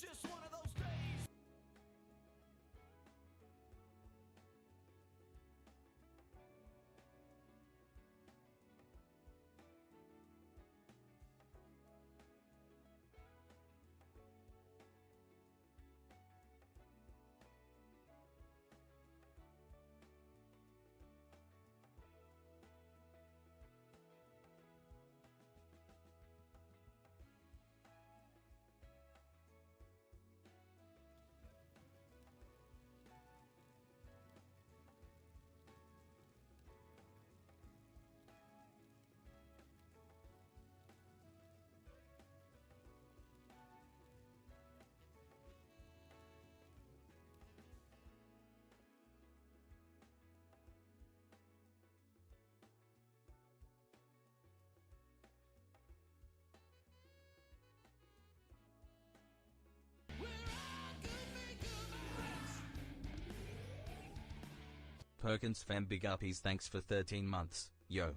It's just one of those days. Perkins fam, big uppies, thanks for 13 months, yo.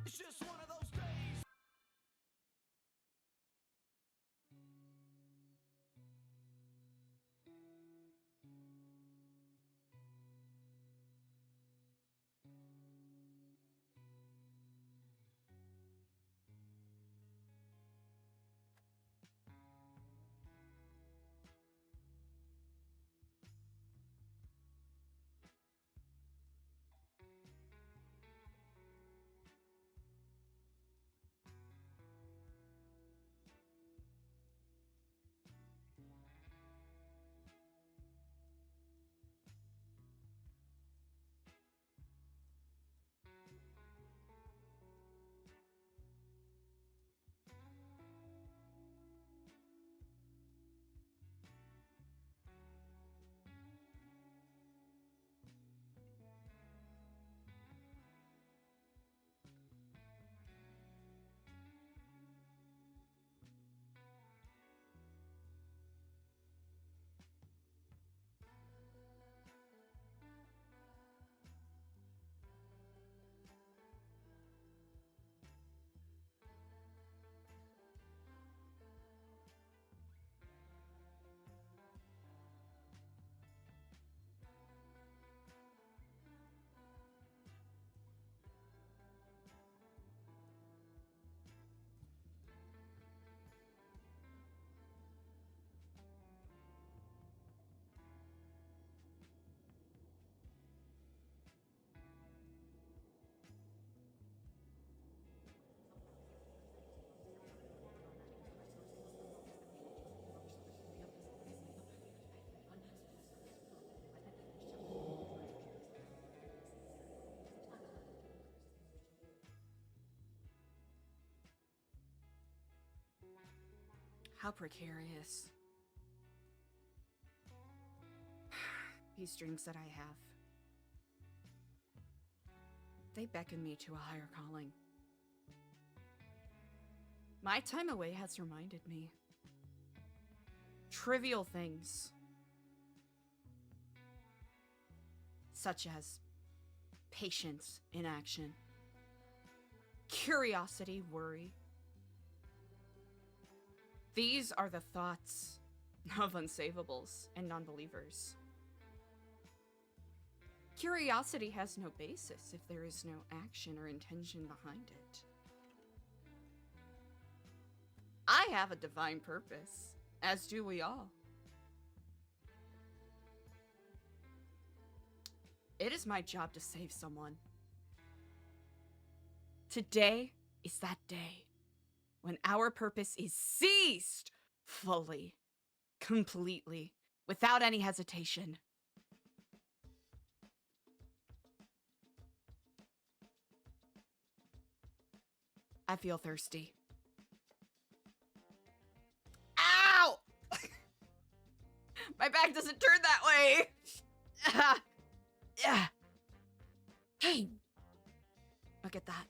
It's just one of those days. How precarious. These dreams that I have. They beckon me to a higher calling. My time away has reminded me. Trivial things. Such as patience in action. Curiosity, worry. These are the thoughts of unsavables and non-believers. Curiosity has no basis if there is no action or intention behind it. I have a divine purpose, as do we all. It is my job to save someone. Today is that day when our purpose is seized fully, completely, without any hesitation. I feel thirsty. Ow! My back doesn't turn that way. Yeah. Hey, look at that.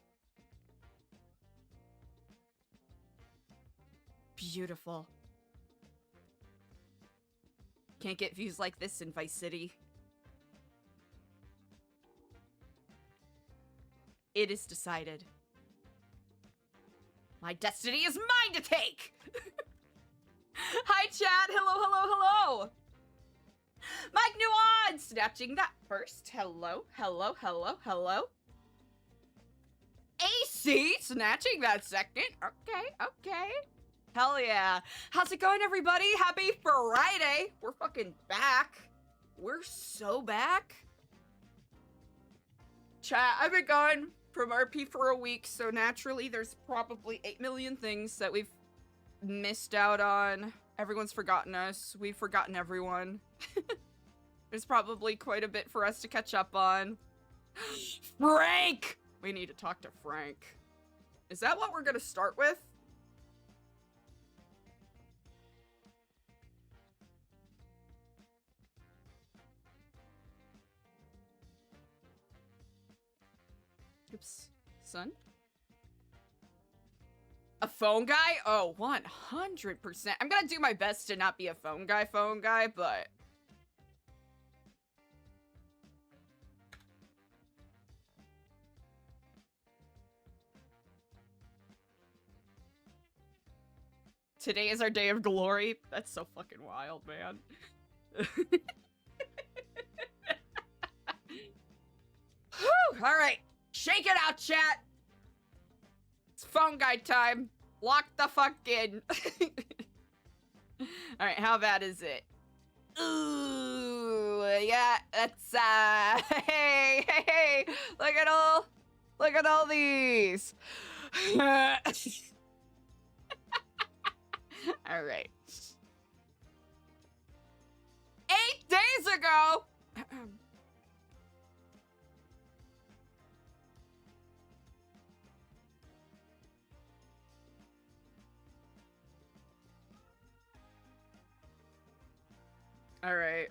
Beautiful. Can't get views like this in Vice City. It is decided. My destiny is mine to take! Hi, chat! Hello, hello, hello! Mike Nuan! Snatching that first. Hello, hello, hello, hello. AC! Snatching that second. Okay, okay. Hell yeah. How's it going, everybody? Happy Friday! We're fucking back. We're so back. Chat, I've been gone from RP for a week, so naturally there's probably 8 million things that we've missed out on. Everyone's forgotten us. We've forgotten everyone. There's probably quite a bit for us to catch up on. Frank! We need to talk to Frank. Is that what we're gonna start with? Oops. Son? A phone guy? Oh, 100%. I'm gonna do my best to not be a phone guy, but... Today is our day of glory. That's so fucking wild, man. Whew, all right, shake it out, chat. It's phone guide time. Lock the fuck in. All right, how bad is it? Ooh, yeah, that's hey, look at all these. All right. 8 days ago. All right.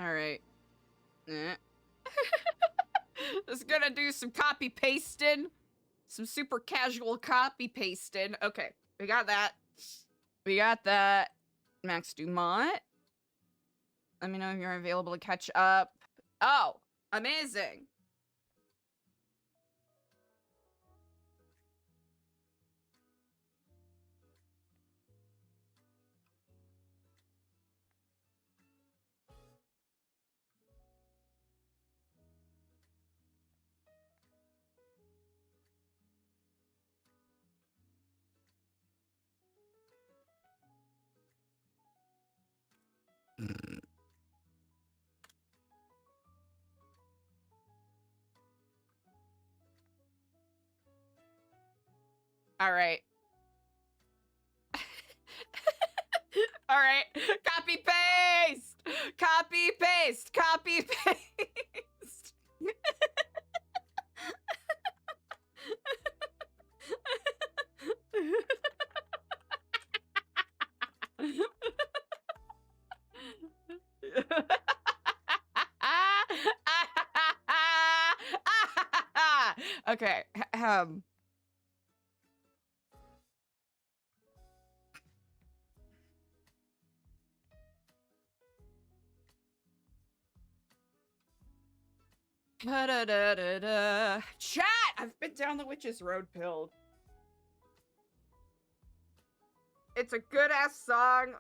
All right. Just gonna do some copy pasting. Some super casual copy pasting. Okay, we got that. We got that. Max Dumont. Let me know if you're available to catch up. Oh, amazing. All right. All right. Copy paste. Copy paste. Copy paste. Okay. Chat! I've been down the witch's road pilled. It's a good ass song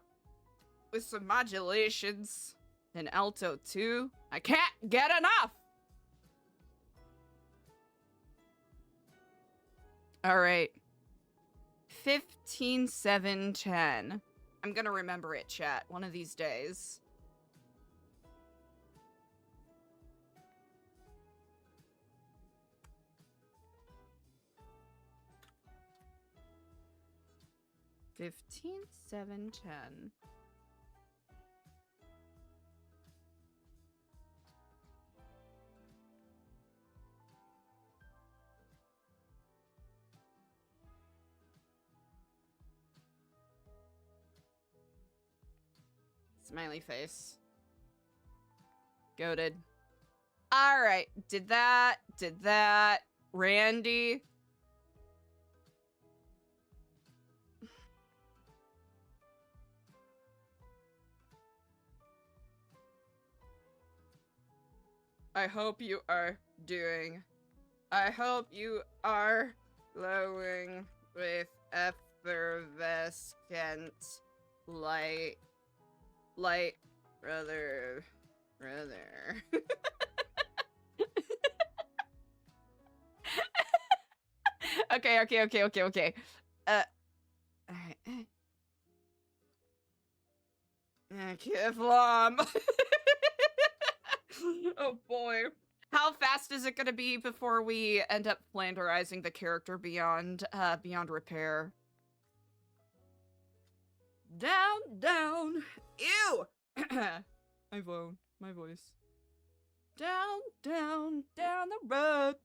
with some modulations and alto too. I can't get enough. All right. 15, 7, 10. I'm gonna remember it, chat, one of these days. Fifteen, 7, 10. Smiley face. Goated. Alright, did that. Randy. I hope you are glowing with effervescent light, brother. Okay. Alright. Kevlam. Oh boy. How fast is it gonna be before we end up flanderizing the character beyond repair? Down. Ew! My voice. Down the road.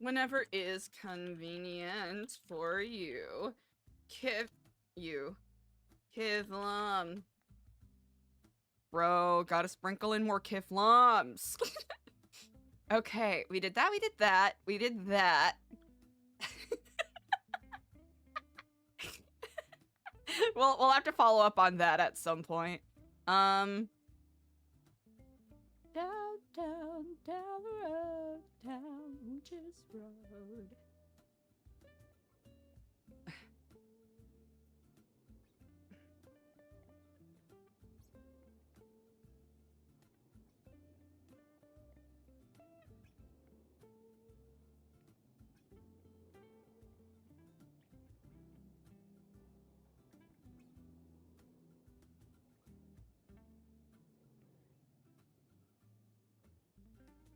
Whenever is convenient for you. Kivlam. Bro, gotta sprinkle in more kiflams. Okay, we did that, we did that, we did that. We'll have to follow up on that at some point. Down the road, down Witch's Road.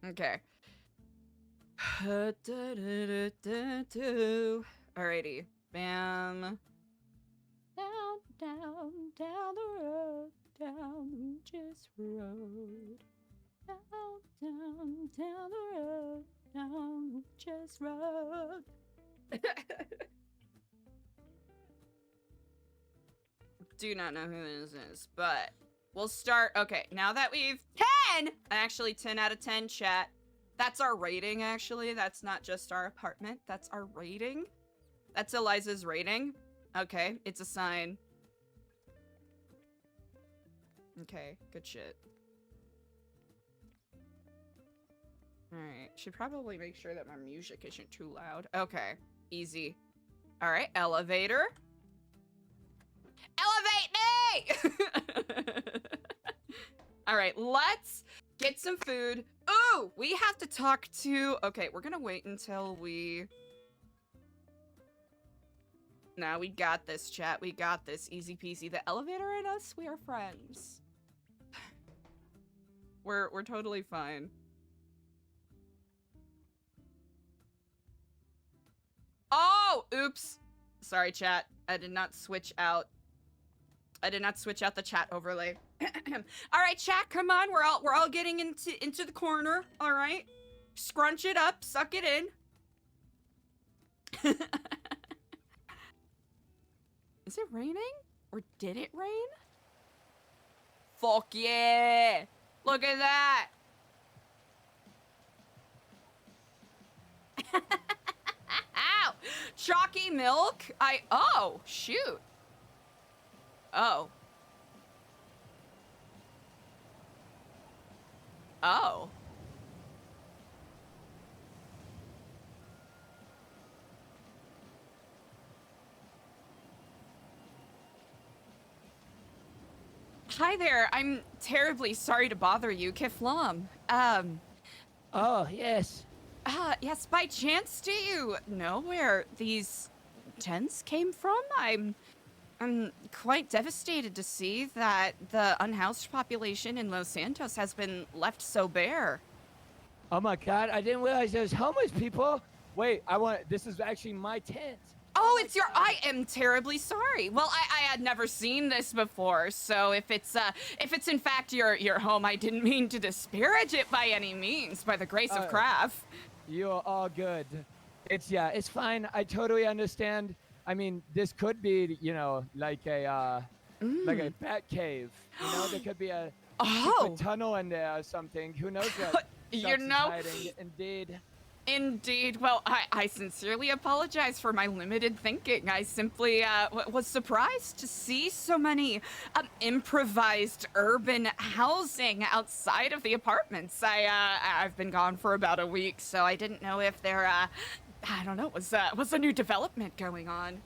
Okay. Alrighty. Bam. Down the road, down Witch's Road. Down the road, down Witch's Road. Do not know who this is, but we'll start. Okay, now that we've 10, actually 10 out of 10, chat. That's our rating, actually. That's not just our apartment. That's our rating. That's Eliza's rating. Okay, it's a sign. Okay, good shit. Alright, should probably make sure that my music isn't too loud. Okay, easy. Alright, elevator. Elevate me! Alright, let's get some food. Ooh, we have to talk to... Okay, we're gonna wait until we... Nah, we got this, chat. We got this. Easy peasy. The elevator and us, we are friends. We're totally fine. Oh, oops. Sorry, chat. I did not switch out. I did not switch out the chat overlay. All right, chat, come on. We're all getting into the corner. All right. Scrunch it up, suck it in. Is it raining? Or did it rain? Fuck yeah. Look at that. Ow. Chalky milk? Oh, shoot. Oh. Oh. Hi there. I'm terribly sorry to bother you, Kiflam. Oh, yes. Yes, by chance, do you know where these tents came from? I'm quite devastated to see that the unhoused population in Los Santos has been left so bare. Oh my God, I didn't realize there was homeless people. Wait, this is actually my tent. Oh, it's your, I am terribly sorry. Well, I had never seen this before, so if it's in fact your home, I didn't mean to disparage it by any means, by the grace of craft. You're all good. It's fine. I totally understand. I mean, this could be, you know, like a bat cave. You know, there could be a secret tunnel in there or something. Who knows what? You know. Hiding. Indeed. Indeed. Well, I sincerely apologize for my limited thinking. I simply was surprised to see so many improvised urban housing outside of the apartments. I've been gone for about a week, so I didn't know if there, I don't know, was a new development going on.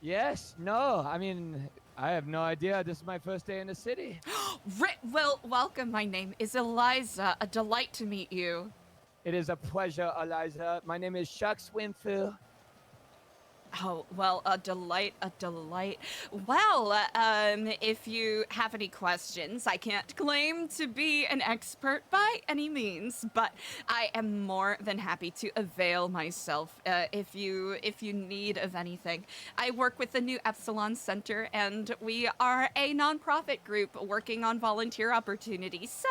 Yes. No. I mean, I have no idea. This is my first day in the city. Well, welcome. My name is Eliza. A delight to meet you. It is a pleasure, Eliza. My name is Chuck Swinfu. Oh, well, a delight, a delight. Well, if you have any questions, I can't claim to be an expert by any means, but I am more than happy to avail myself if you need of anything. I work with the New Epsilon Center, and we are a nonprofit group working on volunteer opportunities. So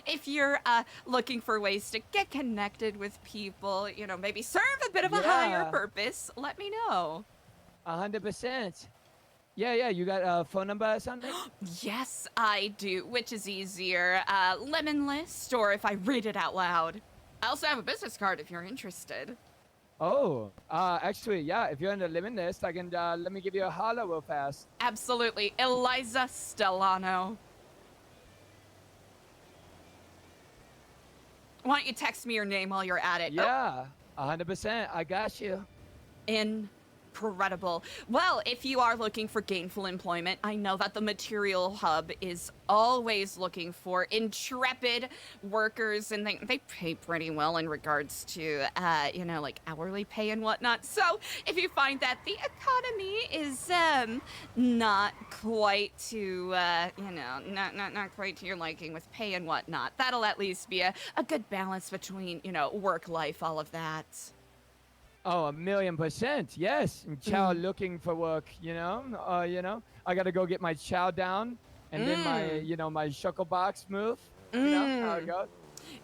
if you're looking for ways to get connected with people, you know, maybe serve a bit of a higher purpose, let me know. 100%. Yeah, you got a phone number or something? Yes, I do. Which is easier, Lemon List, or if I read it out loud? I also have a business card if you're interested. Oh, actually, yeah, if you're in the lemon list, I can, let me give you a holler real fast. Absolutely. ELIZA Stellano. Why don't you text me your name while you're at it? Yeah, 100%. I got you. Incredible. Well, if you are looking for gainful employment, I know that the Material Hub is always looking for intrepid workers, and they pay pretty well in regards to, you know, like hourly pay and whatnot. So if you find that the economy is not quite to, you know, not quite to your liking with pay and whatnot, that'll at least be a good balance between, you know, work life, all of that. Oh, 1,000,000%. Yes. And chow looking for work, you know, I got to go get my chow down and then my, you know, my shuckle box move. You know how it goes.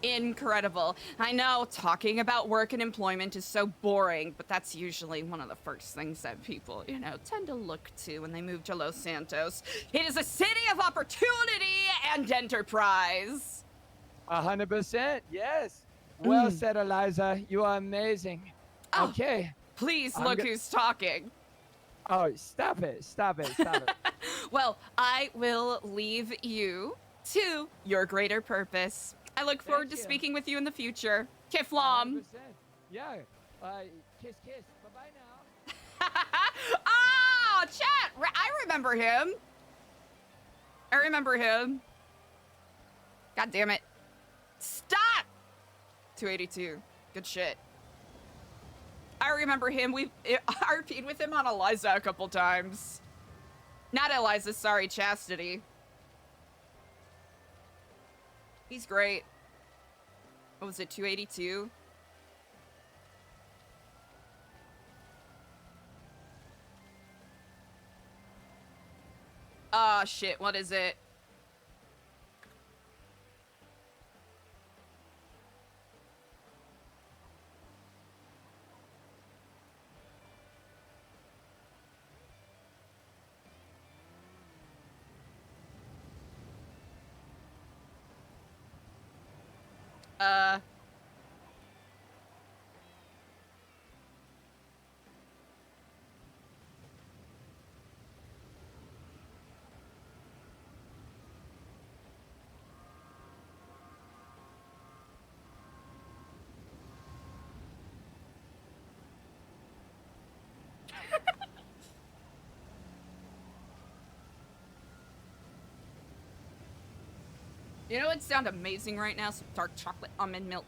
Incredible. I know talking about work and employment is so boring, but that's usually one of the first things that people, you know, tend to look to when they move to Los Santos. It is a city of opportunity and enterprise. 100%. Yes. Well said, Eliza. You are amazing. Oh, Okay. please look who's talking. Oh, stop it. Well, I will leave you to your greater purpose. I look forward to speaking with you in the future. Kiflam. 100%. Yeah. Kiss. Bye-bye now. Oh, chat. I remember him. God damn it. Stop. 282. Good shit. I remember him. I RP'd with him on ELIZA a couple times. Not ELIZA, sorry, Chastity. He's great. What was it, 282? Ah, shit, what is it? You know what sound amazing right now? Some dark chocolate almond milk.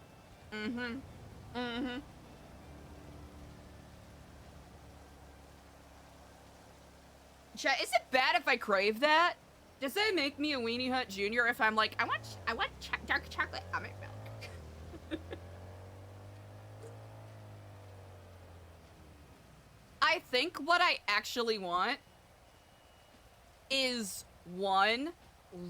Chat, is it bad if I crave that? Does that make me a Weenie Hut Jr. if I'm like, I want dark chocolate almond milk? I think what I actually want is one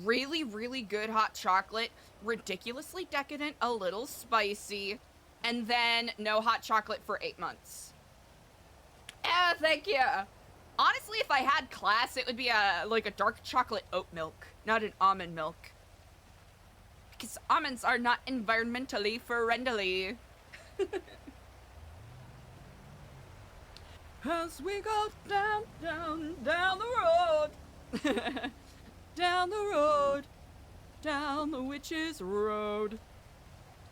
really, really good hot chocolate, ridiculously decadent, a little spicy, and then no hot chocolate for 8 months. Thank you. Honestly, if I had class, it would be like a dark chocolate oat milk, not an almond milk. Because almonds are not environmentally friendly. As we go down the road. Down the road. Down the witch's road.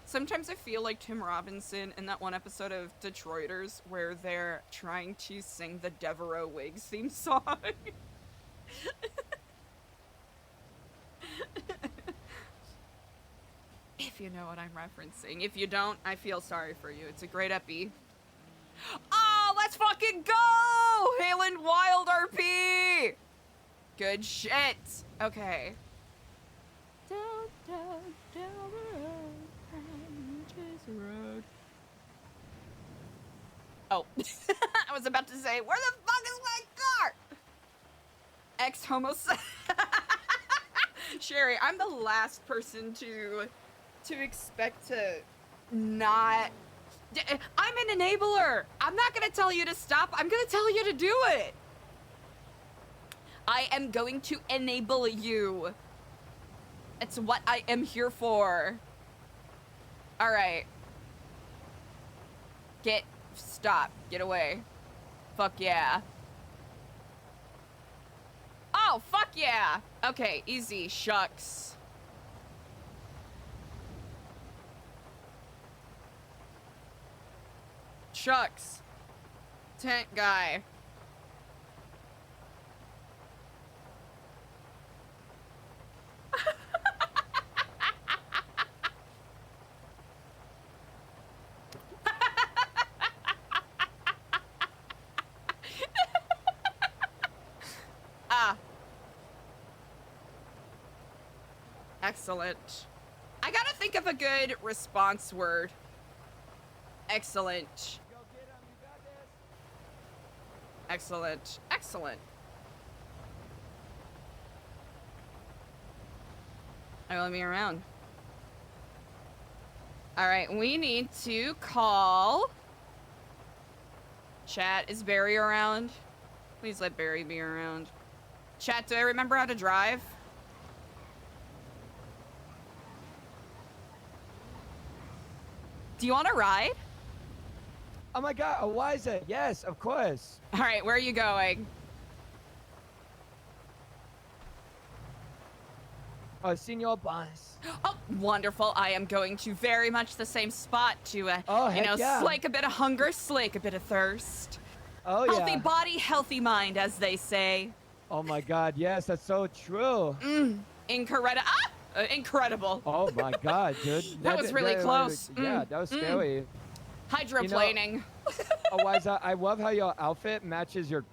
Sometimes I feel like Tim Robinson in that one episode of Detroiters where they're trying to sing the Devereaux Wigs theme song. If you know what I'm referencing. If you don't, I feel sorry for you. It's a great epi. Oh, let's fucking go! Good shit. Okay. Down, down, down the road, chase the road. Oh, I was about to say, where the fuck is my car? Ex-homosexual. Sherry, I'm the last person to expect to not. I'm an enabler. I'm not gonna tell you to stop. I'm gonna tell you to do it. I am going to enable you. It's what I am here for. All right. Stop. Get away. Fuck yeah. Oh, fuck yeah. Okay, easy. Shucks. Shucks. Tent guy. Excellent. I gotta think of a good response word. Excellent. Go get him, you got this. Excellent. Excellent. Let me around. All right, we need to call. Chat, is Barry around? Please let Barry be around. Chat, do I remember how to drive? Do you want to ride? Oh my God, ELIZA, yes, of course. All right, where are you going? Oh, Senor Boss. Oh, wonderful. I am going to very much the same spot to, you heck know, yeah. slake a bit of hunger, slake a bit of thirst. Oh, Healthy yeah. body, healthy mind, as they say. Oh my God, yes, that's so true. Incredible. Oh my God, dude. That was really close. Yeah, that was scary. Hydroplaning. ELIZA, I love how your outfit matches your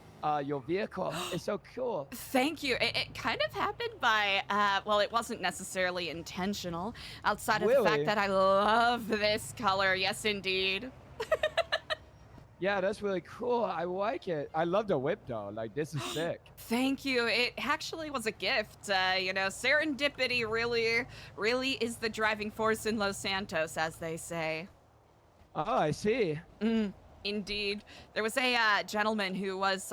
vehicle. It's so cool. Thank you. It kind of happened by, well, it wasn't necessarily intentional, outside of the fact Really? that I love this color. Yes, indeed. Yeah, that's really cool. I like it. I love the whip though. Like, this is sick. Thank you. It actually was a gift. You know, serendipity really is the driving force in Los Santos, as they say. Oh, I see. Indeed. There was a gentleman who was,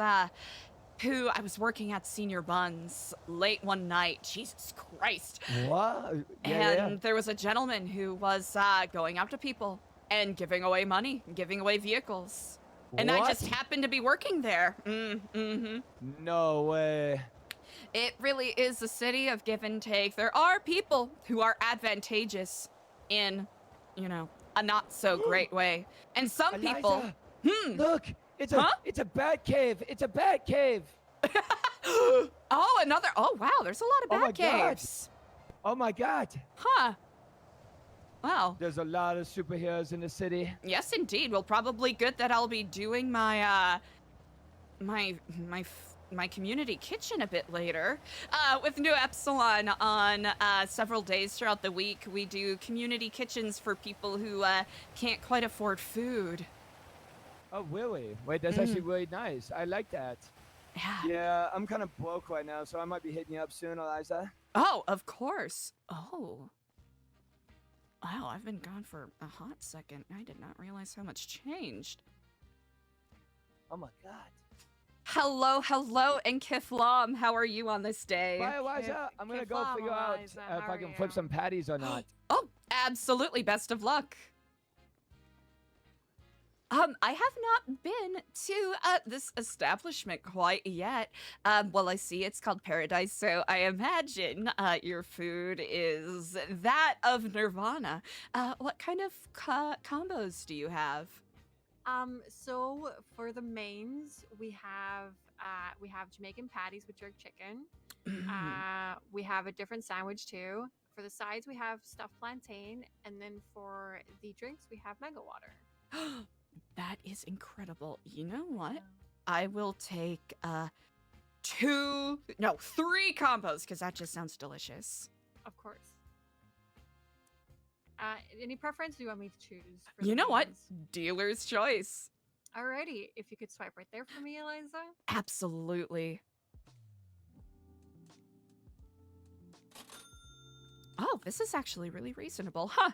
who I was working at Senior Buns late one night. Jesus Christ. What? And there was a gentleman who was going up to people and giving away money, giving away vehicles. And I just What? happened to be working there. No way. It really is a city of give and take. There are people who are advantageous in, you know, a not so great way. And some people... ELIZA, look, it's a bat cave. It's a bat cave. Oh, another... Oh, wow, there's a lot of Oh my bat caves. Oh my God. Huh. Wow. There's a lot of superheroes in the city. Yes, indeed. Well, probably good that I'll be doing my, my community kitchen a bit later. With New Epsilon on several days throughout the week, we do community kitchens for people who can't quite afford food. Oh, really? Wait, that's actually really nice. I like that. Yeah. Yeah, I'm kind of broke right now, so I might be hitting you up soon, ELIZA. Oh, of course. Oh. Wow, I've been gone for a hot second. I did not realize how much changed. Oh my God. Hello, and Kiflam. How are you on this day? Bye, ELIZA. I'm gonna go Kiflam, figure out ELIZA, if how I are can flip you? some patties or not. Oh, absolutely. Best of luck. I have not been to this establishment quite yet. Well, I see it's called Paradise, so I imagine your food is that of Nirvana. What kind of combos do you have? So for the mains, we have Jamaican patties with jerk chicken. We have a different sandwich too. For the sides, we have stuffed plantain, and then for the drinks, we have mango water. That is incredible. You know what? I will take 3 combos, because that just sounds delicious. Of course. Any preference? Do you want me to choose? For You the know what? mains? Dealer's choice. Alrighty, if you could swipe right there for me, Eliza. Absolutely. Oh, this is actually really reasonable, huh?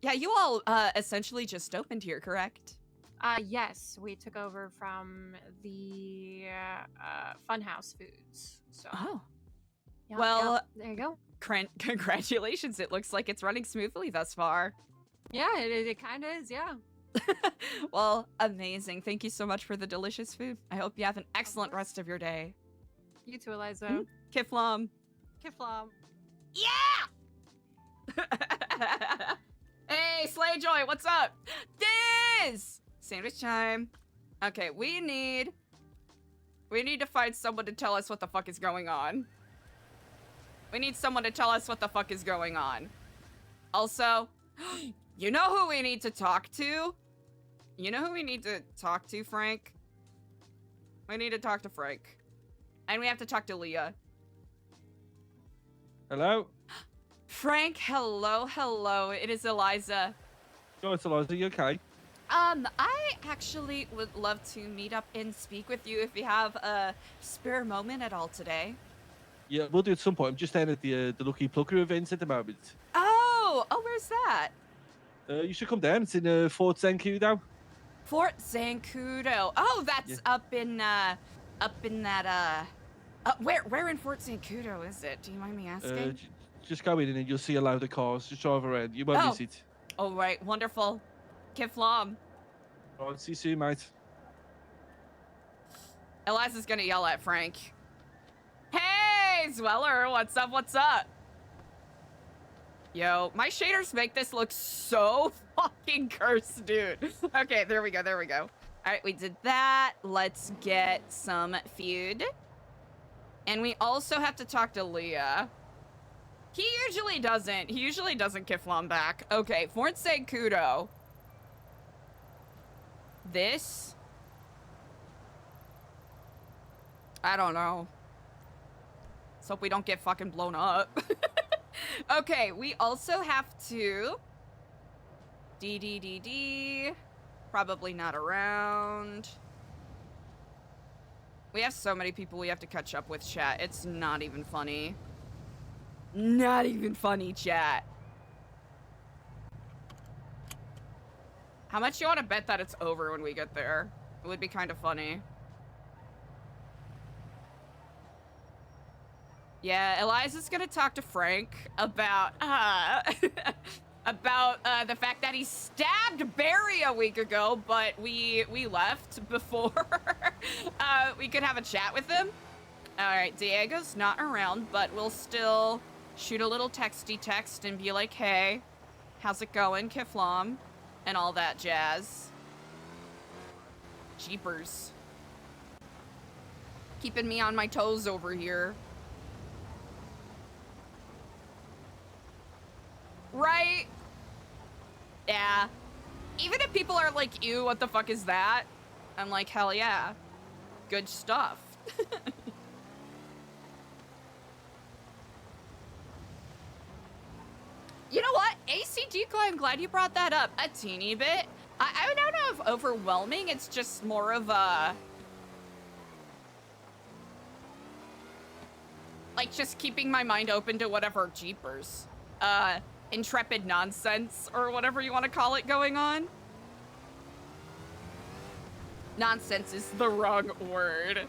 Yeah, you all essentially just opened here, correct? Yes, we took over from the Funhouse Foods. So. Oh. Yep, Well, yep, there you go. Congratulations. It looks like it's running smoothly thus far. Yeah, it kind of is. Yeah. Well, amazing. Thank you so much for the delicious food. I hope you have an excellent course. rest of your day. You too, Eliza. Kiflam. Kiflam. Yeah! Hey, Slayjoy, what's up? Diz! Sandwich time. Okay, we need to find someone to tell us what the fuck is going on. We need someone to tell us what the fuck is going on. Also, you know who we need to talk to? You know who we need to talk to, Frank? We need to talk to Frank. And we have to talk to Leah. Hello? Frank, hello, hello. It is Eliza. Oh, it's Eliza. You okay? I actually would love to meet up and speak with you if you have a spare moment at all today. Yeah, we'll do it at some point. I'm just down at the Lucky Plucker event at the moment. Oh, where's that? You should come down. It's in Fort Zancudo. Fort Zancudo. Oh, that's Yeah. up in that, where in Fort Zancudo is it? Do you mind me asking? Just go in and you'll see a load of cars. Just drive around. You won't Oh. miss it. All right, wonderful. Kiflam. All right, see you soon, mate. Eliza's gonna yell at Frank. Hey, Zweller, what's up, what's up? Yo, my shaders make this look so fucking cursed, dude. Okay, there we go, there we go. All right, we did that. Let's get some food. And we also have to talk to Leah. He usually doesn't Kiflam back. Okay, Fort Zancudo. This? I don't know. Let's hope we don't get fucking blown up. Okay, we also have to... D. Probably not around. We have so many people we have to catch up with, chat. It's not even funny. Not even funny, chat. How much you want to bet that it's over when we get there? It would be kind of funny. Yeah, Eliza's gonna talk to Frank about, the fact that he stabbed Barry a week ago, but we left before we could have a chat with him. All right, Diego's not around, but we'll still shoot a little texty text and be like, hey, how's it going, Kiflam? And all that jazz. Jeepers. Keeping me on my toes over here. Right? Yeah. Even if people are like, ew, what the fuck is that? I'm like, hell yeah. Good stuff. You know what? ACG, I'm glad you brought that up a teeny bit. I don't know if overwhelming, it's just more of a... like, just keeping my mind open to whatever jeepers. Intrepid nonsense, or whatever you want to call it, going on. Nonsense is the wrong word.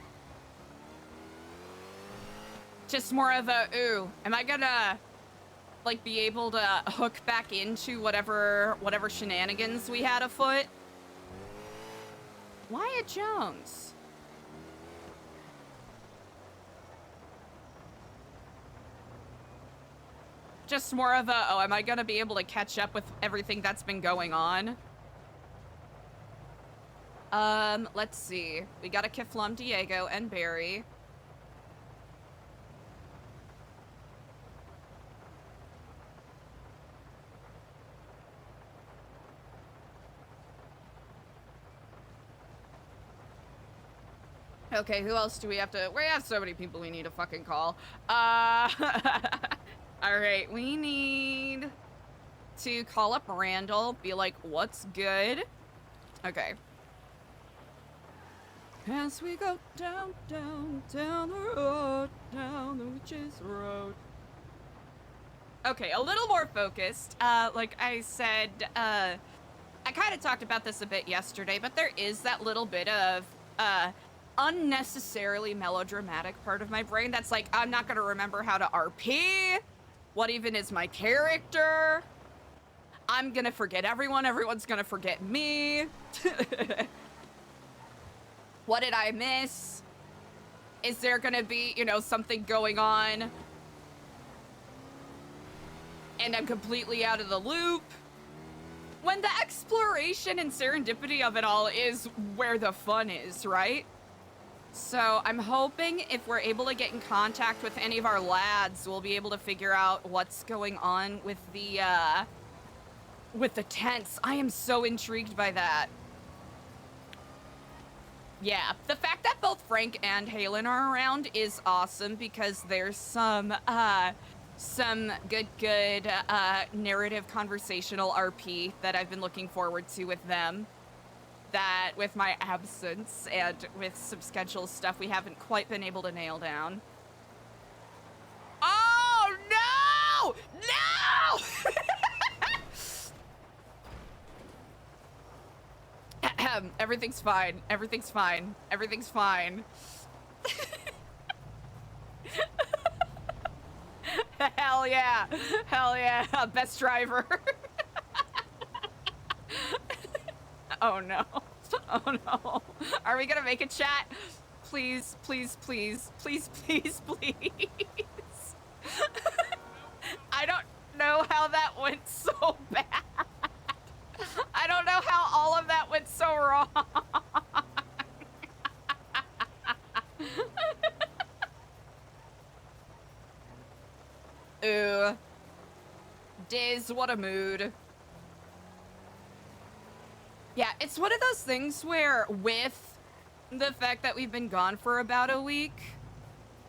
Just more of a, ooh, am I gonna, like, be able to hook back into whatever shenanigans we had afoot? Wyatt Jones. Just more of a, oh, am I gonna be able to catch up with everything that's been going on? Let's see. We got a Kiflam, Diego, and Barry. Okay, who else do we have to... We have so many people we need to fucking call. Alright, we need to call up Randall, be like, what's good? Okay. As we go down, down, down the road, down the witch's road. Okay, a little more focused. Like I said, I kind of talked about this a bit yesterday, but there is that little bit of, unnecessarily melodramatic part of my brain that's like, I'm not gonna remember how to RP. What even is my character? I'm gonna forget everyone. Everyone's gonna forget me. What did I miss? Is there gonna be, you know, something going on? And I'm completely out of the loop. When the exploration and serendipity of it all is where the fun is, right? So I'm hoping if we're able to get in contact with any of our lads, we'll be able to figure out what's going on with the tents. I am so intrigued by that. Yeah, the fact that both Frank and Halen are around is awesome because there's some good narrative conversational RP that I've been looking forward to with them. That with my absence and with some schedule stuff we haven't quite been able to nail down. Oh no! No! Everything's fine. Everything's fine. Everything's fine. Hell yeah. Hell yeah. Best driver. Oh no. Oh no. Are we gonna make a chat? Please, please, please, please, please, please. I don't know how that went so bad. I don't know how all of that went so wrong. Ooh. Diz, what a mood. Yeah, it's one of those things where with the fact that we've been gone for about a week,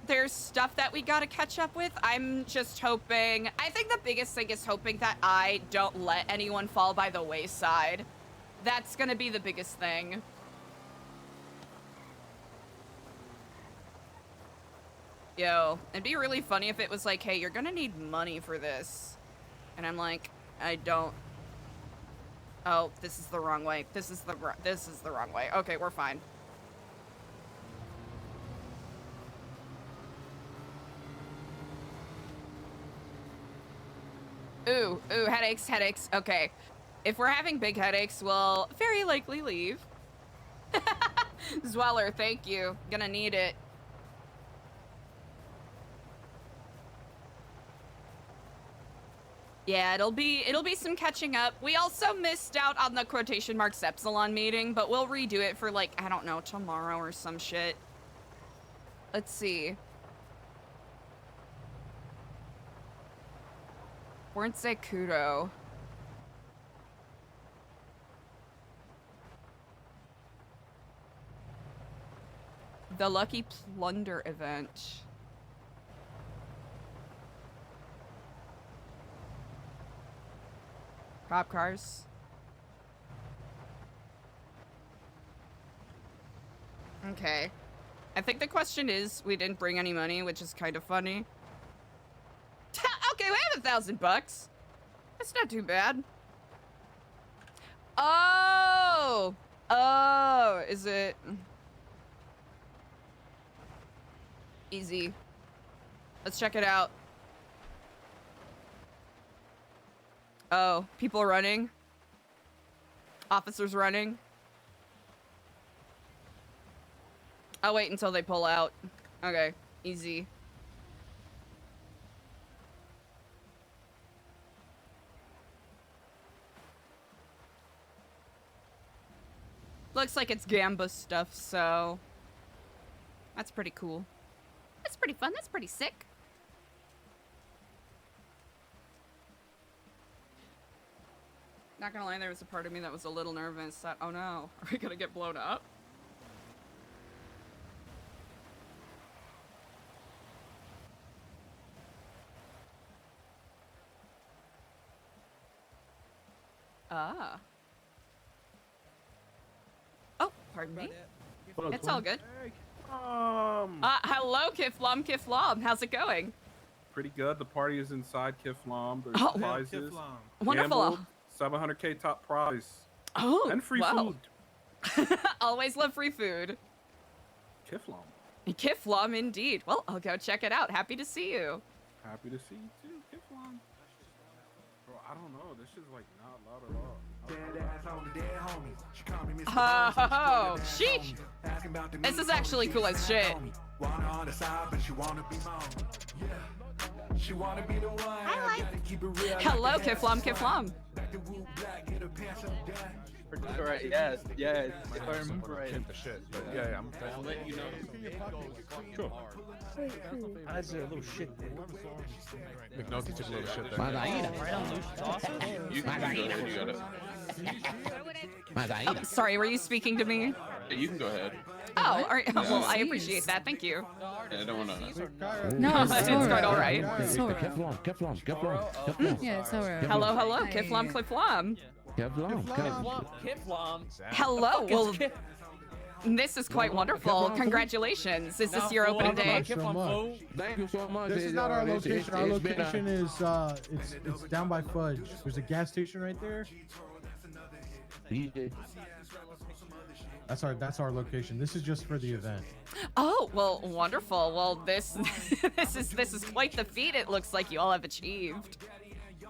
there's stuff that we gotta catch up with. I'm just hoping, I think the biggest thing is hoping that I don't let anyone fall by the wayside. That's gonna be the biggest thing. Yo, it'd be really funny if it was like, hey, you're gonna need money for this. And I'm like, I don't. Oh, this is the wrong way. This is the wrong way. Okay, we're fine. Ooh, headaches, headaches. Okay. If we're having big headaches, we'll very likely leave. Zweller, thank you. Gonna need it. Yeah, it'll be some catching up. We also missed out on the quotation marks Epsilon meeting, but we'll redo it for like, I don't know, tomorrow or some shit. Let's see. Weren't Kudo. The Lucky Plunder event. Cop cars. Okay. I think the question is, we didn't bring any money, which is kind of funny. Okay, we have $1,000. That's not too bad. Oh! Oh, is it? Easy. Let's check it out. Oh, people running. Officers running. I'll wait until they pull out. Okay, easy. Looks like it's Gamba stuff, so that's pretty cool. That's pretty fun. That's pretty sick. Not gonna lie, there was a part of me that was a little nervous that, oh no, are we gonna get blown up? Ah. Oh, pardon me. It's all good. Hello, Kiflom. How's it going? Pretty good. The party is inside Kiflom. There's Oh. prizes. Wonderful. Gambled, 700K top prize. Oh, And free wow. food. Always love free food. Kiflom. Kiflom, indeed. Well, I'll go check it out. Happy to see you. Happy to see you too, Kiflom. Bro, I don't know. This is like not loud at all. Oh, sheesh. This is actually cool as shit. Hello, Kiflom. Right, yes. If I remember right. The shit, but yeah, I'll let you know. Sure. That's a little shit. McNulty took a little shit there. You can go ahead. You got it. Oh, sorry, were you speaking to me? Yeah, you can go ahead. Oh, all right. Well, I appreciate that. Thank you. Yeah, I don't want to. No, it's going all right. Yeah, it's alright. Hello, Kiflom. Hello. Well, this is quite wonderful. Congratulations. Is this your opening day? Thank you so much. This is not our location. Our location is it's down by Fudge. There's a gas station right there. That's our location. This is just for the event. Oh, well, wonderful. Well, this this is quite the feat it looks like you all have achieved.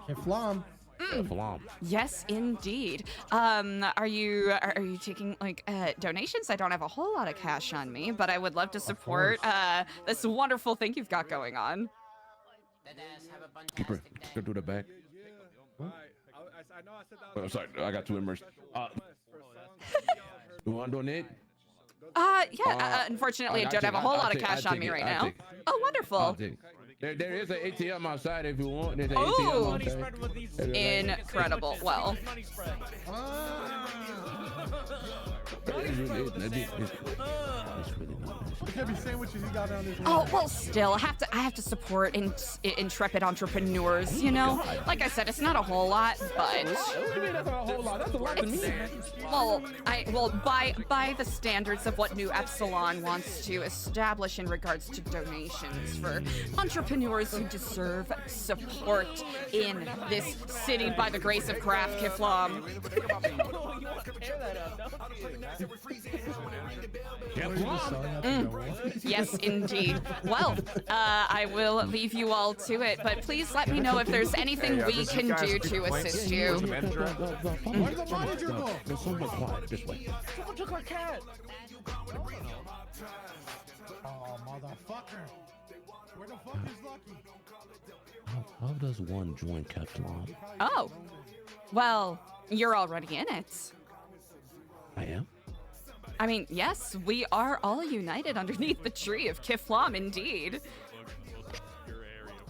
Kiflom. Yes, indeed. Are you taking like donations? I don't have a whole lot of cash on me, but I would love to support this wonderful thing you've got going on. Go to the back. Oh, sorry, I got too immersed. You want to donate? Yeah. Unfortunately, I don't have a whole lot of cash on me right now. Oh, wonderful. There is an ATM outside if you want. There's an Oh, ATM outside. incredible. Well. Look at these sandwiches he got down this. Oh, well, still, I have to support intrepid entrepreneurs, you know? Like I said, it's not a whole lot, but... What do you mean that's not a whole lot? That's a lot to me. Well, by the standards of what New Epsilon wants to establish in regards to donations for entrepreneurs who deserve support in this city by the grace of craft, Kiflom. Yes, indeed. Well, I will leave you all to it, but please let me know if there's anything we can do to assist you. Where did the manager go? There's someone quiet this way. Someone took our cat. Oh, motherfucker. Where the fuck is Lucky? How does one join Keflon? Oh, well, you're already in it. I am? I mean, yes, we are all united underneath the tree of Kiflom, indeed.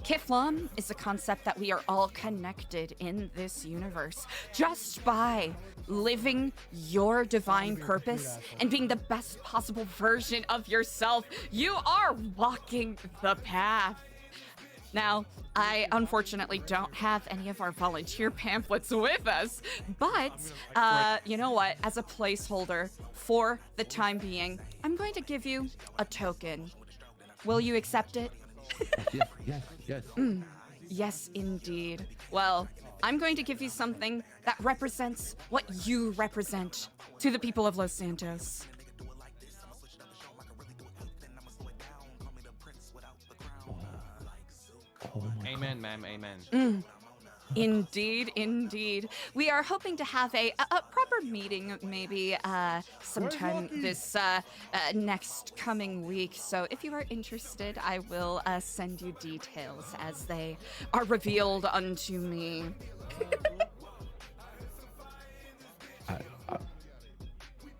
Kiflom is a concept that we are all connected in this universe just by living your divine purpose and being the best possible version of yourself. You are walking the path. Now, I unfortunately don't have any of our volunteer pamphlets with us, but you know what? As a placeholder for the time being, I'm going to give you a token. Will you accept it? Yes. Yes, indeed. Well, I'm going to give you something that represents what you represent to the people of Los Santos. Amen, ma'am. Amen. Indeed, indeed. We are hoping to have a proper meeting maybe sometime this next coming week. So if you are interested, I will send you details as they are revealed unto me.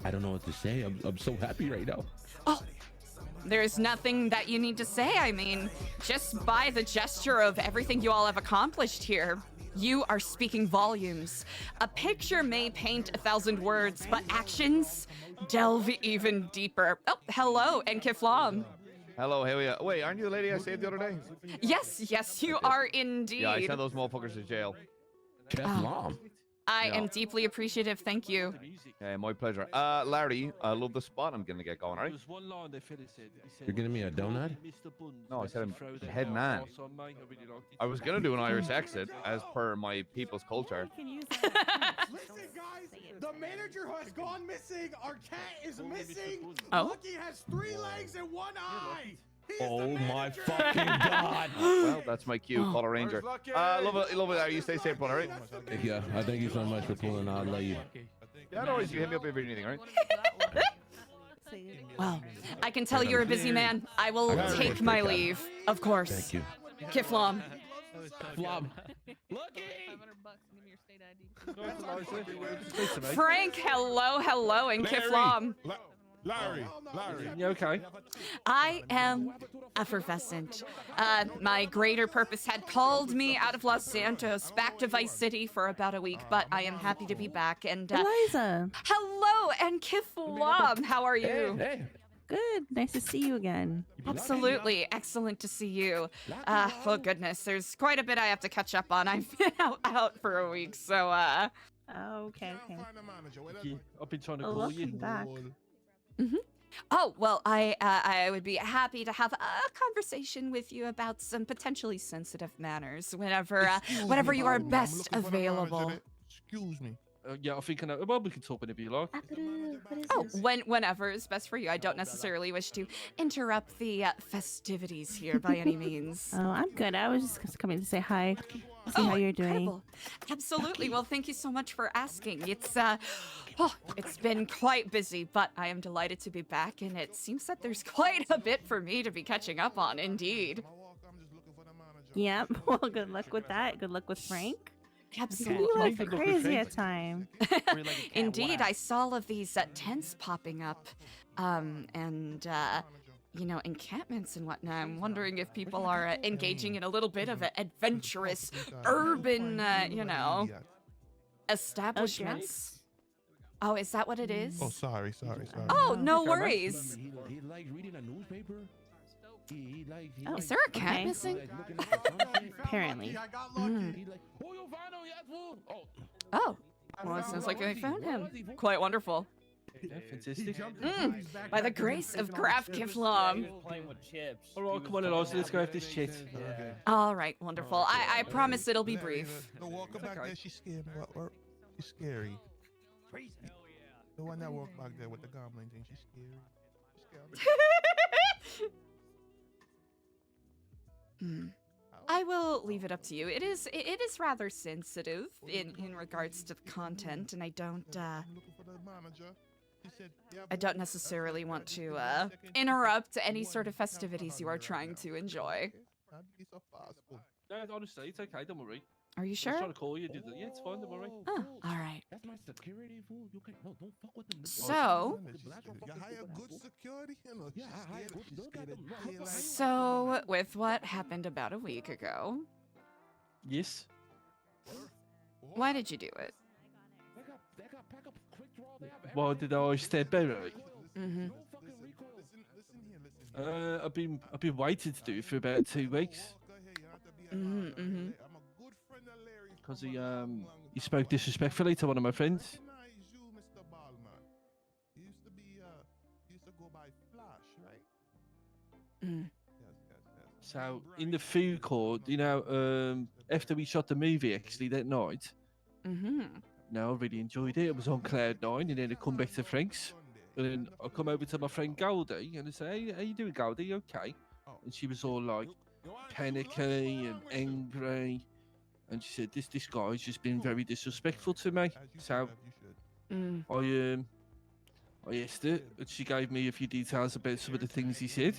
I don't know what to say. I'm so happy right now. Oh, there's nothing that you need to say. I mean, just by the gesture of everything you all have accomplished here, you are speaking volumes. A picture may paint 1,000 words, but actions delve even deeper. Oh, hello, and Kiflom. Hello, Haley. Wait, aren't you the lady I saved the other day? Yes, you are indeed. Yeah, I sent those motherfuckers to jail. Keflon. I am deeply appreciative. Thank you. Yeah, my pleasure. Larry, I love the spot I'm gonna get going, alright? There's one line the fella said. He said, You're getting me a donut? Mr. Buns, No, I said I'm throw the head hell man. sauce on, mate. I really liked it. I was gonna do an Irish accent as per my people's culture. Listen, guys, the manager has gone missing. Our cat is missing. Oh. Lucky has 3 legs and 1 eye. Oh my fucking god! Well, that's my cue. Call a ranger. Love it, Larry. You stay safe, bud, alright? Yeah, I thank you so much for pulling out. I love you. Yeah, no worries. You hit me up if you need anything, alright? Well, I can tell you're a busy man. I will take my leave, of course. Thank you. Kiflom. Flom. Frank, hello, and Kiflom. Larry. You okay? I am effervescent. My greater purpose had called me out of Los Santos back to Vice City for about a week, but I am happy to be back. And Eliza. hello, and Kiflom, how are you? Hey. Good. Nice to see you again. Absolutely, excellent to see you. Oh goodness, there's quite a bit I have to catch up on. I've been out for a week, so Oh, okay. I've been trying to Oh, call you. welcome back. Oh, well, I would be happy to have a conversation with you about some potentially sensitive matters whenever you are best available. Excuse me. Yeah, I think I know. Well, we can talk whenever you like. Oh, whenever is best for you. I don't necessarily wish to interrupt the festivities here by any means. Oh, I'm good. I was just coming to say hi. See how you're doing. Incredible. Absolutely. Well, thank you so much for asking. It's been quite busy, but I am delighted to be back, and it seems that there's quite a bit for me to be catching up on, indeed. Yep. Well, good luck with that. Good luck with Frank. Absolutely. You look crazy at time. Indeed, I saw all of these tents popping up, and encampments and whatnot. I'm wondering if people are engaging in a little bit of an adventurous, urban, establishments. Oh, is that what it is? Oh, sorry. Oh, no worries. He likes reading a newspaper. He likes. Is there a cat missing? Apparently. Oh, well, it sounds like I found him. Quite wonderful. Yeah, fantastic. By the grace of Graf Kiflom. All right, come on, Eliza, let's go have this chat. All right, wonderful. I promise it'll be brief. The walker back there, she's scared me. She's scary. Crazy. The one that walked back there with the goblin thing, she's scary. I will leave it up to you. It is rather sensitive in regards to the content, and I don't necessarily want to interrupt any sort of festivities you are trying to enjoy. No, honestly, it's okay. Don't worry. Are you I sure? was trying to call you. Yeah, it's fine. Don't worry. Oh, all right. That's my security fool. You can don't fuck with them. So, You hire good security? Yeah, I hire good. so with what happened about a week ago, Yes. why did you do it? They got pack up quick draw. They have Why did I stay buried? Mm-hmm. I've been waiting to do it for about 2 weeks. Mm-hmm. Because he spoke disrespectfully to one of my friends. Mm. So in the food court, after we shot the movie actually that night, Mm-hmm. I really enjoyed it. It was on cloud 9, and then I come back to Frank's, and then I come over to my friend Goldie, and I say, "Hey, how you doing, Goldie? You okay?" And she was all like panicky and angry, and she said, "This guy's just been very disrespectful to me." So I asked her, and she gave me a few details about some of the things he said,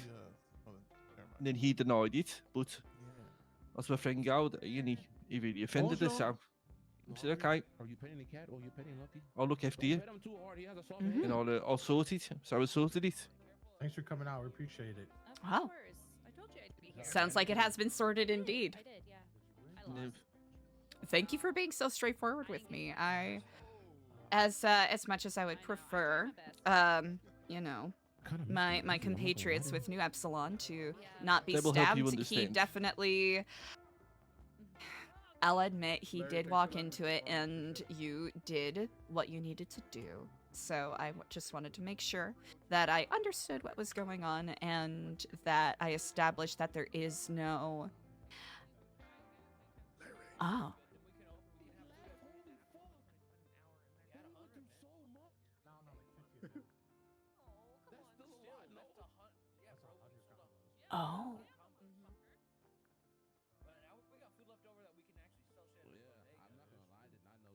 and then he denied it. But that's my friend Goldie, and he really offended her. So I said, "Okay, Are you petting the cat or you petting Lucky? I'll look after you, Pet him too hard. He has a soft Mhm. and I'll sort it." So I sorted it. Thanks for coming out. We appreciate it. Wow. Sounds like it has been sorted indeed. Thank you for being so straightforward with me. As much as I would prefer, my compatriots with New Epsilon to not be They will help you stabbed, he understand. definitely I'll admit he did walk into it, and you did what you needed to do. So I just wanted to make sure that I understood what was going on and that I established that there is no... Oh. Oh.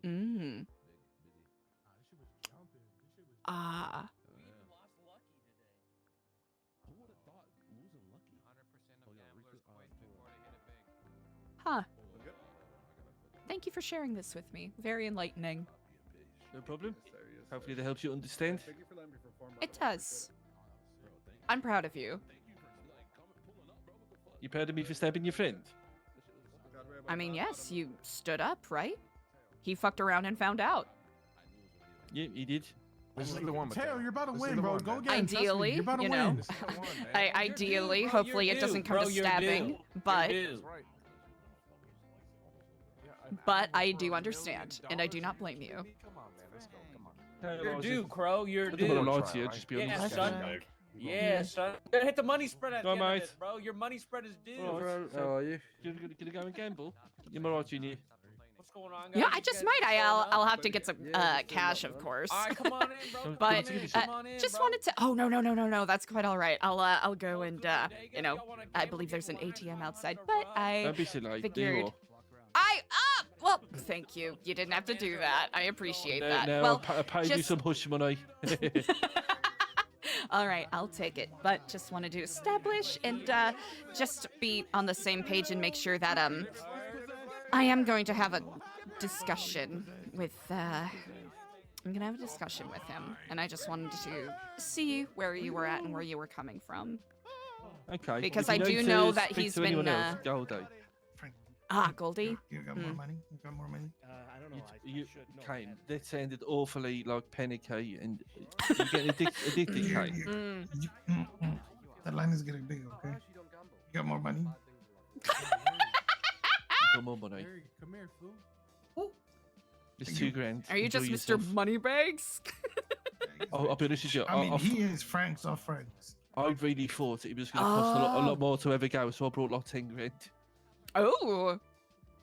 Mm. Ah. Huh. Thank you for sharing this with me. Very enlightening. No problem. Hopefully that helps you understand. It does. I'm proud of you. You proud of me for stabbing your friend? I mean, yes, you stood up, right? He fucked around and found out. Yeah, he did. This is the one. Taylor, you're about to win, bro. Go again. Ideally, you're about to you win. know, ideally, hopefully it doesn't come to stabbing, but I do understand, and I do not blame you. You're due, Crow. You're I don't want due. to lie to you, just be Yeah, honest. son. Yeah, son. You gotta hit the money spread at Go the on, end of mate. it, bro. Your money spread is due. Alright, so, how are you? Gonna go and gamble? You're my right, Junior. What's going on, guys? Yeah, I just might. I'll have to get some cash, of course. All right, come on in, bro. But Come on in, just bro. wanted to. Oh no, that's quite all right. I'll go and you know, I believe there's an ATM outside, but I Don't be silly. figured. Well, thank you. You didn't have to do that. I appreciate that. No, Well, I paid you some hush money. all right, I'll take it. But just wanted to establish and just be on the same page and make sure that I am going to have a discussion with I'm gonna have a discussion with him, and I just wanted to see where you were at and where you were coming from. Okay. Because if I you do need to know that speak he's to been anyone else, Goldo. Goldie. You got more money? You got more money? I don't know. You, Kane, that sounded awfully like panicky, and you're getting addicted, Kane. That line is getting big, okay? You got more money? Got more money. Come here, fool. It's $2,000. Are you Enjoy just yourself. Mr. Moneybags? I'll be honest with you. I mean, he is Frank's off Frank's. I really thought it was going to cost a lot more to ever go, so I brought like $10,000. Oh.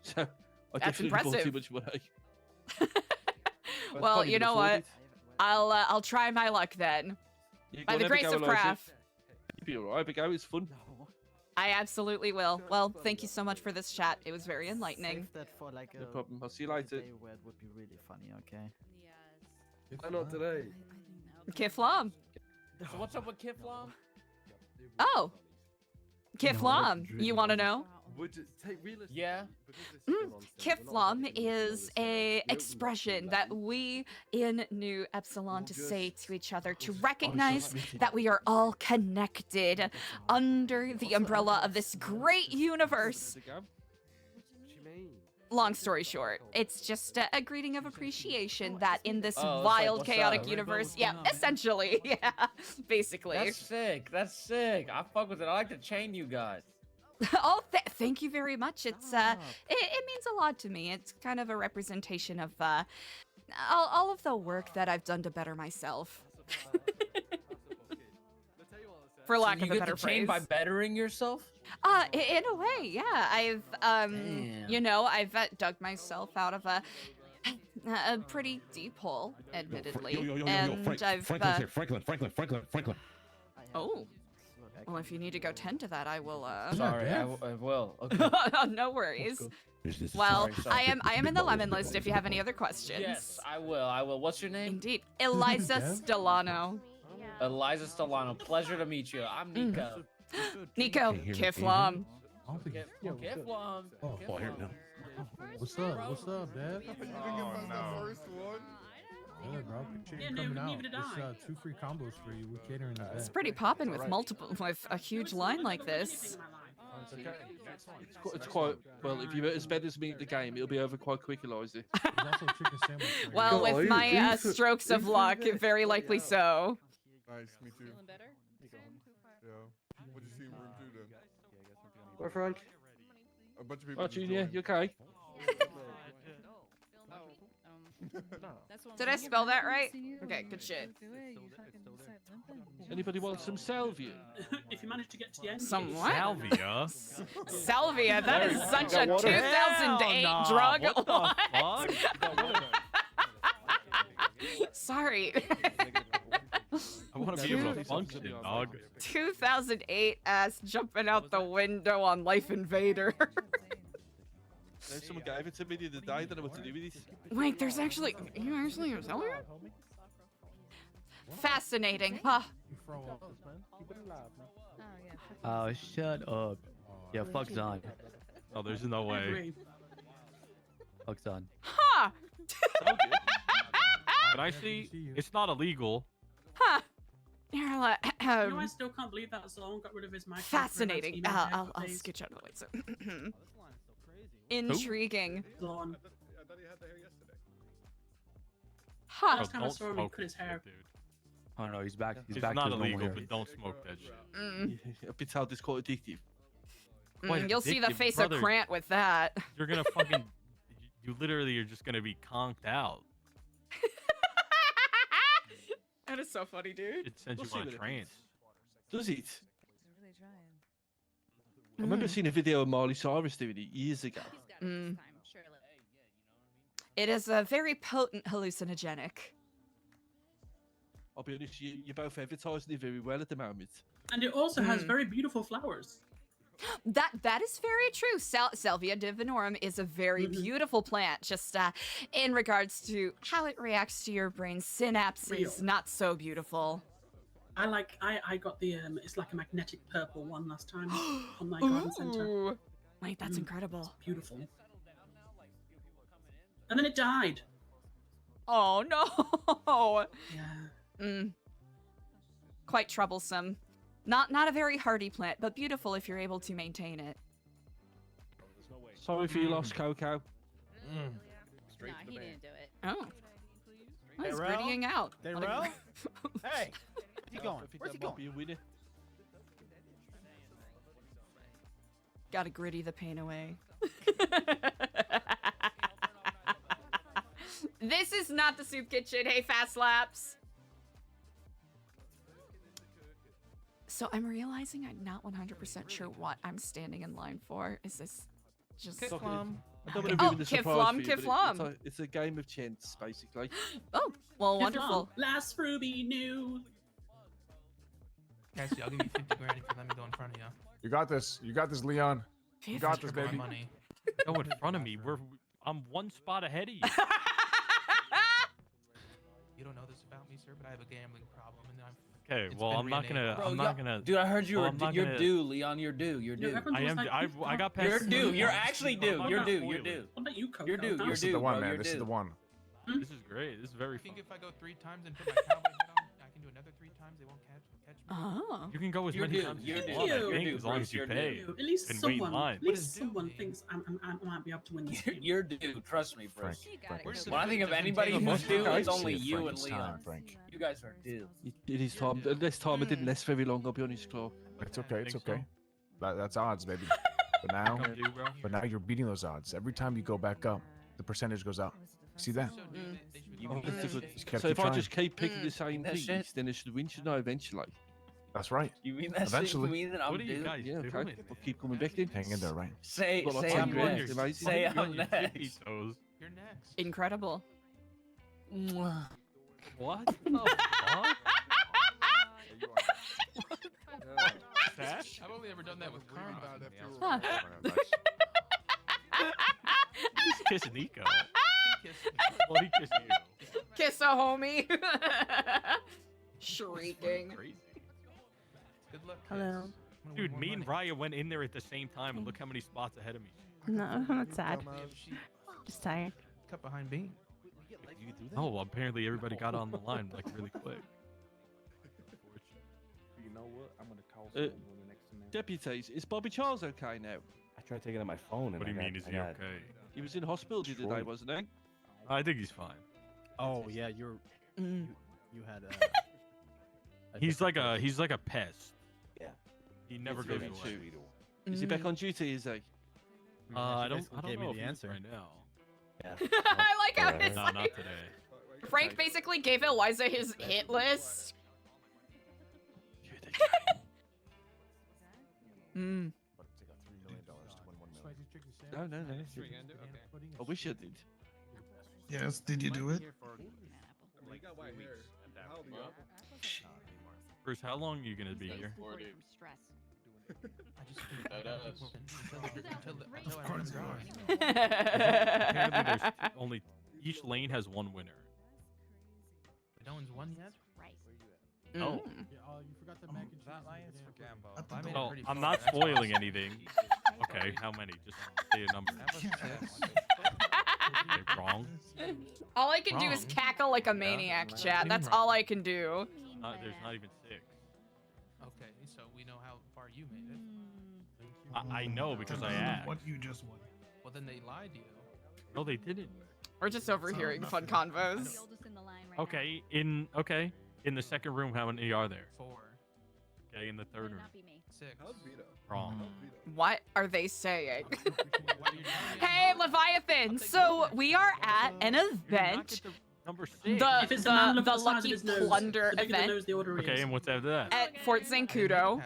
So I That's definitely bought too impressive. much money. Well, Probably you could know afford what? it. I'll try my luck then. Yeah, By go the on, have a grace go, of Eliza. craft. You'll be alright, but go, it's fun. I absolutely will. Well, thank you so much for this chat. It was very enlightening. Save that for like No problem. I'll see you later. day where it would be really funny, okay? Why not today? Kiflam. So what's up with Kiflam? Oh. Kiflam, you want to know? Would you take realistic? Yeah. Kiflam is a expression that we in New Epsilon to say to each other to recognize that we are all connected under the umbrella of this great universe. Long story short, it's just a greeting of appreciation that in this wild, what's chaotic up? universe, yeah, essentially, yeah, basically. That's sick. That's sick. I fuck with it. I like the chain you got. Oh, thank you very much. It's it means a lot to me. It's kind of a representation of all of the work that I've done to better myself. For lack of a better the chain phrase. by bettering yourself? In a way, yeah. I've you know, I've dug myself out of a pretty deep hole, admittedly, and I've Franklin. Oh. Well, if you need to go tend to that, I will. Sorry, I will. Okay. No worries. This Well, sorry. I am in the lemon list. If you have any other questions. Yes, I will. What's your name? Indeed, Eliza Stellano. Eliza Stellano. Pleasure to meet you. I'm Nico. Nico, Kiflam. Kiflam. Oh, here now. What's up? What's up, Dad? Yeah, bro. Appreciate you coming out. It's 2 free combos for you. We're catering to that. It's pretty poppin' with with a huge line like this. It's quite well. If you're as bad as me at the game, it'll be over quite quick, Eliza. Well, with my strokes of luck, very likely so. Nice, me too. Feeling better? Yeah. What'd you see in room 2 then? Where, Frank? A bunch of people. Oh, Junior, you okay? Did I spell that right? Okay, good shit. Anybody want some salvia? If you manage to get to the end. Some what? Salvia. Salvia, that is such a water? 2008 Hell drug. nah, what the fuck? Sorry. I want to be able to function, dog. 2008 ass jumping out the window on Life Invader. Someone gave it to me the other day. I don't know what to do with it. Wait, there's actually... You actually have Salvia? Fascinating, huh? Oh, shut up. Yeah, fuck's on. Oh, there's no way. Fuck's on. Huh! But actually, it's not illegal. Huh. You're like, You know, I still can't believe that Zone got rid of his mic. fascinating. I'll sketch out of the way. So. Intriguing. Zone. Huh. Last time I saw him, he cut his hair. Oh no, he's back. He's It's back not to his normal illegal, hair. but don't smoke that shit. I've been told it's quite addictive. Quite You'll see the addictive, face brother. of Krant with that. You're gonna fucking... You literally are just gonna be conked out. That is so funny, dude. It sends We'll you see on what a it trance. Does it? I remember seeing a video of Miley Cyrus doing it years ago. Mm. It is a very potent hallucinogenic. I'll be honest, you're both advertising it very well at the moment. And it also has very beautiful flowers. That is very true. Salvia divinorum is a very beautiful plant. Just in regards to how it reacts to your brain synapses, Real. not so beautiful. I got the it's like a magnetic purple one last time on my garden center. Ooh. Wait, that's incredible. Beautiful. And then it died. Oh no. Yeah. Quite troublesome. Not a very hardy plant, but beautiful if you're able to maintain it. Sorry for your loss, Coco. Nah, he didn't do it. Oh. Hey, He's Rel? grittying out. Hey, What a- Rel? Hey, where's he going? I think Where's he that might going? be a winner. Gotta gritty the pain away. This is not the soup kitchen. Hey, Fast Laps. So I'm realizing I'm not 100% sure what I'm standing in line for. Is this just... I don't want to Oh, ruin the surprise Kiflum, for you, but Kiflum. it's a game of chance, basically. Oh, well, Kiflom, wonderful. Last Ruby knew. Guys, I'll give you 50 grand if you let me go in front of you. You got this. You got this, Leon. You got this, Triple my baby. money. Go in front of me. I'm one spot ahead of you. You don't know this about me, sir, but I have a gambling problem, and I'm. Okay, It's well, been I'm not renamed. gonna. I'm not gonna. Dude, I heard you well, were. I'm not You're gonna- due, Leon. You're due. You're due. I am. I got past. You're the due. You're point. actually due. What You're about due. spoiler? You're due. What about you, Coco? You're due. You're This due. is the one, bro, man. you're This is due. the one. This is great. This is very I fun. think if I go 3 times and put my cowboy hat on, I can do another 3 times. They won't catch me. Oh. You can go as You're many due. times as You're you due. want. I You're think due, as long Bruce, as you you're pay due. At least and wait in someone, line. at least someone thinks I might be up to win this game. You're due. Trust me, Bruce. Where's the When I think of difference anybody between who's taking due, a it's vote? only Shit, you Frank, and it's Leon. time, Frank. You guys are due. It is time. This time it didn't last very long. I'll be honest, Claude. It's okay. It's Think so? okay. That's odds, baby. But now, Come do, bro. but now you're beating those odds. Every time you go back up, the percentage goes up. See that? Oh, that's a good- Just gotta So keep if I trying. just keep picking the same That things, shit. then I should win, shouldn't I, eventually? That's right. You mean that Eventually. shit? You mean that I'm What are you due? guys Yeah, okay. doing? I'll keep coming back then. Hang in there, right? Say Well, say I'll I'm take you on next. your- amazing. Say You're on I'm your tippy next. toes. You're next. Incredible. Mwah. What the fuck? Sash? I've only ever done that with Karma. Huh. He's kissing Nico. Well, he kissed you. Kiss a homie. Shrieking. Crazy. Good luck. Hello. Dude, me and Raya went in there at the same time, and look how many spots ahead of me. No, I'm not sad. Just tired. Cut behind Bean. Oh, well, apparently everybody got on the line like really quick. You know what? I'm gonna call Uh, someone on the next semester. Deputies, is Bobby Charles okay now? I tried taking out my phone and What do you I mean, got- is I he got- okay? He was in hospital the other day, Detroit. wasn't he? I think he's fine. Oh yeah, you had. He's like a pest. Yeah. He never It's goes very away. sweet. Is he back on duty, is he? I don't gave know me if the he is answer right now. I like how it's No, like, not today. Frank basically gave Eliza his hit list. Mm. No. I wish I did. Yes, did you do it? Bruce, how long are you gonna be here? Apparently, there's only each lane has one winner. No one's won yet? Oh. Yeah, oh, you forgot the mac and cheese. That lion's for Gambo. Well, I'm not spoiling anything. Okay, how many? Just say a number. Okay, wrong. All I can do is cackle like a maniac, chat. That's all I can do. There's not even 6. Okay, so we know how far you made it. I know because I asked. What you just won. Well, then they lied to you. No, they didn't. We're just overhearing fun convos. Okay, in the second room, how many are there? 4. Okay, in the third room. 6. Wrong. What are they saying? Hey, Leviathan! So we are at an event. Number 6. If it's the man with The the size Lucky of his nose, Plunder the bigger the event nose, the order Okay, is. and what's after that? at Fort Zancudo.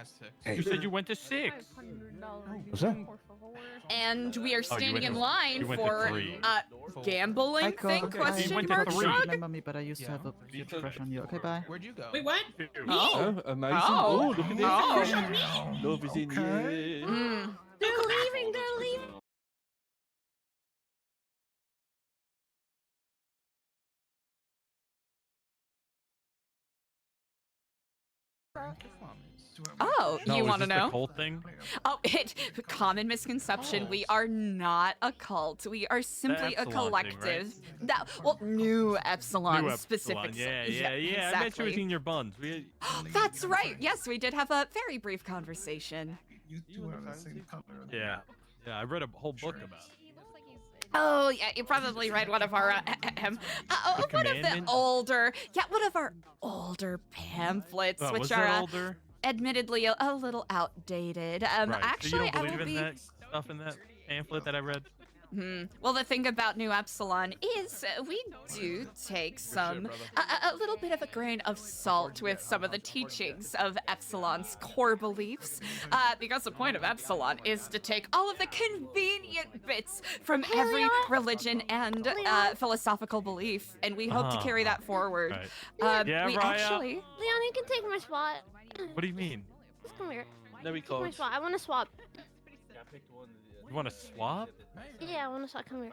You said you went to 6. What's that? And we are standing went in to- line you went to for 3. gambling thing? Question went to mark 3. shrug? Remember me, but I used to have a huge crush on you. Okay, bye. Where'd you go? Wait, what? Oh. Amazing. Oh. Look at this. Oh. Love is in the air. Mm. They're leaving. Oh, No, you is want to this the know? cult thing? Oh, common misconception. We are not a cult. We are simply a Epsilon thing, collective. New Epsilon New specific. Epsilon. Yeah. I bet you exactly. was in your buns. That's right. Yes, we did have a very brief conversation. You two are the same color. Yeah. I read a whole book about it. Oh, yeah, you probably read one of our, one of the Commandments? one of our older pamphlets, Oh, which was are that older? admittedly a little outdated. Right. So you Actually, don't I believe will in be. that stuff in that pamphlet that I read? Well, the thing about New Epsilon is we do take some, a little bit of a grain of salt with some of the teachings of Epsilon's core beliefs, because the point of Epsilon is to take all of the convenient bits from every religion and philosophical belief, and we hope to carry that forward. Right. Yeah, we Raya. actually. Leon, you can take my spot. What do you mean? Just come here. No, we Take my can't. spot. I want to swap. You want to swap? Yeah, I want to swap. Come here.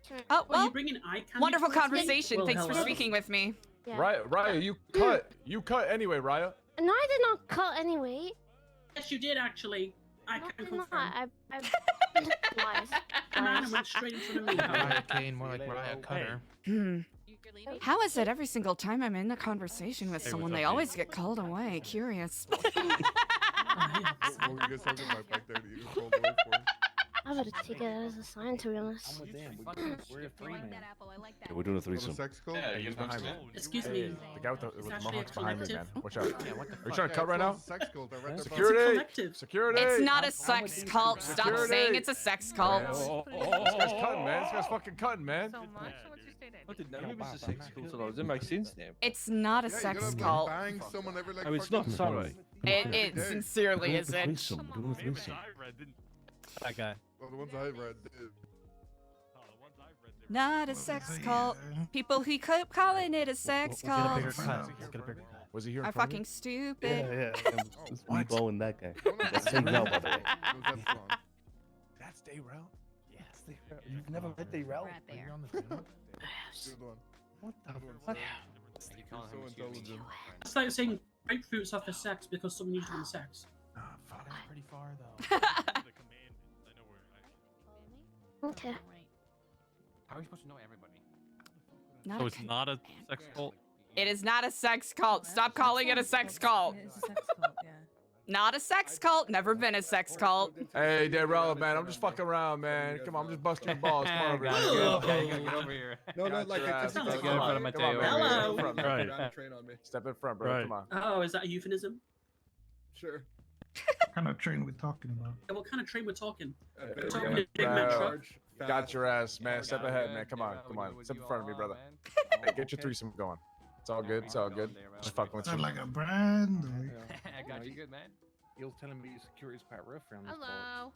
Come here. Oh, well, you bringing eye candy wonderful to us? conversation. Well, Thanks for hello. speaking with me. Yeah. Raya, you cut anyway, Raya. No, I did not cut anyway. Yes, you did actually. I No, can I did not. confirm. I lies. The man went straight in front of me. Raya Kane, more like Raya Cutter. How is it every single time I'm in a conversation with Hey, someone, what's they up, always get called away? Curious. I would take it as a sign, to be honest. We're doing a threesome. Yeah, you behind me. Excuse me. The guy with the It's mohawk's actually a behind me, man. collective. Watch out. Yeah, what the Are you fuck? trying to cut right now? It's a Security! collective. Security! It's not a sex cult. Stop Security. saying it's a sex cult. This guy's cutting, man. This guy's fucking cutting, man. I didn't know it was a sex cult. Does it make sense now? It's not a sex cult. Oh, it's not. Sorry. It sincerely isn't. Threesome. We're doing a threesome. That guy. Well, the ones I read did. Not a sex cult. People who keep calling it a sex We'll get a bigger cult cut. Let's get a bigger cut. Was he here? are fucking stupid. Yeah. It's me blowing that guy. That's Dayrell, by the way. That's Dayrell? Yes, Dayrell. You've never met Dayrell? Right there. What the fuck? It's like saying grapefruits are for sex because someone used them in sex. That's pretty far, though. Okay. How are we supposed to know everybody? Not So a it's con- not a sex cult? It is not a sex cult. Stop calling it a sex cult. It's a sex cult, yeah. Not a sex cult. Never been a sex cult. Hey, Dayrell, man. I'm just fucking around, man. Come on, I'm just busting your balls. Come on over here. Okay, you gotta get over here. No, not like Gotcha. it's Get Come in front on, of Mateo. Come on, Hello. man. Right. Train on me. Step in front, bro. Right. Come on. Oh, is that a euphemism? Sure. What kind of train we talking about? Yeah, what kind of train we're talking? We're We're talking gonna- a big man Bro, truck. Got your ass, man. Step ahead, man. Come on, come on. Step in front of me, brother. Hey, get your threesome going. It's all good. It's all good. Just fucking with Is that you. like a brand? I got you good, man. He was telling me security is quite rough around this part. Hello.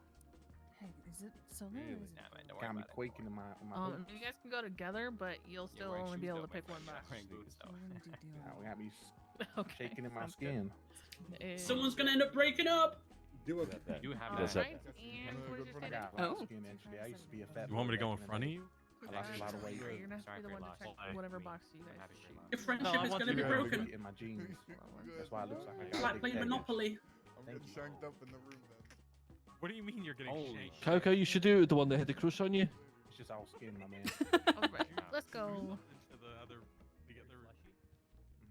Hey, is it solo? Really? Or is it... Nah, man, don't worry Got me about it. quaking in my hooks. you guys can go together, but you'll still only be able to pick one box. We got me Okay, shaking in my sounds good. skin. Someone's gonna end up breaking up. Do it. You have All that. right, and where's your I state? got a lot of skin actually. I used to be a fat You want me to boy go in back the front of day. you? I lost a lot of weight. You're gonna have to be the one to check whatever box you guys choose. Your friendship is gonna be You broken. in my jeans. That's why it looks like I It's got like big playing baggage. Monopoly. I'm getting shanked up in the room then. What do you mean you're getting Holy shanked? Coco, you should do it with the one that had the crush on you. It's just all skin, my man. All right, let's go. To the other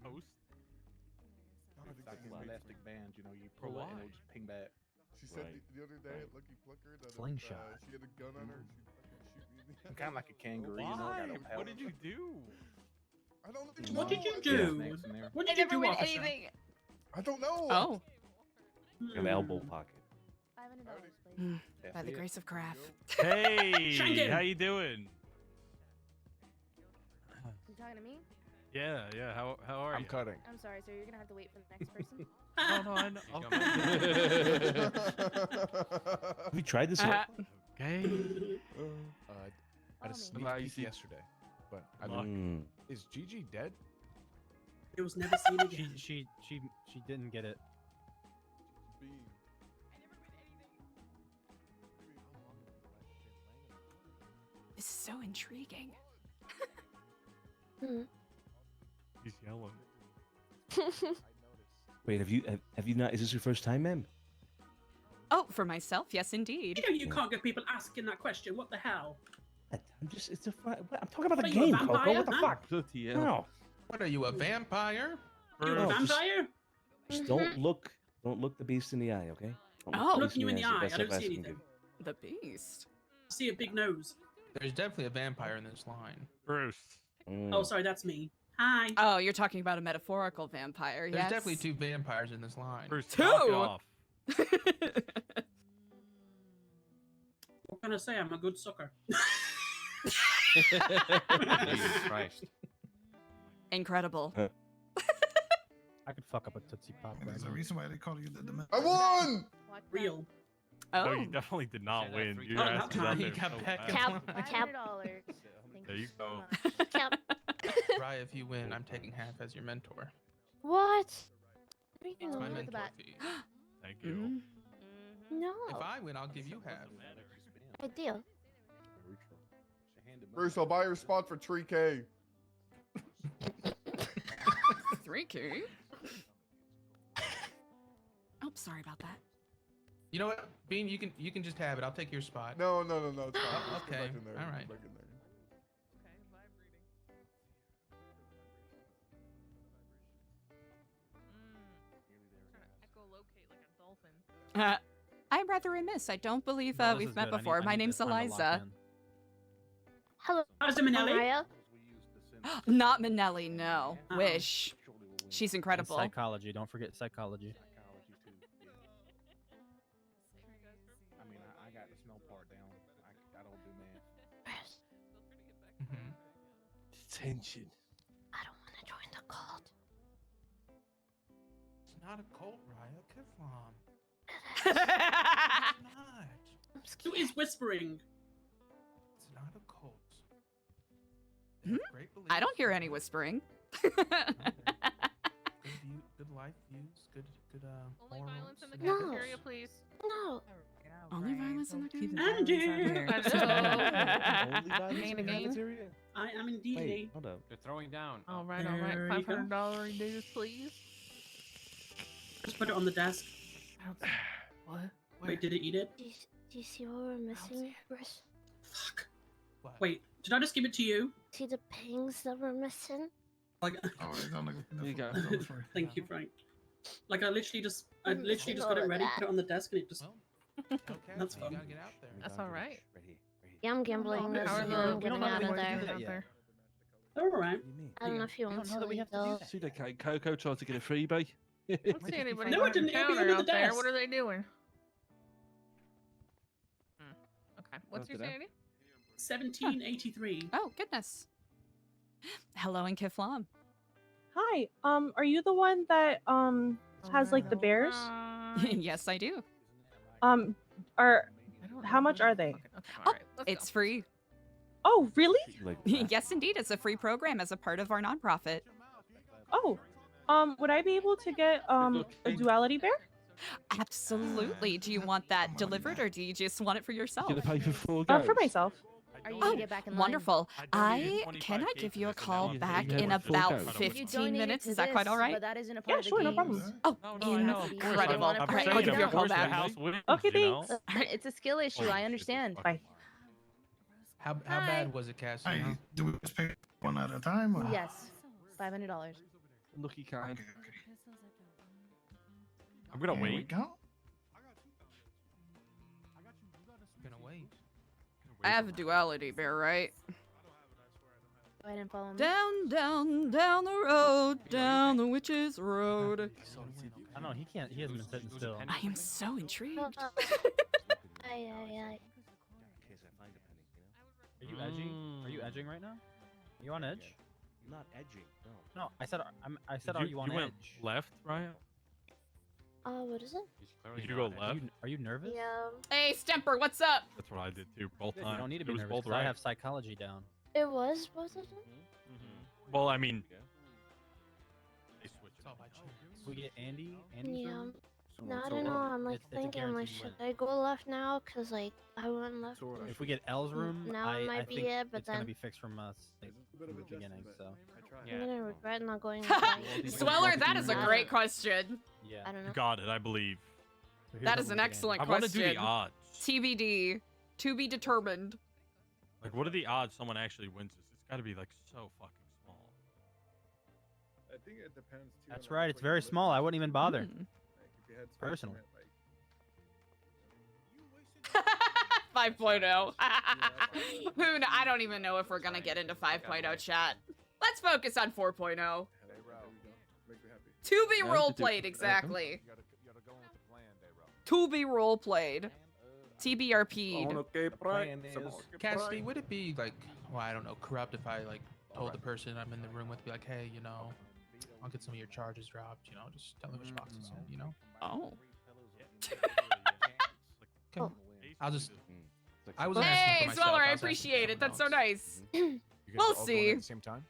host. It's like an elastic band, you know, you pull it and it'll just ping back. She said the other day at Lucky Plucker that Slingshot. she had a gun on her. She'd fucking shoot me in the I'm kind of like a kangaroo, you know. I got no What did you do? I don't even What know. did you do? What did you do, officer? I don't know. Oh. An elbow pocket. By the grace of craft. Hey, Shank it. how you doing? You talking to me? Yeah, yeah. How are you? I'm cutting. I'm sorry, sir. You're gonna have to wait for the next person. Oh no, I know. Have you tried this yet? Okay. I had a sneak peek yesterday, but I Luck. don't. Is Gigi dead? It was never seen again. She didn't get it. This is so intriguing. He's yelling. Wait, have you not? Is this your first time, ma'am? Oh, for myself, yes, indeed. You know you can't get people asking that question. What the hell? I'm just. It's a. I'm talking about What the are you, a game, Coco. vampire, What the huh? fuck? Bloody hell. No. What are you, a vampire? You a No, vampire? Just don't look. Don't look the beast in the eye, okay? Don't Oh. the I'm beast looking you in the That's eye. I the don't best see I can anything. The beast. I see a big nose. There's definitely a vampire in this line. Bruce. do. Oh, sorry, that's me. Hi. Oh, you're talking about a metaphorical vampire, There's yes? definitely two vampires in this line. Bruce, Two? knock it off. What can I say? I'm a good sucker. Jesus Christ. Incredible. I could fuck up a Tootsie Pop. There's a reason why they call you the I won! Real. No, Oh. you definitely did not win. Your Oh, ass not was out mine. there You got so back fast. in Cap. $500. There you go. Cap. Raya, if you win, I'm taking half as your mentor. What? It's my Look at the mentor back. fee. Thank you. Mm. No. If I win, I'll give you half. Ideal. Bruce, I'll buy your spot for 3K. 3K? Oh, sorry about that. You know what, Bean? You can just have it. I'll take your spot. No, it's fine. Let's go Okay, back in there. all right. Back in there. I'm rather remiss. I don't believe No, this we've is met good. before. My name's this time to lock Eliza. in. Hello. How's Minelli? Mariah. Not Manelli, no. Oh. Wish. She's And incredible. psychology. Don't forget psychology. I mean, I got the smell part down. I don't do math. Mhm. Detention. I don't want to join the cult. It's not a cult, Raya. Come on. I'm Who scared. is whispering? It's not a cult. Hmm? They have great beliefs, I don't hear any whispering. good life views, good Only morals, violence in the and No. ethics. cafeteria, please. No. Only violence in the Keep cafeteria? the violence out here. Only violence Again, in the again. cafeteria? I am indeed Wait, hold up. They're throwing down. All right, There you go. $500 dues, please. Just put it on the desk. What? Wait, did it eat it? Do you see what we're missing, Bruce? Fuck. What? Wait, did I just give it to you? See the pings that we're missing? Like, Oh, it's on There you go. thank you, Frank. Like I literally just got it all of ready, that. put it on the desk, and it just. Okay, That's you fun. gotta get out there. That's all right. Right here. Yeah, I'm gambling this. How are and the, I'm we don't getting know out that of we have to do there. that yet. All right. What do you mean? I don't know if you We want don't know that we have to do though. that. See that Coco tried to get a freebie. I don't see anybody No, on it didn't. the It'll be counter under the out there. desk. What are they doing? Okay. What's your After that? sanity? 1783. Oh, goodness. Hello in Kiflam. Hi. Are you the one that has like the bears? Yes, I do. Are how much are they? It's free. Oh, really? Yes, indeed. It's a free program as a part of our nonprofit. Oh, would I be able to get a duality bear? Absolutely. Do you want that delivered or do you just want it for yourself? Gonna pay for 4 For goats? myself. Are you Oh, gonna get back in line? wonderful. Can I give you a call back in about 15 minutes? Is that quite all right? But that isn't a part Yeah, of the sure, no game. problem. Oh, I know, of course. incredible. I'm All right, saying, I'll give of you a call course the back. house Okay, thanks. It's a skill issue. I understand. Bye. How bad was it, Cassie? huh? Do we just pay one at a time? Or? Yes, $500. Lucky kind. I'm gonna There we wait. go. Gonna wait. I have a duality bear, right? Go ahead and follow me. Down, down, down the road, down the witch's road. I don't know. He can't. He hasn't been sitting still. I am so intrigued. Aye, aye, aye. Are you edging? Are you edging right now? Are you on edge? Not edging. No. No, I said. I said, are you on went edge? left, right? What is it? Did you go left? Are you nervous? Yeah. Hey, Stemper, what's up? That's what I did too. Both You times. don't need to It be was nervous. both 'Cause right. I have psychology down. It was both of them? Well, I mean, they switched. We get Andy. Andy's Yeah. room? No, I don't know. I'm like It's a thinking, like, guaranteed should win. I go left now? Cause like I went left. If we get L's room, Now it I might be think it, but it's gonna then be fixed from us like, from the beginning. So. I'm gonna regret not going. with my- Sweller, that is a great question. Yeah. I don't know. You got it, I believe. That is an excellent I want question. to do the odds. TBD. To be determined. Like, what are the odds someone actually wins this? It's got to be like so fucking small. I think it depends too. That's right. It's very small. I wouldn't even bother. Personal. 5.0. I don't even know if we're gonna get into 5.0 chat. Let's focus on 4.0. To be role played, exactly. To be role played. TBRP'd. Cassidy, would it be like, well, I don't know, corrupt if I like told the person I'm in the room with, be like, hey, you know, I'll get some of your charges dropped, you know, just tell me which box it's in, you know? Oh. Okay. I'll just. I was Hey, Sweller, I appreciate it. That's so nice. You guys We'll are all going see. at the same time?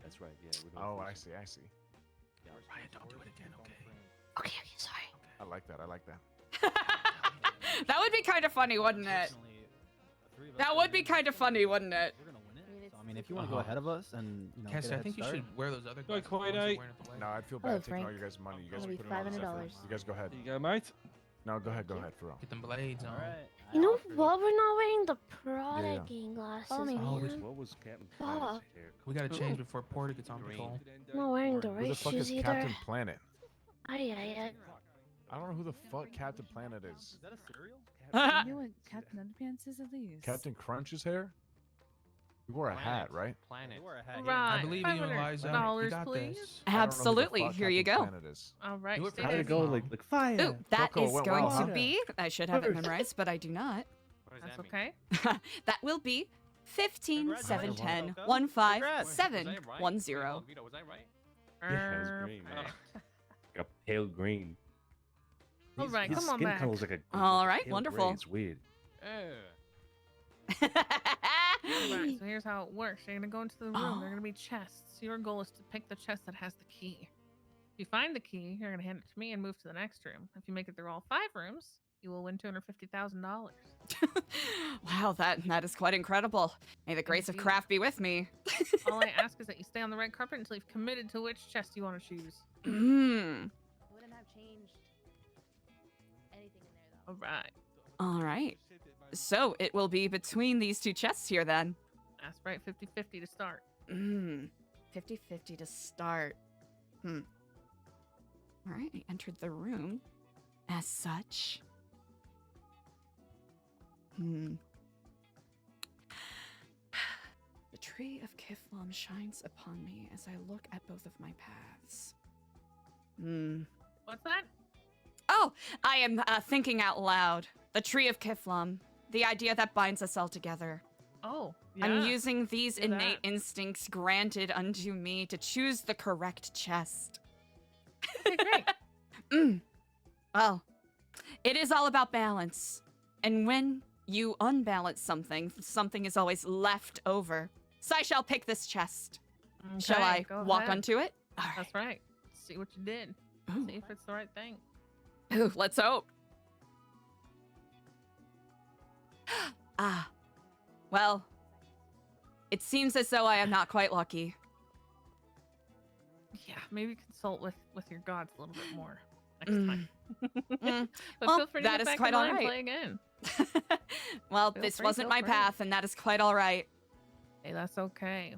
That's right. Yeah. Oh, I see. I see. Ryan, don't do it again, okay? Okay, sorry. I like that. I like that. That would be kind of funny, wouldn't it? That would be kind of funny, wouldn't it? So, I mean, if you want to go ahead of us and you know, Cassie, get a I head think you start. should wear those other Go glasses. quiet, the ones eh? you're wearing at the wedding. No, I'd feel Hello, bad taking all Frank. your guys' money. You guys That'll are be putting in all this $500. effort. You guys go ahead. There you go, mate. No, go ahead. Go ahead, for real. Get them blades on. You know what? We're not wearing the Prada gang glasses, Follow me. man. What was Captain Fuck. Planet's hair? We gotta change before Porter gets on patrol. I'm not wearing the Who right the fuck shoes is either. Captain Planet? Aye, aye, aye. I don't know who the fuck Captain Planet is. Is that a cereal? You know what Captain Underpants is at least? Captain Crunch's hair? He wore a hat, right? He wore a hat. I believe in you, Eliza. You got please. this. I don't know who the Absolutely. fuck Here you Captain go. Planet is. All right. Do it stay for How did there. it go? Like fire. Ooh, that Coco, is went going well, to huh? be. I should have it memorized, but I do not. That's okay. That will be 15 7 Congratulations, 10 Coco. 1 5 Congrats. 7 1 0. Was I right? Yeah, it's green. Man. Like a pale green. All right, his come on skin back. color's like a All like a right, pale wonderful. Gray. It's weird. Right, so here's how it works. You're gonna go into the room. Oh. There are gonna be chests. Your goal is to pick the chest that has the key. If you find the key, you're gonna hand it to me and move to the next room. If you make it through all 5 rooms, you will win $250,000. Wow, that is quite incredible. May the grace of Indeed. craft be with me. All I ask is that you stay on the red carpet until you've committed to which chest you want to choose. Mm. Wouldn't have changed anything in there though. All right. All right. So it will be between these two chests here then. That's right, 50-50 to start. 50-50 to start. All right, I entered the room as such. The tree of Kiflam shines upon me as I look at both of my paths. What's that? Oh, I am thinking out loud. The tree of Kiflam. The idea that binds us all together. Oh, yeah. I'm using these Do innate that. instincts granted unto me to choose the correct chest. Okay, great. Well, it is all about balance. And when you unbalance something, something is always left over. So I shall pick this chest. Shall Okay, I go walk ahead. onto it? That's right. See what you did. See if it's the right thing. Ooh, let's hope. Well, it seems as though I am not quite lucky. Yeah, maybe consult with your gods a little bit more next time. But Well, feel free to that get is back quite in line and alright. play again. Well, Feel this free, wasn't feel my free. path, and that is quite all right. Hey, that's okay.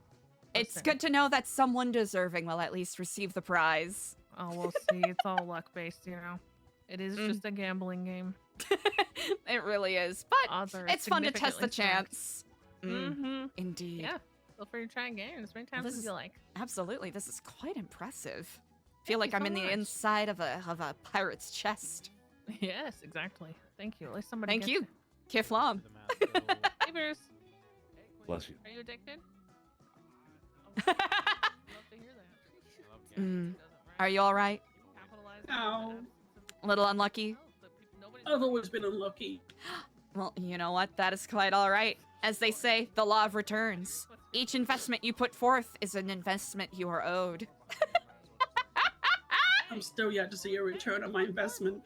It's Listen. good to know that someone deserving will at least receive the prize. Oh, we'll see. It's all luck based, you know. It is just a gambling game. It really is, but Odds are it's fun to test the significantly stacked. chance. Mm-hmm. Indeed. Yeah. Feel free to try again as many times This as is you like. absolutely. This is quite impressive. Feel Thank like you I'm so in the much. inside of a pirate's chest. Yes, exactly. Thank you. At least somebody. Thank gets you, Kiflam. Hey, Bruce. Bless you. Are you addicted? I'd love to hear that. Are you all right? No. A little unlucky? I've always been unlucky. Well, you know what? That is quite all right. As they say, the law of returns. Each investment you put forth is an investment you are owed. I'm still yet to see a return on my investment.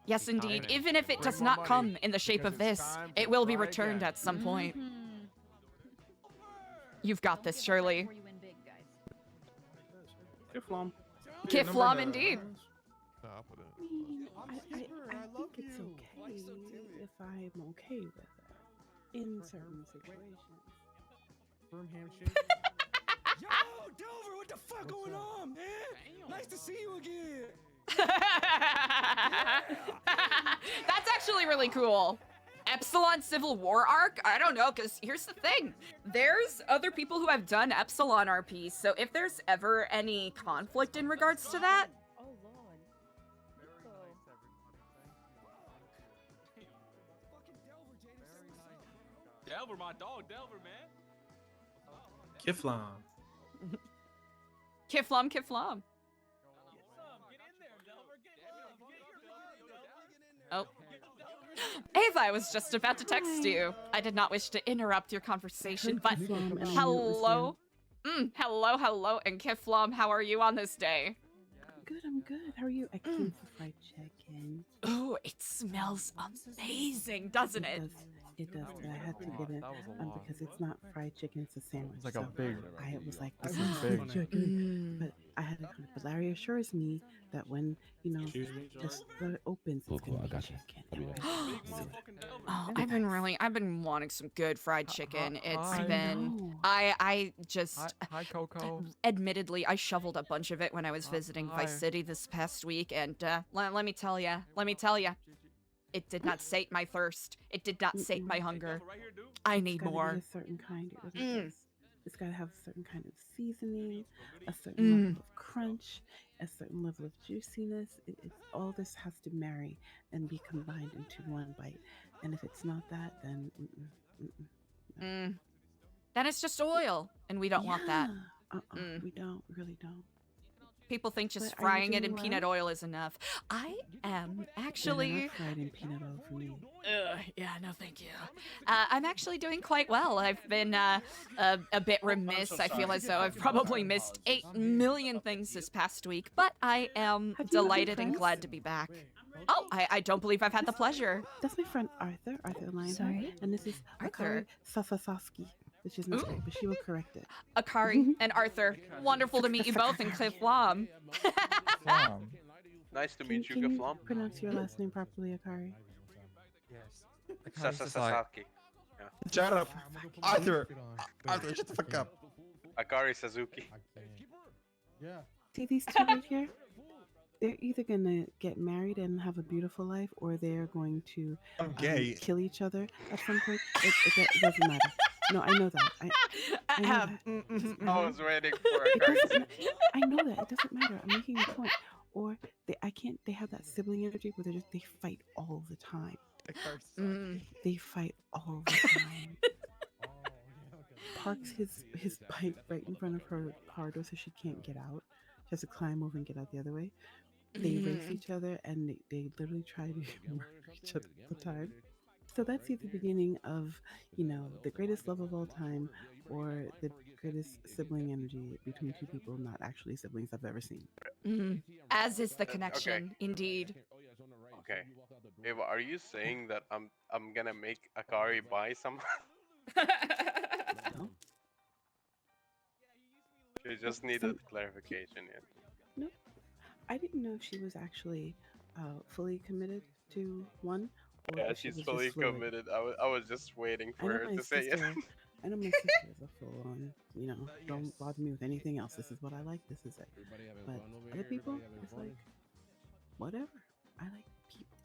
Yes, indeed. Even if it does not come in the shape of this, it will be returned at some point. You've got this, Shirley. Kiflam. Kiflam, indeed. I think it's okay if I'm okay with it in certain situations. Firm handshake. Yo, Delver, what the fuck going on, man? Nice to see you again. That's actually really cool. Epsilon Civil War arc? I don't know, because here's the thing. There's other people who have done Epsilon RPs, so if there's ever any conflict in regards to that, Delver, my dog, Delver, man. Kiflam. Kiflam. Oh. Ava, I was just about to text you. I did not wish to interrupt your conversation, but hello. Hello, and Kiflam, how are you on this day? I'm good. How are you? I came for fried chicken. Ooh, it smells amazing, doesn't it? It does, but I had to get it because it's not fried chicken, it's a sandwich. It's like a so big- I was like, this It's is big. fried chicken. But I had to come. But Larry assures me that when, just when it opens, it's Cool, going I to be got you. chicken. Oh, I've been wanting some good fried chicken. It's I been, know. I just, Hi, Coco. admittedly, I shoveled a bunch of it when I was visiting Vice hi. City this past week, and let me tell ya, it did not sate my thirst. It did not sate my hunger. I It's need gotta be more. a certain kind. It really is. It's got to have a certain kind of seasoning, a certain level of crunch, a certain level of juiciness. All this has to marry and be combined into one bite. And if it's not that, then Then it's just oil, and we don't want that. we don't, really don't. People think just But are you frying it in doing peanut well? oil is enough. I am Yeah, actually. not fried in peanut oil for me. Yeah, no, thank you. I'm actually doing quite well. I've been a bit remiss. I feel as though I've probably missed 8 million things this past week, but I am Have you met my delighted and friends? glad to be back. Oh, I don't believe I've had the pleasure. That's my friend Arthur Lionheart. Sorry? And this is Arthur? Akari Sasasaski, which is mistake, but she will correct it. Akari and Arthur, wonderful to meet you both in Cliff Lam. Nice to Can, meet you, can you Gaflam. pronounce your last name properly, Akari? Sasaki. Shut up, Arthur. Arthur, shut the fuck up. Akari Suzuki. Yeah. See these two right here? They're either gonna get married and have a beautiful life, or they're going to gay. kill each other at some point. It doesn't matter. No, I know that. I know that. I was waiting for It Akari. doesn't, I know that. It doesn't matter. I'm making a point. or they have that sibling energy where they fight all the time. They fight all the time. Parks his bike right in front of her car door so she can't get out. She has to climb over and get out the other way. They race each other and they literally try to murder each other all the time. So that's either the beginning of, the greatest love of all time or the greatest sibling energy between two people not actually siblings I've ever seen. As is the connection, indeed. Okay. Ava, are you saying that I'm gonna make Akari buy some? No. She just needed clarification, yeah. No. I didn't know if she was actually fully committed to one. Or Yeah, if she she's was fully just fluid. committed. I was just waiting for her to say it. I know my sister is a full on, don't bother me with anything else. This is what I like. This is it. But other people, it's like, whatever. I like people.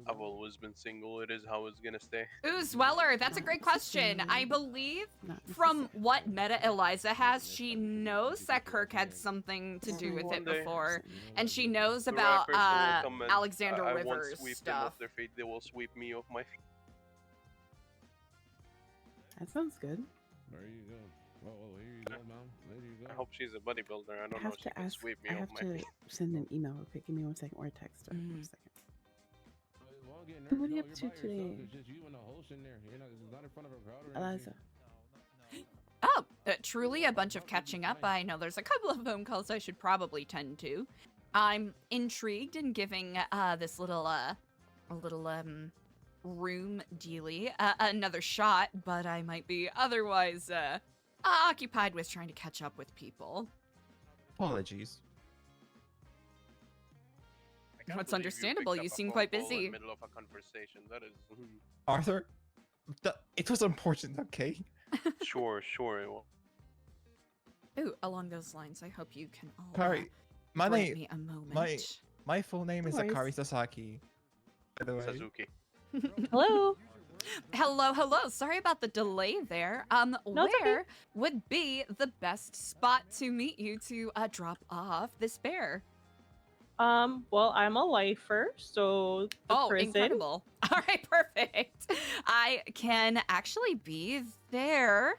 I've always been single. It is how it's gonna stay. Ooh, Zweller, that's a great question. I believe from what meta Eliza has, she knows that Kirk had something to do with it before, and she knows The about right person will come and Alexander I won't Rivers sweep them off stuff. their feet. They will sweep me off my feet. That sounds good. There you go. Oh, here you go, mom. There you go. I hope she's a bodybuilder. I I don't know have if she to can ask. sweep me I off have my to feet. send an email. Okay, give me 1 second, or a text. Or 1 second. So what are you up to today, It's just you and the host in there. It's not in front of a crowd or Eliza? Oh, truly a bunch of catching up. I know there's a couple of phone calls I should probably tend to. I'm intrigued in giving this little room dealy another shot, but I might be otherwise occupied with trying to catch up with people. Apologies. That's understandable. You seem quite busy. In the middle of a conversation. That is. Arthur, it was important, okay? Sure, it will. Ooh, along those lines, I hope you can all Kari, my grant name, me a moment. my full name is No worries. Akari Sasaki. By the way. Suzuki. Hello. Hello. Sorry about the delay there. Where would be the best spot to meet you to drop off this bear? Well, I'm a lifer, so the prison. Incredible. All right, perfect. I can actually be there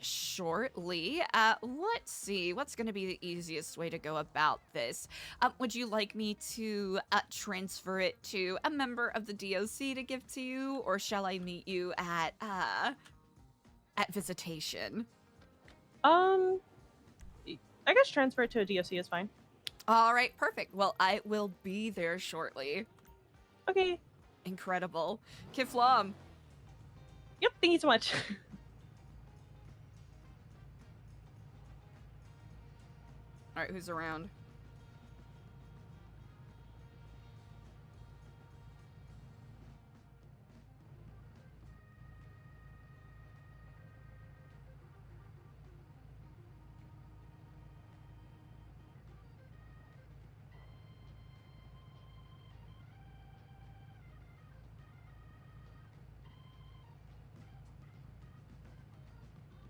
shortly. Let's see, what's going to be the easiest way to go about this? Would you like me to transfer it to a member of the DOC to give to you, or shall I meet you at visitation? I guess transfer it to a DOC is fine. All right, perfect. Well, I will be there shortly. Okay. Incredible. Kiflam. Yep, thank you so much. All right, who's around?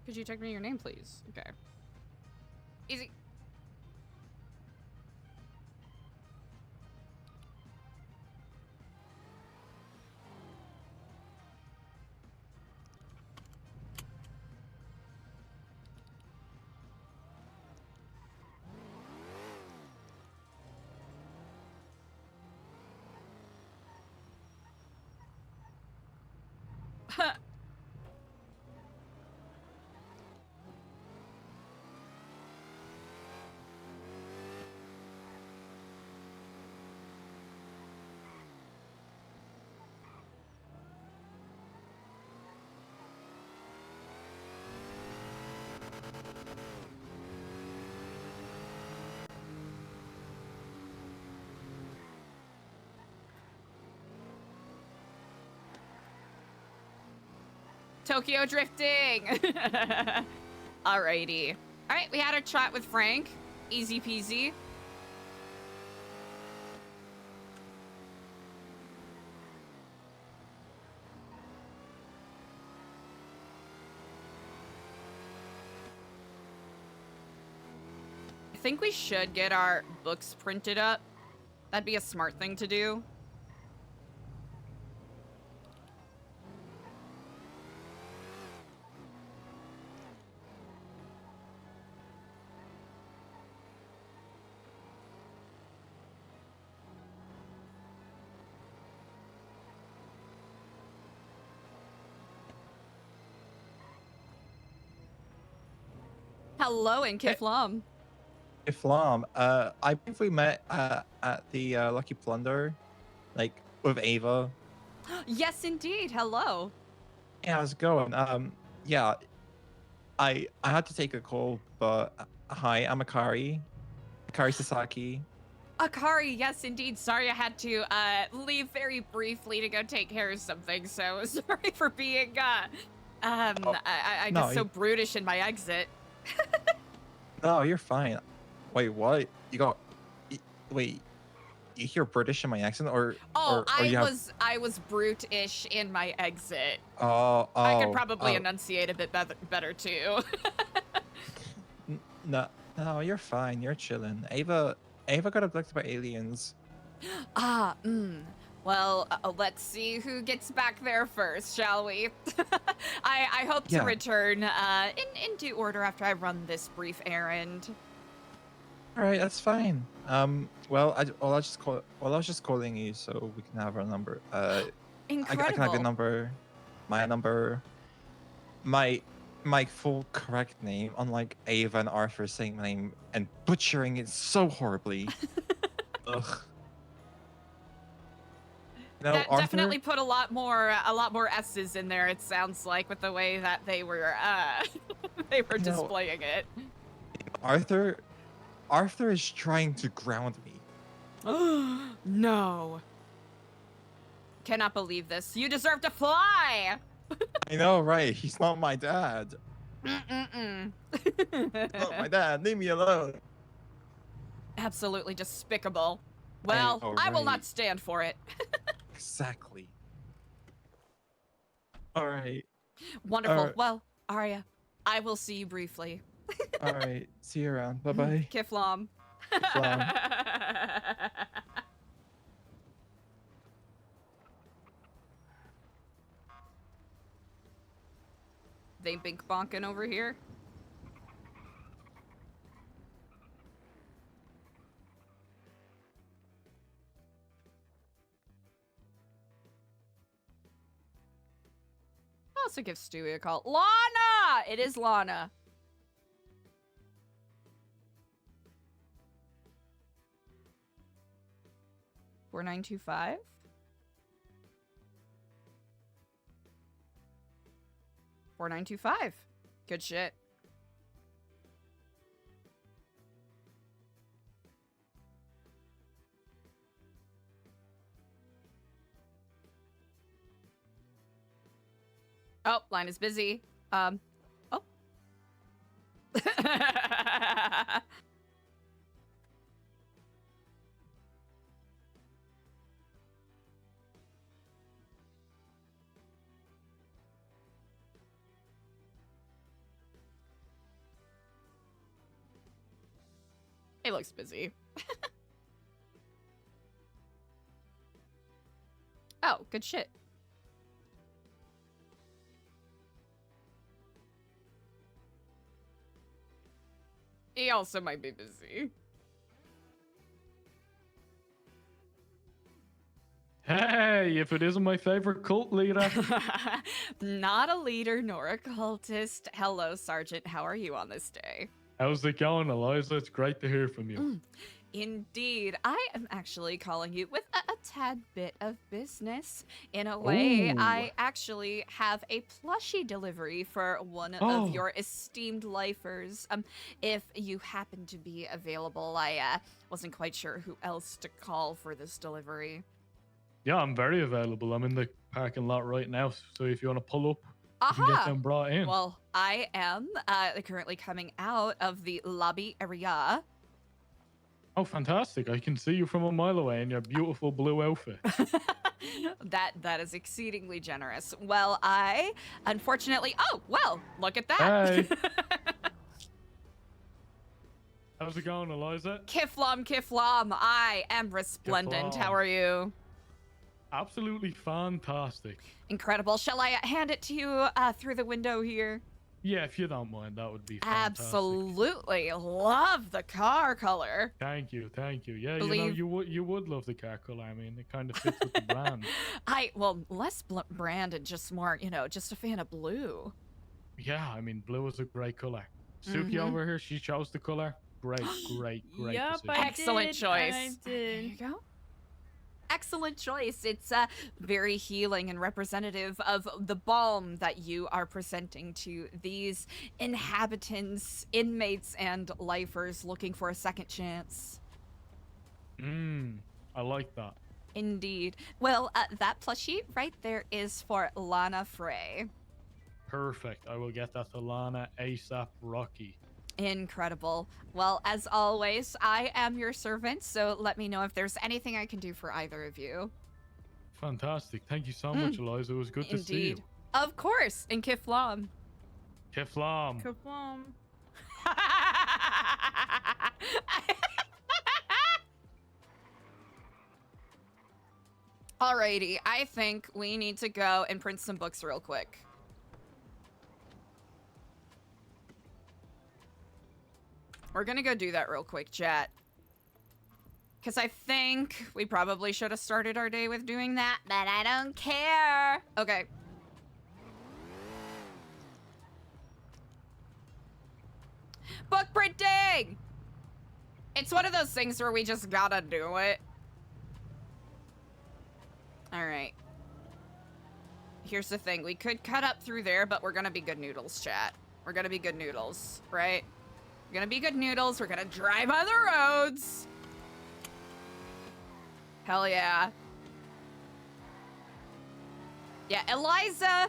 Could you text me your name, please? Okay. Easy. Tokyo drifting. Alrighty. All right, we had a chat with Frank. Easy peasy. think we should get our books printed up. That'd be a smart thing to do. Hello, and Kiflam. Iflam, I believe we met at the Lucky Plunder, like with Ava. Yes, indeed. Hello. Yeah, how's it going? Yeah, I had to take a call, but hi, I'm Akari Sasaki. Akari, yes, indeed. Sorry I had to leave very briefly to go take care of something, so sorry for being I no, just so brutish in my exit. No, you're fine. Wait, what? Wait, you hear British in my accent, or? Oh, or you I was brute-ish in my exit. Oh, I could probably enunciate a bit better too. No, you're fine. You're chilling. Ava got abducted by aliens. Well, let's see who gets back there first, shall we? I hope to Yeah. return in due order after I run this brief errand. All right, that's fine. Well, I was just calling you so we can have our number. I can have your Incredible. number, my number, my full correct name. Unlike Ava and Arthur saying my name and butchering it so horribly. Ugh. No, That Arthur. definitely put a lot more S's in there. It sounds like with the way that they were displaying it. Arthur is trying to ground me. No. Cannot believe this. You deserve to fly. I know, right? He's not my dad. Mm-mm-mm. Not my dad. Leave me alone. Absolutely despicable. Well, know, I will right? not stand for it. Exactly. All right. Wonderful. Well, Arya, I will see you briefly. All right. See you around. Bye bye. Kiflam. They bink bonking over here. I'll also give Stewie a call. Lana! It is Lana. $4925. $4925. Good shit. Oh, line is busy. Oh. It looks busy. Oh, good shit. He also might be busy. Hey, if it isn't my favorite cult leader. Not a leader nor a cultist. Hello, Sergeant. How are you on this day? How's it going, Eliza? It's great to hear from you. Indeed. I am actually calling you with a tad bit of business. In a way, Ooh. I actually have a plushie delivery for one Oh. of your esteemed lifers. If you happen to be available, I wasn't quite sure who else to call for this delivery. Yeah, I'm very available. I'm in the parking lot right now, so if you want to pull up, you can get them brought in. Well, I am currently coming out of the lobby area. Oh, fantastic. I can see you from a mile away in your beautiful blue outfit. That is exceedingly generous. Well, I unfortunately. Oh, well, look at that. Hey. How's it going, Eliza? Kiflam, Kiflam, I am resplendent. How Kiflam. are you? Absolutely fantastic. Incredible. Shall I hand it to you through the window here? Yeah, if you don't mind, that would be fantastic. Absolutely. Love the car color. Thank you, thank you. Yeah, Believe- you would love the car color. I mean, it kind of fits with the brand. Less brand and just more, just a fan of blue. Yeah, I mean, blue is a great color. Suki Mhm. over here, she chose the color. Great, great Yup, decision. I Excellent did, choice. I did. There you go. Excellent choice. It's very healing and representative of the balm that you are presenting to these inhabitants, inmates, and lifers looking for a second chance. I like that. Indeed. Well, that plushie right there is for Lana Frey. Perfect. I will get that to Lana ASAP Rocky. Incredible. Well, as always, I am your servant, so let me know if there's anything I can do for either of you. Fantastic. Thank you so much, Eliza. It was good to see you. Indeed. Of course, in Kiflam. Kiflam. Kiflam. Alrighty, I think we need to go and print some books real quick. We're gonna go do that real quick, chat. Because I think we probably should have started our day with doing that, but I don't care. Okay. Book printing! It's one of those things where we just gotta do it. Alright. Here's the thing. We could cut up through there, but we're gonna be good noodles, chat. We're gonna be good noodles, right? We're gonna be good noodles. We're gonna drive on the roads. Hell yeah. Yeah, Eliza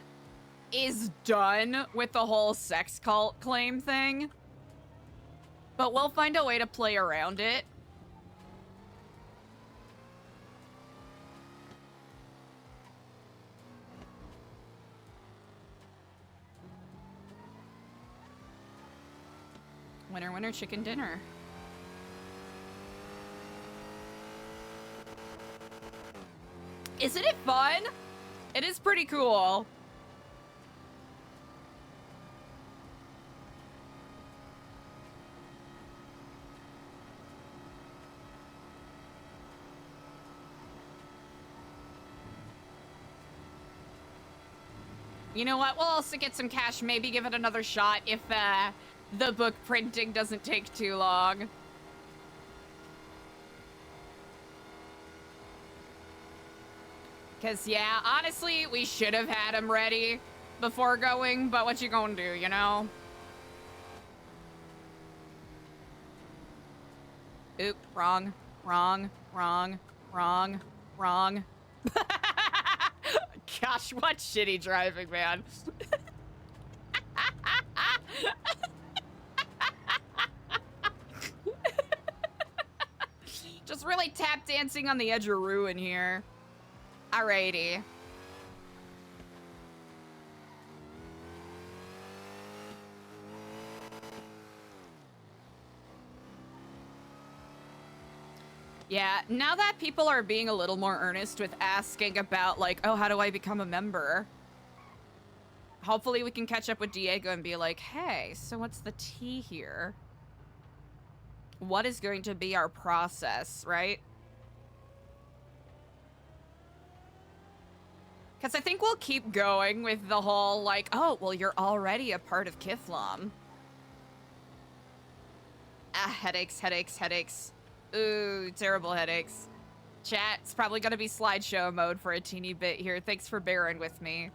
is done with the whole sex cult claim thing. But we'll find a way to play around it. Winner, winner, chicken dinner. Isn't it fun? It is pretty cool. You know what? We'll also get some cash, maybe give it another shot if the book printing doesn't take too long. Because, yeah, honestly, we should have had him ready before going, but what you gonna do, you know? Oop, wrong, wrong, wrong, wrong, wrong. Gosh, what shitty driving, man. Just really tap dancing on the edge of ruin here. Alrighty. Yeah, now that people are being a little more earnest with asking about, like, oh, how do I become a member? Hopefully we can catch up with Diego and be like, hey, so what's the tea here? What is going to be our process, right? Because I think we'll keep going with the whole, like, oh, well, you're already a part of Kiflam. Ah, headaches, headaches, headaches. Ooh, terrible headaches. Chat, it's probably gonna be slideshow mode for a teeny bit here. Thanks for bearing with me.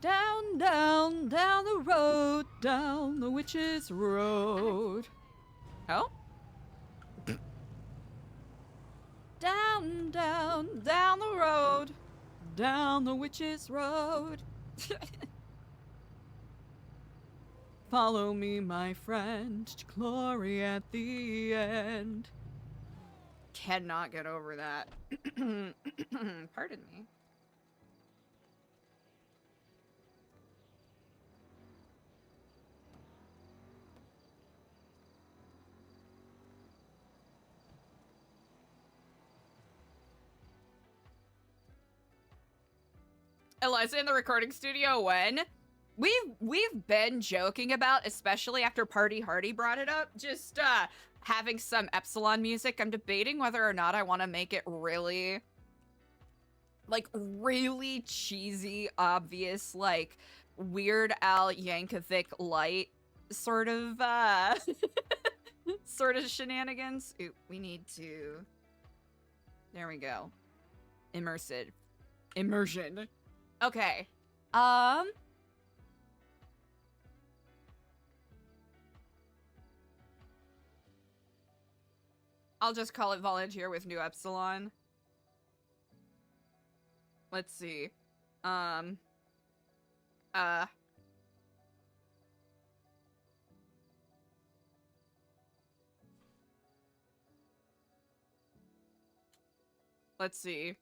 Down, down, down the road, down the witch's road. Oh? Down, down, down the road, down the witch's road. Follow me, my friend, to glory at the end. Cannot get over that. Pardon me. Eliza in the recording studio when we've been joking about, especially after Party Hardy brought it up, just having some Epsilon music. I'm debating whether or not I want to make it really, like, really cheesy, obvious, like Weird Al Yankovic light sort of sort of shenanigans. Ooh, we need to. There we go. Immersion. Okay. I'll just call it volunteer with new Epsilon. Let's see. Let's see.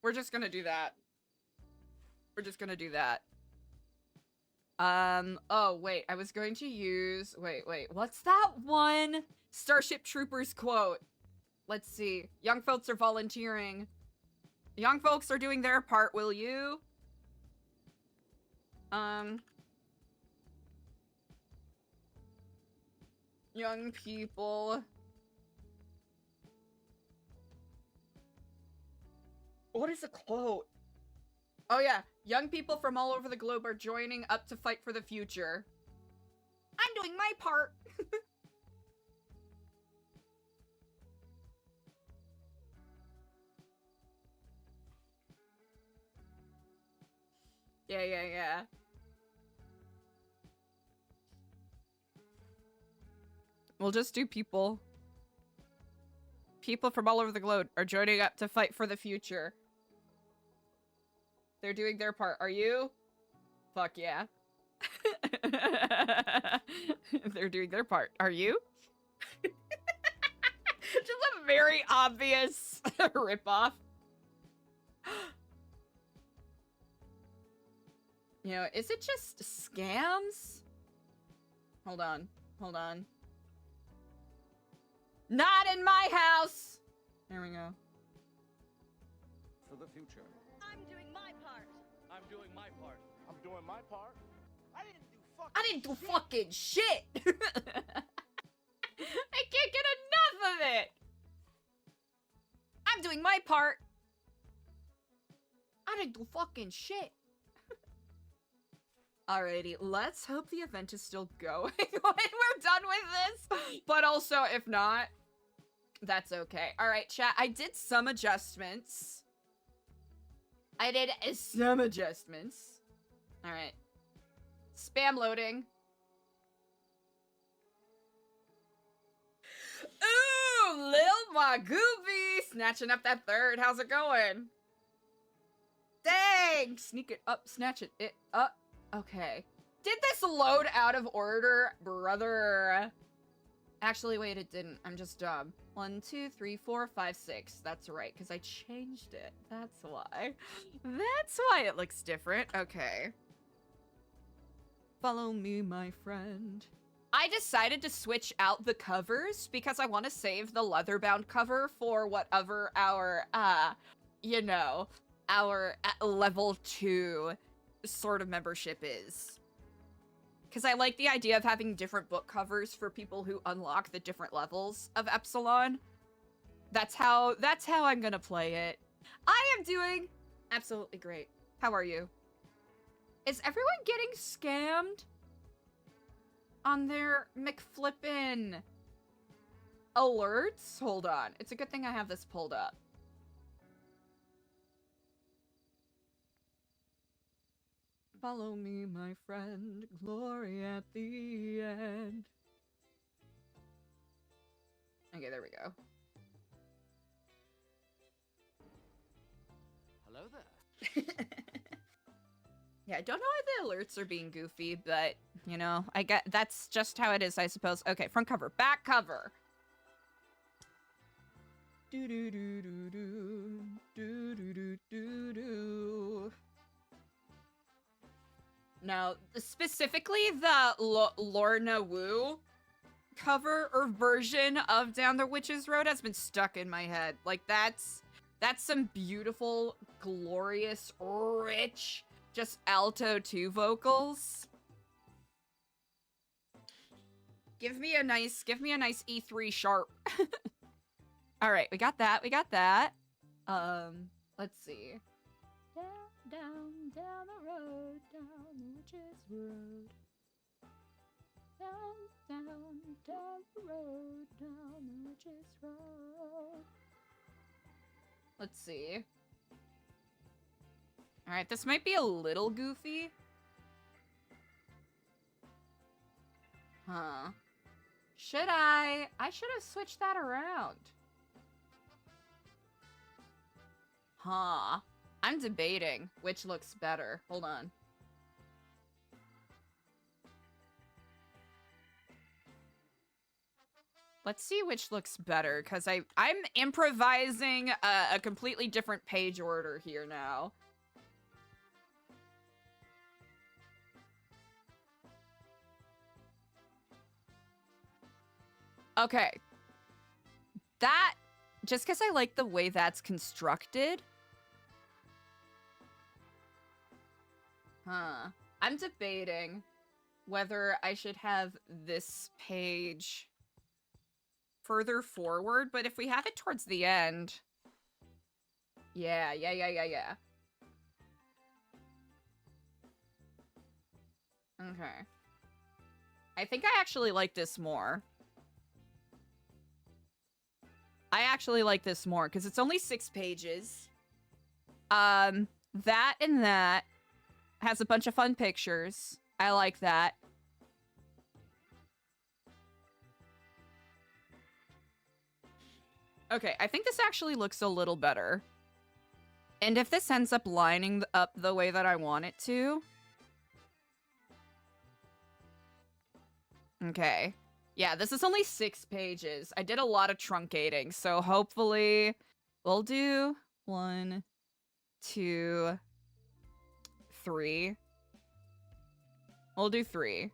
We're just gonna do that. We're just gonna do that. Oh, wait, I was going to use, wait, what's that one Starship Troopers quote? Let's see. Young folks are volunteering. Young folks are doing their part, will you? Young people. What is a quote? Oh yeah, young people from all over the globe are joining up to fight for the future. I'm doing my part. Yeah. We'll just do people. People from all over the globe are joining up to fight for the future. They're doing their part. Are you? Fuck yeah. They're doing their part. Are you? Just a very obvious ripoff. You know, is it just scams? Hold on. Not in my house! There we go. For the future. I'm doing my part. I'm doing my part. I'm doing my part. I didn't do fucking shit! I can't get enough of it! I'm doing my part. I didn't do fucking shit. Alrighty, let's hope the event is still going when we're done with this. But also, if not, that's okay. Alright, chat, I did some adjustments. Alright. Spam loading. Ooh, Lil Magoopy! Snatching up that third. How's it going? Dang! Sneak it up, snatch it up. Okay. Did this load out of order, brother? Actually, wait, it didn't. I'm just dumb. 1, 2, 3, 4, 5, 6. That's right, because I changed it. That's why. That's why it looks different. Okay. Follow me, my friend. I decided to switch out the covers because I want to save the leather-bound cover for whatever our, you know, our level 2 sort of membership is. Because I like the idea of having different book covers for people who unlock the different levels of Epsilon. That's how I'm gonna play it. I am doing absolutely great. How are you? Is everyone getting scammed on their McFlippin' alerts? Hold on. It's a good thing I have this pulled up. Follow me, my friend. Glory at the end. Okay, there we go. Hello there. Yeah, I don't know why the alerts are being goofy, but, you know, I get that's just how it is, I suppose. Okay, front cover, back cover. Do do do do do do do do do do. Now, specifically the Lorna Wu cover or version of Down the Witch's Road has been stuck in my head. Like, that's some beautiful, glorious, rich, just alto 2 vocals. Give me a nice E3 sharp. All right, we got that. Let's see. Down the road, down the witch's road. Down the road, down the witch's road. Let's see. All right, this might be a little goofy. Huh. Should I should have switched that around. Huh. I'm debating which looks better. Hold on. Let's see which looks better, because I'm improvising a completely different page order here now. Okay. That, just because I like the way that's constructed. Huh. I'm debating whether I should have this page further forward, but if we have it towards the end... Yeah. Okay. I think I actually like this more. I actually like this more, because it's only 6 pages. That and that has a bunch of fun pictures. I like that. Okay, I think this actually looks a little better. And if this ends up lining up the way that I want it to... Okay. Yeah, this is only 6 pages. I did a lot of truncating, so hopefully we'll do 1, 2, 3. We'll do 3.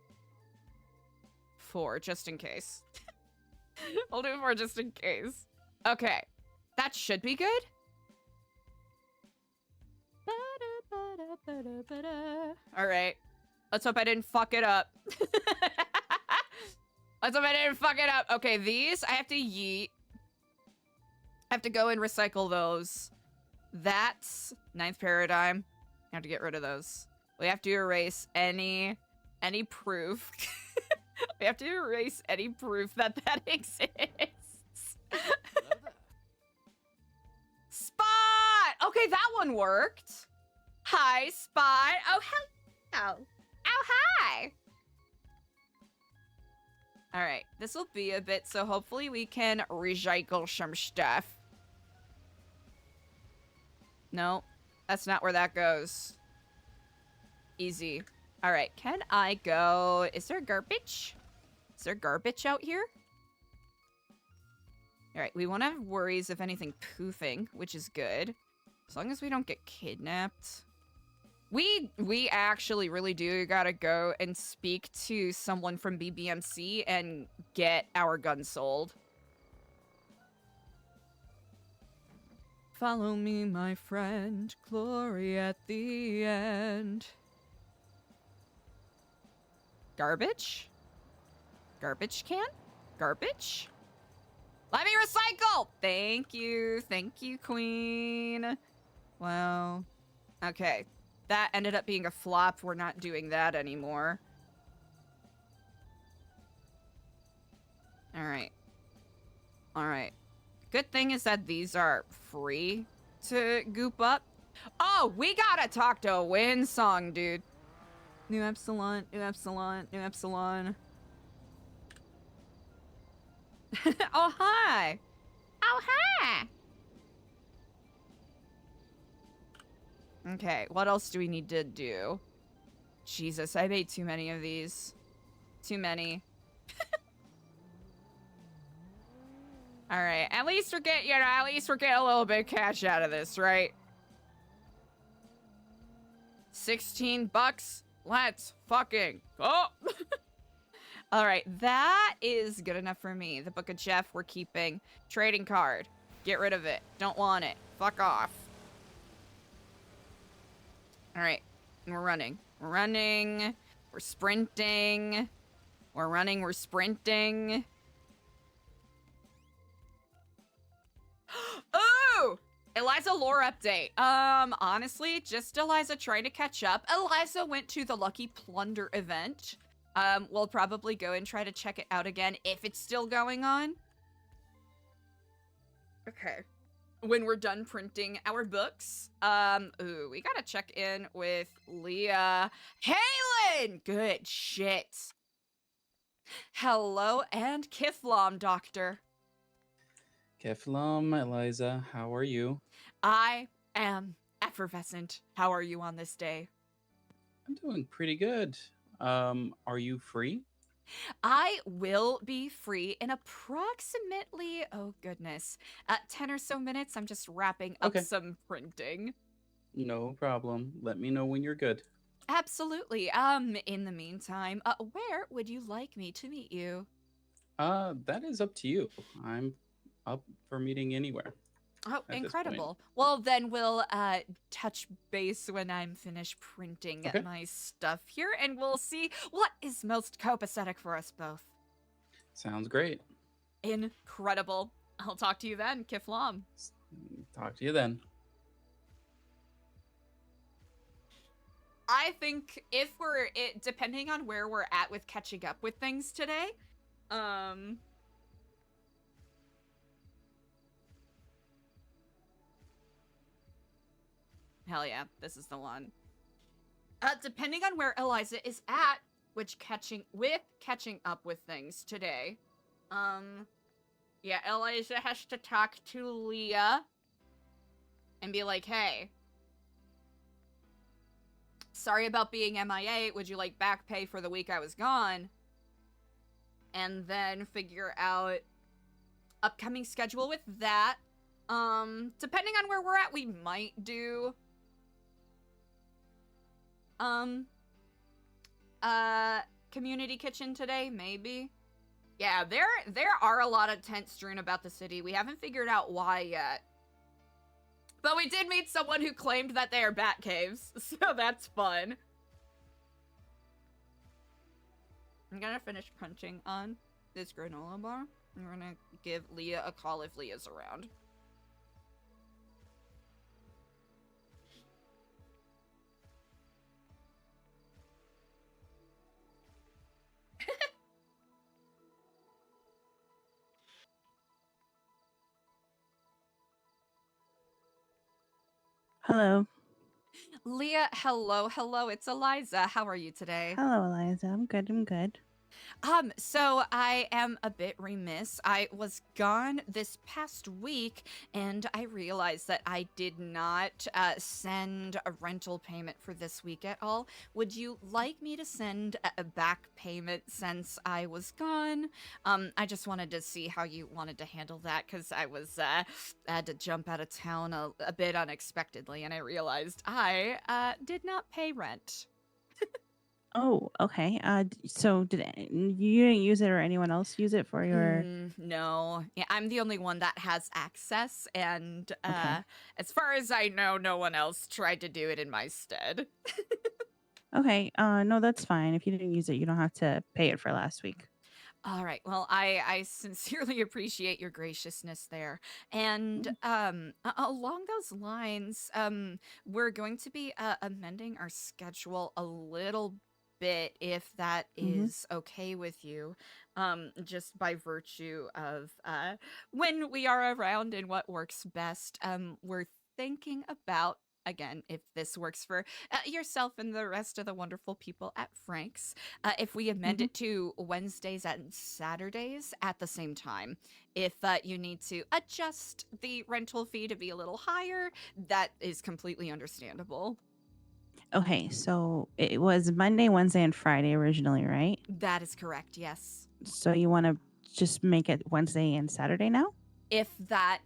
4, just in case. We'll do 4 just in case. Okay. That should be good. Alright. Let's hope I didn't fuck it up. Let's hope I didn't fuck it up. Okay, these I have to yeet. I have to go and recycle those. That's 9th paradigm. I have to get rid of those. We have to erase any proof. We have to erase any proof that exists. Spot! Okay, that one worked. Hi, Spot. Oh, hello. Oh, hi. All right, this will be a bit, so hopefully we can recycle some stuff. No, that's not where that goes. Easy. All right, can I go... Is there garbage? Is there garbage out here? All right, we won't have worries of anything poofing, which is good. As long as we don't get kidnapped. We actually really do gotta go and speak to someone from BBMC and get our gun sold. Follow me, my friend. Glory at the end. Garbage? Garbage can? Garbage? Let me recycle! Thank you, queen. Wow. Okay. That ended up being a flop. We're not doing that anymore. Alright. Alright. Good thing is that these are free to goop up. Oh, we gotta talk to Windsong, dude. New Epsilon, New Epsilon, New Epsilon. Oh, hi. Oh, hi. Okay, what else do we need to do? Jesus, I made too many of these. Too many. Alright, at least we're getting, at least we're getting a little bit of cash out of this, right? 16 bucks? Let's fucking go! All right, that is good enough for me. The Book of Jeff we're keeping. Trading card. Get rid of it. Don't want it. Fuck off. All right, we're running. We're running. We're sprinting. We're running. We're sprinting. Ooh! Eliza lore update. Honestly, just Eliza trying to catch up. Eliza went to the Lucky Plunder event. We'll probably go and try to check it out again if it's still going on. Okay. When we're done printing our books. Ooh, we gotta check in with Leah. Halen! Good shit. Hello and Kiflam, Doctor. Keflam, Eliza, how are you? I am effervescent. How are you on this day? I'm doing pretty good. Are you free? I will be free in approximately, oh goodness, 10 or so minutes. I'm just wrapping up some printing. No problem. Let me know when you're good. Absolutely. In the meantime, where would you like me to meet you? That is up to you. I'm up for meeting anywhere. Oh, incredible. Well, then we'll touch base when I'm finished printing my stuff here, and we'll see what is most copacetic for us both. Sounds great. Incredible. I'll talk to you then, Kiflam. Talk to you then. I think if depending on where we're at with catching up with things today, hell yeah, this is the one. Depending on where Eliza is at, catching up with things today, yeah, Eliza has to talk to Leah and be like, hey, sorry about being MIA, would you like back pay for the week I was gone? And then figure out upcoming schedule with that. Depending on where we're at, we might do community kitchen today, maybe. Yeah, there are a lot of tents strewn about the city. We haven't figured out why yet. But we did meet someone who claimed that they are bat caves, so that's fun. I'm gonna finish crunching on this granola bar. I'm gonna give Leah a call if Leah's around. Hello. Leah, hello, it's Eliza. How are you today? Hello, Eliza. I'm good. I'm good. So I am a bit remiss. I was gone this past week, and I realized that I did not send a rental payment for this week at all. Would you like me to send a back payment since I was gone? I just wanted to see how you wanted to handle that, because I was had to jump out of town a bit unexpectedly, and I realized I did not pay rent. Oh, okay. So you didn't use it, or anyone else use it for your? No. Yeah, I'm the only one that has access, and as far as I know, no one else tried to do it in my stead. Okay. No, that's fine. If you didn't use it, you don't have to pay it for last week. All right. Well, I sincerely appreciate your graciousness there. And along those lines, we're going to be amending our schedule a little bit, if that is okay with you, just by virtue of when we are around and what works best. We're thinking about, again, if this works for yourself and the rest of the wonderful people at Frank's, if we amend it to Wednesdays and Saturdays at the same time. If you need to adjust the rental fee to be a little higher, that is completely understandable. Okay, so it was Monday, Wednesday, and Friday originally, right? That is correct, yes. So you want to just make it Wednesday and Saturday now? If that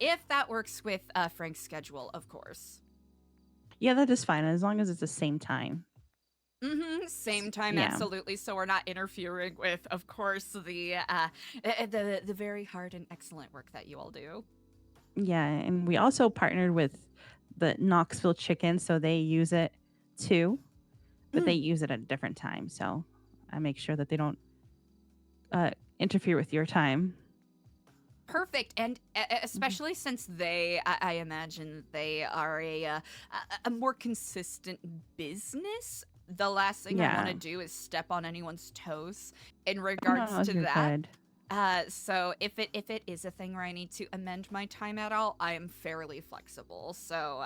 works with Frank's schedule, of course. Yeah, that is fine, as long as it's the same time. Mm-hmm. Same time, Yeah. absolutely. So we're not interfering with, of course, the very hard and excellent work that you all do. Yeah, and we also partnered with the Knoxville Chicken, so they use it too, but they use it at a different time. So I make sure that they don't interfere with your time. Perfect, and especially since I imagine they are a more consistent business. The last thing I want to do is step on anyone's toes in regards to you're that. good. So if it is a thing where I need to amend my time at all, I am fairly flexible. So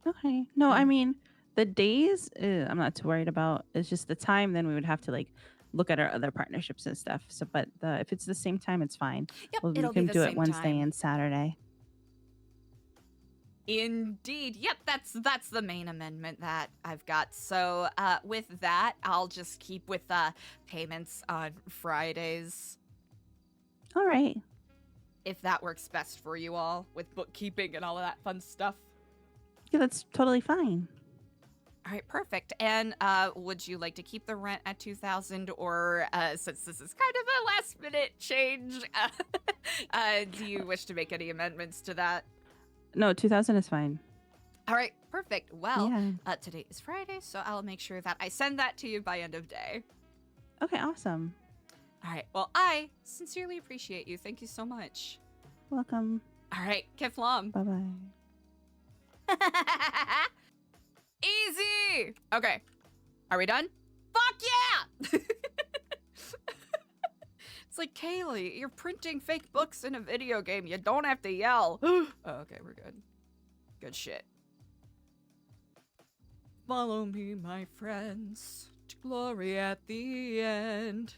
Okay. No, I mean the days I'm not too worried about. It's just the time. Then we would have to like look at our other partnerships and stuff. So, but if it's the same time, it's fine. Yep, we it'll be can the do it same Wednesday time. and Saturday. Indeed. Yep, that's the main amendment that I've got. So with that, I'll just keep with payments on Fridays. All right. If that works best for you all with bookkeeping and all of that fun stuff. Yeah, that's totally fine. All right, perfect. And would you like to keep the rent at 2,000, or since this is kind of a last-minute change, do you wish to make any amendments to that? No, 2,000 is fine. All right, perfect. Well, Yeah. today is Friday, so I'll make sure that I send that to you by end of day. Okay, awesome. All right. Well, I sincerely appreciate you. Thank you so much. Welcome. All right, Kiflam. Bye bye. Easy. Okay. Are we done? Fuck yeah! It's like, Kaylee, you're printing fake books in a video game. You don't have to yell. Oh, okay, we're good. Good shit. Follow me, my friends, to glory at the end.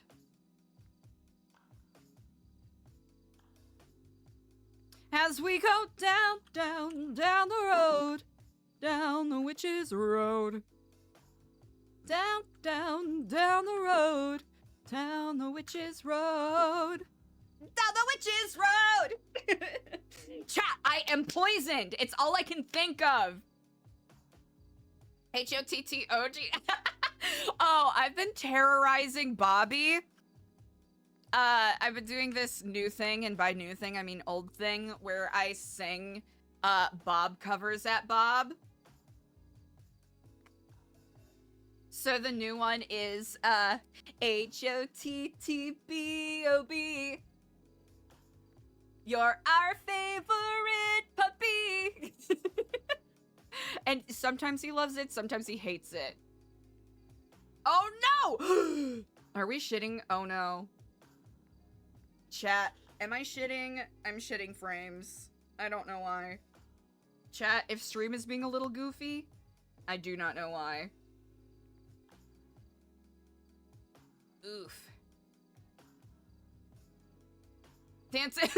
As we go down, down, down the road, down the witch's road. Down, down, down the road, down the witch's road. Down the witch's road! Chat, I am poisoned. It's all I can think of. H-O-T-T-O-G. Oh, I've been terrorizing Bobby. I've been doing this new thing, and by new thing, I mean old thing, where I sing Bob covers at Bob. So the new one is H-O-T-T-B-O-B. You're our favorite puppy. And sometimes he loves it, sometimes he hates it. Oh no! Are we shitting? Oh no. Chat, am I shitting? I'm shitting frames. I don't know why. Chat, if stream is being a little goofy, I do not know why. Oof. Dancing.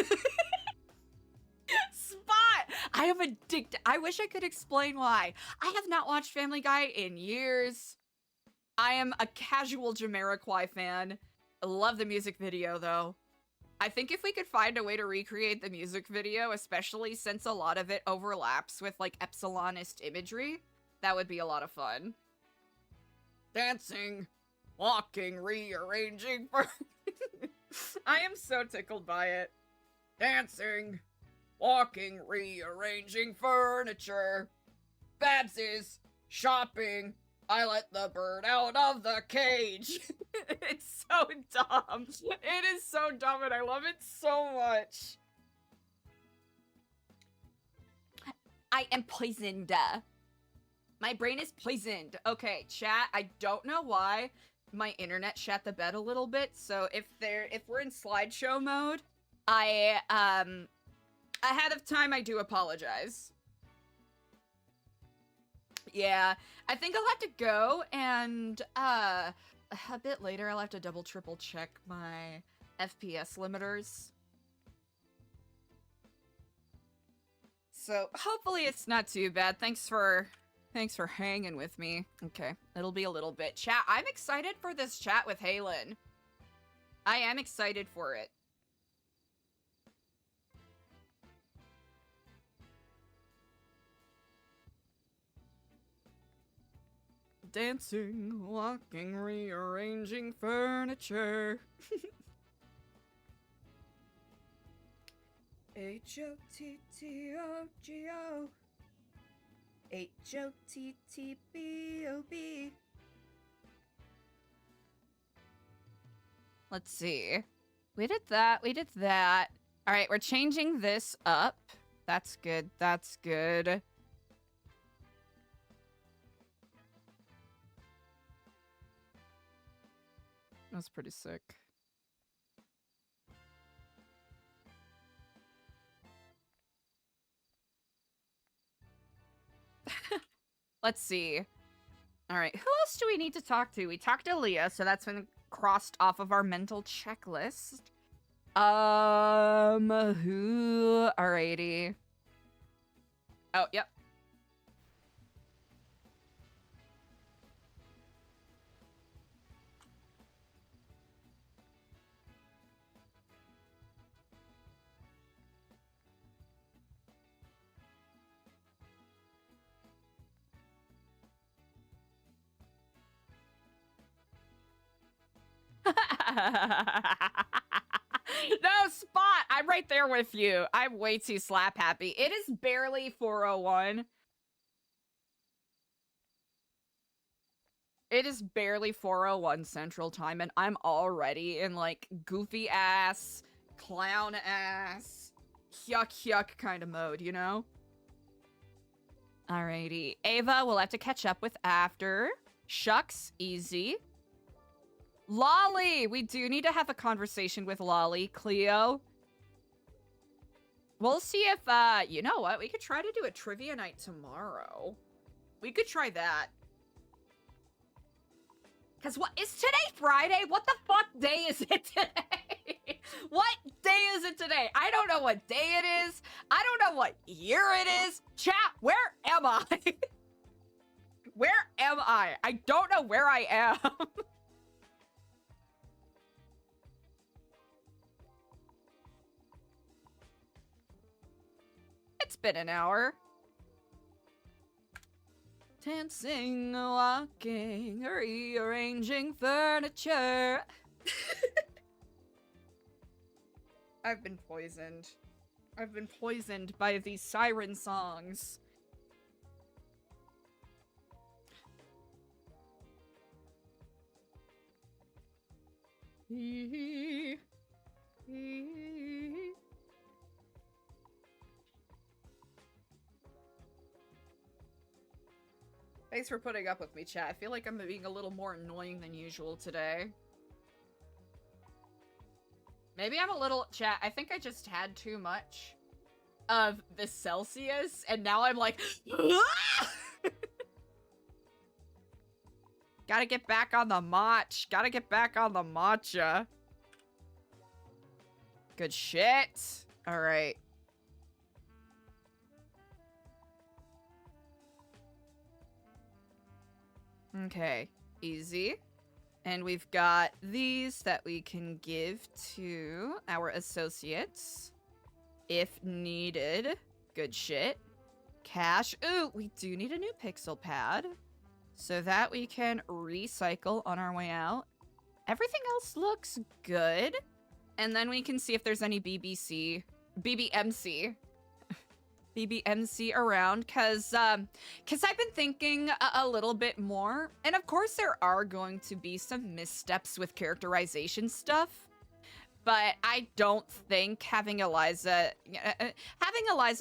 Spot! I am addicted. I wish I could explain why. I have not watched Family Guy in years. I am a casual Jamiroquai fan. I love the music video, though. I think if we could find a way to recreate the music video, especially since a lot of it overlaps with, like, Epsilonist imagery, that would be a lot of fun. Dancing, walking, rearranging. I am so tickled by it. Dancing, walking, rearranging furniture. Babs is shopping. I let the bird out of the cage. It's so dumb. It is so dumb and I love it so much. I am poisoned. My brain is poisoned. Okay, chat, I don't know why my internet shat the bed a little bit, so if we're in slideshow mode, I ahead of time I do apologize. Yeah, I think I'll have to go, and a bit later I'll have to double triple check my FPS limiters. So hopefully it's not too bad. Thanks for hanging with me. Okay, it'll be a little bit. Chat, I'm excited for this chat with Halen. I am excited for it. dancing, walking, rearranging furniture. H-O-T-T-O-G-O. H-O-T-T-B-O-B. Let's see. We did that. We did that. All right, we're changing this up. That's good. That's good. That's pretty sick. Let's see. All right, who else do we need to talk to? We talked to Leah, so that's been crossed off of our mental checklist. Who? Alrighty. Oh, yep. No, Spot! I'm right there with you. I'm way too slap happy. It is barely 4:01. It is barely 4:01 Central Time, and I'm already in, like, goofy ass, clown ass, yuck kind of mode, you know? Alrighty. Ava, we'll have to catch up with after. Shucks, easy. Lolly! We do need to have a conversation with Lolly. Cleo. We'll see if, you know what? We could try to do a trivia night tomorrow. We could try that. Because what is today Friday? What the fuck day is it today? What day is it today? I don't know what day it is. I don't know what year it is. Chat, where am I? Where am I? I don't know where I am. It's been an hour. Dancing, walking, rearranging furniture. I've been poisoned. I've been poisoned by these siren songs. Thanks for putting up with me, chat. I feel like I'm being a little more annoying than usual today. Maybe I'm a little... Chat, I think I just had too much of the Celsius, and now I'm like... Gotta get back on the match. Gotta get back on the matcha. Good shit. Alright. Okay, easy. And we've got these that we can give to our associates if needed. Good shit. Cash. Ooh, we do need a new pixel pad so that we can recycle on our way out. Everything else looks good. And then we can see if there's any BBMC around, cause I've been thinking a little bit more, and of course there are going to be some missteps with characterization stuff, but I don't think having Eliza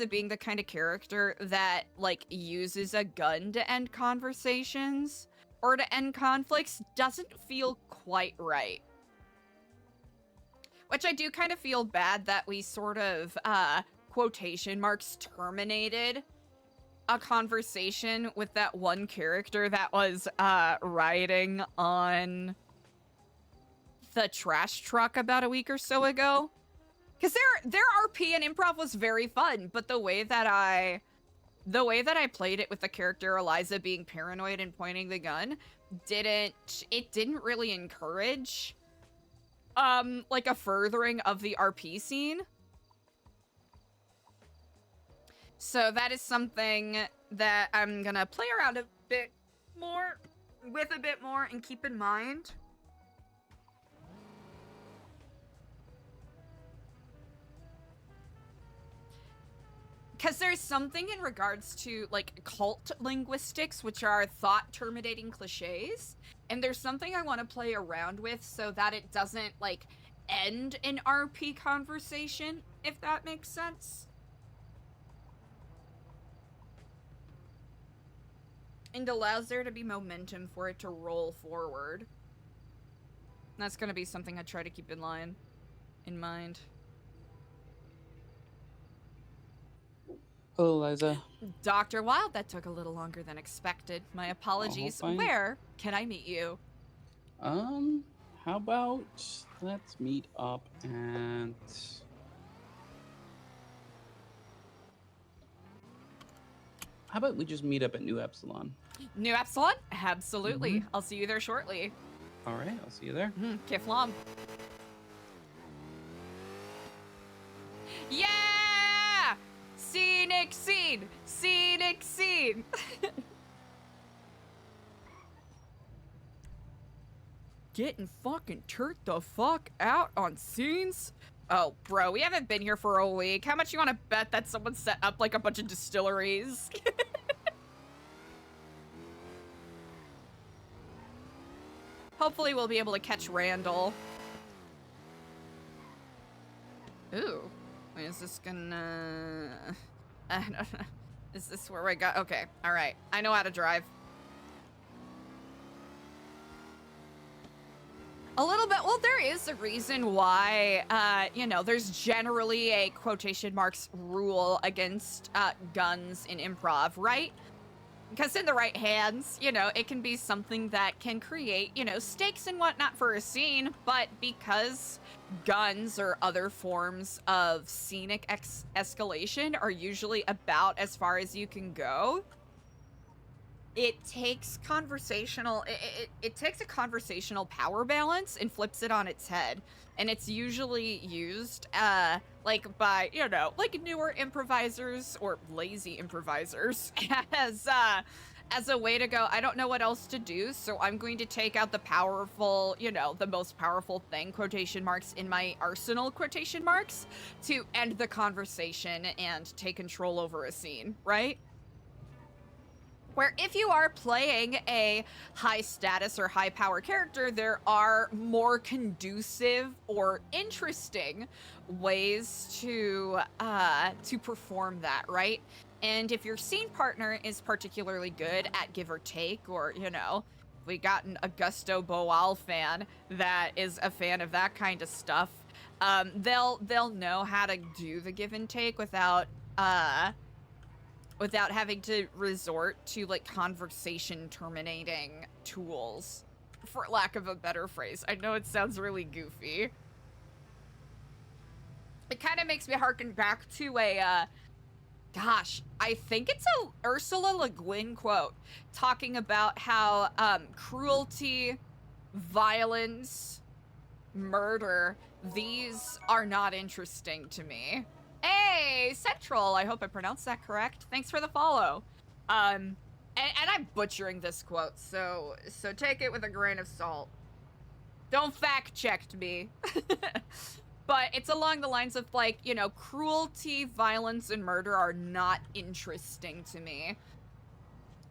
being the kind of character that, like, uses a gun to end conversations or to end conflicts doesn't feel quite right. Which I do kind of feel bad that we sort of, quotation marks, terminated a conversation with that one character that was riding on the trash truck about a week or so ago. Because their RP and improv was very fun, but the way that I played it with the character Eliza being paranoid and pointing the gun didn't really encourage like a furthering of the RP scene. So that is something that I'm gonna play around a bit more with a bit more and keep in mind. Because there's something in regards to, like, cult linguistics, which are thought-terminating cliches, and there's something I want to play around with so that it doesn't, like, end an RP conversation, if that makes sense. And allows there to be momentum for it to roll forward. That's going to be something I try to keep in mind. Hello, Eliza. Dr. Wyld, that took a little longer than expected. My apologies. fine. Where can I meet you? How about let's meet up at... How about we just meet up at New Epsilon? New Epsilon? Absolutely. I'll see you there shortly. All right, I'll see you there. Kiflom. Yeah! Scenic scene! Scenic scene! Getting fucking turnt the fuck out on scenes? Oh, bro, we haven't been here for a week. How much you want to bet that someone set up like a bunch of distilleries? Hopefully we'll be able to catch Randal. Ooh. Wait, is this gonna... I don't know. Is this where we got... Okay, alright. I know how to drive. A little bit. Well, there is a reason why, you know, there's generally a quotation marks rule against guns in improv, right? Because in the right hands, you know, it can be something that can create, you know, stakes and whatnot for a scene, but because guns or other forms of scenic escalation are usually about as far as you can go, it takes conversational, it takes a conversational power balance and flips it on its head. And it's usually used, like by, you know, like newer improvisers or lazy improvisers as a way to go, I don't know what else to do, so I'm going to take out the powerful, you know, the most powerful thing, quotation marks, in my arsenal, quotation marks, to end the conversation and take control over a scene, right? Where if you are playing a high status or high power character, there are more conducive or interesting ways to perform that, right? And if your scene partner is particularly good at give or take, or, you know, we got an Augusto Boal fan that is a fan of that kind of stuff, they'll know how to do the give and take without having to resort to, like, conversation terminating tools, for lack of a better phrase. I know it sounds really goofy. It kind of makes me harken back to a, gosh, I think it's a Ursula Le Guin quote talking about how cruelty, violence, murder, these are not interesting to me. Hey, Central, I hope I pronounced that correct. Thanks for the follow. And I'm butchering this quote, so take it with a grain of salt. Don't fact check me. But it's along the lines of, like, you know, cruelty, violence, and murder are not interesting to me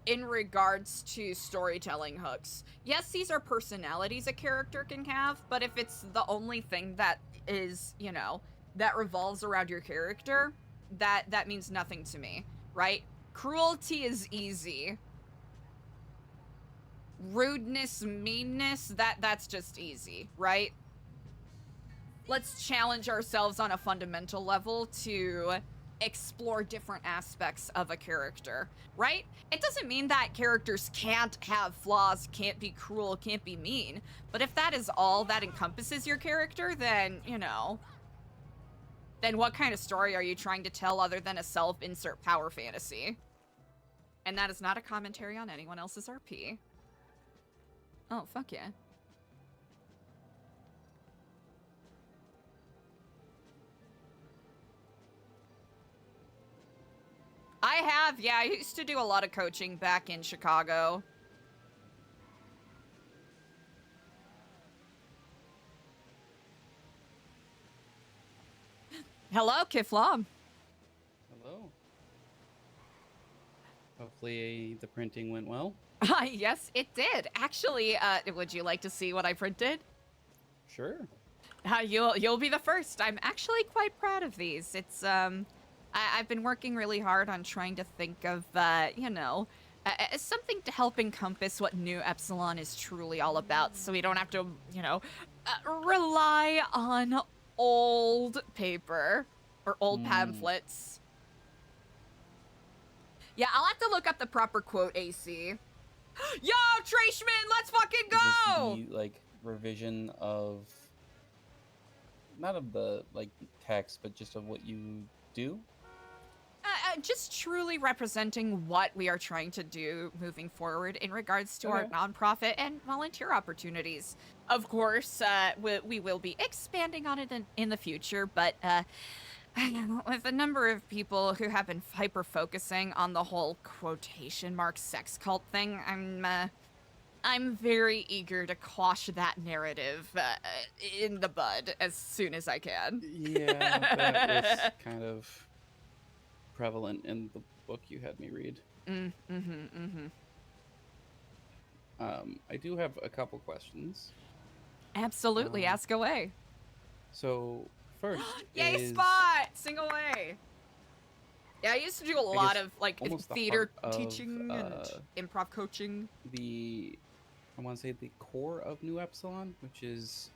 in regards to storytelling hooks. Yes, these are personalities a character can have, but if it's the only thing that is, you know, that revolves around your character, that means nothing to me, right? Cruelty is easy. Rudeness, meanness, that's just easy, right? Let's challenge ourselves on a fundamental level to explore different aspects of a character, right? It doesn't mean that characters can't have flaws, can't be cruel, can't be mean, but if that is all that encompasses your character, then, you know, then what kind of story are you trying to tell other than a self-insert power fantasy? And that is not a commentary on anyone else's RP. Oh, fuck yeah. I have, yeah, I used to do a lot of coaching back in Chicago. Hello, Kiflam. Hello. Hopefully the printing went well. Yes, it did. Actually, would you like to see what I printed? Sure. You'll be the first. I'm actually quite proud of these. It's I've been working really hard on trying to think of something to help encompass what New Epsilon is truly all about, so we don't have to rely on old paper or old pamphlets. Yeah, I'll have to look up the proper quote, AC. Yo, Trashman, let's fucking go! Is this the, like, revision of, not of the, like, text, but just of what you do? Just truly representing what we are trying to do moving forward in regards to our Okay. nonprofit and volunteer opportunities. Of course, we will be expanding on it in the future, but with the number of people who have been hyper-focusing on the whole quotation mark sex cult thing, I'm very eager to quash that narrative in the bud as soon as I can. Yeah, that was kind of prevalent in the book you had me read. I do have a couple questions. Absolutely, ask away. So, first Yay, is Spot! Sing away! Yeah, I used to do a lot guess of, like, almost the theater heart of, teaching and improv coaching. I want to say the core of New Epsilon, which is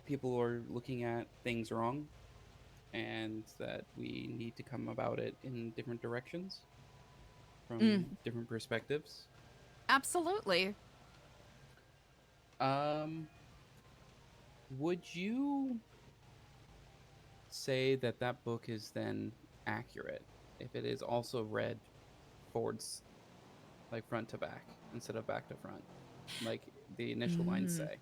people who are looking at things wrong, and that we need to come about it in different directions from different perspectives. Absolutely. Would you say that that book is then accurate if it is also read forwards, like front to back instead of back to front, like the initial lines say?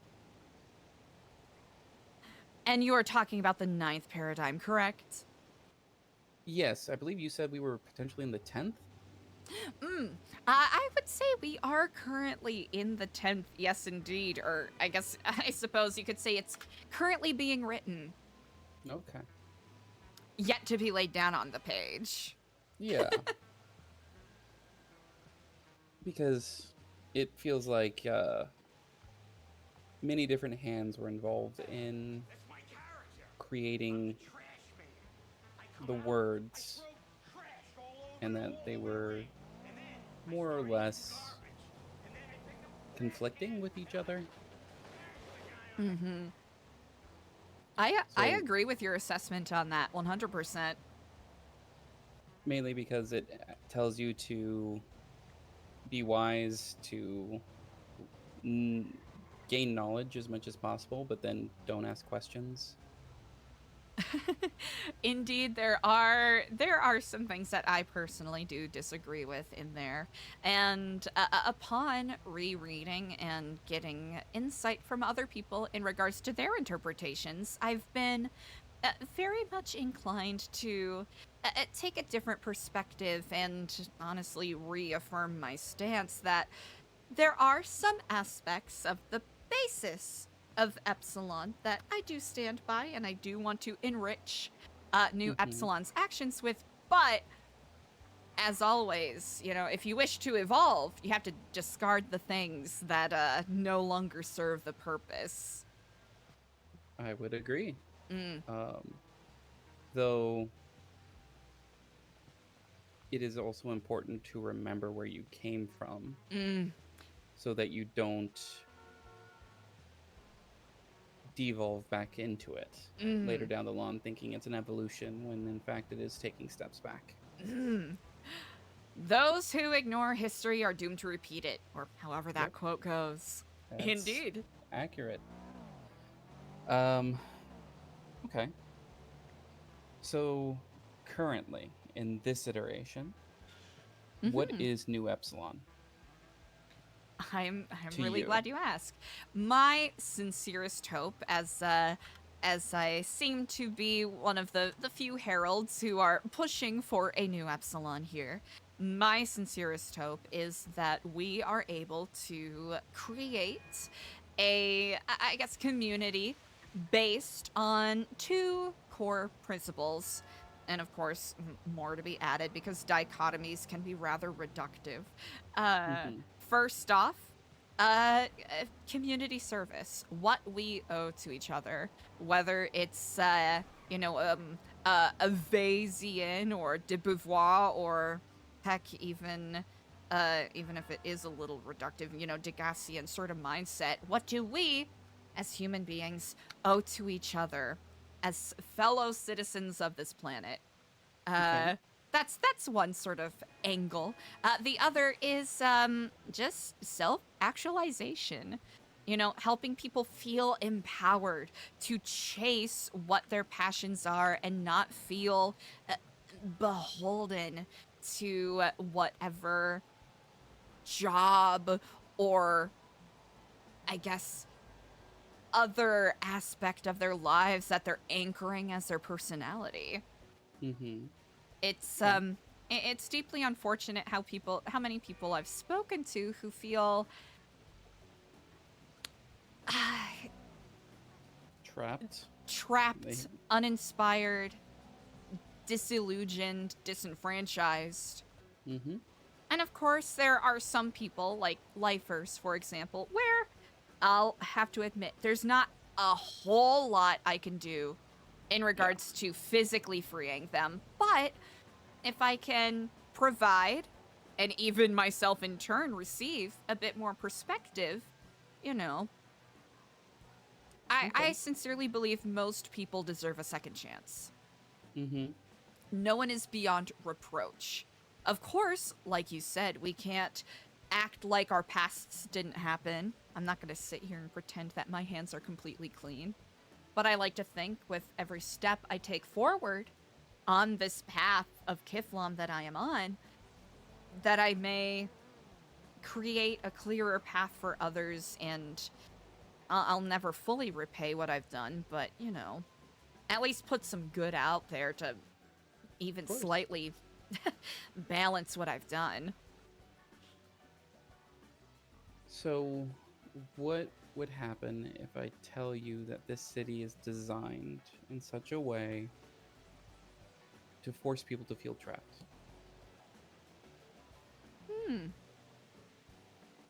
And you are talking about the 9th paradigm, correct? Yes, I believe you said we were potentially in the 10th. I would say we are currently in the 10th, yes indeed, or I suppose you could say it's currently being written. Okay. Yet to be laid down on the page. Yeah. Because it feels like many different hands were involved in creating the words, and that they were more or less conflicting with each other. I agree with your assessment on that 100%. Mainly because it tells you to be wise, to gain knowledge as much as possible, but then don't ask questions. Indeed, there are some things that I personally do disagree with in there, and upon rereading and getting insight from other people in regards to their interpretations, I've been very much inclined to take a different perspective and honestly reaffirm my stance that there are some aspects of the basis of Epsilon that I do stand by and I do want to enrich New Epsilon's actions with, but as always, if you wish to evolve, you have to discard the things that no longer serve the purpose. I would agree. Though it is also important to remember where you came from so that you don't devolve back into it later down the line thinking it's an evolution when in fact it is taking steps back. Those who ignore history are doomed to repeat it, or however that quote goes. That's Indeed. Accurate. Okay. So currently in this iteration, what is New Epsilon? I'm to really you? glad you asked. My sincerest hope, as I seem to be one of the few heralds who are pushing for a New Epsilon here, my sincerest hope is that we are able to create a, I guess, community based on 2 core principles. And of course, more to be added because dichotomies can be rather reductive. First off, community service, what we owe to each other, whether it's, you know, a Vasian or de Beauvoir, or heck, even if it is a little reductive, you know, Degassian sort of mindset. What do we, as human beings, owe to each other as fellow citizens of this planet? Okay. That's one sort of angle. The other is just self-actualization. You know, helping people feel empowered to chase what their passions are and not feel beholden to whatever job or, I guess, other aspect of their lives that they're anchoring as their personality. It's deeply unfortunate how many people I've spoken to who feel trapped, uninspired, disillusioned, disenfranchised. And of course, there are some people, like lifers, for example, where I'll have to admit there's not a whole lot I can do in regards to physically freeing them. But if I can provide, and even myself in turn receive, a bit more perspective, you know, I sincerely believe most people deserve a second chance. No one is beyond reproach. Of course, like you said, we can't act like our pasts didn't happen. I'm not going to sit here and pretend that my hands are completely clean. But I like to think with every step I take forward on this path of Kiflam that I am on, that I may create a clearer path for others, and I'll never fully repay what I've done, but, you know, at least put some good out there to even slightly balance what I've done. So, what would happen if I tell you that this city is designed in such a way to force people to feel trapped?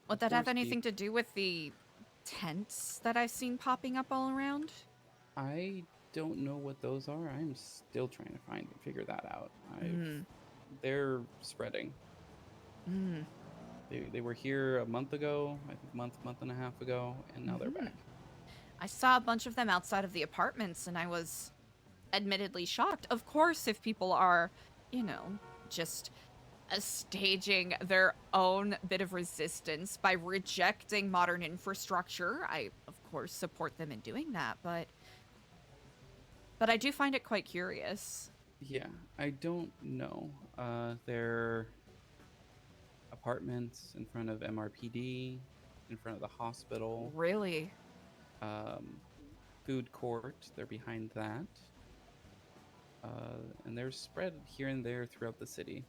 Would that have anything to do with the tents that I've seen popping up all around? I don't know what those are. I'm still trying to figure that out. They're spreading. They were here a month ago, I think month and a half ago, and now they're back. I saw a bunch of them outside of the apartments, and I was admittedly shocked. Of course, if people are, you know, just staging their own bit of resistance by rejecting modern infrastructure, I, of course, support them in doing that, but I do find it quite curious. Yeah, I don't know. They're apartments in front of MRPD, in front of the hospital. Really? Food court, they're behind that. And they're spread here and there throughout the city.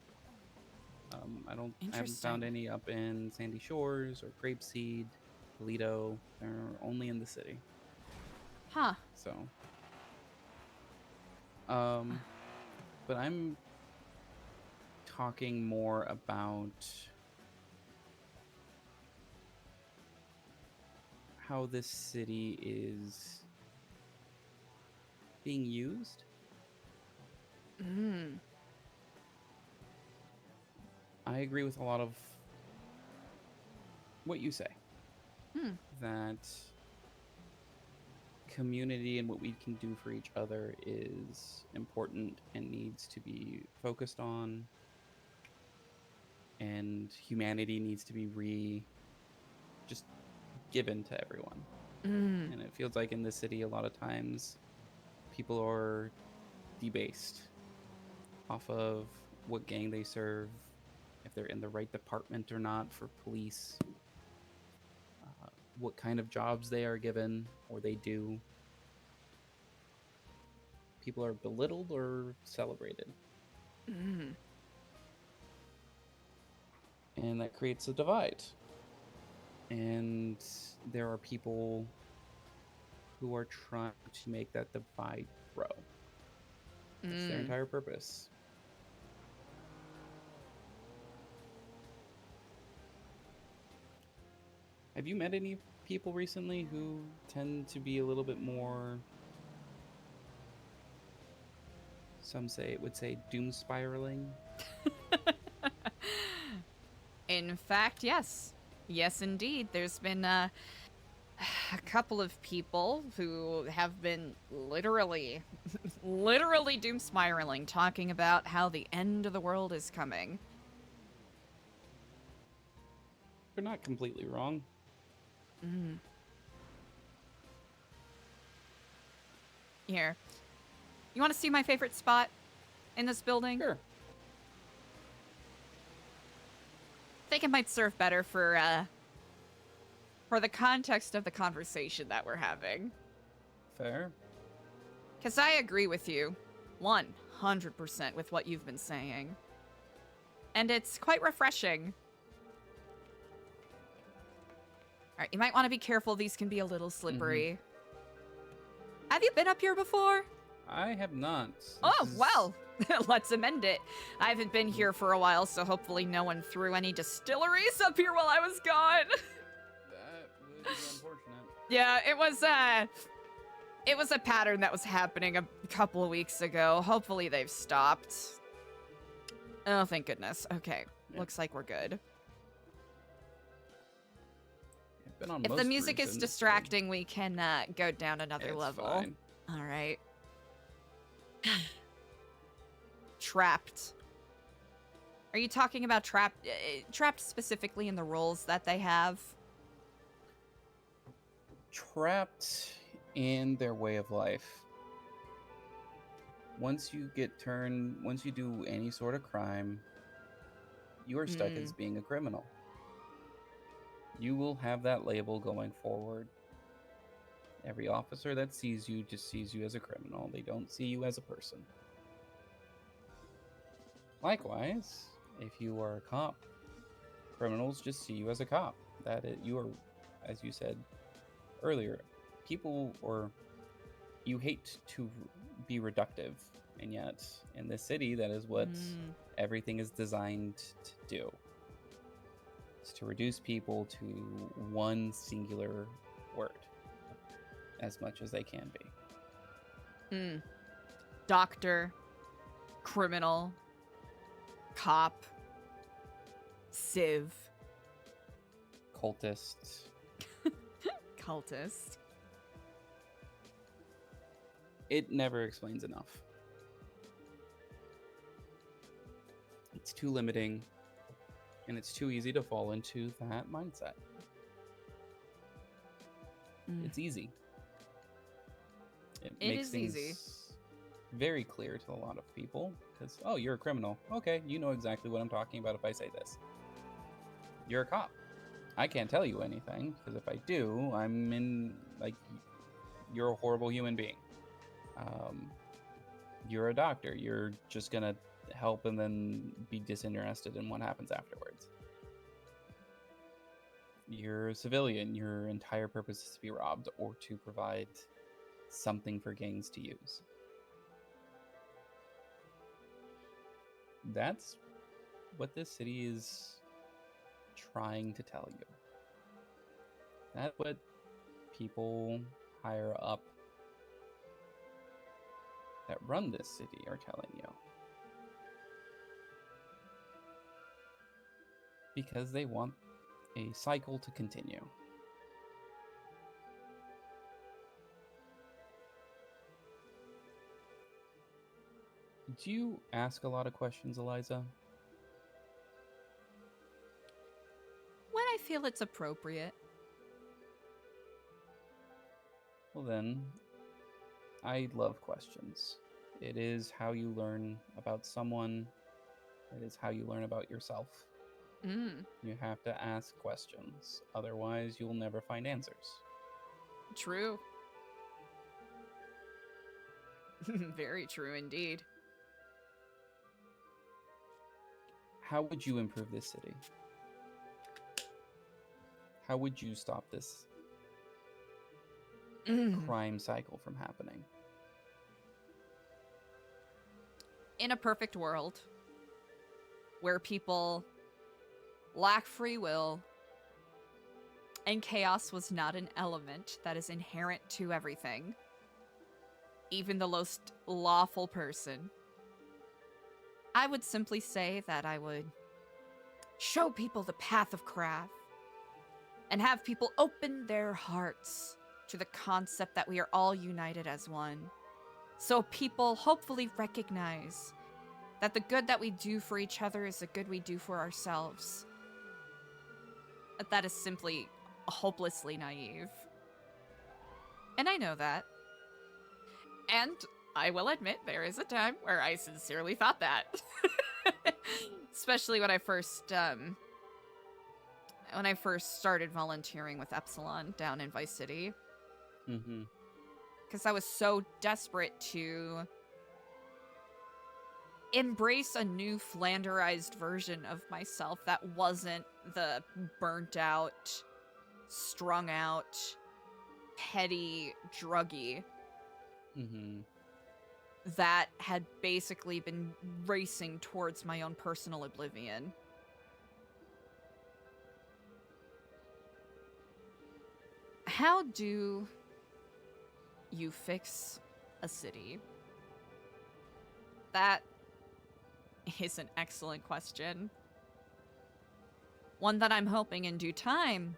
I haven't found any up in Sandy Shores or Grapeseed, Toledo. They're only in the city. Huh. So, but I'm talking more about how this city is being used. I agree with a lot of what you say. That community and what we can do for each other is important and needs to be focused on, and humanity needs to be just given to everyone. And it feels like in this city a lot of times people are debased off of what gang they serve, if they're in the right department or not for police, what kind of jobs they are given or they do. People are belittled or celebrated. And that creates a divide. And there are people who are trying to make that divide grow. That's their Mm. entire purpose. Have you met any people recently who tend to be a little bit more, some would say doom spiraling? In fact, yes. Yes, indeed. There's been a couple of people who have been literally doom spiraling, talking about how the end of the world is coming. They're not completely wrong. Mm. Here. You want to see my favorite spot in this building? Sure. I think it might serve better for the context of the conversation that we're having. Fair. Because I agree with you 100% with what you've been saying. And it's quite refreshing. Alright, you might want to be careful. These can be a little slippery. Have you been up here before? I have not. Well, let's amend it. I haven't been here for a while, so hopefully no one threw any distilleries up here while I was gone. That would be unfortunate. Yeah, it was a pattern that was happening a couple of weeks ago. Hopefully they've stopped. Oh, thank goodness. Okay, looks like we're good. Been on If the most music routes is in this distracting, we can go down another It's level. fine. All right. Trapped. Are you talking about trapped specifically in the roles that they have? Trapped in their way of life. Once you do any sort of crime, you are stuck as being a criminal. You will have that label going forward. Every officer that sees you just sees you as a criminal. They don't see you as a person. Likewise, if you are a cop, criminals just see you as a cop. You are, as you said earlier, you hate to be reductive, and yet in this city, that is what everything is designed to do. It's to reduce people to one singular word as much as they can be. Doctor, criminal, cop, civ, Cultist. cultist. It never explains enough. It's too limiting, and it's too easy to fall into that mindset. It's easy. It makes is things easy. very clear to a lot of people, because, oh, you're a criminal. Okay, you know exactly what I'm talking about if I say this. You're a cop. I can't tell you anything, because if I do, you're a horrible human being. You're a doctor. You're just gonna help and then be disinterested in what happens afterwards. You're a civilian. Your entire purpose is to be robbed or to provide something for gangs to use. That's what this city is trying to tell you. That's what people higher up that run this city are telling you. Because they want a cycle to continue. Do you ask a lot of questions, Eliza? When I feel it's appropriate. Well then, I love questions. It is how you learn about someone. It is how you learn about yourself. You have to ask questions. Otherwise, you'll never find answers. True. Very true indeed. How would you improve this city? How would you stop this? crime cycle from happening. In a perfect world where people lack free will and chaos was not an element that is inherent to everything, even the most lawful person, I would simply say that I would show people the path of craft and have people open their hearts to the concept that we are all united as one. So people hopefully recognize that the good that we do for each other is the good we do for ourselves. That is simply hopelessly naive. And I know that. And I will admit there is a time where I sincerely thought that. Especially when I first started volunteering with Epsilon down in Vice City. Mm-hmm. Because I was so desperate to embrace a new Flanderized version of myself that wasn't the burnt out, strung out, petty druggie that had basically been racing towards my own personal oblivion. How do you fix a city? That is an excellent question. One that I'm hoping in due time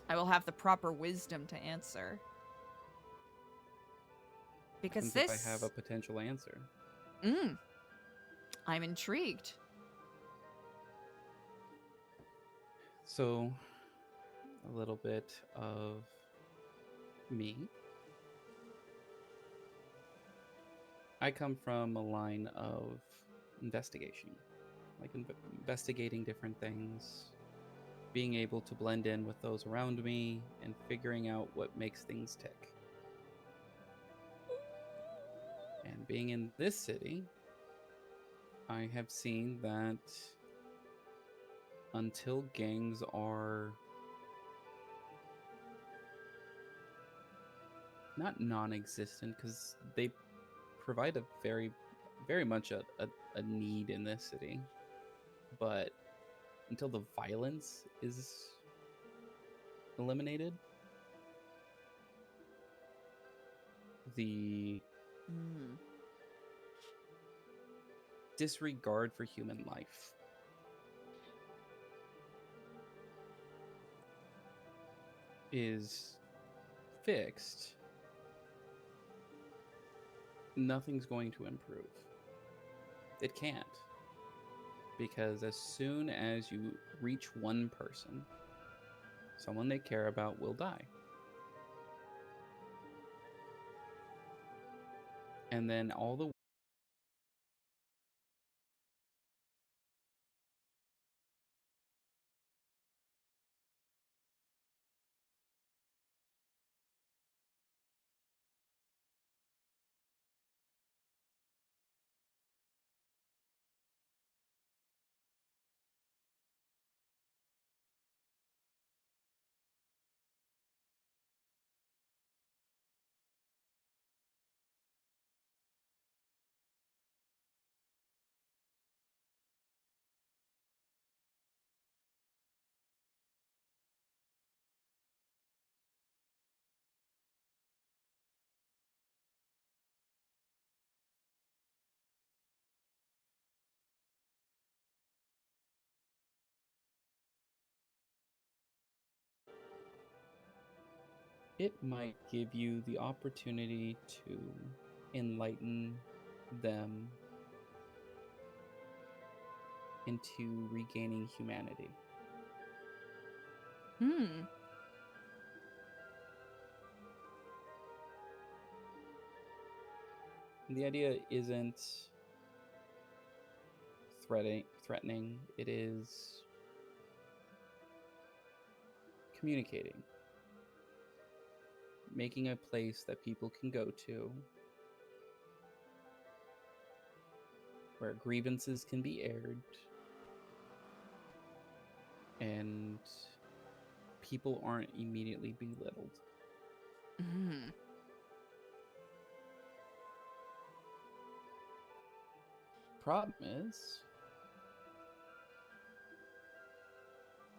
I will have the proper wisdom to answer. Because Depends if I have a potential answer. I'm intrigued. So, a little bit of me. I come from a line of investigation, like investigating different things, being able to blend in with those around me, and figuring out what makes things tick. And being in this city, I have seen that until gangs are not non-existent, because they provide a very much a need in this city, but until the violence is eliminated, the disregard for human life is fixed, nothing's going to improve. It can't. Because as soon as you reach one person, someone they care about will die. And then all the it might give you the opportunity to enlighten them into regaining humanity. And the idea isn't threatening, it is communicating. Making a place that people can go to where grievances can be aired and people aren't immediately belittled. Mm. Problem is,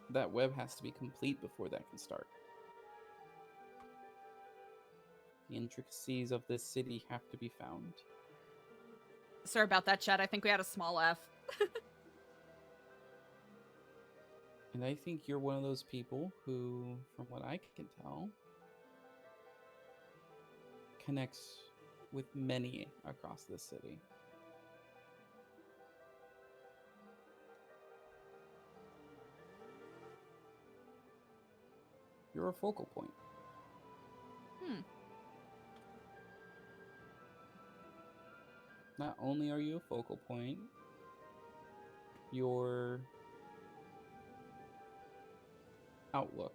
that web has to be complete before that can start. The intricacies of this city have to be found. Sorry about that, chat. I think we had a small F. And I think you're one of those people who, from what I can tell, connects with many across this city. You're a focal point. Not only are you a focal point, your outlook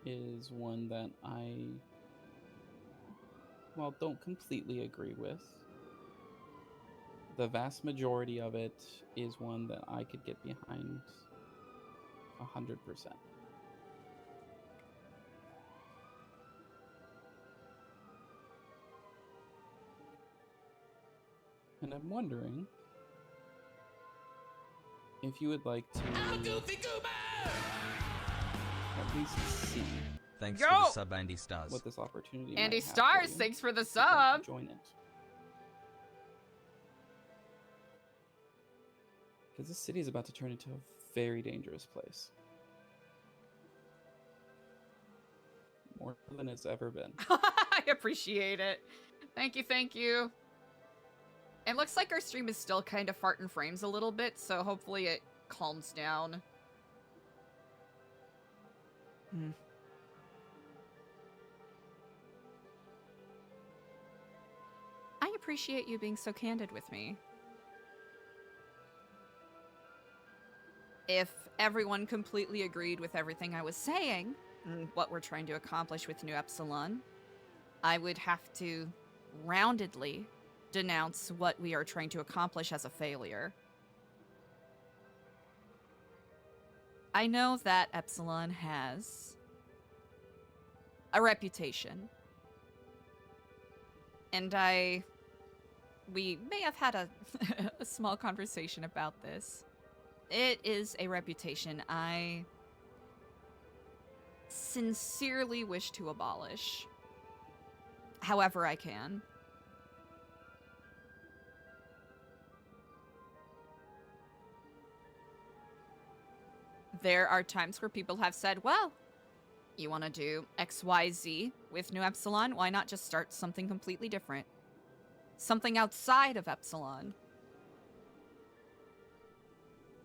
is one that I, well, don't completely agree with. The vast majority of it is one that I could get behind 100%. And I'm wondering if you would like to at least see. Thanks Yo! for the sub, Andy Stars. What this opportunity Andy might have for Stars, you thanks for the if you'd like sub. to join it. Because this city is about to turn into a very dangerous place. More than it's ever been. I appreciate it. Thank you, thank you. It looks like our stream is still kind of farting frames a little bit, so hopefully it calms down. I appreciate you being so candid with me. If everyone completely agreed with everything I was saying, and what we're trying to accomplish with New Epsilon, I would have to roundedly denounce what we are trying to accomplish as a failure. I know that Epsilon has a reputation. And we may have had a, a small conversation about this. It is a reputation I sincerely wish to abolish. However I can. There are times where people have said, well, you want to do XYZ with New Epsilon? Why not just start something completely different? Something outside of Epsilon.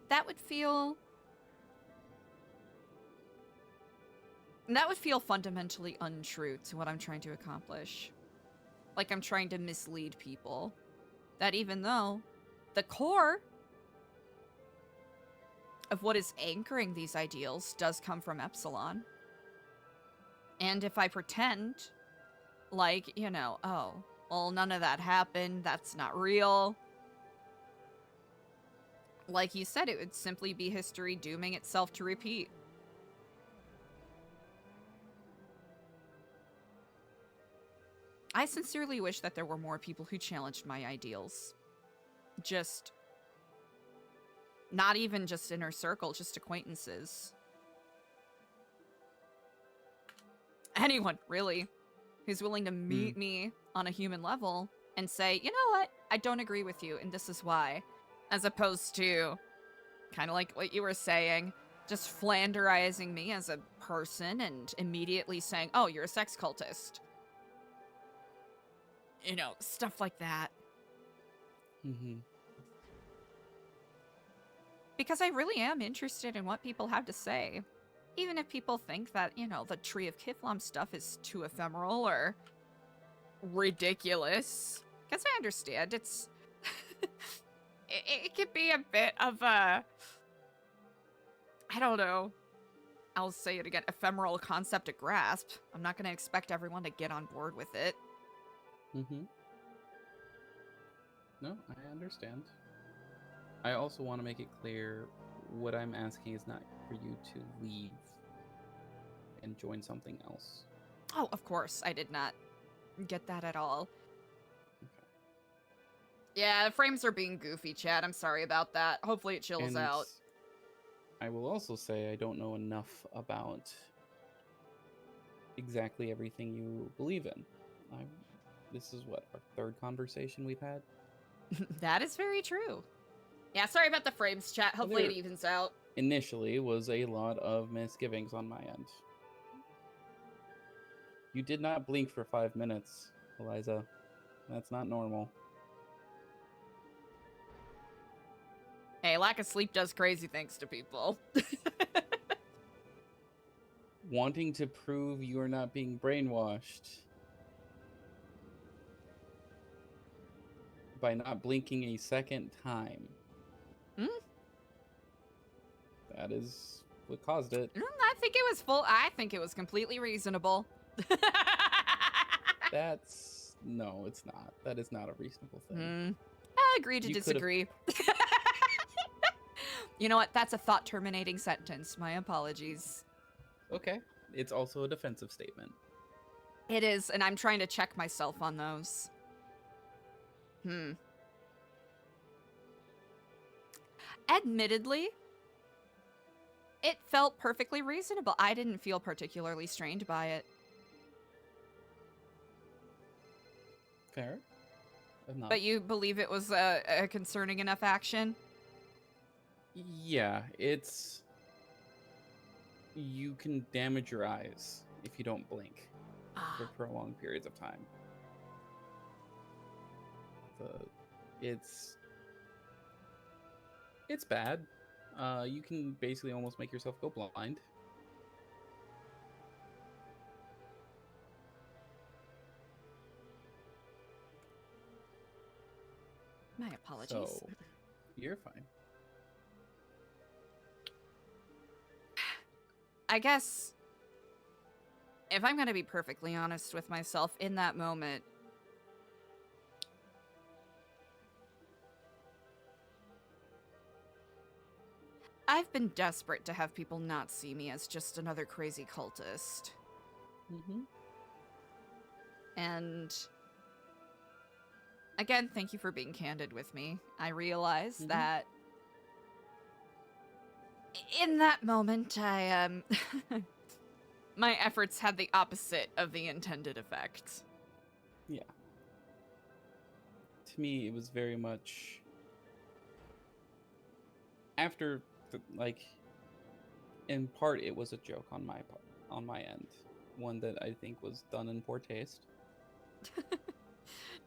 That would feel fundamentally untrue to what I'm trying to accomplish. Like I'm trying to mislead people. That even though the core of what is anchoring these ideals does come from Epsilon. And if I pretend like, you know, oh, well, none of that happened, that's not real. Like you said, it would simply be history dooming itself to repeat. I sincerely wish that there were more people who challenged my ideals. Just... not even just inner circle, just acquaintances. Anyone, really, who's willing to meet me on a human level and say, you know what, I don't agree with you, and this is why. As opposed to, kind of like what you were saying, just flanderizing me as a person and immediately saying, oh, you're a sex cultist. You know, stuff like that. Mm-hmm. Because I really am interested in what people have to say. Even if people think that, you know, the Tree of Kithlam stuff is too ephemeral or ridiculous. Because I understand, it's... it could be a bit of a... I don't know. I'll say it again, ephemeral concept to grasp. I'm not going to expect everyone to get on board with it. Mm-hmm. No, I understand. I also want to make it clear what I'm asking is not for you to leave and join something else. Oh, of course. I did not get that at all. Yeah, frames are being goofy, Chad. I'm sorry about that. Hopefully it chills And out. I will also say I don't know enough about exactly everything you believe in. This is what, our third conversation we've had? That is very true. Yeah, sorry about the frames, chat. Hopefully it evens out. Initially was a lot of misgivings on my end. You did not blink for 5 minutes, Eliza. That's not normal. Hey, lack of sleep does crazy things to people. Wanting to prove you are not being brainwashed by not blinking a second time. That is what caused it. I think it was I think it was completely reasonable. No, it's not. That is not a reasonable thing. I agree to disagree. You know what? That's a thought-terminating sentence. My apologies. Okay. It's also a defensive statement. It is, and I'm trying to check myself on those. Admittedly, it felt perfectly reasonable. I didn't feel particularly strained by it. Fair enough. But you believe it was a concerning enough action? Yeah, you can damage your eyes if you don't blink for prolonged periods of time. It's bad. You can basically almost make yourself go blind. My apologies. So, you're fine. I guess, if I'm going to be perfectly honest with myself, in that moment, I've been desperate to have people not see me as just another crazy cultist. And again, thank you for being candid with me. I realize that in that moment, my efforts had the opposite of the intended effect. Yeah. To me, it was very much after, in part, it was a joke on my end, one that I think was done in poor taste.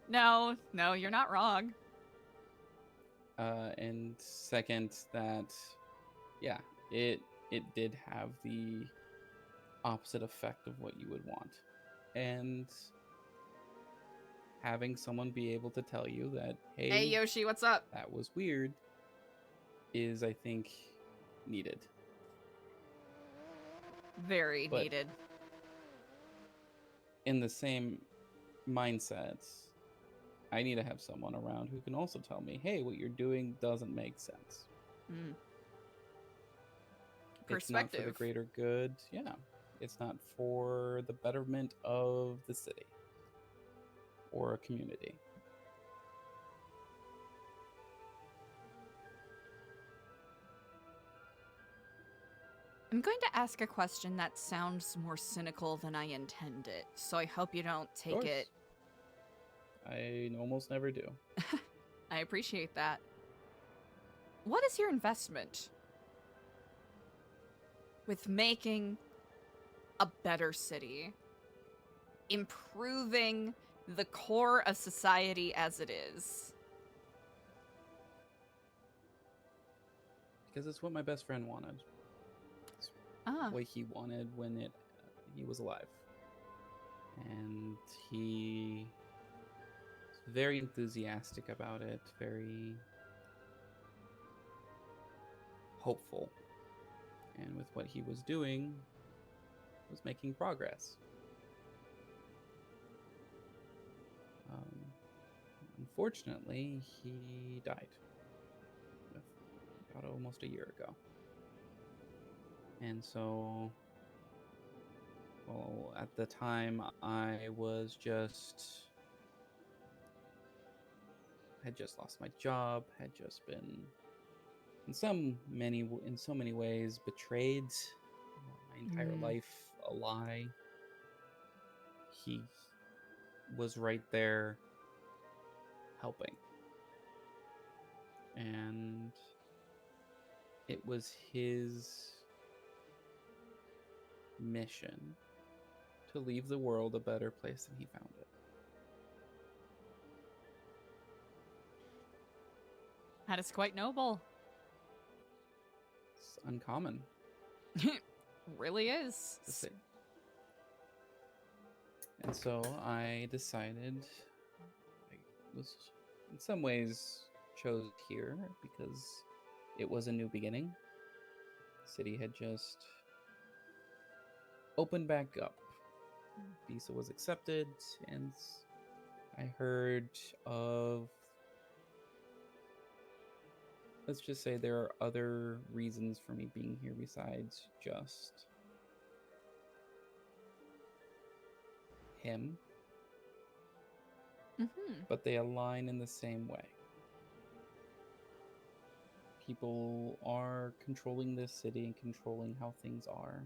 No, you're not wrong. And second, that, yeah, it did have the opposite effect of what you would want. And having someone be able to tell you that, hey Yoshi, what's up? That was weird, is, I think, needed. Very needed. In the same mindset, I need to have someone around who can also tell me, hey, what you're doing doesn't make sense. It's not for the greater good. Yeah. It's not for the betterment of the city or a community. I'm going to ask a question that sounds more cynical than I intended, so I hope you don't take it. I almost never do. I appreciate that. What is your investment with making a better city? Improving the core of society as it is? Because it's what my best friend wanted. It's what he wanted when he was alive. And he was very enthusiastic about it, very hopeful. And with what he was doing, was making progress. Unfortunately, he died about almost a year ago. And so Well, at the time, I had just lost my job, had just been in so many ways betrayed, my entire life a lie. He was right there helping. And it was his mission to leave the world a better place than he found it. That is quite noble. It's uncommon. Really is. To say. And so I decided, I was in some ways chose here because it was a new beginning. The city had just opened back up. Visa was accepted, and I heard of, let's just say there are other reasons for me being here besides just him. But they align in the same way. People are controlling this city and controlling how things are.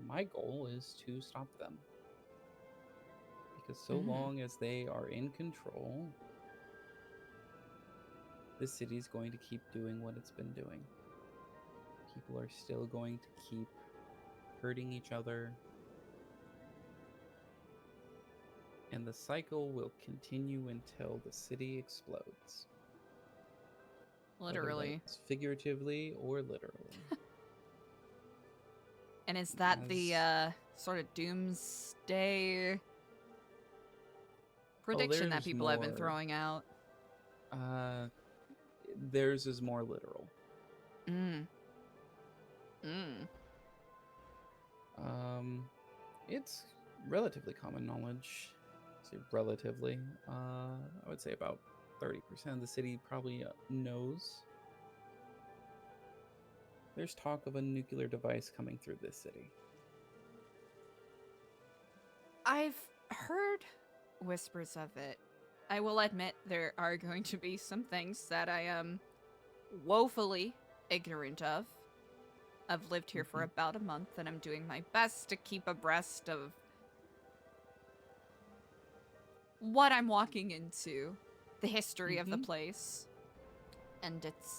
My goal is to stop them. Because so long as they are in control, this city's going to keep doing what it's been doing. People are still going to keep hurting each other. And the cycle will continue until the city explodes. Literally. Figuratively or literally. And is that the sort of doomsday prediction that people have been throwing out? Theirs is more literal. It's relatively common knowledge. Say relatively. I would say about 30% of the city probably knows. There's talk of a nuclear device coming through this city. I've heard whispers of it. I will admit there are going to be some things that I am woefully ignorant of. I've lived here for about a month, and I'm doing my best to keep abreast of what I'm walking into, the history of the place. And it's,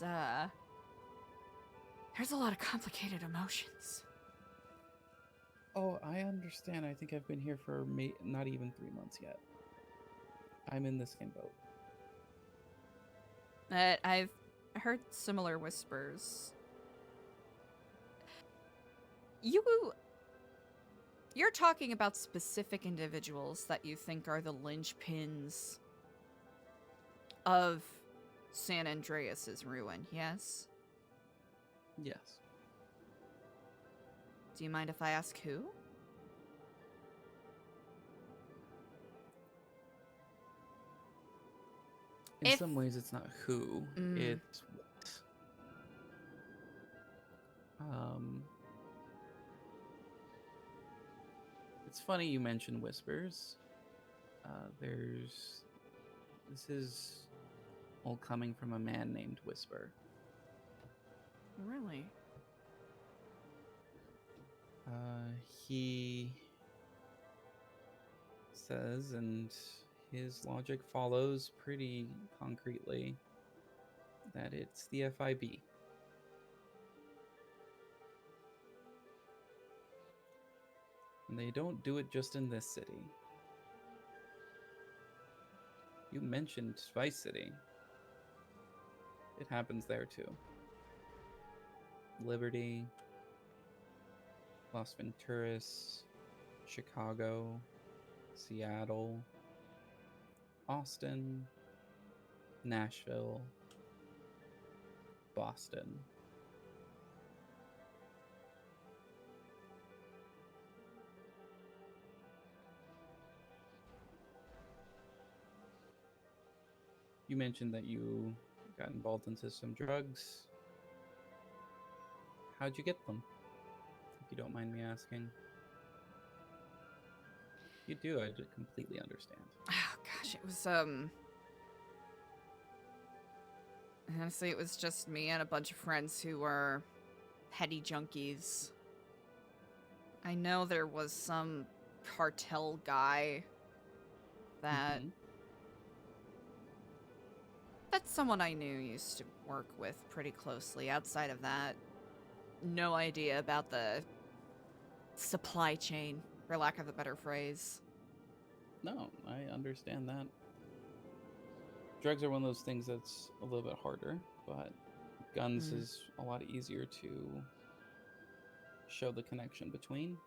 there's a lot of complicated emotions. Oh, I understand. I think I've been here for not even 3 months yet. I'm in the same boat. I've heard similar whispers. You're talking about specific individuals that you think are the linchpins of San Andreas's ruin, yes? Yes. Do you mind if I ask who? In some ways, it's not who, it's what. It's funny you mentioned whispers. This is all coming from a man named Whisper. Really? He says, and his logic follows pretty concretely, that it's the FIB. And they don't do it just in this city. You mentioned Vice City. It happens there too. Liberty, Las Venturas, Chicago, Seattle, Austin, Nashville, Boston. You mentioned that you got involved into some drugs. How'd you get them? If you don't mind me asking. you do, I completely understand. Oh gosh, it was honestly, it was just me and a bunch of friends who were petty junkies. I know there was some cartel guy that that's someone I knew used to work with pretty closely. Outside of that, no idea about the supply chain, for lack of a better phrase. No, I understand that. Drugs are one of those things that's a little bit harder, but guns is a lot easier to show the connection between.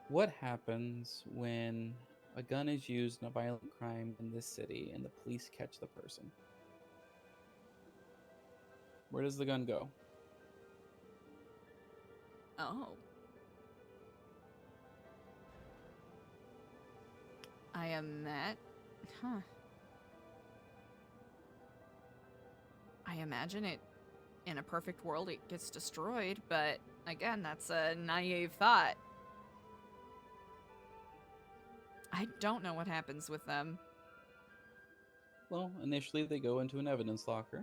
What happens when a gun is used in a violent crime in this city and the police catch the person? Where does the gun go? Oh. I imagine it, in a perfect world, it gets destroyed, but again, that's a naive thought. I don't know what happens with them. Well, initially they go into an evidence locker,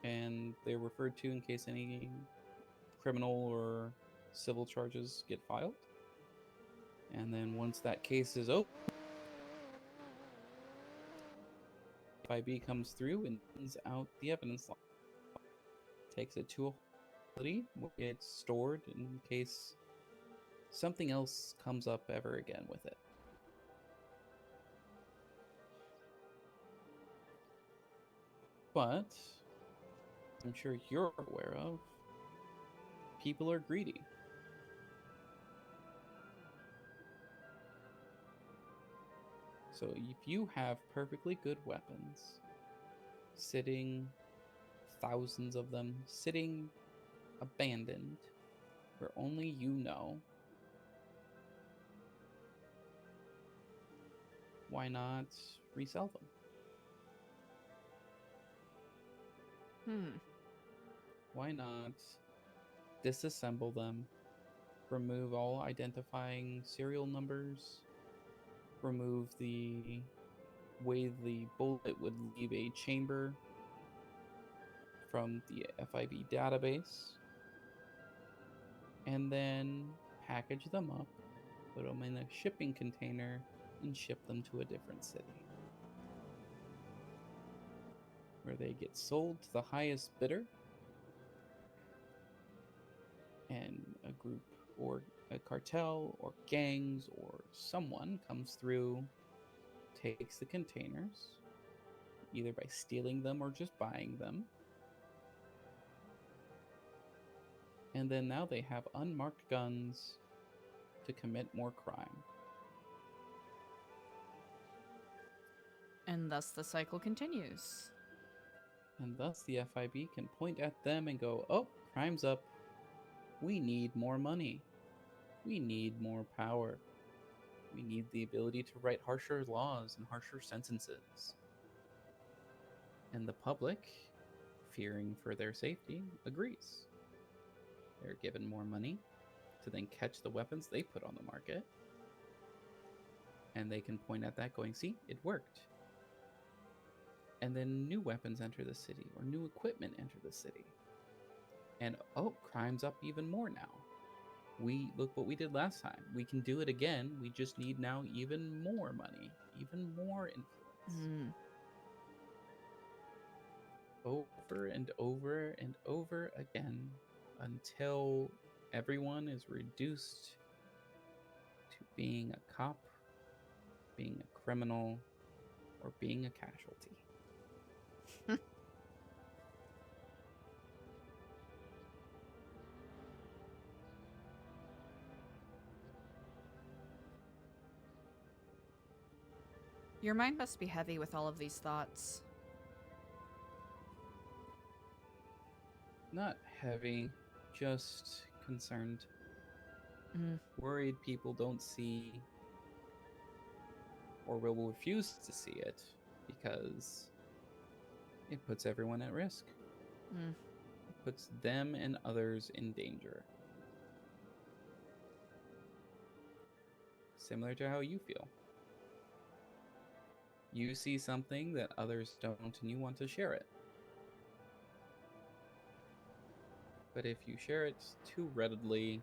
and they're referred to in case any criminal or civil charges get filed. And then once that case is open, FIB comes through and sends out the evidence locker. Takes it to a facility where it's stored in case something else comes up ever again with it. But I'm sure you're aware of, people are greedy. So if you have perfectly good weapons, sitting, thousands of them, sitting abandoned, where only you know, why not resell them? Why not disassemble them, remove all identifying serial numbers, remove the way the bullet would leave a chamber from the FIB database, and then package them up, put them in a shipping container, and ship them to a different city, where they get sold to the highest bidder, and a group or a cartel or gangs or someone comes through, takes the containers, either by stealing them or just buying them, and then now they have unmarked guns to commit more crime. And thus the cycle continues. And thus the FIB can point at them and go, oh, crime's up. We need more money. We need more power. We need the ability to write harsher laws and harsher sentences. And the public, fearing for their safety, agrees. They're given more money to then catch the weapons they put on the market. And they can point at that going, see, it worked. And then new weapons enter the city, or new equipment enter the city. And oh, crime's up even more now. Look what we did last time. We can do it again. We just need now even more money, even more influence. Over and over and over again, until everyone is reduced to being a cop, being a criminal, or being a casualty. Your mind must be heavy with all of these thoughts. Not heavy, just concerned. Worried people don't see or will refuse to see it because it puts everyone at risk. It puts them and others in danger. similar to how you feel. You see something that others don't, and you want to share it. But if you share it too readily,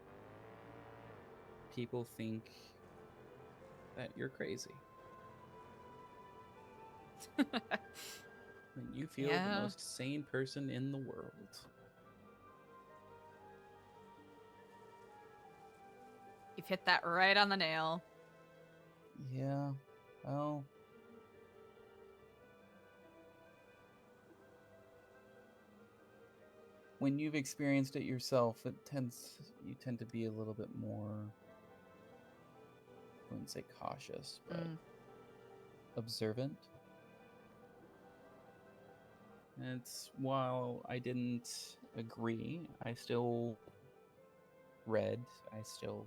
people think that you're crazy. When you feel the most sane person in the world. You've hit that right on the nail. Yeah, well... when you've experienced it yourself, you tend to be a little bit more, I wouldn't say cautious, but observant. And while I didn't agree, I still read, I still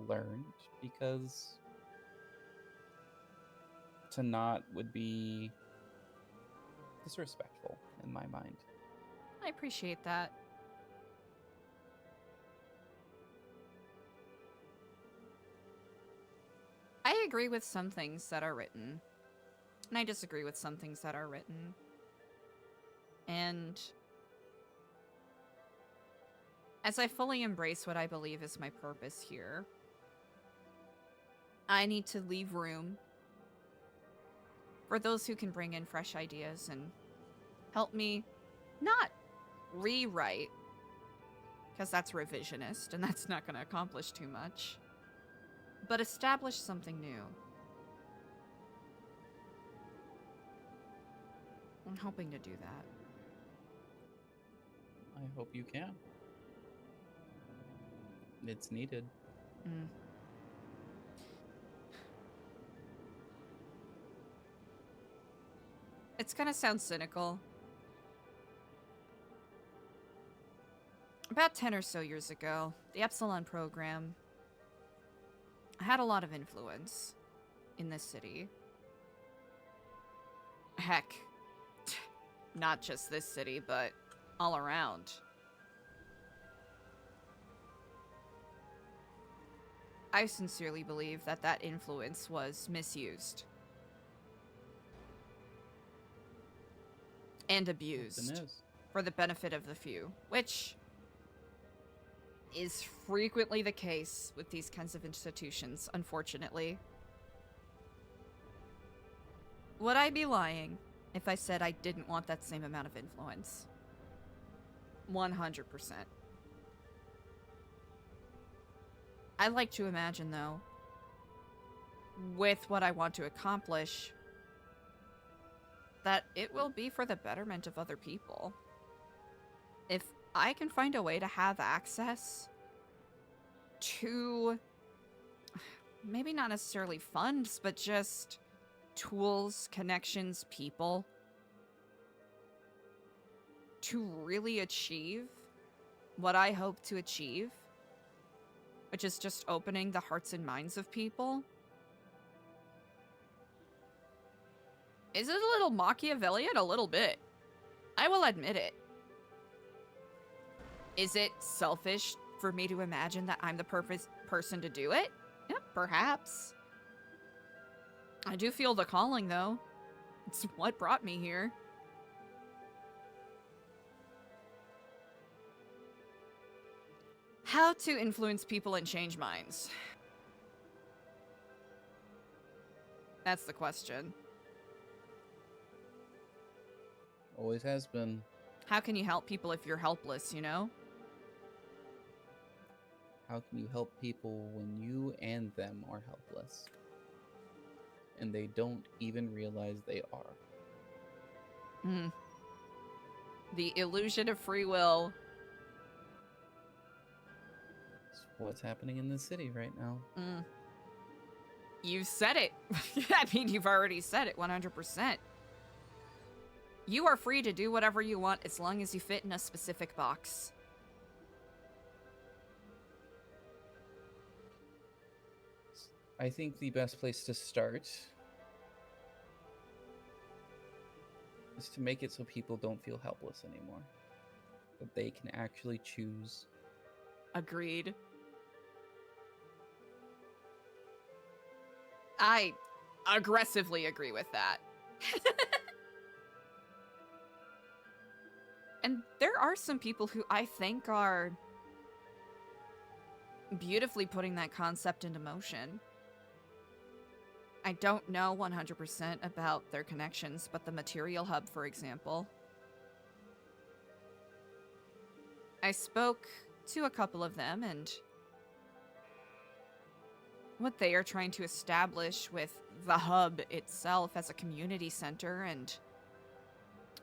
learned, because to not would be disrespectful in my mind. I appreciate that. I agree with some things that are written, and I disagree with some things that are written. And as I fully embrace what I believe is my purpose here, I need to leave room for those who can bring in fresh ideas and help me not rewrite, because that's revisionist and that's not going to accomplish too much, but establish something new. I'm hoping to do that. I hope you can. It's needed. It's gonna sound cynical. About 10 or so years ago, the Epsilon program had a lot of influence in this city. Heck, not just this city, but all around. I sincerely believe that that influence was misused. And abused for the benefit of the few, which is frequently the case with these kinds of institutions, unfortunately. Would I be lying if I said I didn't want that same amount of influence? 100%. I like to imagine, though, with what I want to accomplish, that it will be for the betterment of other people. If I can find a way to have access to, maybe not necessarily funds, but just tools, connections, people, to really achieve what I hope to achieve, which is just opening the hearts and minds of people, is it a little Machiavellian? A little bit. I will admit it. Is it selfish for me to imagine that I'm the perfect person to do it? Yeah, perhaps. I do feel the calling, though. It's what brought me here. How to influence people and change minds? That's the question. Always has been. How can you help people if you're helpless, you know? How can you help people when you and them are helpless? And they don't even realize they are. The illusion of free will. It's what's happening in this city right now. You said it. I mean, you've already said it 100%. You are free to do whatever you want as long as you fit in a specific box. I think the best place to start is to make it so people don't feel helpless anymore. That they can actually choose. Agreed. I aggressively agree with that. And there are some people who I think are beautifully putting that concept into motion. I don't know 100% about their connections, but the Material Hub, for example. I spoke to a couple of them, and what they are trying to establish with the hub itself as a community center and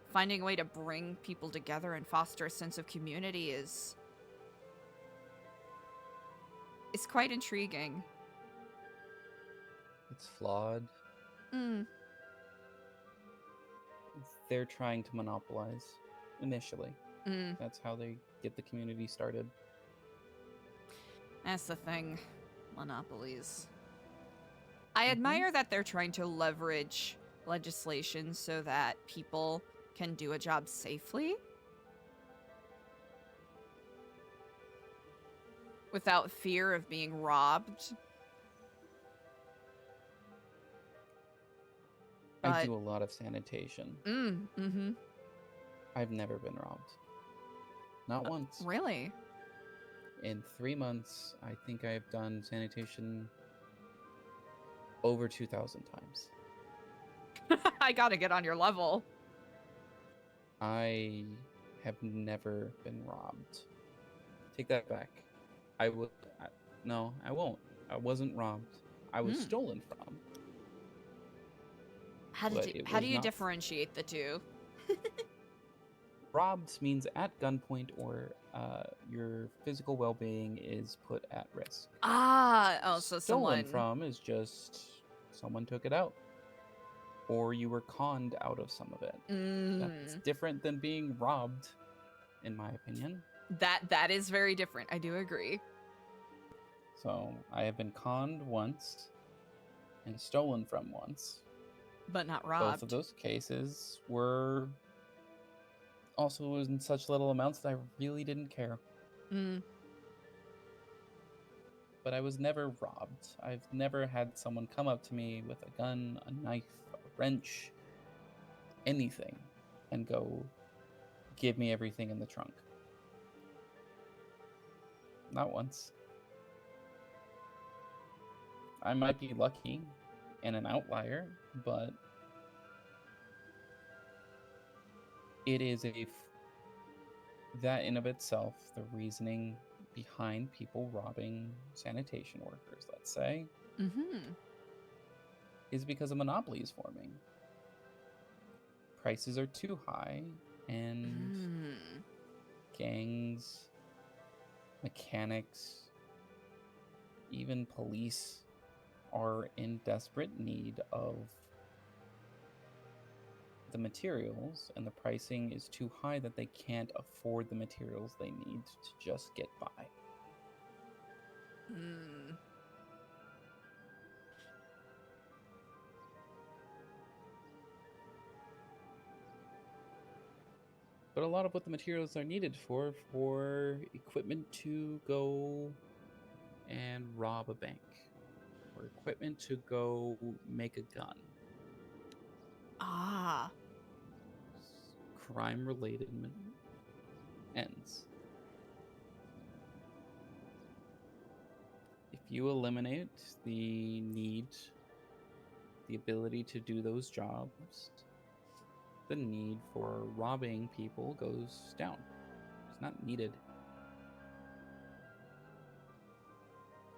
finding a way to bring people together and foster a sense of community is quite intriguing. It's flawed. They're trying to monopolize initially. That's how they get the community started. That's the thing. Monopolies. I admire that they're trying to leverage legislation so that people can do a job safely without fear of being robbed. I do a lot of sanitation. I've never been robbed. Not once. Really? In 3 months, I think I've done sanitation over 2,000 times. I gotta get on your level. I have never been robbed. Take that back. No, I won't. I wasn't robbed. I was stolen from. How do you differentiate the two? Robbed means at gunpoint or your physical well-being is put at risk. So Stolen someone from is just someone took it out, or you were conned out of some of it. That's different than being robbed, in my opinion. That is very different. I do agree. So I have been conned once and stolen from once. But not robbed. Both of those cases were also in such little amounts that I really didn't care. But I was never robbed. I've never had someone come up to me with a gun, a knife, a wrench, anything, and go, give me everything in the trunk. Not once. I might be lucky and an outlier, but it is that in of itself, the reasoning behind people robbing sanitation workers, let's say, is because a monopoly is forming. Prices are too high, and gangs, mechanics, even police are in desperate need of the materials, and the pricing is too high that they can't afford the materials they need to just get by. But a lot of what the materials are needed for equipment to go and rob a bank, or equipment to go make a gun. Crime-related ends. If you eliminate the need, the ability to do those jobs, the need for robbing people goes down. It's not needed.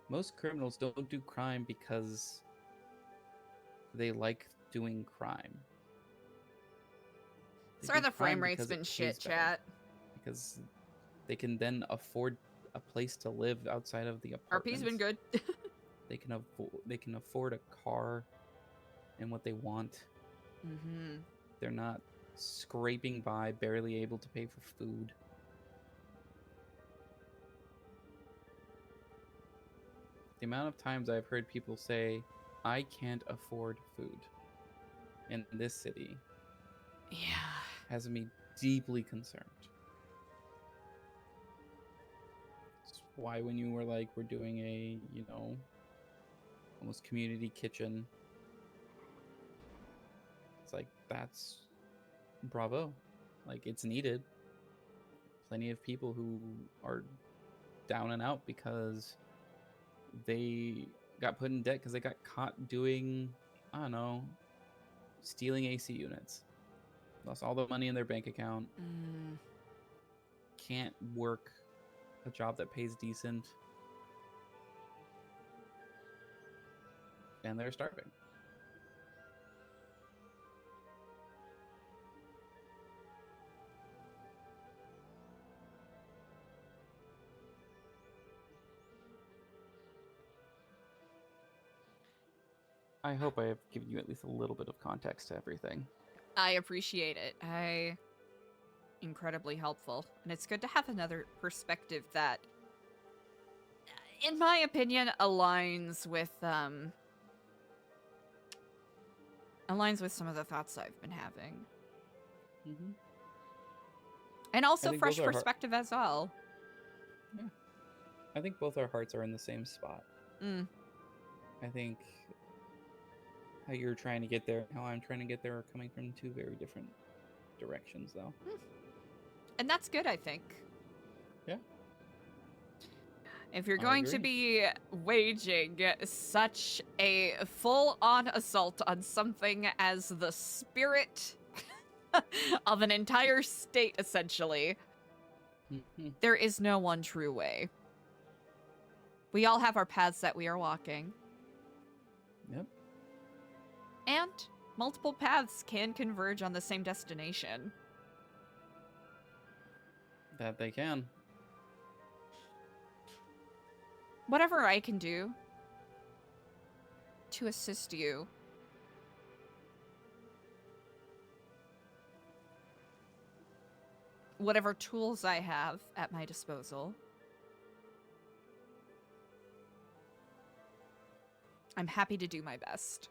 Most criminals don't do crime because they like doing crime. Sorry, the frame rate's been shit, chat. Because they can then afford a place to live outside of the apartment. RP's been good. They can afford a car and what they want. They're not scraping by, barely able to pay for food. The amount of times I've heard people say, I can't afford food in this city, has me deeply concerned. That's why when you were like, we're doing a, almost community kitchen. It's like, that's bravo. Like, it's needed. Plenty of people who are down and out because they got put in debt because they got caught doing, I don't know, stealing AC units. Lost all the money in their bank account. Can't work a job that pays decent. And they're starving. I hope I have given you at least a little bit of context to everything. I appreciate it. Incredibly helpful. And it's good to have another perspective that, in my opinion, aligns with some of the thoughts I've been having. Mm-hmm. And also fresh perspective as well. Yeah. I think both our hearts are in the same spot. I think how you're trying to get there, how I'm trying to get there are coming from two very different directions, though. And that's good, I think. Yeah. If you're going to be waging such a full-on assault on something as the spirit of an entire state, essentially, there is no one true way. We all have our paths that we are walking. Yep. And multiple paths can converge on the same destination. That they can. Whatever I can do to assist you, whatever tools I have at my disposal, I'm happy to do my best.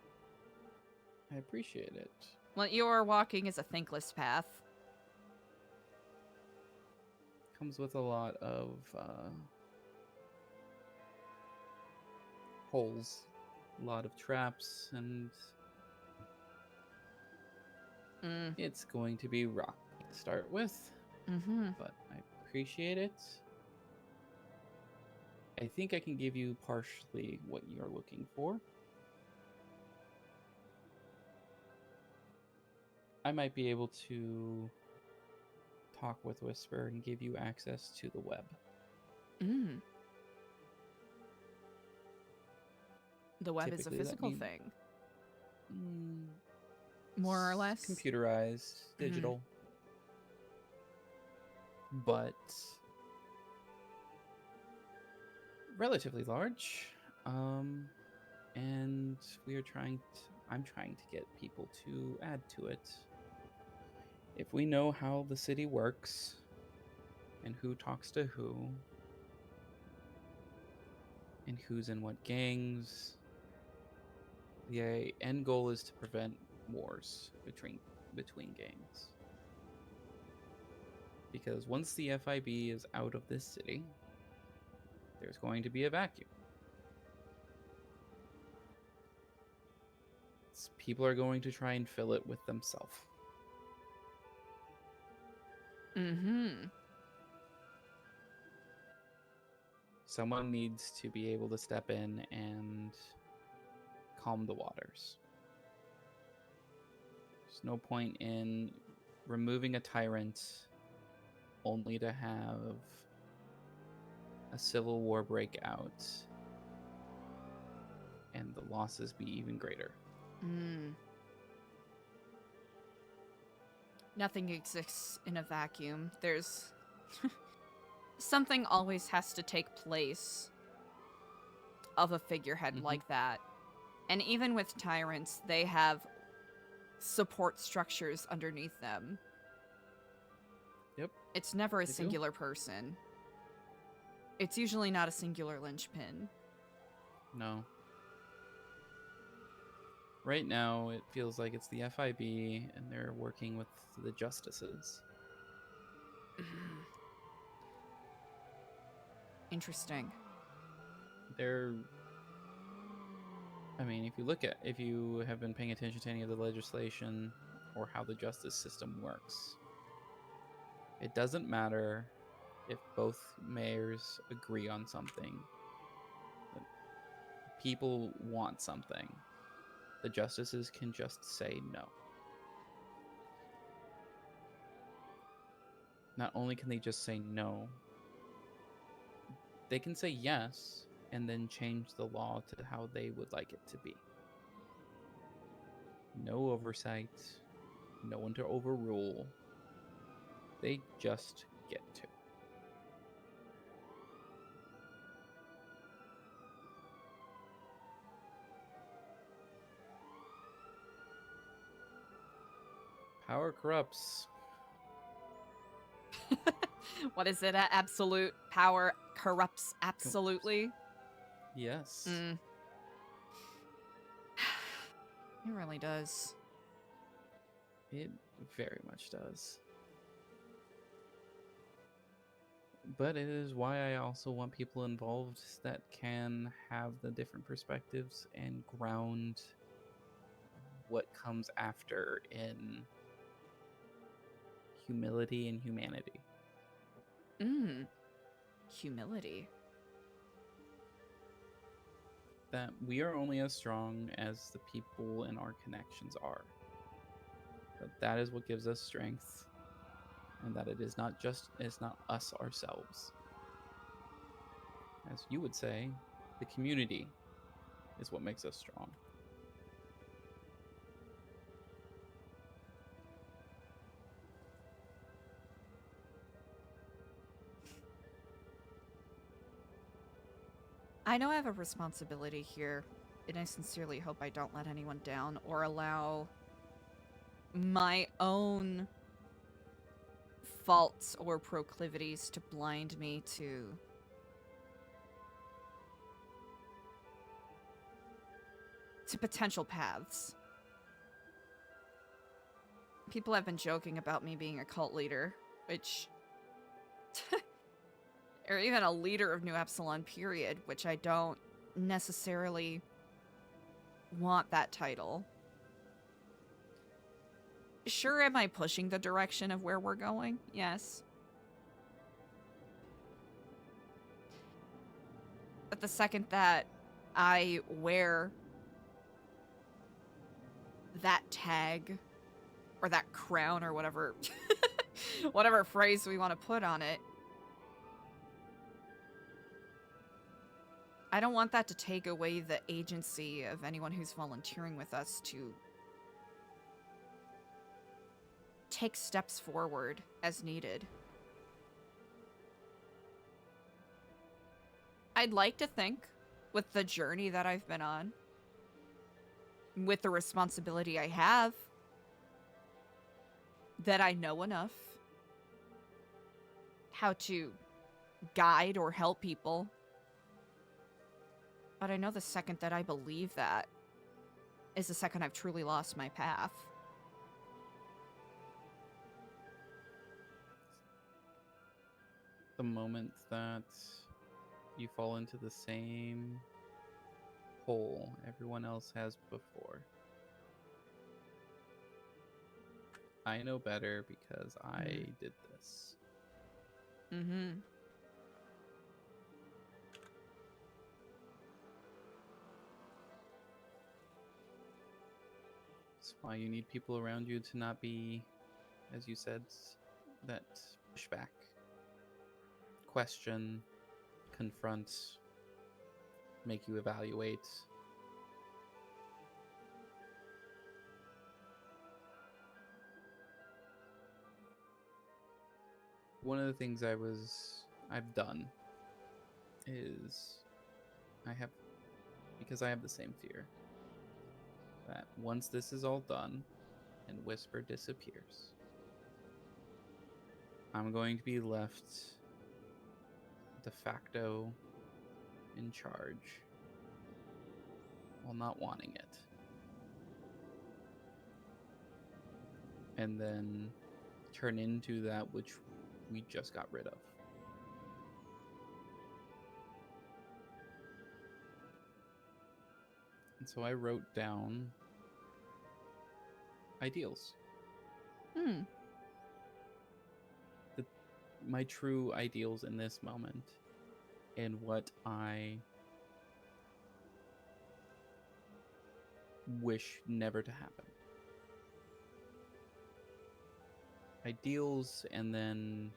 I appreciate it. What you are walking is a thankless path. Comes with a lot of holes, a lot of traps, and it's going to be rocky to start with. But I appreciate it. I think I can give you partially what you're looking for. I might be able to talk with Whisper and give you access to the web. The web is a Typically, that physical mean- thing. More or less. Computerized, digital. But relatively large. And I'm trying to get people to add to it. If we know how the city works and who talks to who and who's in what gangs, the end goal is to prevent wars between gangs. Because once the FIB is out of this city, there's going to be a vacuum. People are going to try and fill it with themselves. Someone needs to be able to step in and calm the waters. There's no point in removing a tyrant only to have a civil war break out and the losses be even greater. Nothing exists in a vacuum. There's something always has to take place of a figurehead like that. And even with tyrants, they have support structures underneath them. Yep. It's never a They do. singular person. It's usually not a singular linchpin. No. Right now, it feels like it's the FIB, and they're working with the justices. Interesting. They're I mean, if you have been paying attention to any of the legislation or how the justice system works, it doesn't matter if both mayors agree on something. People want something. The justices can just say no. Not only can they just say no, they can say yes and then change the law to how they would like it to be. No oversight, no one to overrule. They just get to. Power corrupts. What is it? Absolute power corrupts absolutely? Yes. Mm. It really does. It very much does. But it is why I also want people involved that can have the different perspectives and ground what comes after in humility and humanity. Humility. That we are only as strong as the people and our connections are. That is what gives us strength, and that it's not us ourselves. As you would say, the community is what makes us strong. I know I have a responsibility here, and I sincerely hope I don't let anyone down or allow my own faults or proclivities to blind me to potential paths. People have been joking about me being a cult leader, which or even a leader of New Epsilon, period, which I don't necessarily want that title. Sure, am I pushing the direction of where we're going? Yes. But the second that I wear that tag, or that crown, or whatever, whatever phrase we want to put on it, I don't want that to take away the agency of anyone who's volunteering with us to take steps forward as needed. I'd like to think, with the journey that I've been on, with the responsibility I have, that I know enough how to guide or help people. But I know the second that I believe that is the second I've truly lost my path. The moment that you fall into the same hole everyone else has before. I know better because I did this. Mm-hmm. That's why you need people around you to not be, as you said, that pushback, question, confront, make you evaluate. One of the things I've done is because I have the same fear, that once this is all done and Whisper disappears, I'm going to be left de facto in charge while not wanting it. And then turn into that which we just got rid of. And And so I wrote down ideals. My true ideals in this moment, and what I wish never to happen. Ideals, and then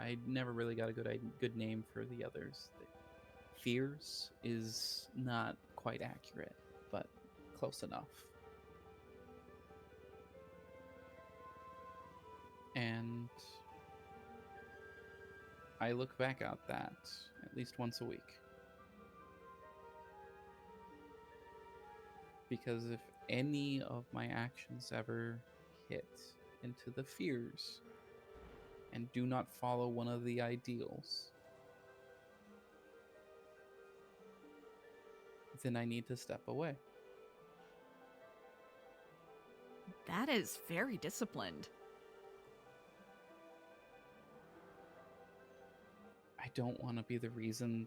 I never really got a good name for the others. Fears is not quite accurate, but close enough. And I look back at that at least once a week. Because if any of my actions ever hit into the fears and do not follow one of the ideals, then I need to step away. That is very disciplined. I don't want to be the reason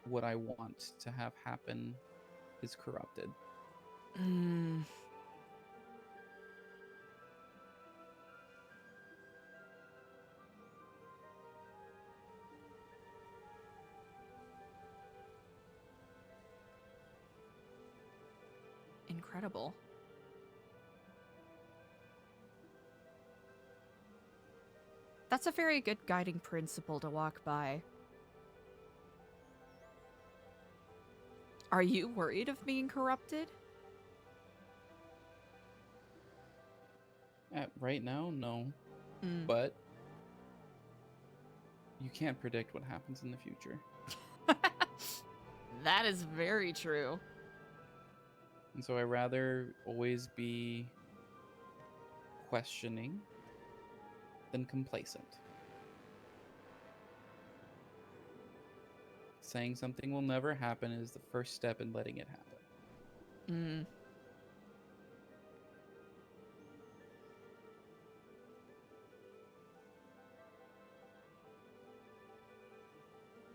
what I want to have happen is corrupted. Incredible. That's a very good guiding principle to walk by. Are you worried of being corrupted? Right now, no. But you can't predict what happens in the future. That is very true. And so I rather always be questioning than complacent. Saying something will never happen is the first step in letting it happen.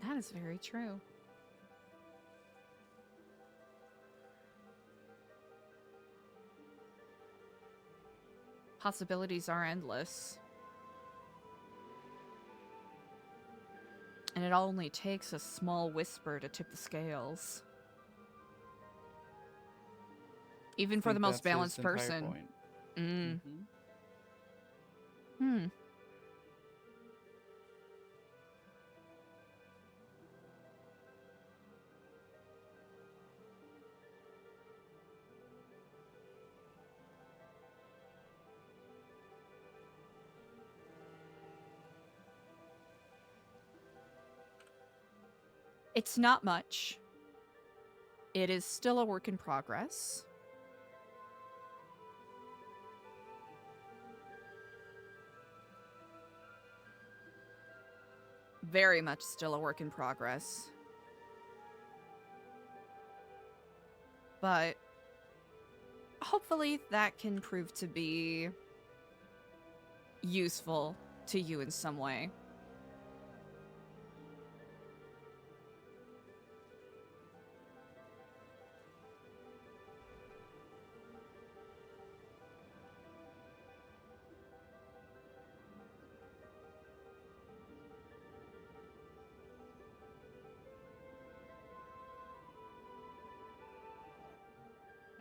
That is very true. Possibilities are endless. And it only takes a small whisper to tip the scales. Even for the most balanced person. It's not much. It is still a work in progress. Very much still a work in progress. But hopefully that can prove to be useful to you in some way.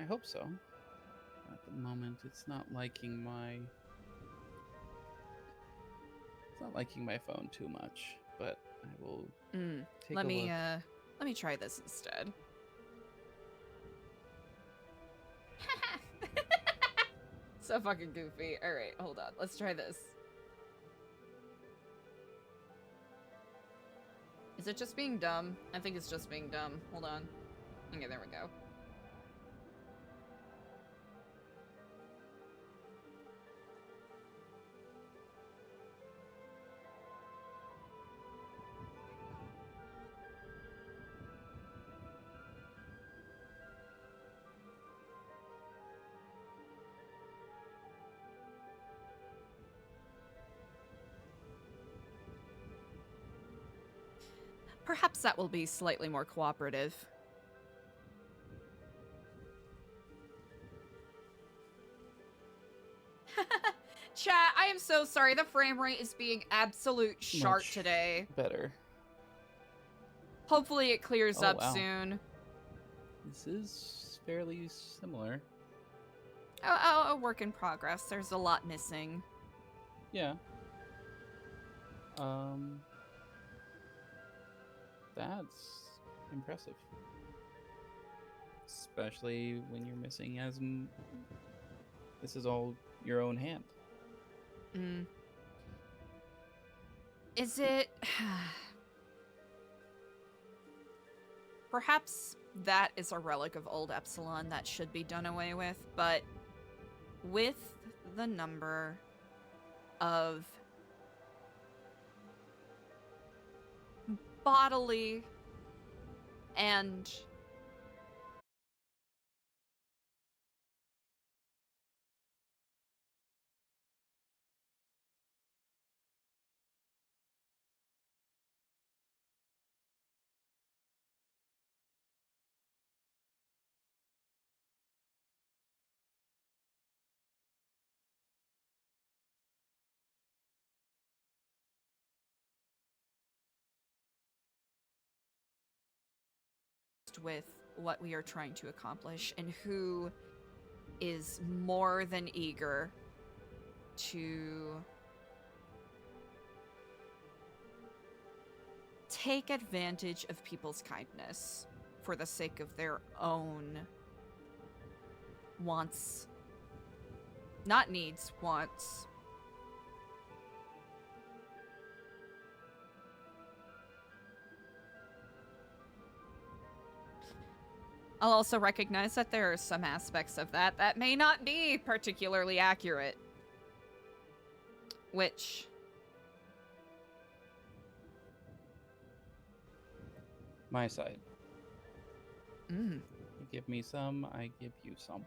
I hope so. At the moment, it's not liking my phone too much, but I will take Let a me look. let me try this instead. So fucking goofy. All right, hold on. Let's try this. Is it just being dumb? I think it's just being dumb. Hold on. Okay, there we go. Perhaps that will be slightly more cooperative. Chat, I am so sorry. The frame rate is being absolute shark Much today. better. Hopefully it clears Oh, up wow. soon. This is fairly similar. A work in progress. There's a lot missing. Yeah. That's impressive. Especially when you're missing as this is all your own hand. Mm. Is it... Perhaps that is a relic of old Epsilon that should be done away with, but with the number of bodily and with what we are trying to accomplish and who is more than eager to take advantage of people's kindness for the sake of their own wants. Not needs, wants. I'll also recognize that there are some aspects of that that may not be particularly accurate. Which... My side. Mm. You give me some, I give you some.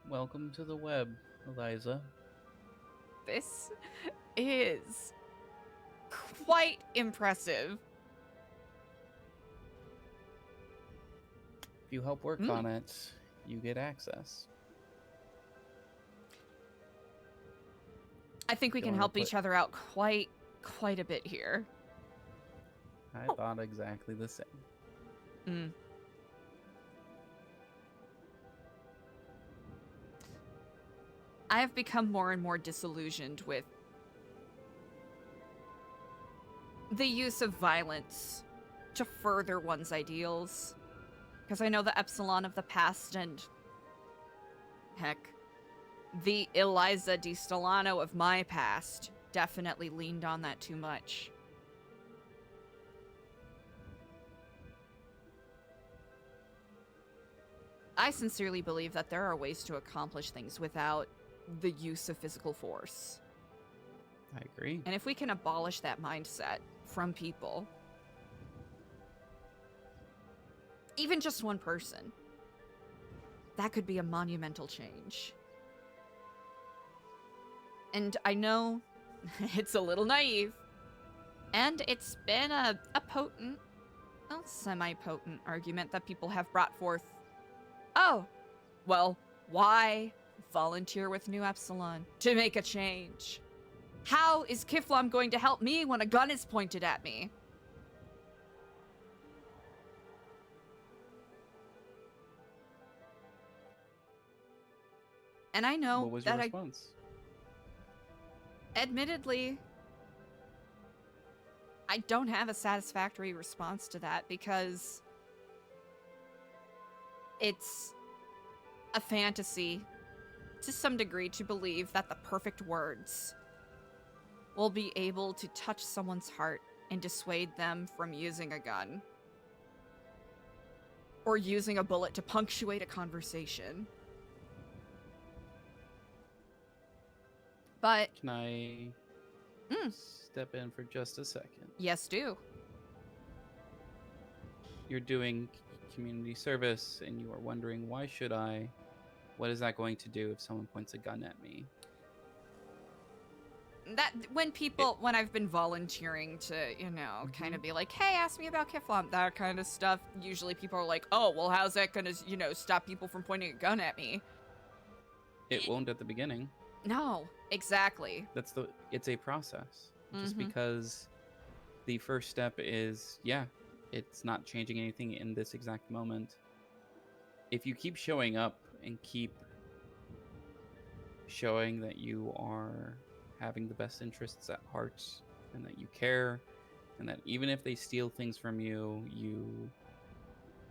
Welcome to the web, Eliza. This is quite impressive. If you help work on it, you get access. I think we can Don't help put- each other out quite a bit here. I thought exactly the same. Mm. I have become more and more disillusioned with the use of violence to further one's ideals. Because I know the Epsilon of the past and, heck, the ELIZA D Stellano of my past definitely leaned on that too much. I sincerely believe that there are ways to accomplish things without the use of physical force. I agree. And if we can abolish that mindset from people, even just one person, that could be a monumental change. And I know it's a little naive, and it's been a potent, well, semi-potent argument that people have brought forth. Oh, well, why volunteer with New Epsilon to make a change? How is Kiflam going to help me when a gun is pointed at me? And I know What was your that response? admittedly, I don't have a satisfactory response to that because it's a fantasy to some degree to believe that the perfect words will be able to touch someone's heart and dissuade them from using a gun or using a bullet to punctuate a conversation. But Can I step in for just a second? yes, do. You're doing community service and you are wondering, why should I What is that going to do if someone points a gun at me? That when I've been volunteering to, you know, kind of be like, hey, ask me about Kiflam, that kind of stuff, usually people are like, oh, well, how's that gonna, you know, stop people from pointing a gun at me? It won't at the beginning. No, exactly. It's a process. Just because the first step is, yeah, it's not changing anything in this exact moment. If you keep showing up and keep showing that you are having the best interests at heart and that you care, and that even if they steal things from you, you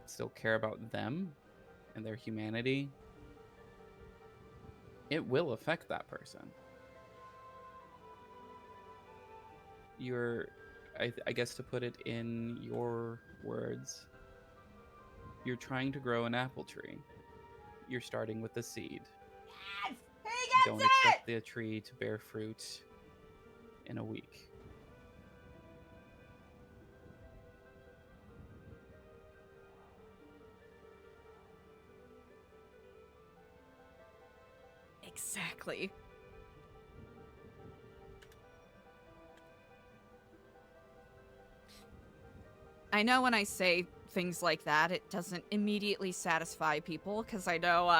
still care about them and their humanity, it will affect that person. I guess to put it in your words, you're trying to grow an apple tree. You're starting with the seed. Yes! Don't expect the tree to bear fruit in a week. Exactly. I know when I say things like that, it doesn't immediately satisfy people, because I know,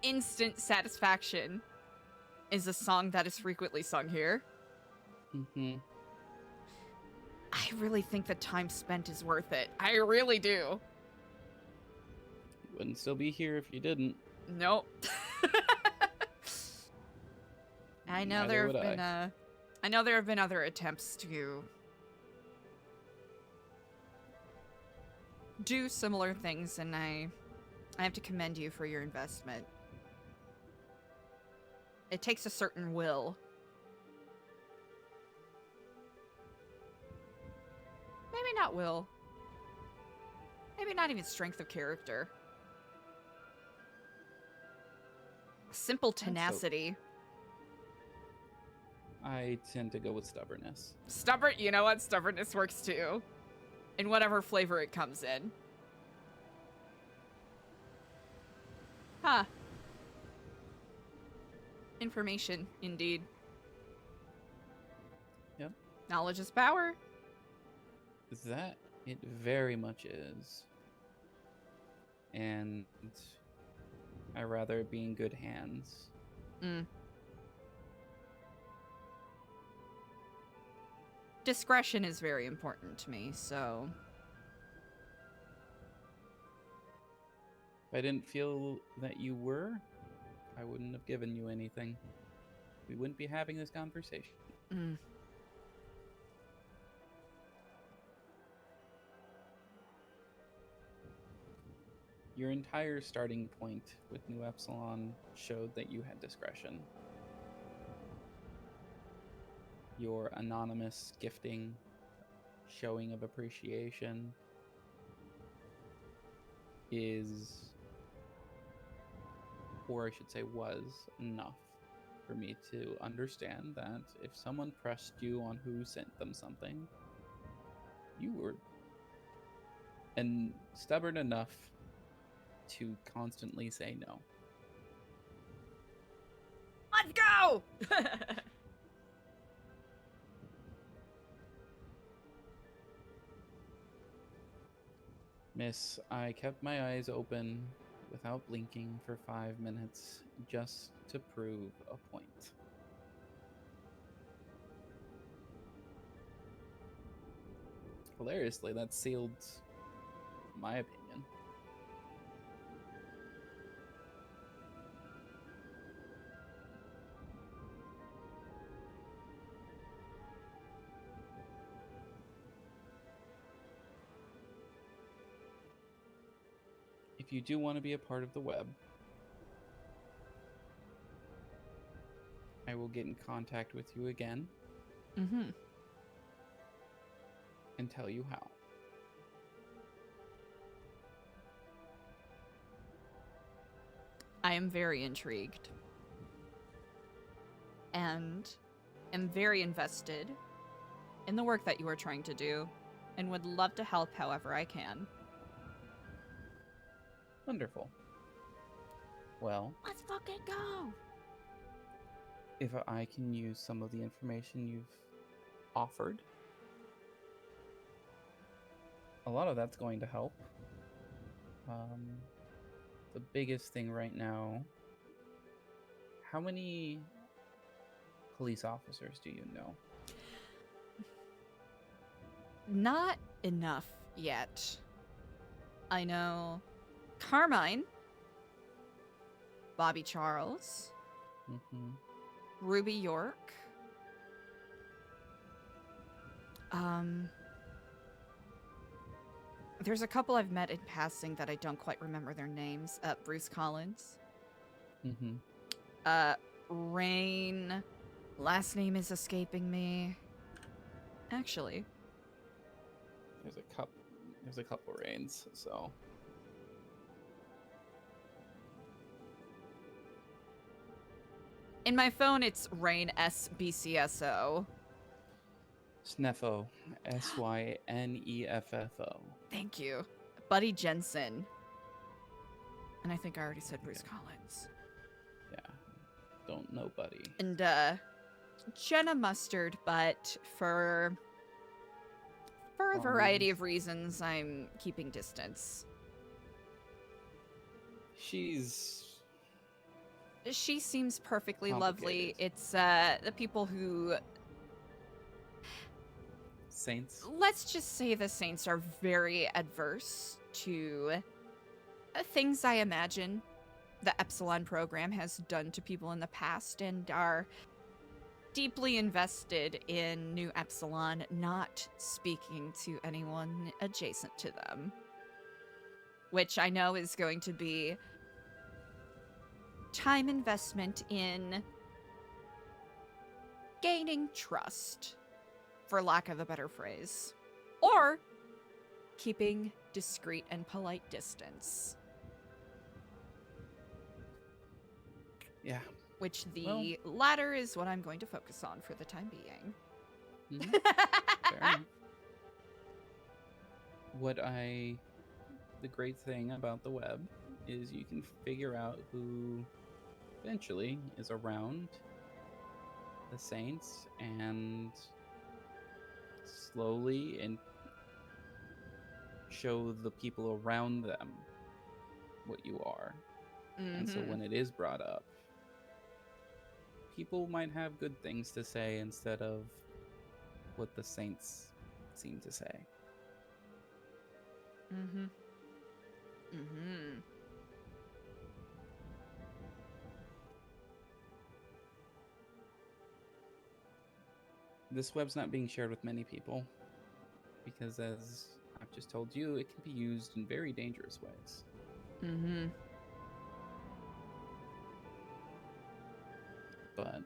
instant satisfaction is a song that is frequently sung here. Mm-hmm. I really think the time spent is worth it. I really do. Wouldn't still be here if you didn't. Nope. I know there have been other attempts to do similar things, and I have to commend you for your investment. It takes a certain will. Maybe not will. Maybe not even strength of character. Simple tenacity. I tend to go with stubbornness. You know what? Stubbornness works too. In whatever flavor it comes in. Huh. Information, indeed. Yep. Knowledge is power. That it very much is. And I rather be in good hands. Discretion is very important to me, so... If I didn't feel that you were, I wouldn't have given you anything. We wouldn't be having this conversation. Your entire starting point with New Epsilon showed that you had discretion. Your anonymous gifting, showing of appreciation is, or I should say was, enough for me to understand that if someone pressed you on who sent them something, you were stubborn enough to constantly say no. Let's go! Miss, I kept my eyes open without blinking for 5 minutes just to prove a point. Hilariously, that sealed my opinion. If you do want to be a part of the web, I will get in contact with you again. And tell you how. I am very intrigued. And am very invested in the work that you are trying to do, and would love to help however I can. Wonderful. Well, Let's fucking go. if I can use some of the information you've offered, a lot of that's going to help. The biggest thing right now, how many police officers do you know? Not enough yet. I know Carmine, Bobby Charles, Mm-hmm. Ruby York, there's a couple I've met in passing that I don't quite remember their names. Bruce Collins. Mm-hmm. Rain. Last name is escaping me. Actually. There's a couple Rains, so. In my phone, it's Rain SBCSO. Sneffo. SYNEFFO. Thank you. Buddy Jensen. And I think I already said Bruce Collins. Yeah. Don't know Buddy. And, Jenna Mustard, but for a variety of reasons, I'm keeping distance. She seems perfectly lovely. It's, the people who... Saints? Let's just say the Saints are very adverse to things I imagine the Epsilon program has done to people in the past and are deeply invested in New Epsilon not speaking to anyone adjacent to them. Which I know is going to be time investment in gaining trust, for lack of a better phrase, or keeping discreet and polite distance. Yeah. Which the latter is what I'm going to focus on for the time being. Mm-hmm. Fair enough. The great thing about the web is you can figure out who eventually is around the Saints and slowly and show the people around them what you are. And so when it is brought up, people might have good things to say instead of what the Saints seem to say. Mm-hmm. Mm-hmm. This web's not being shared with many people because, as I've just told you, it can be used in very dangerous ways. Mm-hmm. But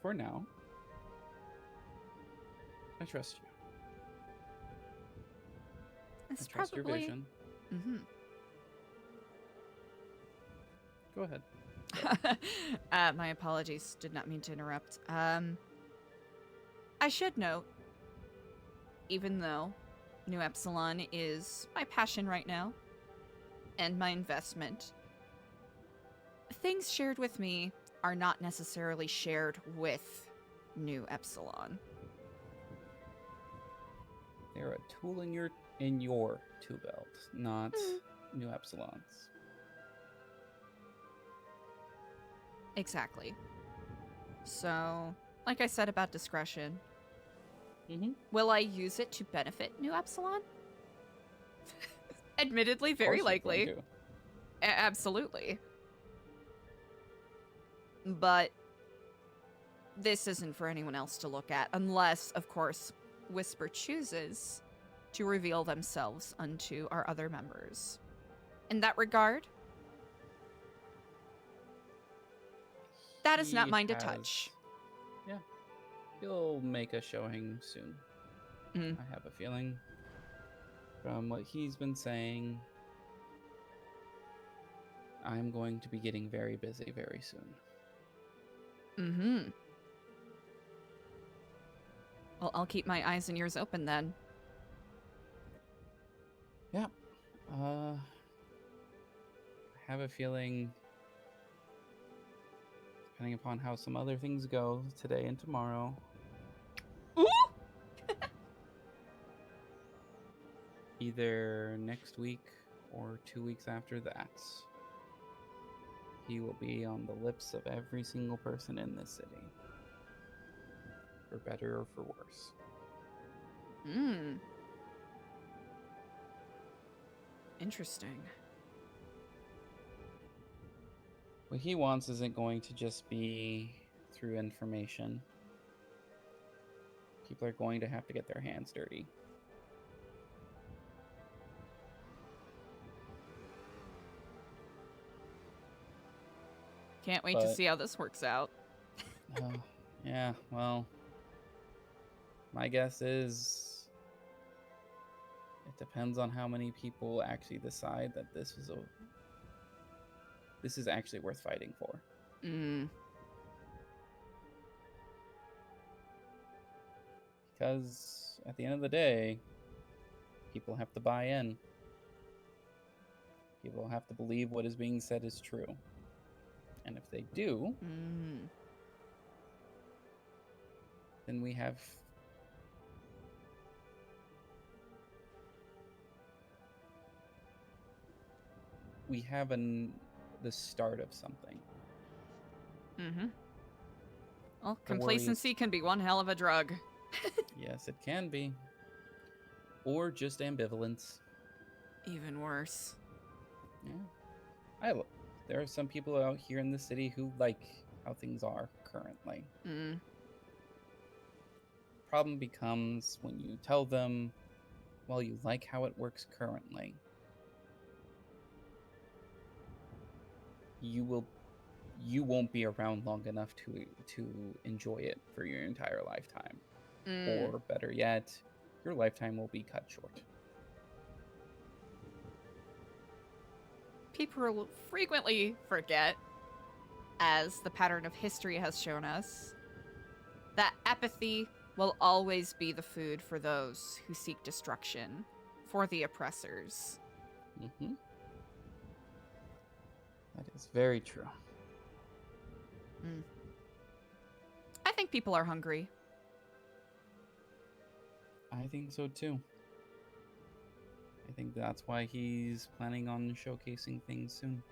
for now, I trust you. It's I trust your probably... vision. Mm-hmm. Go ahead. My apologies. Did not mean to interrupt. I should note, even though New Epsilon is my passion right now, and my investment, things shared with me are not necessarily shared with New Epsilon. They're a tool in your tool belt, not New Epsilon's. Exactly. So, like I said about discretion, will I use it to benefit New Epsilon? Admittedly, very likely. Absolutely. But this isn't for anyone else to look at, unless, of course, Whisper chooses to reveal themselves unto our other members. In that regard, that is not mine to touch. Yeah. He'll make a showing soon. I have a feeling. From what he's been saying, I'm going to be getting very busy very soon. Mm-hmm. Well, I'll keep my eyes and ears open then. Yeah. a feeling, depending upon how some other things go today and tomorrow. Ooh! Either next week or 2 weeks after that, he will be on the lips of every single person in this city. For better or for worse. Interesting. What he wants isn't going to just be through information. People are going to have to get their hands dirty. Can't wait to see how this works out. Yeah, well, my guess is it depends on how many people actually decide that this is actually worth fighting for. Because at the end of the day, people have to buy in. People have to believe what is being said is true. And if they do, then we have the start of something. Well, complacency can be one hell of a drug. Yes, it can be. Or just ambivalence. Even worse. Yeah. There are some people out here in the city who like how things are currently. Problem becomes when you tell them, well, you like how it works currently. You won't be around long enough to enjoy it for your entire lifetime. Or better yet, your lifetime will be cut short. People frequently forget, as the pattern of history has shown us, that apathy will always be the food for those who seek destruction, for the oppressors. That is very true. I think people are hungry. I think so too. I think that's why he's planning on showcasing things soon.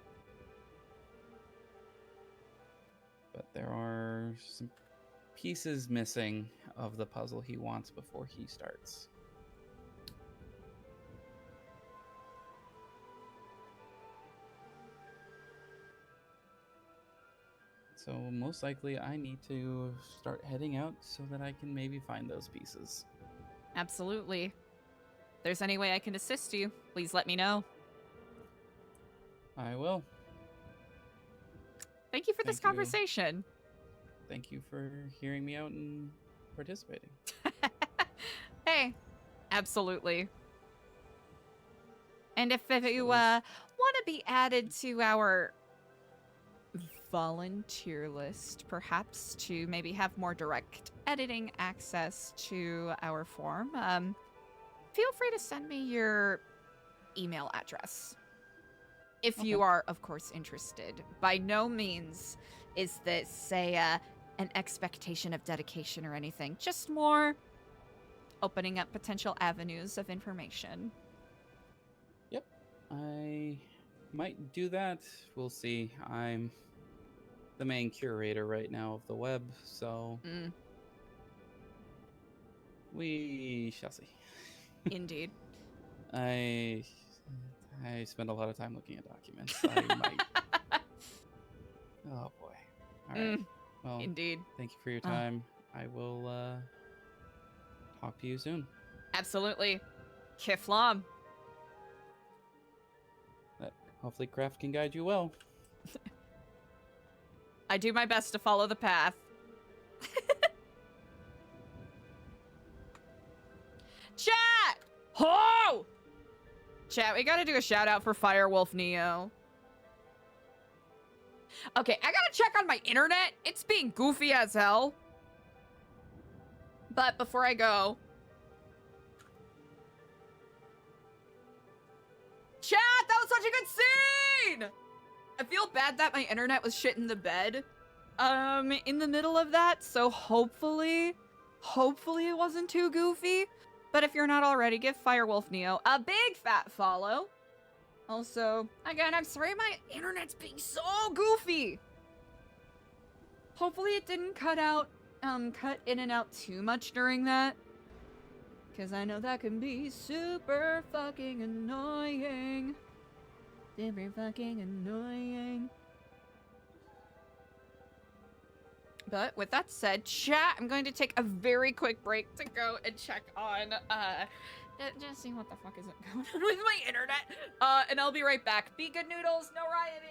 But there are some pieces missing of the puzzle he wants before he starts. So most likely I need to start heading out so that I can maybe find those pieces. Absolutely. If there's any way I can assist you, please let me know. I will. Thank you for this conversation. Thank you for hearing me out and participating. Hey, absolutely. And if you want to be added to our volunteer list, perhaps to maybe have more direct editing access to our form, feel free to send me your email address. If you are, of course, interested. By no means is this an expectation of dedication or anything. Just more opening up potential avenues of information. Yep. I might do that. We'll see. I'm the main curator right now of the web, so we shall see. Indeed. I spend a lot of time looking at documents. I might. Oh boy. All right. Well, indeed. Thank you for your time. I will talk to you soon. Absolutely. Kiflam. Hopefully craft can guide you well. I do my best to follow the path. Chat! Ho! Chat, we gotta do a shout out for Firewolf Neo. Okay, I gotta check on my internet. It's being goofy as hell. But before I go... Chat, that was such a good scene! I feel bad that my internet was shit in the bed in the middle of that, so hopefully it wasn't too goofy. But if you're not already, give Firewolf Neo a big fat follow. Also, again, I'm sorry my internet's being so goofy. Hopefully it didn't cut in and out too much during that. Because I know that can be super fucking annoying. Super fucking annoying. But with that said, chat, I'm going to take a very quick break to go and check on, just see what the fuck is going on with my internet. And I'll be right back. Be good, noodles. No rioting.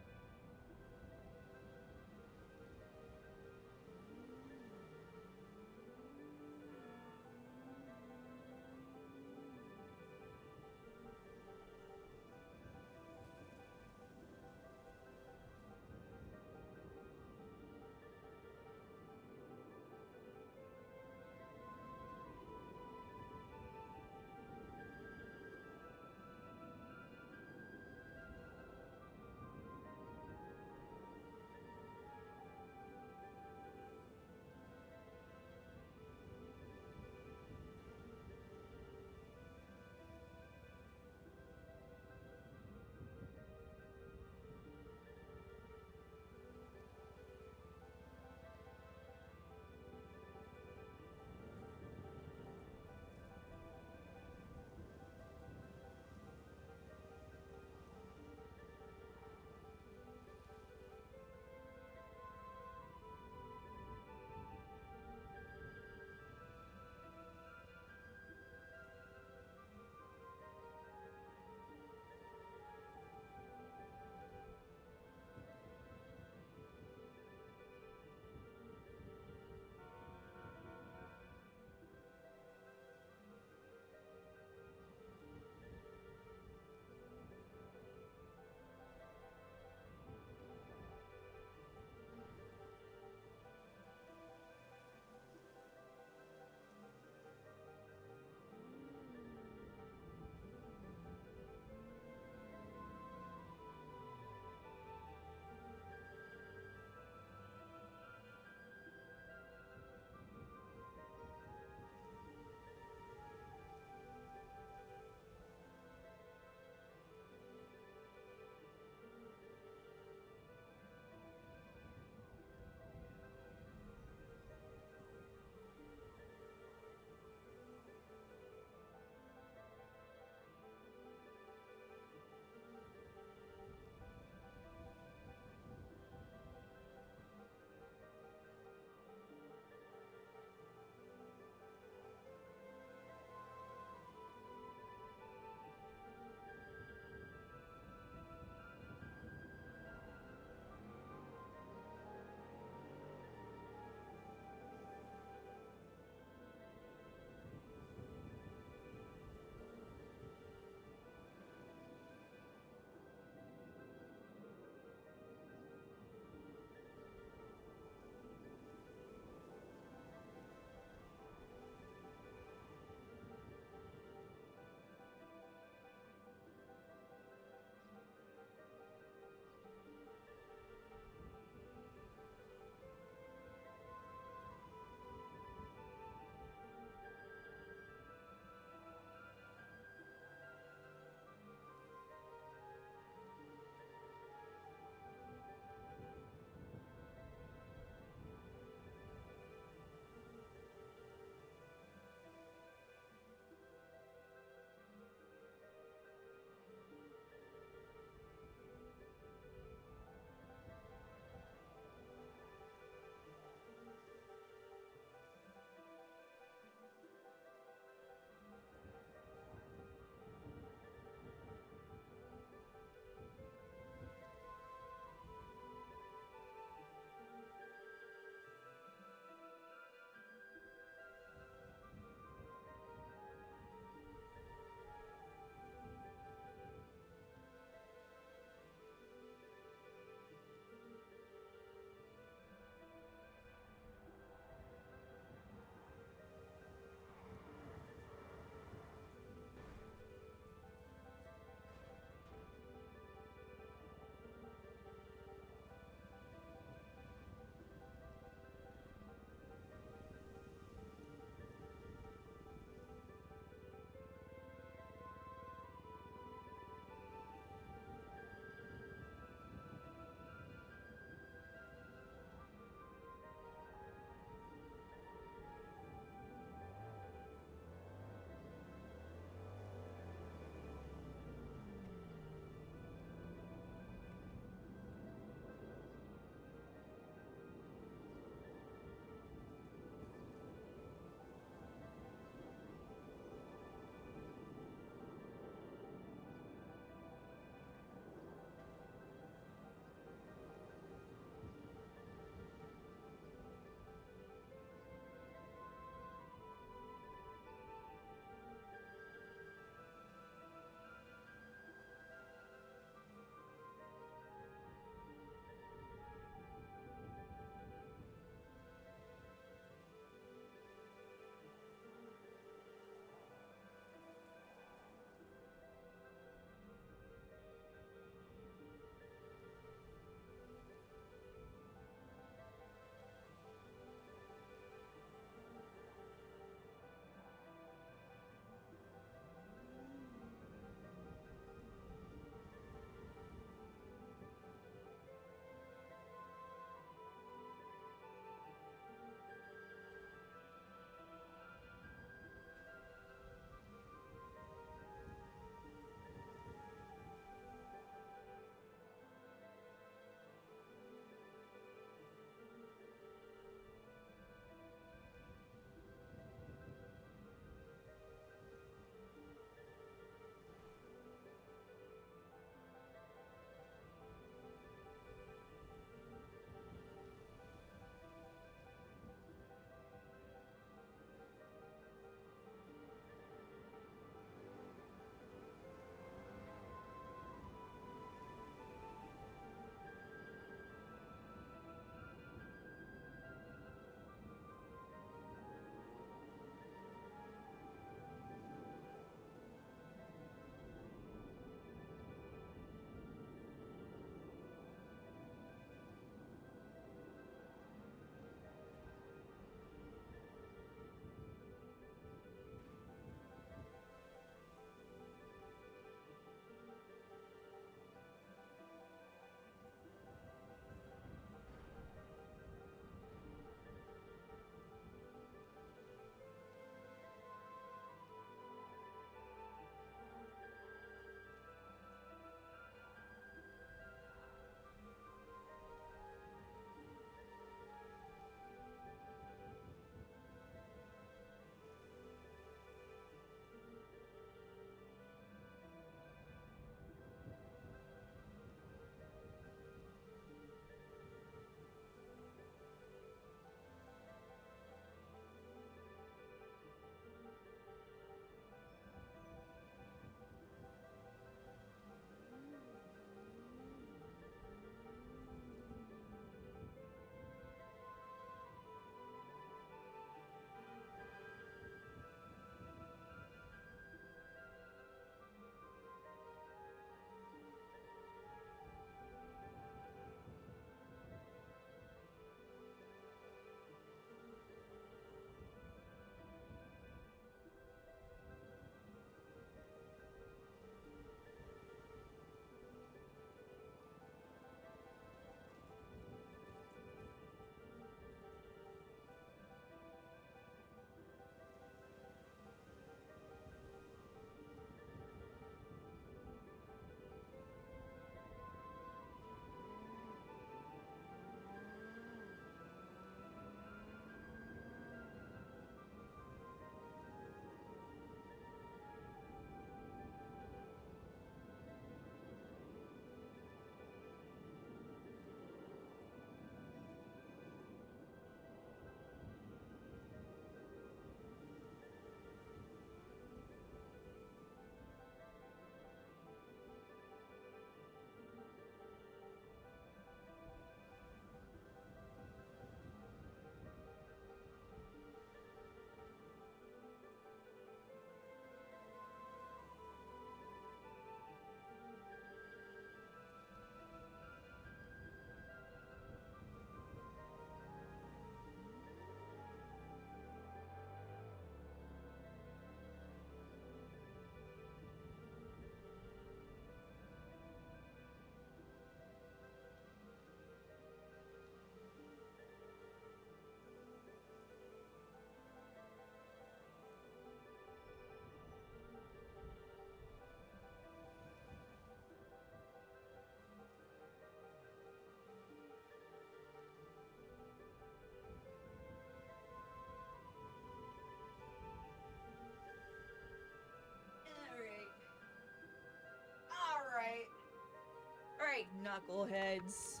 knuckleheads.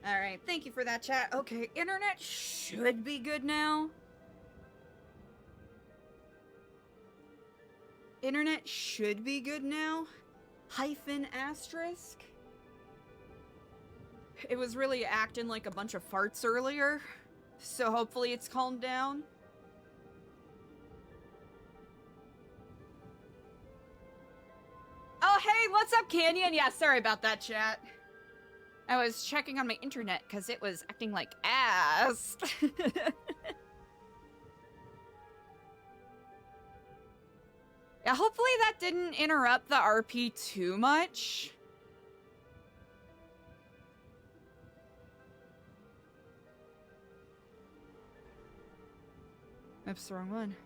Alright, thank you for that, chat. Okay, internet should be good now. Internet should be good now. Hyphen asterisk. It was really acting like a bunch of farts earlier, so hopefully it's calmed down. Oh, hey, what's up, Canyon? Yeah, sorry about that, chat. I was checking on my internet because it was acting like ass. Yeah, hopefully that didn't interrupt the RP too much. Oops, the wrong one.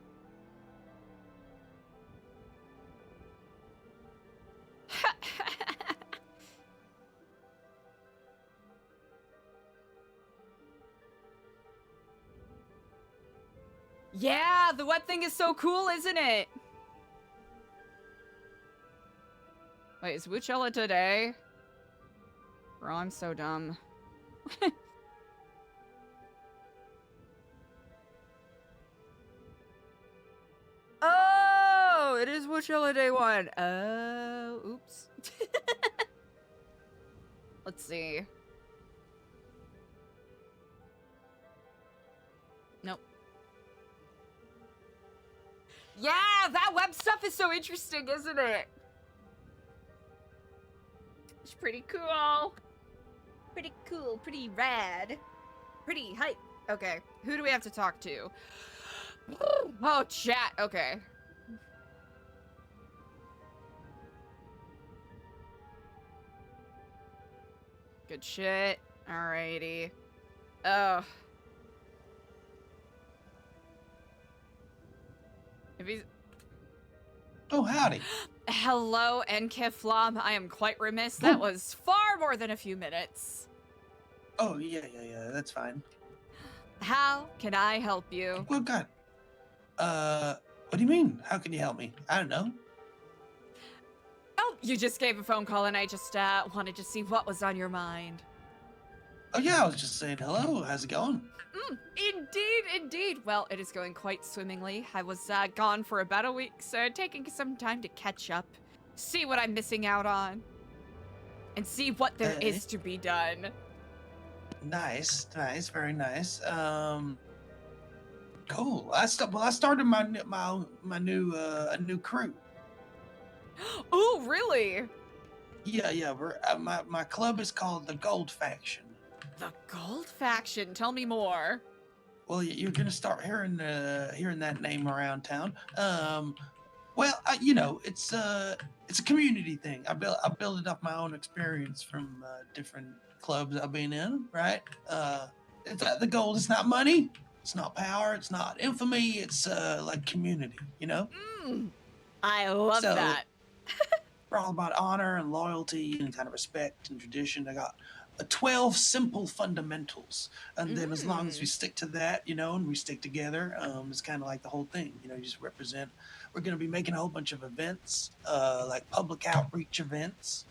Yeah, the web thing is so cool, isn't it? Wait, is Wuchella today? Bro, I'm so dumb. Oh, it is Wuchella day 1. Oh, oops. Let's see. Nope. Yeah, that web stuff is so interesting, isn't it? It's pretty cool. Pretty cool, pretty rad. Pretty hype. Okay, who do we have to talk to? Oh, chat, okay. Good shit. Alrighty. Oh. If he's... Oh, howdy. Hello, Nkiflom. I am quite remiss. That was far more than a few minutes. Oh, yeah, that's fine. How can I help you? Well, God. What do you mean? How can you help me? I don't know. Oh, you just gave a phone call and I just wanted to see what was on your mind. Oh, yeah, I was just saying hello. How's it going? Indeed, indeed. Well, it is going quite swimmingly. I was gone for about a week, so taking some time to catch up, see what I'm missing out on, and see what there is to be done. Nice, very nice. Cool. I started my new crew. Oh, really? Yeah. We're my club is called the Gold Faction. The Gold Faction. Tell me more. Well, you're gonna start hearing that name around town. Well, you know, it's a community thing. I built it off my own experience from different clubs I've been in. Right? The gold is not money. It's not power. It's not infamy. It's like community. You know. I love that. We're all about honor and loyalty and kind of respect and tradition. I got 12 simple fundamentals, and then as long as we stick to that, you know, and we stick together, it's kind of like the whole thing, you know. You just represent. We're going to be making a whole bunch of events, like public outreach events.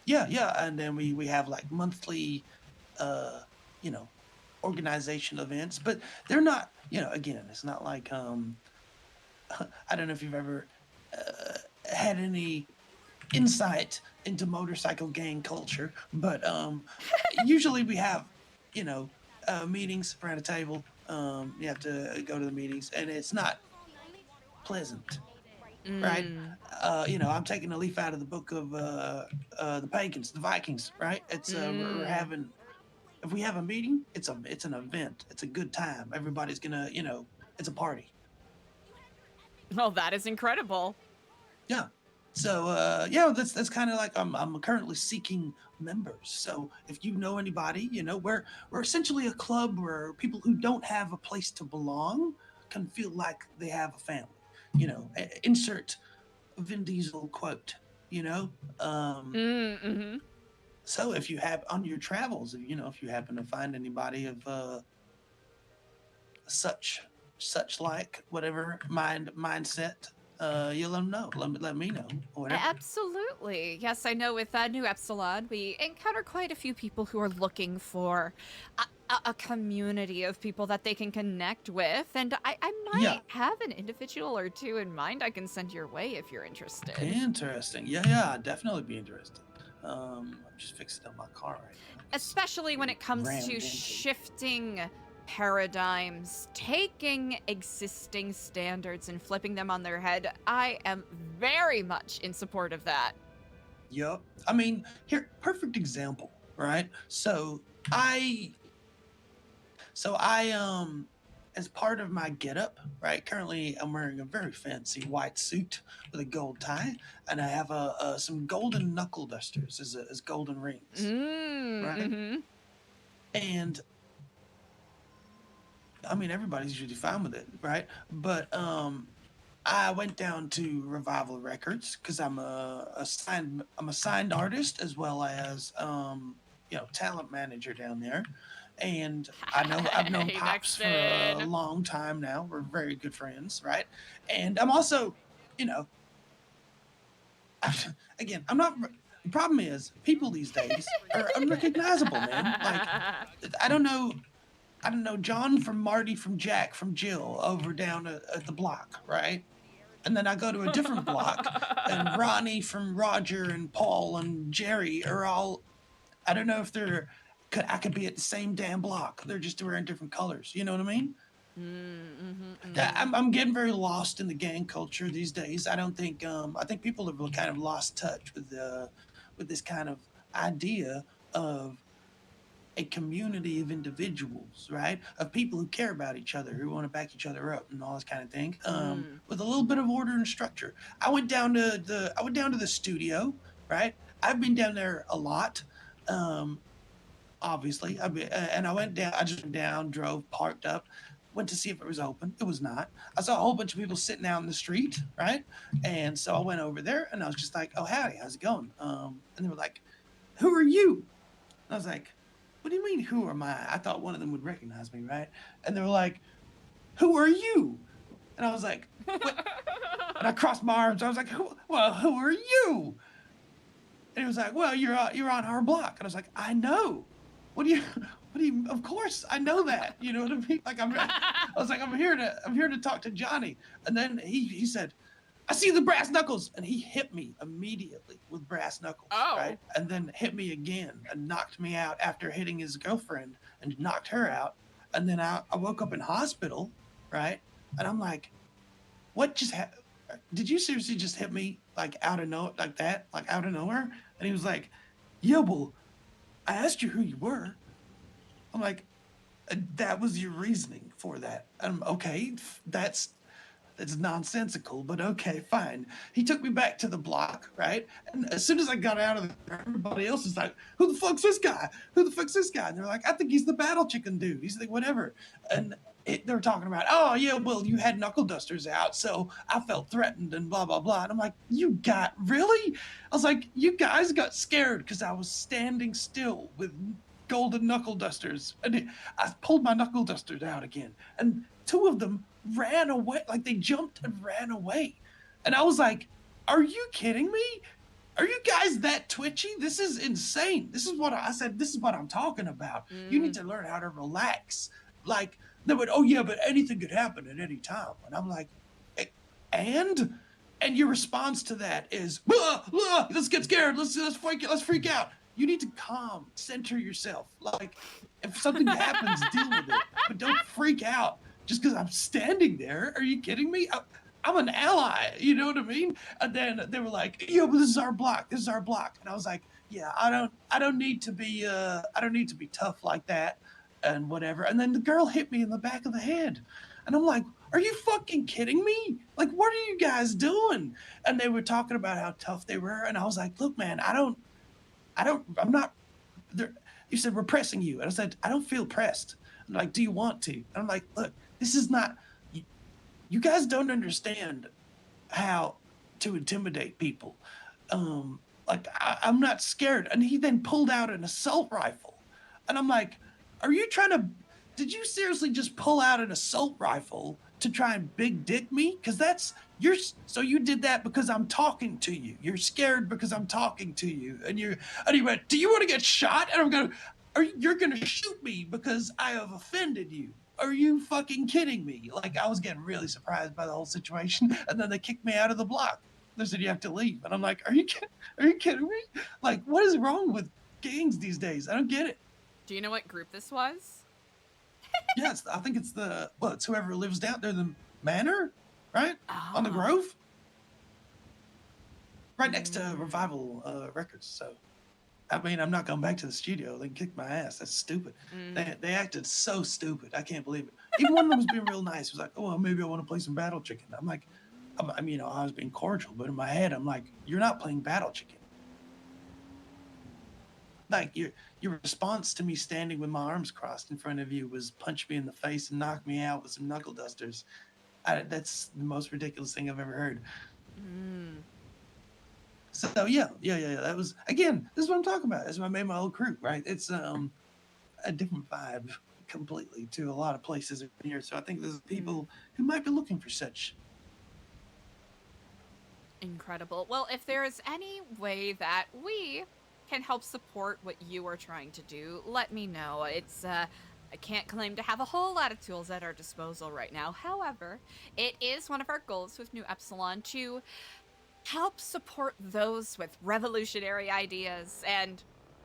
Yeah, and then we have like monthly, you know, organization events, but they're not, you know, again, it's not like I don't know if you've ever had any insight into motorcycle gang culture, but usually we have, you know, meetings around a table. You have to go to the meetings, and it's not pleasant, right? You know, I'm taking a leaf out of the book of the pagans, the Vikings, right? It's we're having, if we have a meeting, it's an event. It's a good time. Everybody's gonna, you know, it's a party. Oh, that is incredible. Yeah. So yeah, that's kind of like I'm currently seeking members. So if you know anybody, you know, we're essentially a club where people who don't have a place to belong can feel like they have a family. You know, insert Vin Diesel quote. You know. So if you have on your travels, you know, if you happen to find anybody of such such like whatever mindset, you let them know. Let me know. Or whatever. Absolutely. Yes, I know with New Epsilon, we encounter quite a few people who are looking for a community of people that they can connect with. And I might have an individual or two in mind I can send your way if you're interested. Okay, interesting. Yeah, I'd definitely be interested. I'm just fixing up my car right now. Especially when it comes to shifting paradigms, taking existing standards and flipping them on their head. I am very much in support of that. Yup. I mean, here, perfect example, right? So I as part of my getup, right? Currently, I'm wearing a very fancy white suit with a gold tie, and I have some golden knuckle dusters as golden rings, right? Mm-hmm. And I mean, everybody's usually fine with it, right? But I went down to Revival Records because I'm a signed artist as well as talent manager down there. And I've known Pops for a long time now. We're very good friends, right? And I'm also, again, I'm not. The problem is people these days are unrecognizable, man. Like, I don't know John from Marty from Jack from Jill over down at the block, right? And then I go to a different block, and Ronnie from Roger and Paul and Jerry are all. I don't know if I could be at the same damn block. They're just wearing different colors. You know what I mean? I'm getting very lost in the gang culture these days. I don't think I think people have kind of lost touch with this kind of idea of a community of individuals, right? Of people who care about each other, who want to back each other up, and all this kind of thing. With a little bit of order and structure. I went down to the studio, right? I've been down there a lot. Obviously, and I went down. I just went down, drove, parked up, went to see if it was open. It was not. I saw a whole bunch of people sitting out in the street, right? And so I went over there, and I was just like, "Oh, howdy, how's it going?" And they were like, "Who are you?" And I was like, "What do you mean, who am I?" I thought one of them would recognize me, right? And they were like, "Who are you?" And I was like, "What?" And I crossed my arms. I was like, who are you?" And he was like, "Well, you're on our block." And I was like, "I know. What do you? Of course, I know that. You know what I mean? Like I was like, I'm here to talk to Johnny." And then he said, "I see the brass knuckles," and he hit me immediately with brass knuckles, right? And then hit me again and knocked me out after hitting his girlfriend and knocked her out. And then I woke up in hospital, right? And I'm like, "What just happened? Did you seriously just hit me like out of nowhere?" And he was like, "Yeah, well, I asked you who you were." I'm like, "That was your reasoning for that?" Okay, that's nonsensical, but okay, fine. He took me back to the block, right? And as soon as I got out of there, everybody else is like, "Who the fuck's this guy? Who the fuck's this guy?" And they're like, "I think he's the battle chicken dude." He's like, "Whatever." And they're talking about, "Oh, yeah, well, you had knuckle dusters out, so I felt threatened and blah, blah, blah." And I'm like, really? I was like, "You guys got scared because I was standing still with golden knuckle dusters." And I pulled my knuckle dusters out again. And two of them ran away. Like, they jumped and ran away. And I was like, "Are you kidding me? Are you guys that twitchy? This is insane." This is what I said. This is what I'm talking about. You need to learn how to relax. Like, they went, "Oh yeah, but anything could happen at any time." And I'm like, and your response to that is, "Let's get scared. Let's freak out." You need to center yourself. Like, if something happens, deal with it, but don't freak out just because I'm standing there. Are you kidding me? I'm an ally. You know what I mean? And then they were like, "Yeah, but this is our block. This is our block." And I was like, "Yeah, I don't need to be tough like that and whatever." And then the girl hit me in the back of the head. And I'm like, "Are you fucking kidding me? Like, what are you guys doing?" And they were talking about how tough they were. And I was like, "Look, man, I'm not, you said we're pressing you." And I said, "I don't feel pressed." And like, "Do you want to?" And I'm like, "Look, this is not, you guys don't understand how to intimidate people. Like, I'm not scared." And he then pulled out an assault rifle. And I'm like, did you seriously just pull out an assault rifle to try and big dick me? Because so you did that because I'm talking to you. You're scared because I'm talking to you, and you went, do you want to get shot? And I'm going, you're going to shoot me because I have offended you. Are you fucking kidding me? Like, I was getting really surprised by the whole situation, and then they kicked me out of the block. They said, you have to leave. And I'm like, are you kidding me? Like, what is wrong with gangs these days? I don't get it. Do you know what group this was? Yes, I think it's it's whoever lives down there, the manor, right? On the Grove? Right next to Revival Records, so. I mean, I'm not going back to the studio. They can kick my ass. That's stupid. They acted so stupid. I can't believe it. Even one of them was being real nice. It was like, oh, well, maybe I want to play some Battle Chicken. I'm like, I mean, I was being cordial, but in my head, I'm like, you're not playing Battle Chicken. Like, your response to me standing with my arms crossed in front of you was punch me in the face and knock me out with some knuckle dusters. That's the most ridiculous thing I've ever heard. So yeah. That was, again, this is what I'm talking about. This is why I made my whole crew, right? It's a different vibe completely to a lot of places here. So I think there's people who might be looking for such. Incredible. Well, if there is any way that we can help support what you are trying to do, let me know. It's I can't claim to have a whole lot of tools at our disposal right now. However, it is one of our goals with New Epsilon to help support those with revolutionary ideas, and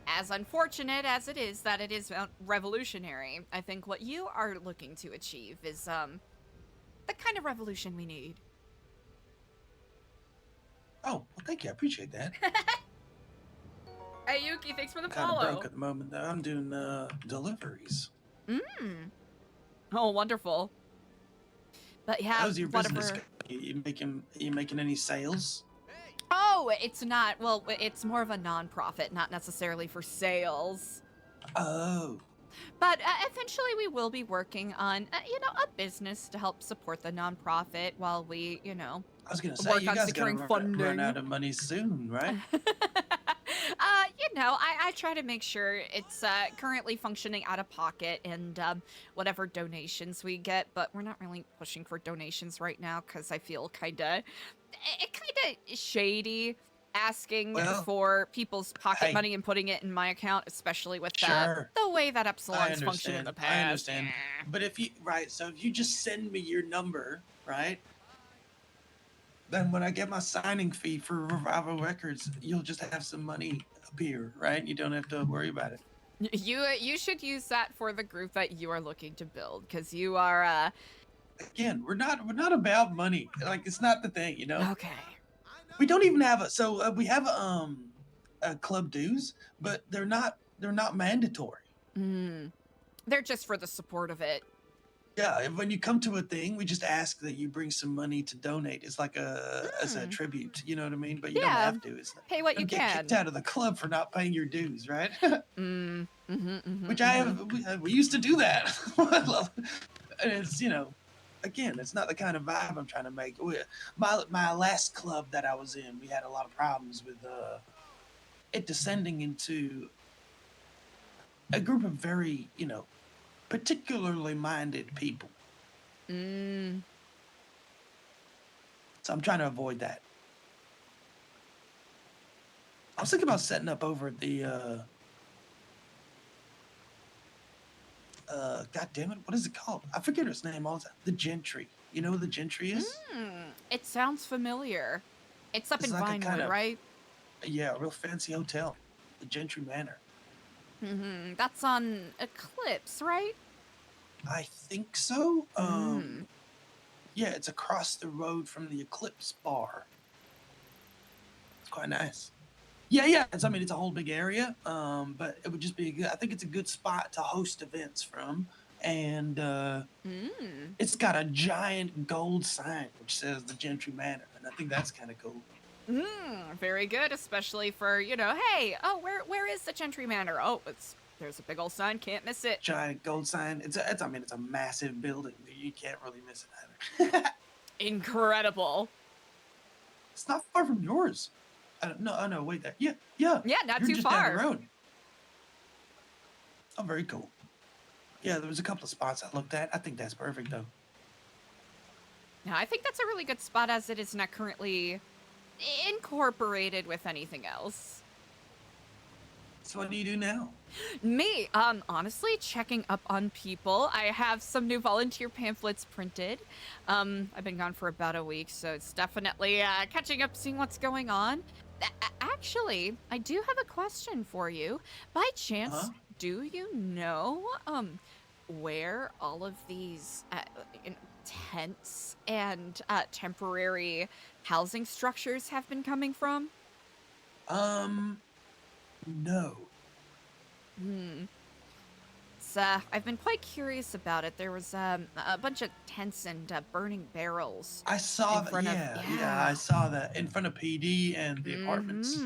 as unfortunate as it is that it is revolutionary, I think what you are looking to achieve is the kind of revolution we need. Oh, well, thank you. I appreciate that. Hey, Yuki, thanks for the Kind of follow. broke at the moment, though. I'm doing deliveries. Oh, wonderful. But yeah, how's your whatever. business? You making any sales? Oh, it's not. Well, it's more of a non-profit, not necessarily for sales. Oh. But eventually we will be working on, a business to help support the non-profit while we, I was going to say, work you on guys securing gotta funding. run out of money soon, right? I try to make sure it's currently functioning out of pocket and whatever donations we get, but we're not really pushing for donations right now because I feel kind of shady asking for people's pocket money and putting it in my account, especially with the way that Epsilon's functioned in the past. I understand. But if you just send me your number, right? Then when I get my signing fee for Revival Records, you'll just have some money appear, right? You don't have to worry about it. You should use that for the group that you are looking to build, because you are Again, we're not about money. Like, it's not the thing, Okay. We don't even have we have club dues, but they're not mandatory. They're just for the support of it. Yeah, when you come to a thing, we just ask that you bring some money to donate. It's like as a tribute, you know what I mean? But you don't have to. It's pay what you get can. Kicked out of the club for not paying your dues, right? Which we used to do that. And it's again, it's not the kind of vibe I'm trying to make. My last club that I was in, we had a lot of problems with it descending into a group of very particularly minded people. So I'm trying to avoid that. I was thinking about setting up over at the God damn it, what is it called? I forget its name all the time. The Gentry. You know what the Gentry is? It sounds familiar. It's up in like Vinewood, right? Yeah, a real fancy hotel. The Gentry Manor. That's on Eclipse, right? I think so. Yeah, it's across the road from the Eclipse bar. It's quite nice. Yeah. It's a whole big area. But it would just be I think it's a good spot to host events from. And it's got a giant gold sign which says the Gentry Manor, and I think that's kind of cool. Very good, especially for hey, where is the Gentry Manor? Oh, there's a big old sign, can't miss it. Giant gold sign. It's a massive building. You can't really miss it either. Incredible. It's not far from yours. No, wait there. Yeah. Yeah, not You're too just far. down the road. Oh, very cool. Yeah, there was a couple of spots I looked at. I think that's perfect, though. No, I think that's a really good spot as it is not currently incorporated with anything else. So what do you do now? Me, honestly, checking up on people. I have some new volunteer pamphlets printed. I've been gone for about a week, so it's definitely catching up, seeing what's going on. Actually, I do have a question for you. By chance, do you know, where all of these tents and temporary housing structures have been coming from? No. So, I've been quite curious about it. There was a bunch of tents and burning barrels. I saw that. Yeah, I saw that in front of PD and the apartments.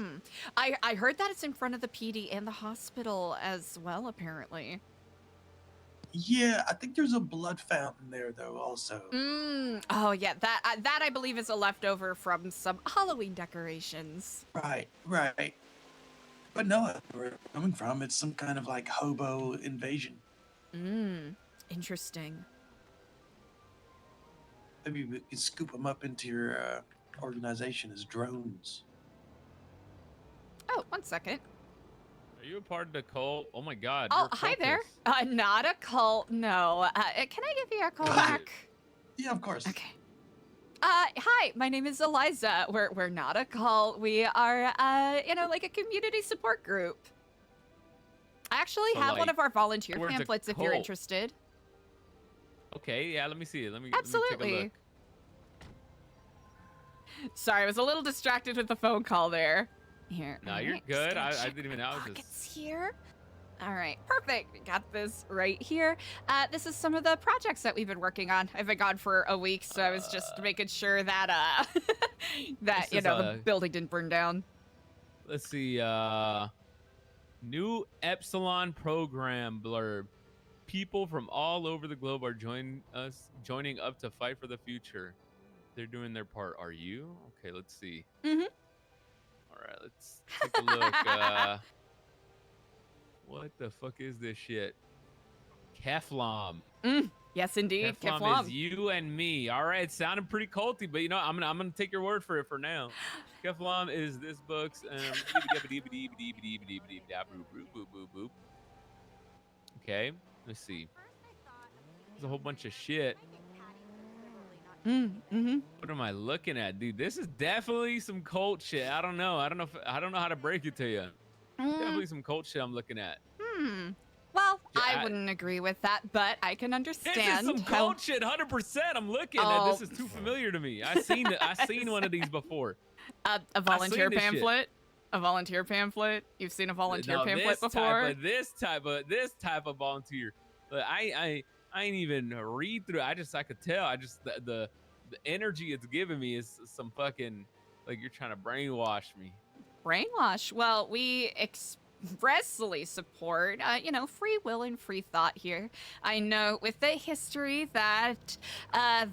I heard that it's in front of the PD and the hospital as well, apparently. Yeah, I think there's a blood fountain there though, also. Oh yeah, that I believe is a leftover from some Halloween decorations. Right. But no, where it's coming from, it's some kind of like hobo invasion. Interesting. Maybe we could scoop them up into your organization as drones. Oh, 1 second. Are you a part of the cult? Oh my God. Oh, hi there. Not a cult, no. Can I give you a call back? Yeah, of course. Okay. Hi, my name is ELIZA. We're not a cult. We are, like a community support group. I actually have one of our volunteer pamphlets if you're interested. Okay, yeah, let me see it. Let me Absolutely. take a look. Sorry, I was a little distracted with the phone call there. Here. No, you're good. I didn't even know. Pockets here. All right, perfect. We got this right here. This is some of the projects that we've been working on. I've been gone for a week, so I was just making sure that the building didn't burn down. Let's see. New Epsilon program blurb. People from all over the globe are joining up to fight for the future. They're doing their part. Are you? Okay, let's see. All right, let's take a look. What the fuck is this shit? Keflam. Yes, indeed. Keflam is you and me. All right, sounding pretty culty, but I'm gonna take your word for it for now. Keflam is this book's okay, let's see. There's a whole bunch of shit. What am I looking at, dude? This is definitely some cult shit. I don't know how to break it to you. Definitely some cult shit I'm looking at. Well, I wouldn't agree with that, but I can understand. This is some cult shit, 100%. I'm looking at. This is too familiar to me. I seen one of these before. A volunteer pamphlet. A volunteer pamphlet. You've seen a volunteer pamphlet before. This type of volunteer. But I ain't even read through it. I could tell. The energy it's giving me is some fucking like you're trying to brainwash me. Brainwash? Well, we expressly support, free will and free thought here. I know with the history that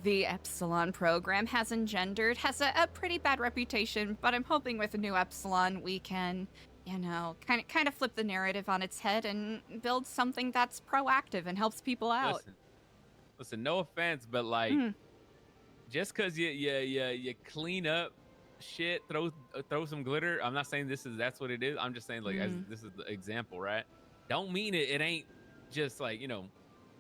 the Epsilon program has engendered has a pretty bad reputation, but I'm hoping with the new Epsilon we can, kind of flip the narrative on its head and build something that's proactive and helps people out. Listen, no offense, but like, just because you clean up shit, throw some glitter. I'm not saying that's what it is. I'm just saying like this is the example, right? Don't mean it ain't just like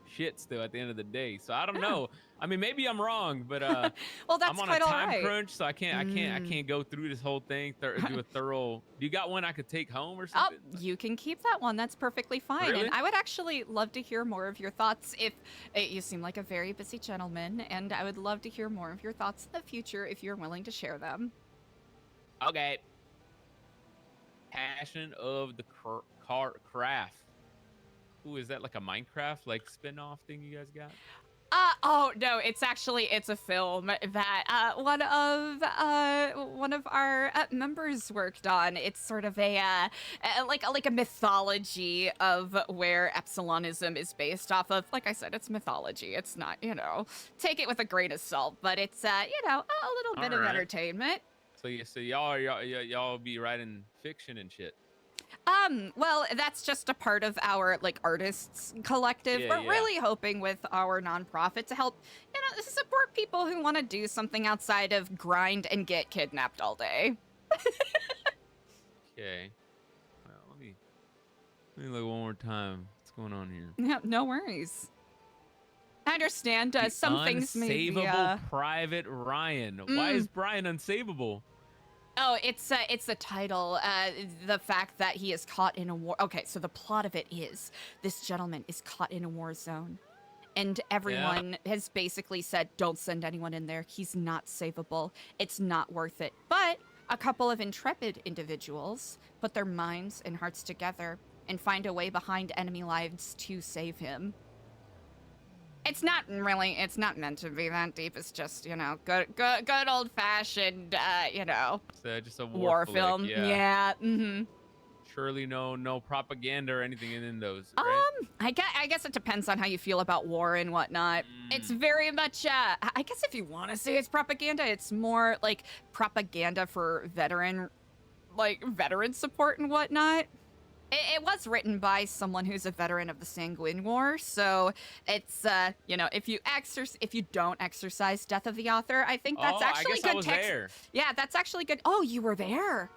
shit still at the end of the day. So I don't know. I mean, maybe I'm wrong, but well, that's I'm on quite a time all right. crunch, so I can't go through this whole thing. Do a thorough. Do you got one I could take home or something? Oh, you can keep that one. That's perfectly fine. Really? And I would actually love to hear more of your thoughts. If you seem like a very busy gentleman, and I would love to hear more of your thoughts in the future if you're willing to share them. Okay. Passion of the craft. Ooh, is that like a Minecraft like spin-off thing you guys got? Oh no, it's a film that one of our members worked on. It's sort of a like a mythology of where Epsilonism is based off of. Like I said, it's mythology. It's not, take it with a grain of salt, but it's a little bit of entertainment. So y'all be writing fiction and shit. Well, that's just a part of our like artists collective. Yeah, We're yeah. really hoping with our nonprofit to help, support people who want to do something outside of grind and get kidnapped all day. Okay. Well, let me look one more time. What's going on here? Yeah, no worries. I understand The some things may be. Unsavable Private Ryan. Why is Brian unsavable? Oh, it's the title. The fact that he is caught in a war. Okay, so the plot of it is this gentleman is caught in a war zone, and everyone has basically said, "Don't send anyone in there. He's not savable. It's not worth it." But a couple of intrepid individuals put their minds and hearts together and find a way behind enemy lines to save him. It's not meant to be that deep. It's just, good old fashioned, It's just a war flick, film. Yeah. Mm-hmm. Surely no propaganda or anything in those, right? I guess it depends on how you feel about war and whatnot. It's very much, I guess if you want to say it's propaganda, it's more like propaganda for veteran support and whatnot. It was written by someone who's a veteran of the Sanguine War, so it's if you don't exercise Death of the Author, I think that's actually good text. There. Yeah, that's actually good. Oh, you were there.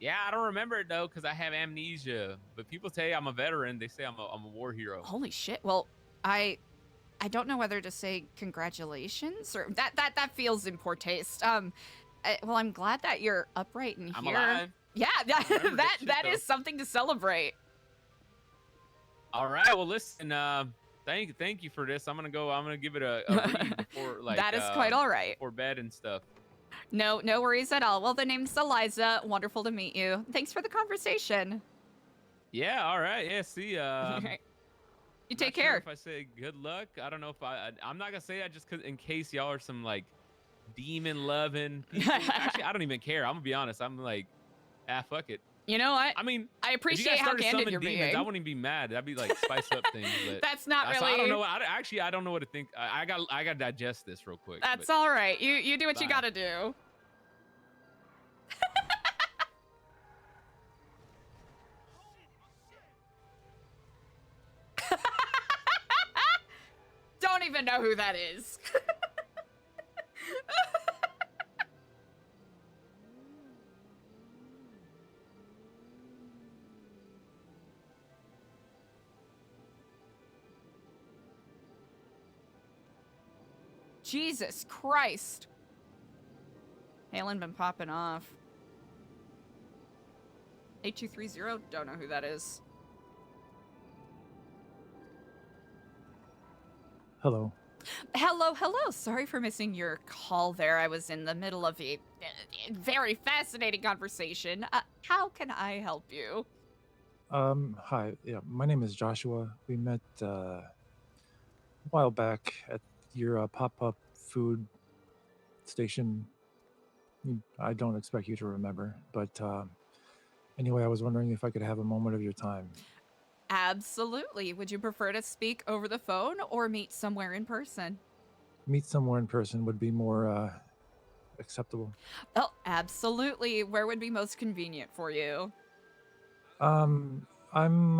Yeah, I don't remember it though because I have amnesia. But people say I'm a veteran. They say I'm a war hero. Holy shit. Well, I don't know whether to say congratulations or that feels in poor taste. Well, I'm glad that you're upright and I'm here. alive. Yeah, that is something to celebrate. All right. Well, listen. Thank you for this. I'm gonna give it a read before That is quite all right. Before bed and stuff. No worries at all. Well, the name's Eliza. Wonderful to meet you. Thanks for the conversation. Yeah. All right. Yeah. See. You take Not sure care. if I say good luck, I don't know if I'm not gonna say that just in case y'all are some like demon loving people. Actually, I don't even care. I'm gonna be honest. I'm like, fuck it. You know what? I mean, I appreciate if you guys how started candid summoning you're demons, being. I wouldn't even be mad. That'd be like spice up things. But That's not so I really- don't know. I don't know what to think. I gotta digest this real quick. That's but- all right. You do what you Bye. gotta do. Don't even know who that is. Jesus Christ. Halen been popping off. 8230, don't know who that is. Hello. Hello. Sorry for missing your call there. I was in the middle of a very fascinating conversation. How can I help you? Hi. Yeah, my name is Joshua. We met a while back at your pop-up food station. I don't expect you to remember, but anyway, I was wondering if I could have a moment of your time. Absolutely. Would you prefer to speak over the phone or meet somewhere in person? Meet somewhere in person would be more acceptable. Oh, absolutely. Where would be most convenient for you? I'm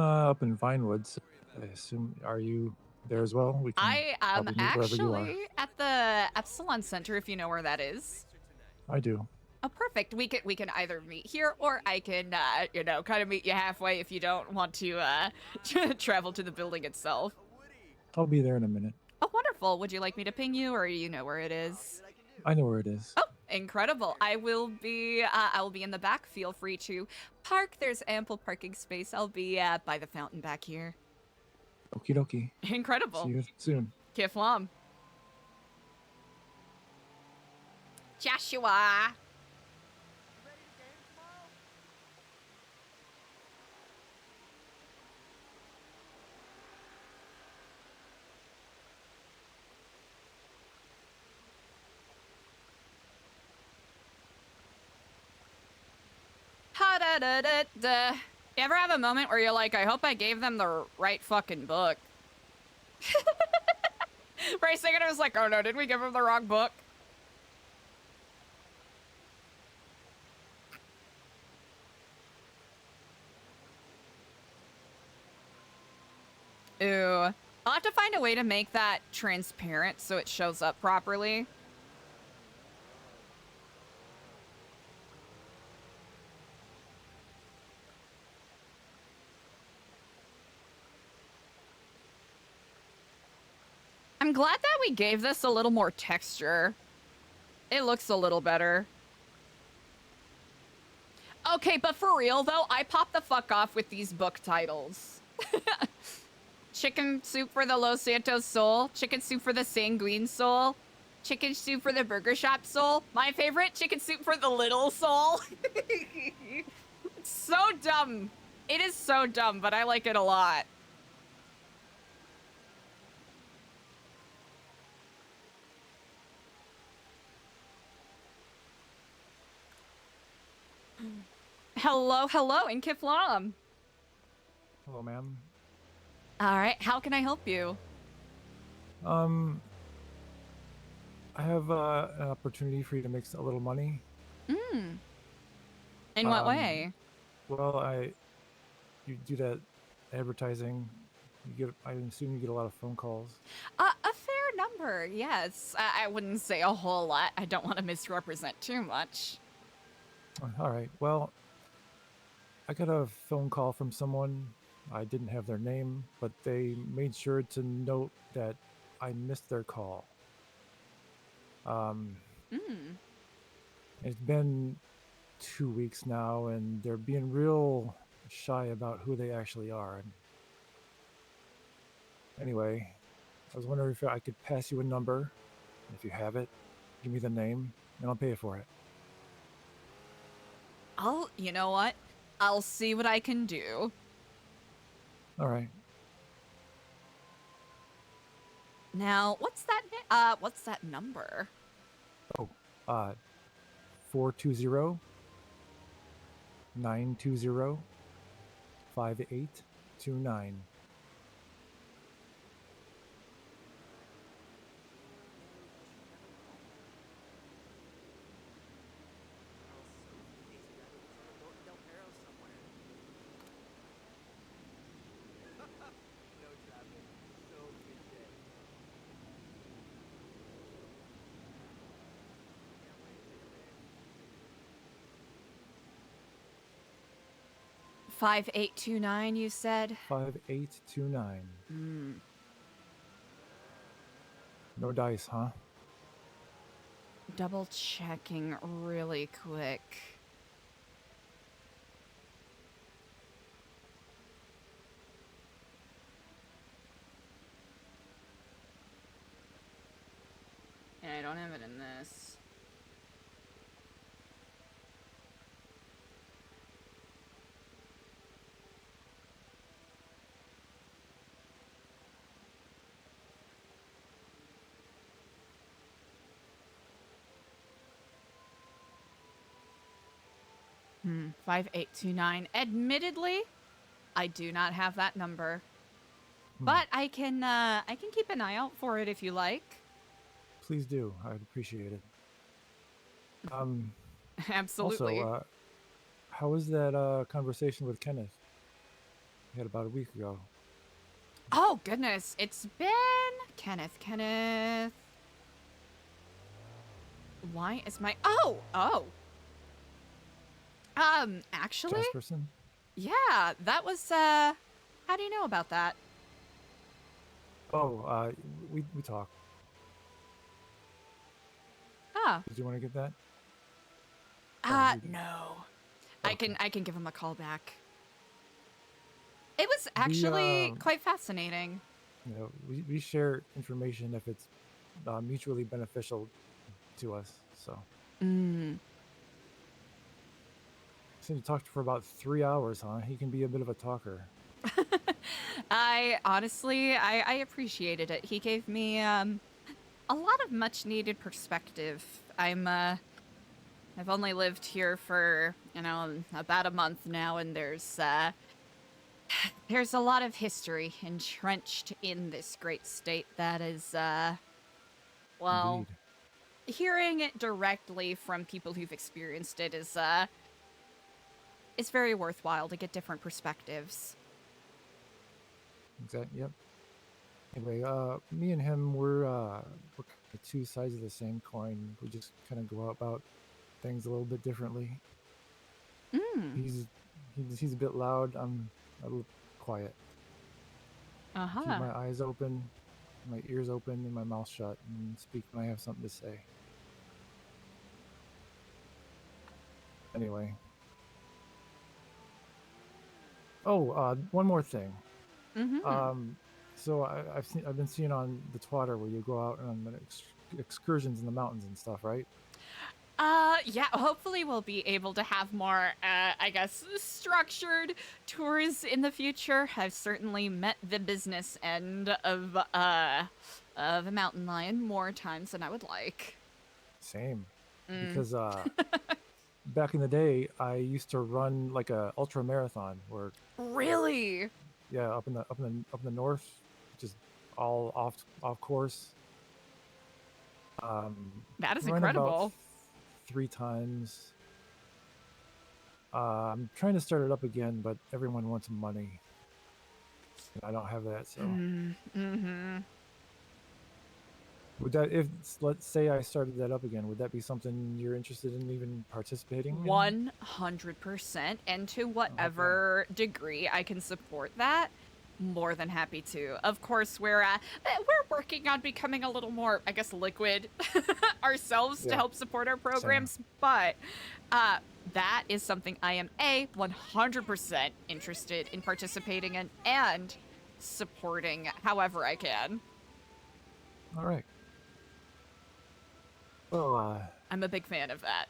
up in Vinewood. So I assume, are you there as well? We can I am probably meet wherever you are. actually at the Epsilon Center, if you know where that is. I do. Oh, perfect. We can either meet here, or I can, kind of meet you halfway if you don't want to travel to the building itself. I'll be there in a minute. Oh, wonderful. Would you like me to ping you, or you know where it is? I know where it is. Oh, incredible. I will be in the back. Feel free to park. There's ample parking space. I'll be by the fountain back here. Okie dokie. Incredible. See you soon. Kiflam. Joshua. Ha-da-da-da-da. You ever have a moment where you're like, I hope I gave them the right fucking book? For a second, I was like, oh no, did we give them the wrong book? Ooh. I'll have to find a way to make that transparent so it shows up properly. I'm glad that we gave this a little more texture. It looks a little better. Okay, but for real though, I pop the fuck off with these book titles. Chicken soup for the Los Santos soul. Chicken soup for the Sanguine soul. Chicken soup for the Burger Shop soul. My favorite, chicken soup for the Little soul. It's so dumb. It is so dumb, but I like it a lot. Hello, hello, in Kiflam. Hello, ma'am. All right, how can I help you? I have an opportunity for you to make a little money. In what way? Well, you do that advertising. You get, I assume you get a lot of phone calls. A fair number, yes. I wouldn't say a whole lot. I don't want to misrepresent too much. All right. Well, I got a phone call from someone. I didn't have their name, but they made sure to note that I missed their call. It's been 2 weeks now, and they're being real shy about who they actually are. Anyway, I was wondering if I could pass you a number. If you have it, give me the name, and I'll pay you for it. You know what? I'll see what I can do. All right. Now, what's that number? Oh, 420 920 5829. $5829, you said? 5829. No dice, huh? Double checking really quick. And I don't have it in this. Hmm, 5829. Admittedly, I do not have that number. But I can keep an eye out for it if you like. Please do. I'd appreciate it. Absolutely. Also, how was that conversation with Kenneth? We had about a week ago. Oh, goodness. It's been... Kenneth. Why is my... Oh! Actually... Jasperson? Yeah, that was, How do you know about that? Oh, we talked. Ah. Did you want to get that? No. Okay. I can give him a call back. It was actually quite fascinating. You know, we share information if it's mutually beneficial to us, so. So you talked for about 3 hours, huh? He can be a bit of a talker. I appreciated it. He gave me a lot of much needed perspective. I've only lived here for, about a month now, and there's a lot of history entrenched in this great state that is, well, Indeed. Hearing it directly from people who've experienced it is, it's very worthwhile to get different perspectives. Exactly. Yep. Anyway, me and him, we're kind of two sides of the same coin. We just kind of go about things a little bit differently. He's a bit loud. I'm a little quiet. Keep my eyes open, my ears open, and my mouth shut, and speak when I have something to say. Anyway. Oh, one more thing. So I've been seeing on the Twitter where you go out on excursions in the mountains and stuff, right? Yeah, hopefully we'll be able to have more, I guess, structured tours in the future. I've certainly met the business end of a mountain lion more times than I would like. Same. Because back in the day, I used to run like a ultra marathon where Really? yeah, up in the north, just all off course. That is run incredible. About 3 times. I'm trying to start it up again, but everyone wants money. And I don't have that, so. Would that, if let's say I started that up again, would that be something you're interested in even participating in? 100%, and to whatever degree I can support that, more than happy to. Of course, we're working on becoming a little more, I guess, liquid ourselves to help support our programs, but that is something I am 100% interested in participating in and supporting however I can. All right. Well, I'm a big fan of that.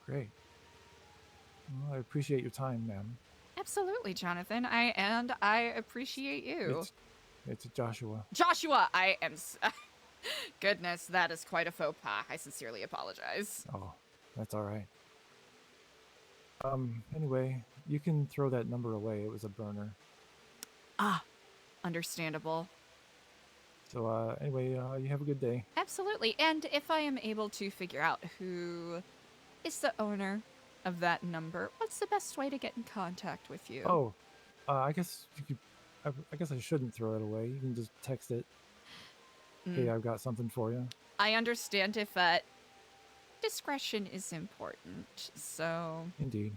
Great. Well, I appreciate your time, ma'am. Absolutely, Jonathan. I appreciate you. It's Joshua. Joshua, I am. Goodness, that is quite a faux pas. I sincerely apologize. Oh, that's all right. Anyway, you can throw that number away. It was a burner. Understandable. So, anyway, you have a good day. Absolutely. And if I am able to figure out who is the owner of that number, what's the best way to get in contact with you? Oh, I guess you could. I guess I shouldn't throw it away. You can just text it. Hey, I've got something for you. I understand if discretion is important, so. Indeed.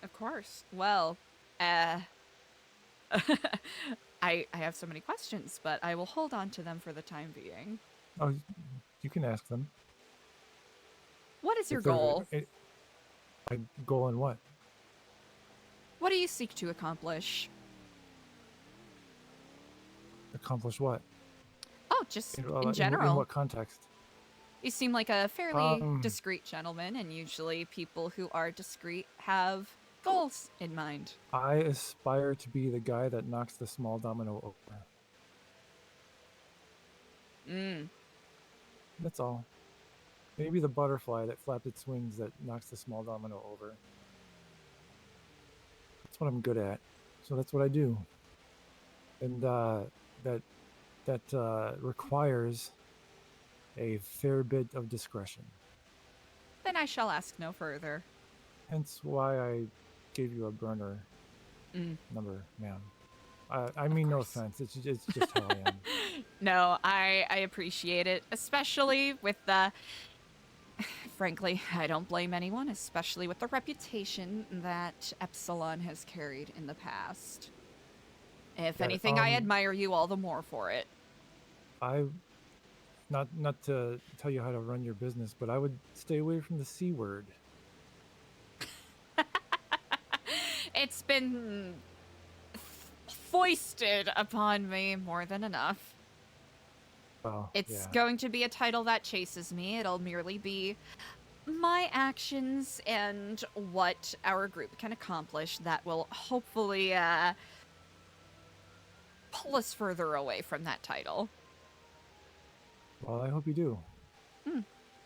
Of course. Well, I have so many questions, but I will hold on to them for the time being. Oh, you can ask them. What is your goal? My goal in what? What do you seek to accomplish? Accomplish what? Oh, just in general. In what context? You seem like a fairly discreet gentleman, and usually people who are discreet have goals in mind. I aspire to be the guy that knocks the small domino over. That's all. Maybe the butterfly that flapped its wings that knocks the small domino over. That's what I'm good at. So that's what I do. And that requires a fair bit of discretion. Then I shall ask no further. Hence why I gave you a burner number, ma'am. I mean no offense. It's just how I am. No, I appreciate it, especially with the. Frankly, I don't blame anyone, especially with the reputation that Epsilon has carried in the past. If anything, I admire you all the more for it. Not to tell you how to run your business, but I would stay away from the C word. It's been foisted upon me more than enough. Well, it's going to be a title that chases me. It'll merely be my actions and what our group can accomplish that will hopefully pull us further away from that title. Well, I hope you do.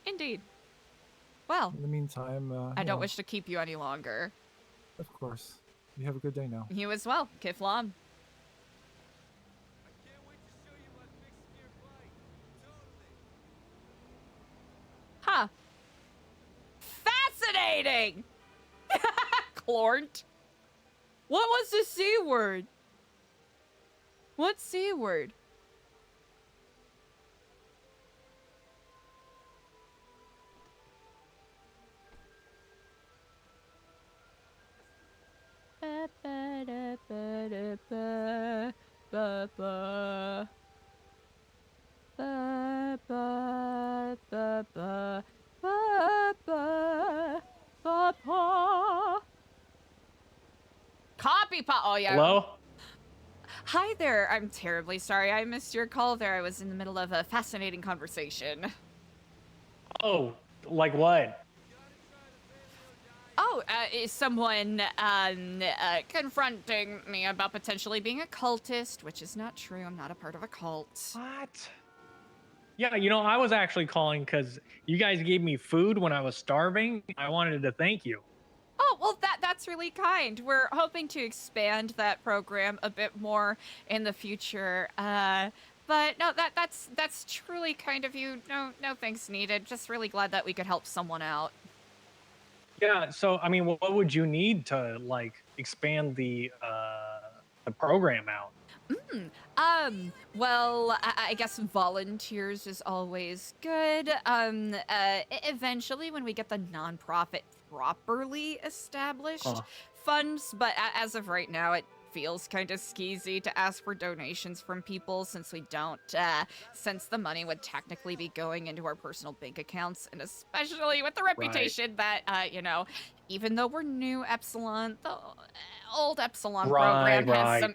Indeed. Well, in the meantime, I don't wish to keep you any longer. Of course. You have a good day now. You as well, Kiflam. Huh. Fascinating! Clornt. What was the C word? What C word? Ba, ba, da, ba, da, ba, ba, ba. Ba, ba, ba, ba, ba, ba, ba, ba. Copy pa. Oh yeah. Hello? Hi there. I'm terribly sorry I missed your call there. I was in the middle of a fascinating conversation. Oh, like what? Oh, is someone confronting me about potentially being a cultist, which is not true. I'm not a part of a cult. What? Yeah, you know, I was actually calling because you guys gave me food when I was starving. I wanted to thank you. Oh, well, that's really kind. We're hoping to expand that program a bit more in the future. But no, that's truly kind of you. No thanks needed. Just really glad that we could help someone out. Yeah, so I mean, what would you need to like expand the program out? Well, I guess volunteers is always good. Eventually when we get the nonprofit properly established, funds, but as of right now, it feels kind of skeezy to ask for donations from people since we don't, since the money would technically be going into our personal bank accounts, and especially with the reputation that, you know, even though we're new Epsilon, the old Epsilon program has some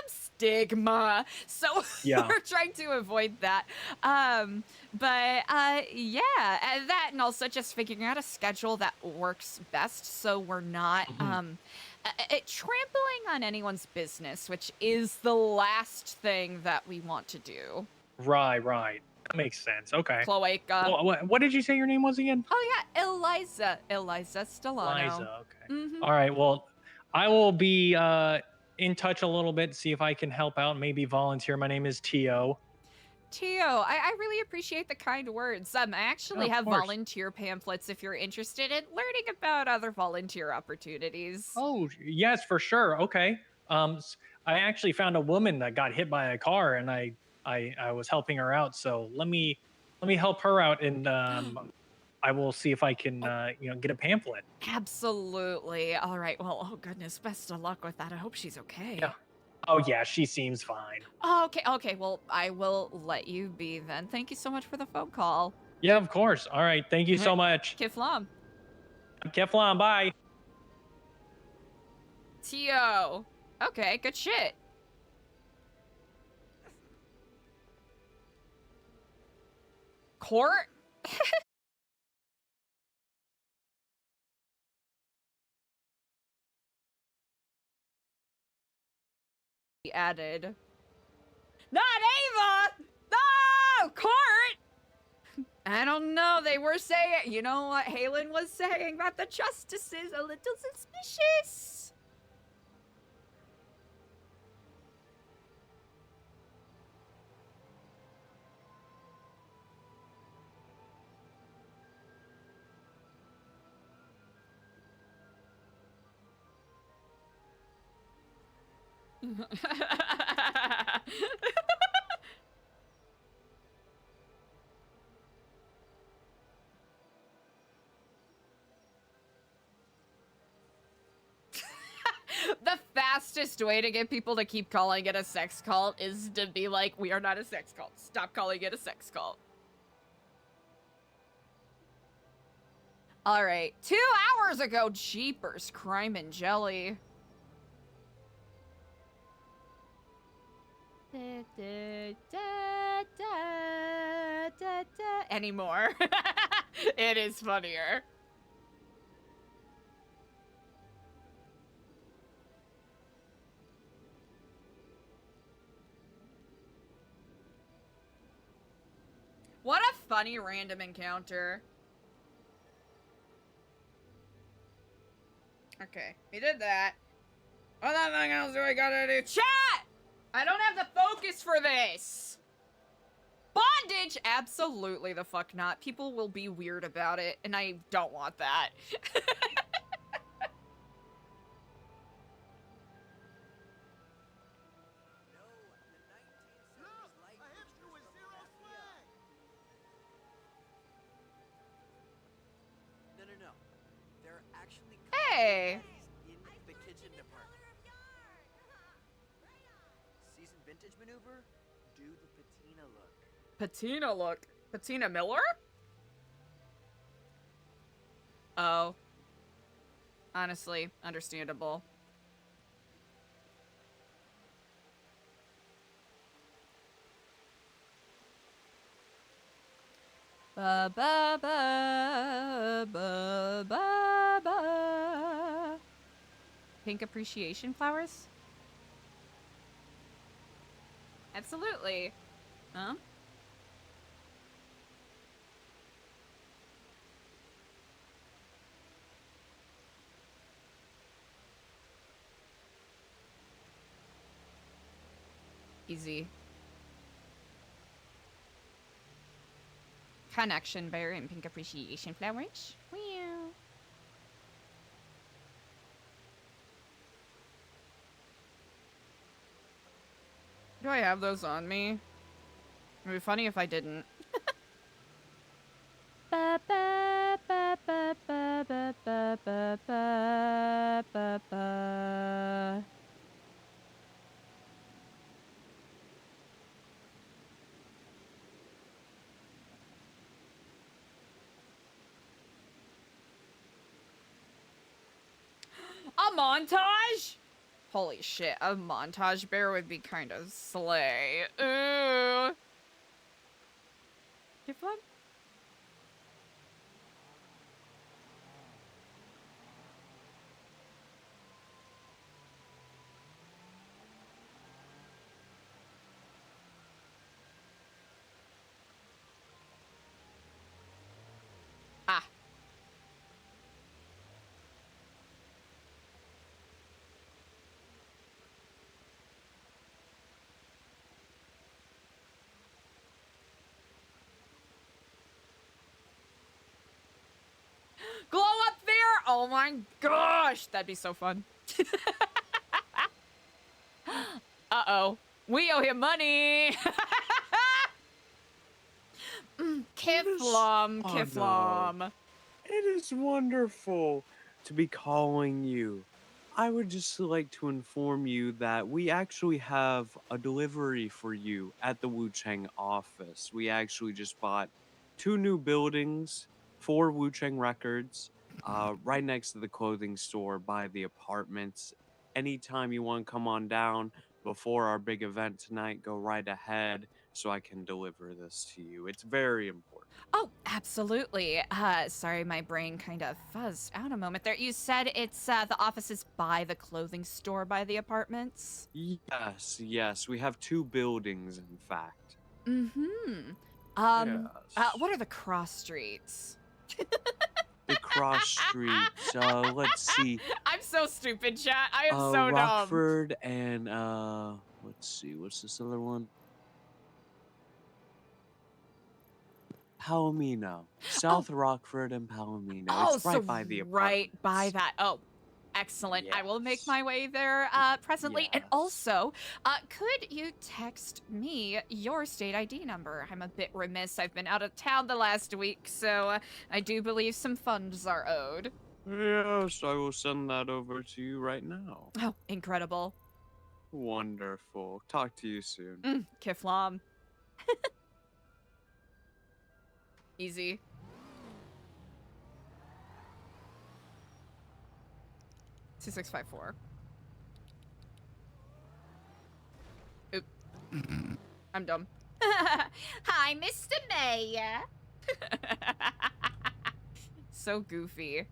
stigma, so we're trying to avoid that. Yeah, that and also just figuring out a schedule that works best so we're not trampling on anyone's business, which is the last thing that we want to do. Right. That makes sense. Okay. Chloe, what did you say your name was again? Oh yeah, Eliza Stellano. Eliza, okay. All right, well, I will be in touch a little bit, see if I can help out, maybe volunteer. My name is Tio. Tio, I really appreciate the kind words. I actually have course. volunteer pamphlets if you're interested in learning about other volunteer opportunities. Oh, yes, for sure. Okay. I actually found a woman that got hit by a car, and I was helping her out. So let me help her out, and I will see if I can you know, get a pamphlet. Absolutely. All right. Well, oh goodness, best of luck with that. I hope she's okay. Yeah. Oh yeah, she seems fine. Okay. Well, I will let you be then. Thank you so much for the phone call. Yeah, of course. All right. Thank you so much. Kiflam. Keflon, bye. Tio. Okay, good shit. Court? Added. Not Ava! No! Court! I don't know. They were saying, you know what Halen was saying, that the justice is a little suspicious. The fastest way to get people to keep calling it a sex cult is to be like, we are not a sex cult. Stop calling it a sex cult. All right, 2 hours ago, jeepers, crime and jelly. Anymore. It is funnier. What a funny random encounter. Okay, we did that. What nothing else do I gotta do? Chat! I don't have the focus for this! Bondage? Absolutely the fuck not. People will be weird about it, and I don't want that. Hey. In the kitchen department. Seasoned vintage maneuver? Do the patina look. Patina look. Patina Miller? Oh. Honestly, understandable. Ba ba ba ba ba ba. Pink appreciation flowers? Absolutely. Huh? Easy. Connection bear and pink appreciation flowers. Wow. Do I have those on me? It'd be funny if I didn't. Ba ba ba ba ba ba ba ba ba ba ba. A montage? Holy shit, a montage bear would be kind of slay. Ooh. Get fun? Ah. Glow up there? Oh my gosh, that'd be so fun. Uh-oh. We owe him money. Kiflom, Kiflom. It is wonderful to be calling you. I would just like to inform you that we actually have a delivery for you at the Wu Chang office. We actually just bought 2 new buildings for Wu Chang Records, right next to the clothing store by the apartments. Anytime you want to come on down before our big event tonight, go right ahead so I can deliver this to you. It's very important. Oh, absolutely. Sorry, my brain kind of fuzzed out a moment there. You said it's the office is by the clothing store by the apartments? Yes, yes. We have 2 buildings, in fact. Mm-hmm. What are the cross streets? The cross streets. Let's see. I'm so stupid, chat. I am so dumb. Rockford and let's see. What's this other one? Palomino. South Rockford and Palomino. Oh, It's right so by the apartment. right by that. Oh, excellent. I will make my way there presently. And also, could you text me your state ID number? I'm a bit remiss. I've been out of town the last week, so I do believe some funds are owed. Yes, I will send that over to you right now. Oh, incredible. Wonderful. Talk to you soon. Kiflom. Easy. Two 654. Oop. I'm dumb. Hi, Mr. Mayor. So goofy.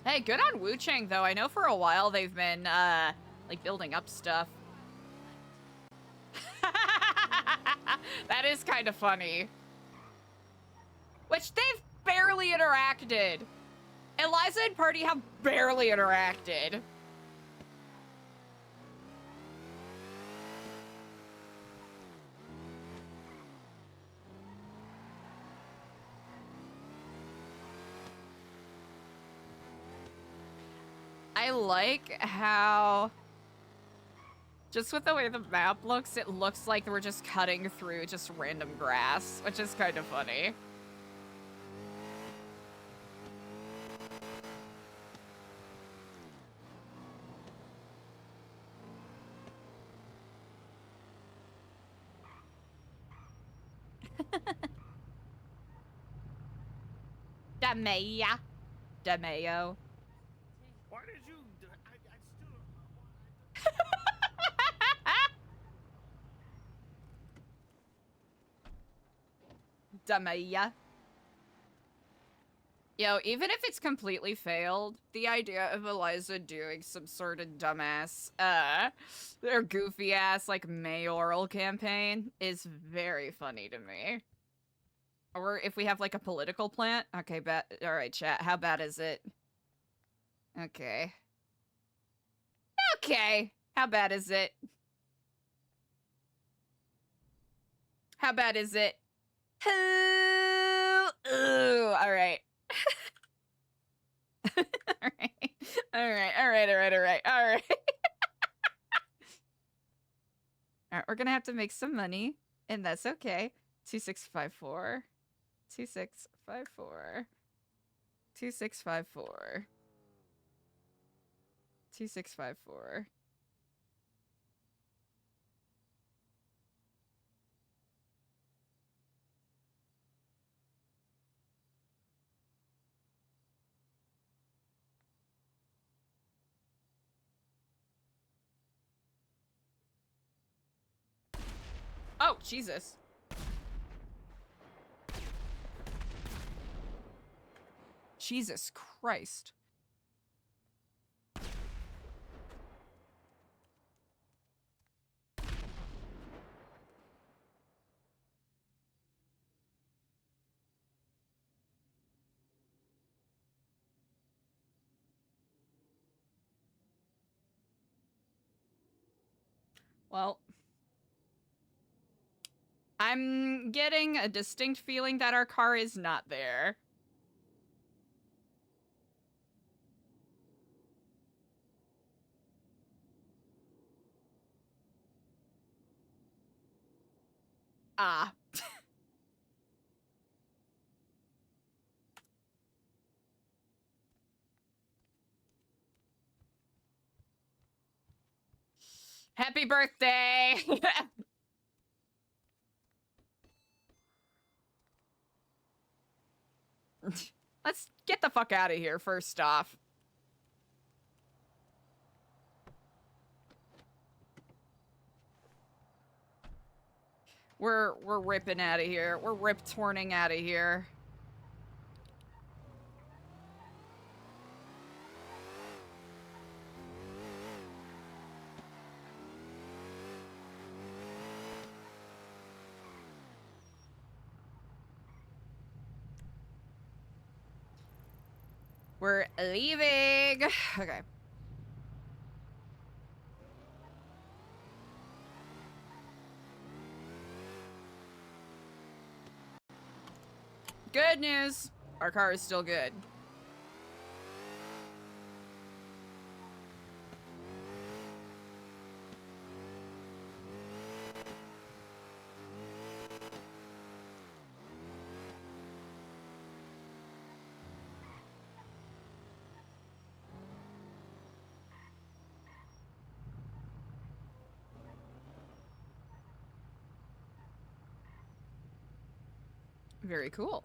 Hey, good on Wu Chang though. I know for a while they've been like building up stuff. That is kind of funny. Which they've barely interacted. Eliza and Party have barely interacted. I like how, just with the way the map looks, it looks like we're just cutting through just random grass, which is kind of funny. Damaya. Damayo. Why did you? I still. Damaya. Yo, even if it's completely failed, the idea of Eliza doing some sort of dumbass, or goofy ass, like, mayoral campaign is very funny to me. Or if we have, like, a political plant. Okay, alright, chat, how bad is it? Okay. Okay, how bad is it? How bad is it? Ooh, alright. Alright. Alright, we're gonna have to make some money, and that's okay. 2654. 2654. 2654. 2654. Oh, Jesus. Jesus Christ. Well, I'm getting a distinct feeling that our car is not there. Ah. Happy birthday! Let's get the fuck out of here, first off. We're ripping out of here. We're rip-torning out of here. We're leaving. Okay. Good news. Our car is still good. Very cool.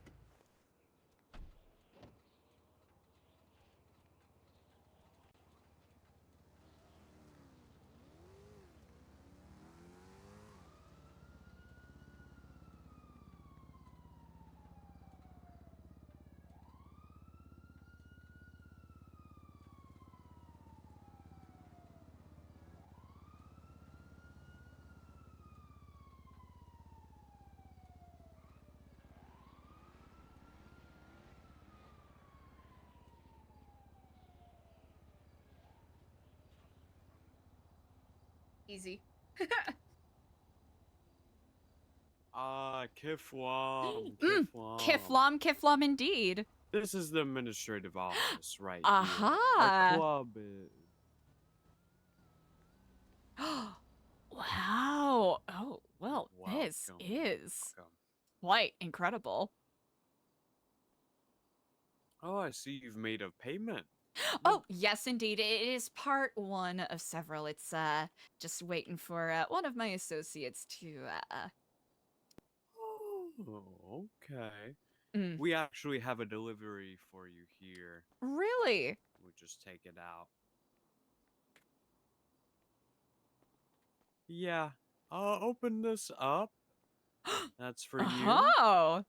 Easy. Kiflam, Kiflam indeed. This is the administrative office right Aha. here. Our club is... Wow. Oh, well, this is quite incredible. Oh, I see you've made a payment. Oh, yes, indeed. It is part one of several. It's just waiting for one of my associates to Oh, okay. We actually have a delivery for you here. Really? We'll just take it out. Yeah. Open this up. That's for you. Oh.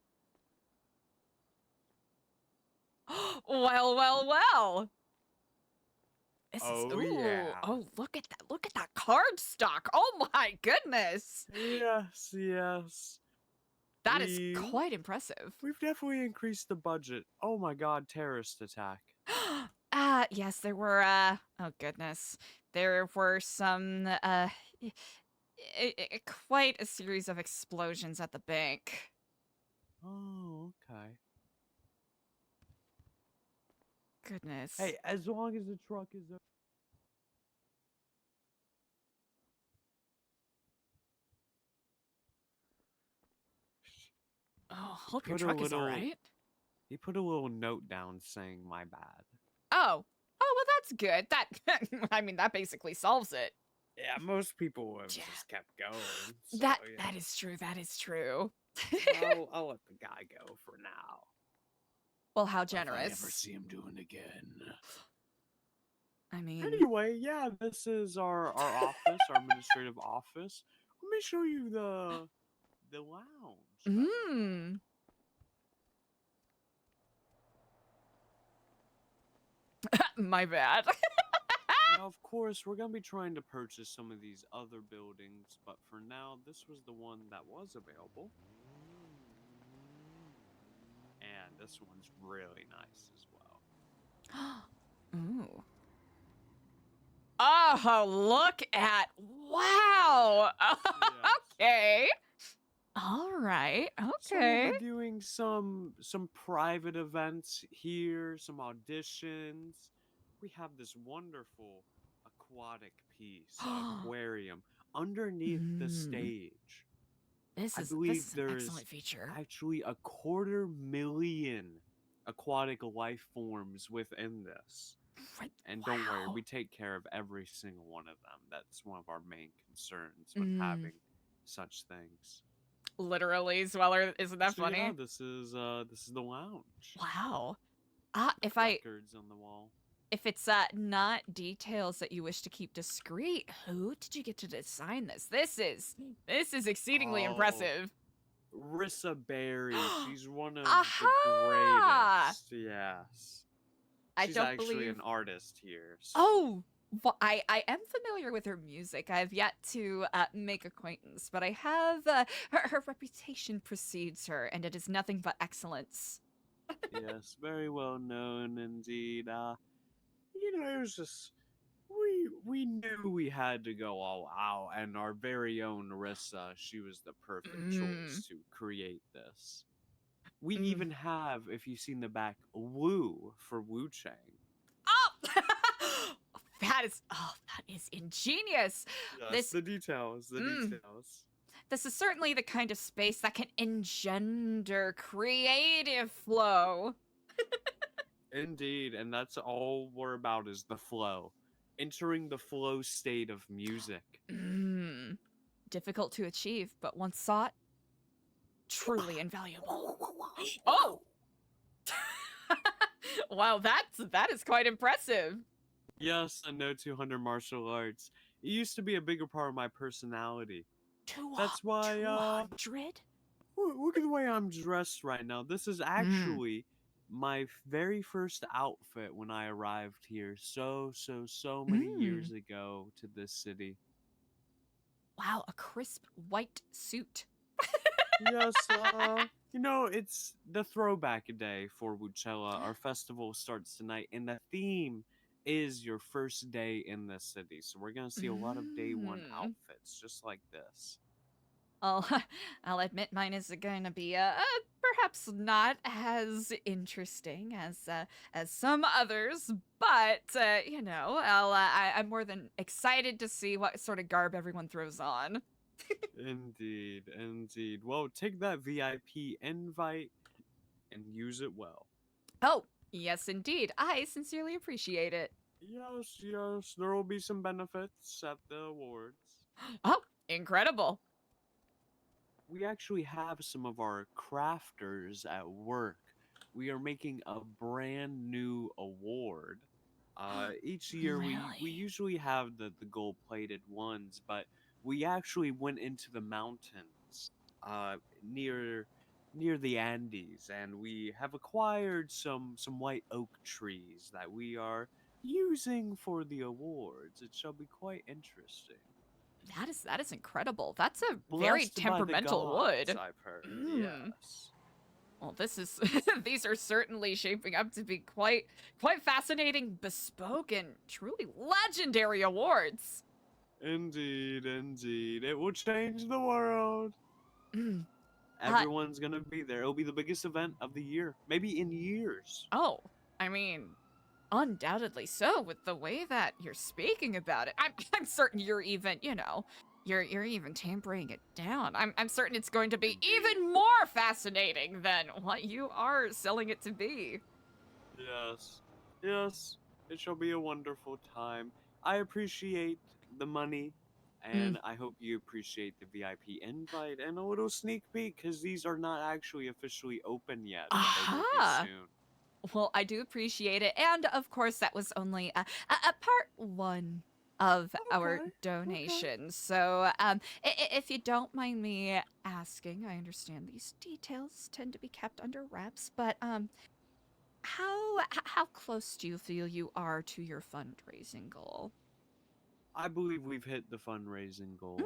Well. This is, yeah. Oh, look at that. Look at that card stock. Oh my goodness. Yes. That is quite impressive. We've definitely increased the budget. Oh my god, terrorist attack. Yes, there were oh goodness. There were some quite a series of explosions at the bank. Oh, okay. Goodness. Hey, as long as the truck is... Oh, hope your truck is all right. He put a little note down saying my bad. Oh, well, that's good. That, I mean, that basically solves it. Yeah, most people have just kept going. So, that is true. That is true. I'll let the guy go for now. Well, how generous. If I ever see him doing it again. I mean... Anyway, yeah, this is our office, our administrative office. Let me show you the lounge. My bad. Now, of course, we're going to be trying to purchase some of these other buildings, but for now, this was the one that was available. And this one's really nice as well. Ooh. Oh, look at... Wow! Okay. All right. Okay. So we'll be doing some private events here, some auditions. We have this wonderful aquatic piece, aquarium, underneath the stage. This I is believe an there's excellent feature. actually 250,000 aquatic life forms within this. And don't worry, we take care of every single one of them. That's one of our main concerns with having such things. Literally, Zweller, isn't that funny? Yeah, this is the lounge. Wow. Records on the wall. If it's not details that you wish to keep discreet, who did you get to design this? This is exceedingly impressive. Rissa Berry, she's one of the greatest. Yes. She's actually an artist here. So. Oh, well, I am familiar with her music. I have yet to make acquaintance, but I have her reputation precedes her, and it is nothing but excellence. Yes, very well known indeed. It was just we knew we had to go all out, and our very own Rissa, she was the perfect choice to create this. We even have, if you've seen the back, Wu for Wu Chang. Oh, that is ingenious. Yes, the details, details. This is certainly the kind of space that can engender creative flow. Indeed, and that's all we're about is the flow. Entering the flow state of music. Difficult to achieve, but once sought, truly invaluable. Oh! Wow, that is quite impressive. Yes, I know 200 martial arts. It used to be a bigger part of my personality. That's why, 200? Look at the way I'm dressed right now. This is actually my very first outfit when I arrived here so many years ago to this city. Wow, a crisp white suit. Yes, it's the throwback day for Wuchella. Our festival starts tonight, and the theme is your first day in the city, so we're gonna see a lot of day one outfits just like this. I'll, I'll admit mine is going to be perhaps not as interesting as some others, but you know, I'm more than excited to see what sort of garb everyone throws on. Indeed, indeed. Well, take that VIP invite and use it well. Oh, yes, indeed. I sincerely appreciate it. Yes, yes. There will be some benefits at the awards. Oh, incredible. We actually have some of our crafters at work. We are making a brand new award. Each year we usually have the gold-plated ones, but we actually went into the mountains near the Andes, and we have acquired some white oak trees that we are using for the awards. It shall be quite interesting. That is incredible. That's a very Blessed by the temperamental gods, wood. I've heard. Yes. Well, this is these are certainly shaping up to be quite fascinating, bespoke, and truly legendary awards. Indeed, indeed. It will change the world. Everyone's gonna be there. It'll be the biggest event of the year, maybe in years. Oh, I mean, undoubtedly so, with the way that you're speaking about it. I'm certain you're even, you know, you're even tempering it down. I'm certain it's going to be even more fascinating than what you are selling it to be. Yes. Yes. It shall be a wonderful time. I appreciate the money, and I hope you appreciate the VIP invite and a little sneak peek, because these are not actually officially open yet. But they will be soon. Well, I do appreciate it. And of course, that was only a part one of our donation. So if you don't mind me asking, I understand these details tend to be kept under wraps, but how close do you feel you are to your fundraising goal? I believe we've hit the fundraising goal.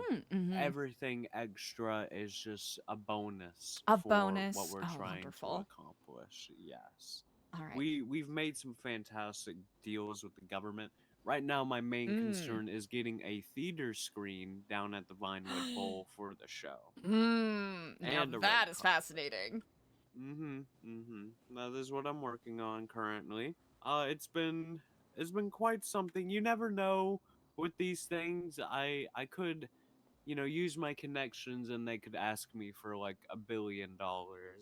Everything extra is just a bonus A for bonus? what we're Oh, trying wonderful. to accomplish. Yes. All right. We've made some fantastic deals with the government. Right now, my main concern is getting a theater screen down at the Vinewood Bowl for the show. Now And a that red is fascinating. That is what I'm working on currently. It's been quite something. You never know with these things. I could, use my connections and they could ask me for like $1 billion,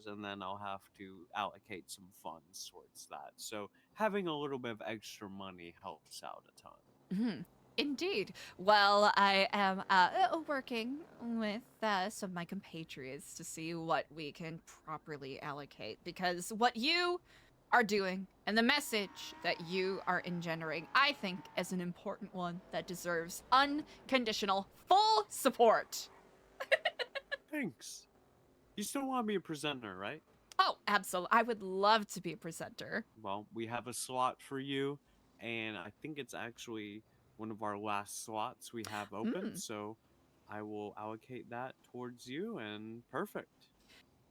and then I'll have to allocate some funds towards that. So having a little bit of extra money helps out a ton. Indeed. Well, I am working with some of my compatriots to see what we can properly allocate, because what you are doing and the message that you are engendering, I think, is an important one that deserves unconditional, full support. Thanks. You still want to be a presenter, right? Oh, absolutely. I would love to be a presenter. Well, we have a slot for you, and I think it's actually one of our last slots we have open, so I will allocate that towards you, and perfect.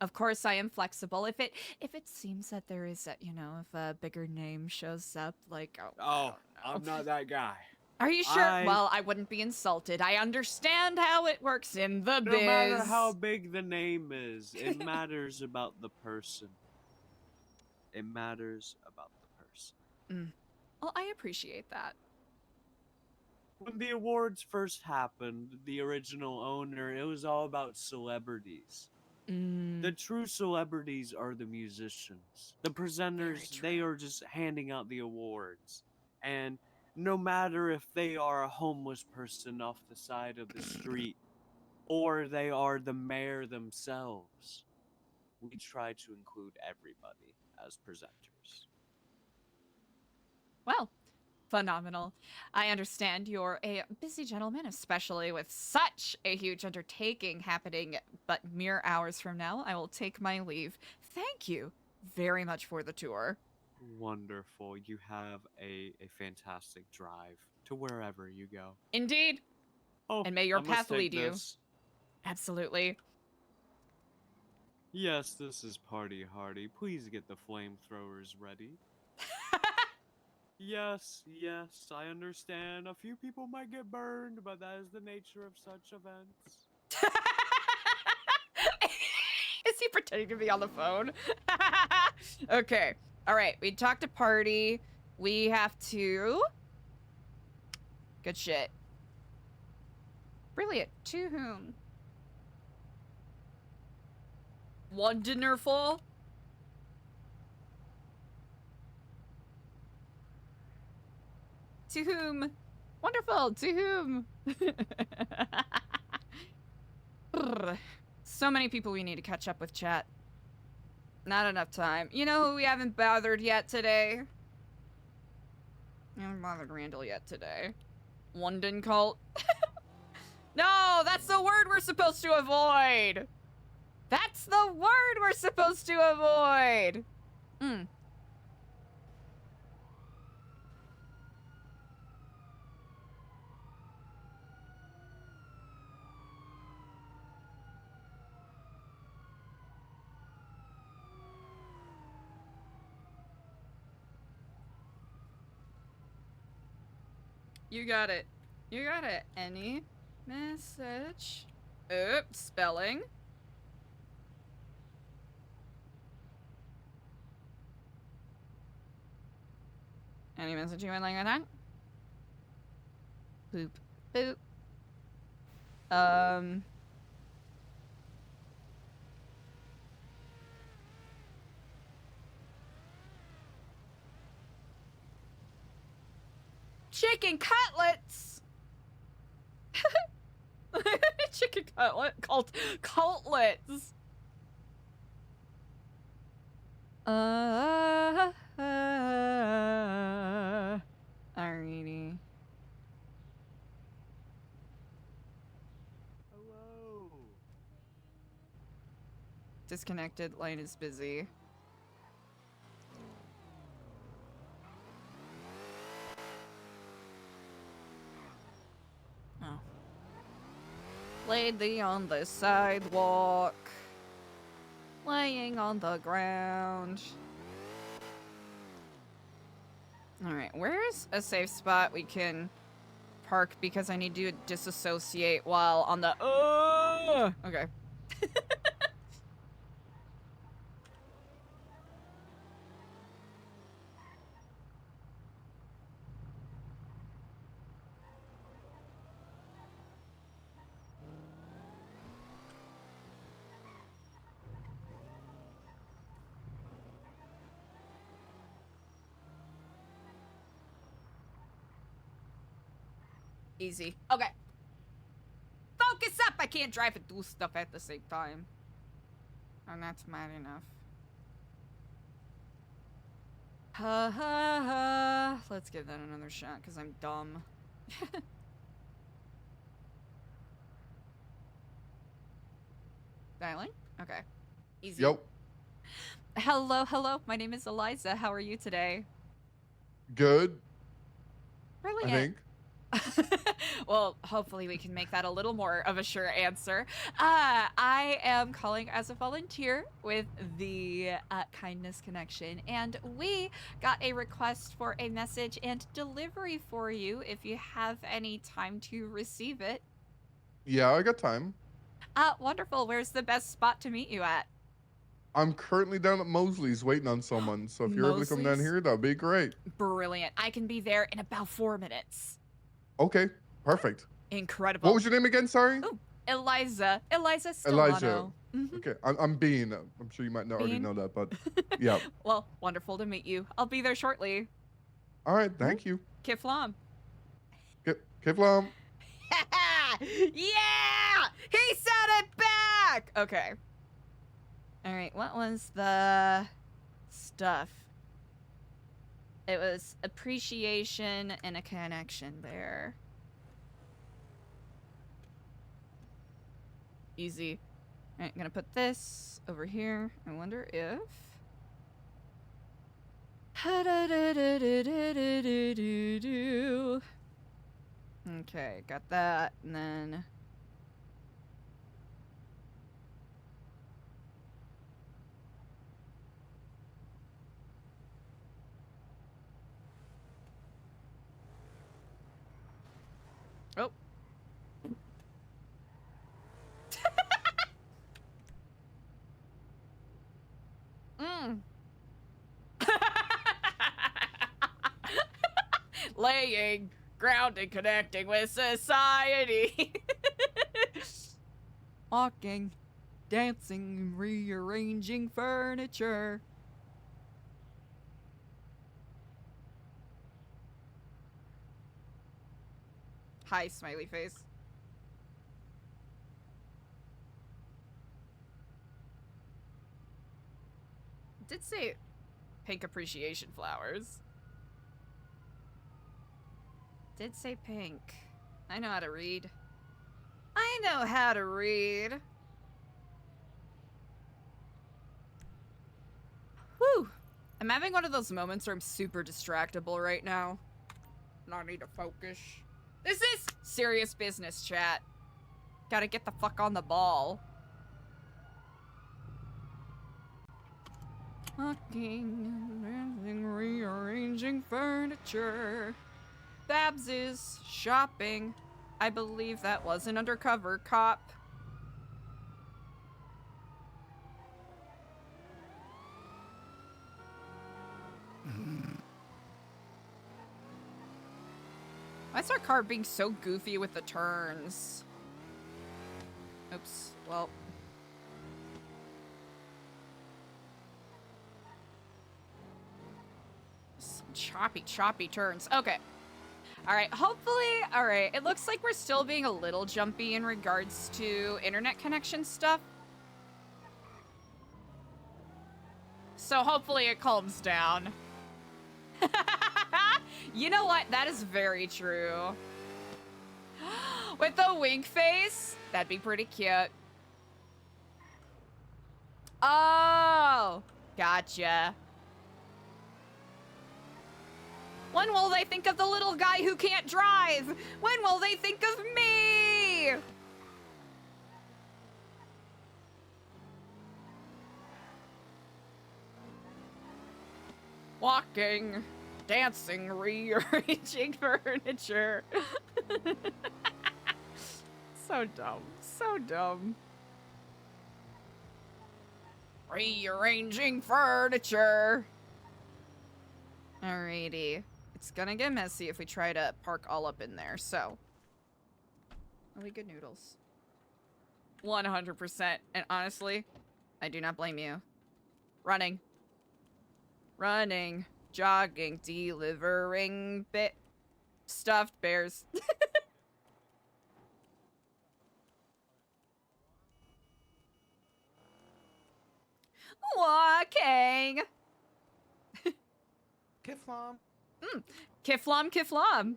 Of course, I am flexible. If it seems that there is, if a bigger name shows up, like I'm not that guy. Are you sure? Well, I wouldn't be insulted. I understand how it works in the biz. No matter how big the name is, it matters about the person. It matters about the person. Well, I appreciate that. When the awards first happened, the original owner, it was all about celebrities. The true celebrities are the musicians. The presenters, they are just handing out the awards. And no matter if they are a homeless person off the side of the street or they are the mayor themselves, we try to include everybody as presenters. Well, phenomenal. I understand you're a busy gentleman, especially with such a huge undertaking happening but mere hours from now. I will take my leave. Thank you very much for the tour. Wonderful. You have a fantastic drive to wherever you go. Indeed. Oh, and may your I must path take lead you. this. Absolutely. Yes, this is Party Hardy. Please get the flamethrowers ready. Yes, yes, I understand. A few people might get burned, but that is the nature of such events. Is he pretending to be on the phone? Okay. All right. We talked to party. We have to. Good shit. Brilliant. To whom? One dinner full? To whom? Wonderful. To whom? Brr. So many people we need to catch up with, chat. Not enough time. You know who we haven't bothered yet today? We haven't bothered Randall yet today. London cult. No, that's the word we're supposed to avoid. That's the word we're supposed to avoid. You got it. You got it. Any message? Oops, spelling. Any message you would like on that? Boop. Boop. Chicken cutlets! Chicken cutlet? Cutlets! Alrighty. Hello. Disconnected, line is busy. Oh. Lady on the sidewalk. Laying on the ground. Alright, where's a safe spot we can park because I need to disassociate while on the okay. Easy. Okay. Focus up! I can't drive and do stuff at the same time. And that's mad enough. Ha ha ha. Let's give that another shot, because I'm dumb. Dialing? Okay. Easy. Yep. Hello, hello. My name is Eliza. How are you today? Good. Brilliant. I think. Well, hopefully we can make that a little more of a sure answer. I am calling as a volunteer with the Kindness Connection, and we got a request for a message and delivery for you if you have any time to receive it. Yeah, I got time. Wonderful. Where's the best spot to meet you at? I'm currently down at Mosley's waiting on someone, so if you're able to come down Mosley's? here, that'd be great. Brilliant. I can be there in about 4 minutes. Okay, perfect. Incredible. What was your name again? Sorry. Ooh, Eliza. Eliza Stellano. Elijah. Mhm. Okay, I'm Bean. I'm sure you might not already Bean? know that, but yeah. Well, wonderful to meet you. I'll be there shortly. All right, thank you. Kiflam. Kivlam. Yeah! He said it back! Okay. Alright, what was the stuff? It was appreciation and a connection there. Easy. Alright, I'm gonna put this over here. I wonder if... Okay, got that, and then... Oh. Mm. Laying, grounding, connecting with society. Walking, dancing, rearranging furniture. Hi, smiley face. Did say pink appreciation flowers. Did say pink. I know how to read. I know how to read. Whew. I'm having one of those moments where I'm super distractible right now. And I need to focus. This is serious business, chat. Gotta get the fuck on the ball. Fucking rearranging furniture. Babs is shopping. I believe that was an undercover cop. Why is our car being so goofy with the turns? Oops, well. Some choppy turns. Okay. Alright, hopefully, alright. It looks like we're still being a little jumpy in regards to internet connection stuff. So hopefully it calms down. You know what? That is very true. With the wink face? That'd be pretty cute. Oh, gotcha. When will they think of the little guy who can't drive? When will they think of me? Walking, dancing, rearranging furniture. So dumb. So dumb. Rearranging furniture. Alrighty. It's gonna get messy if we try to park all up in there, so. Really good noodles. 100%. And honestly, I do not blame you. Running. Running. Jogging. Delivering stuffed bears. Walking. Kiflom. Kiflom, kiflom. And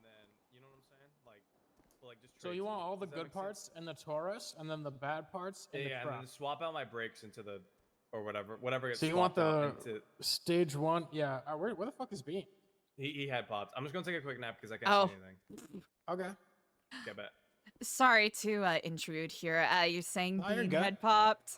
then, you know what I'm saying? Like just. So you want all the good parts in the Taurus, and then the bad parts in the Yeah, truck. and then swap out my brakes into the, or whatever gets So you want swapped the out into. stage 1? Yeah. Where the fuck is Bean? He had pops. I'm just gonna take a quick nap because I can't see anything. Okay. Get back. Sorry to intrude here. You're saying No, you're Bean good. had popped?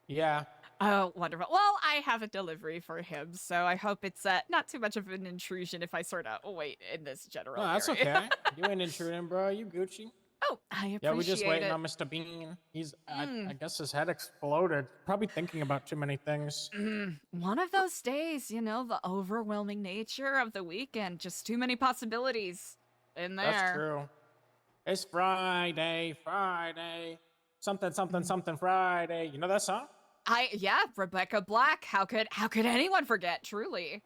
Yeah. Oh, wonderful. Well, I have a delivery for him, so I hope it's not too much of an intrusion if I sort of wait in this general No, that's area. okay. You ain't intruding, bro. You Gucci. Oh, I appreciate it. Yeah, we just waiting on Mr. Bean. He's, I guess his head exploded. Probably thinking about too many things. One of those days, you know, the overwhelming nature of the weekend. Just too many possibilities in there. That's true. It's Friday. Something Friday. You know that song? Yeah, Rebecca Black. How could anyone forget? Truly.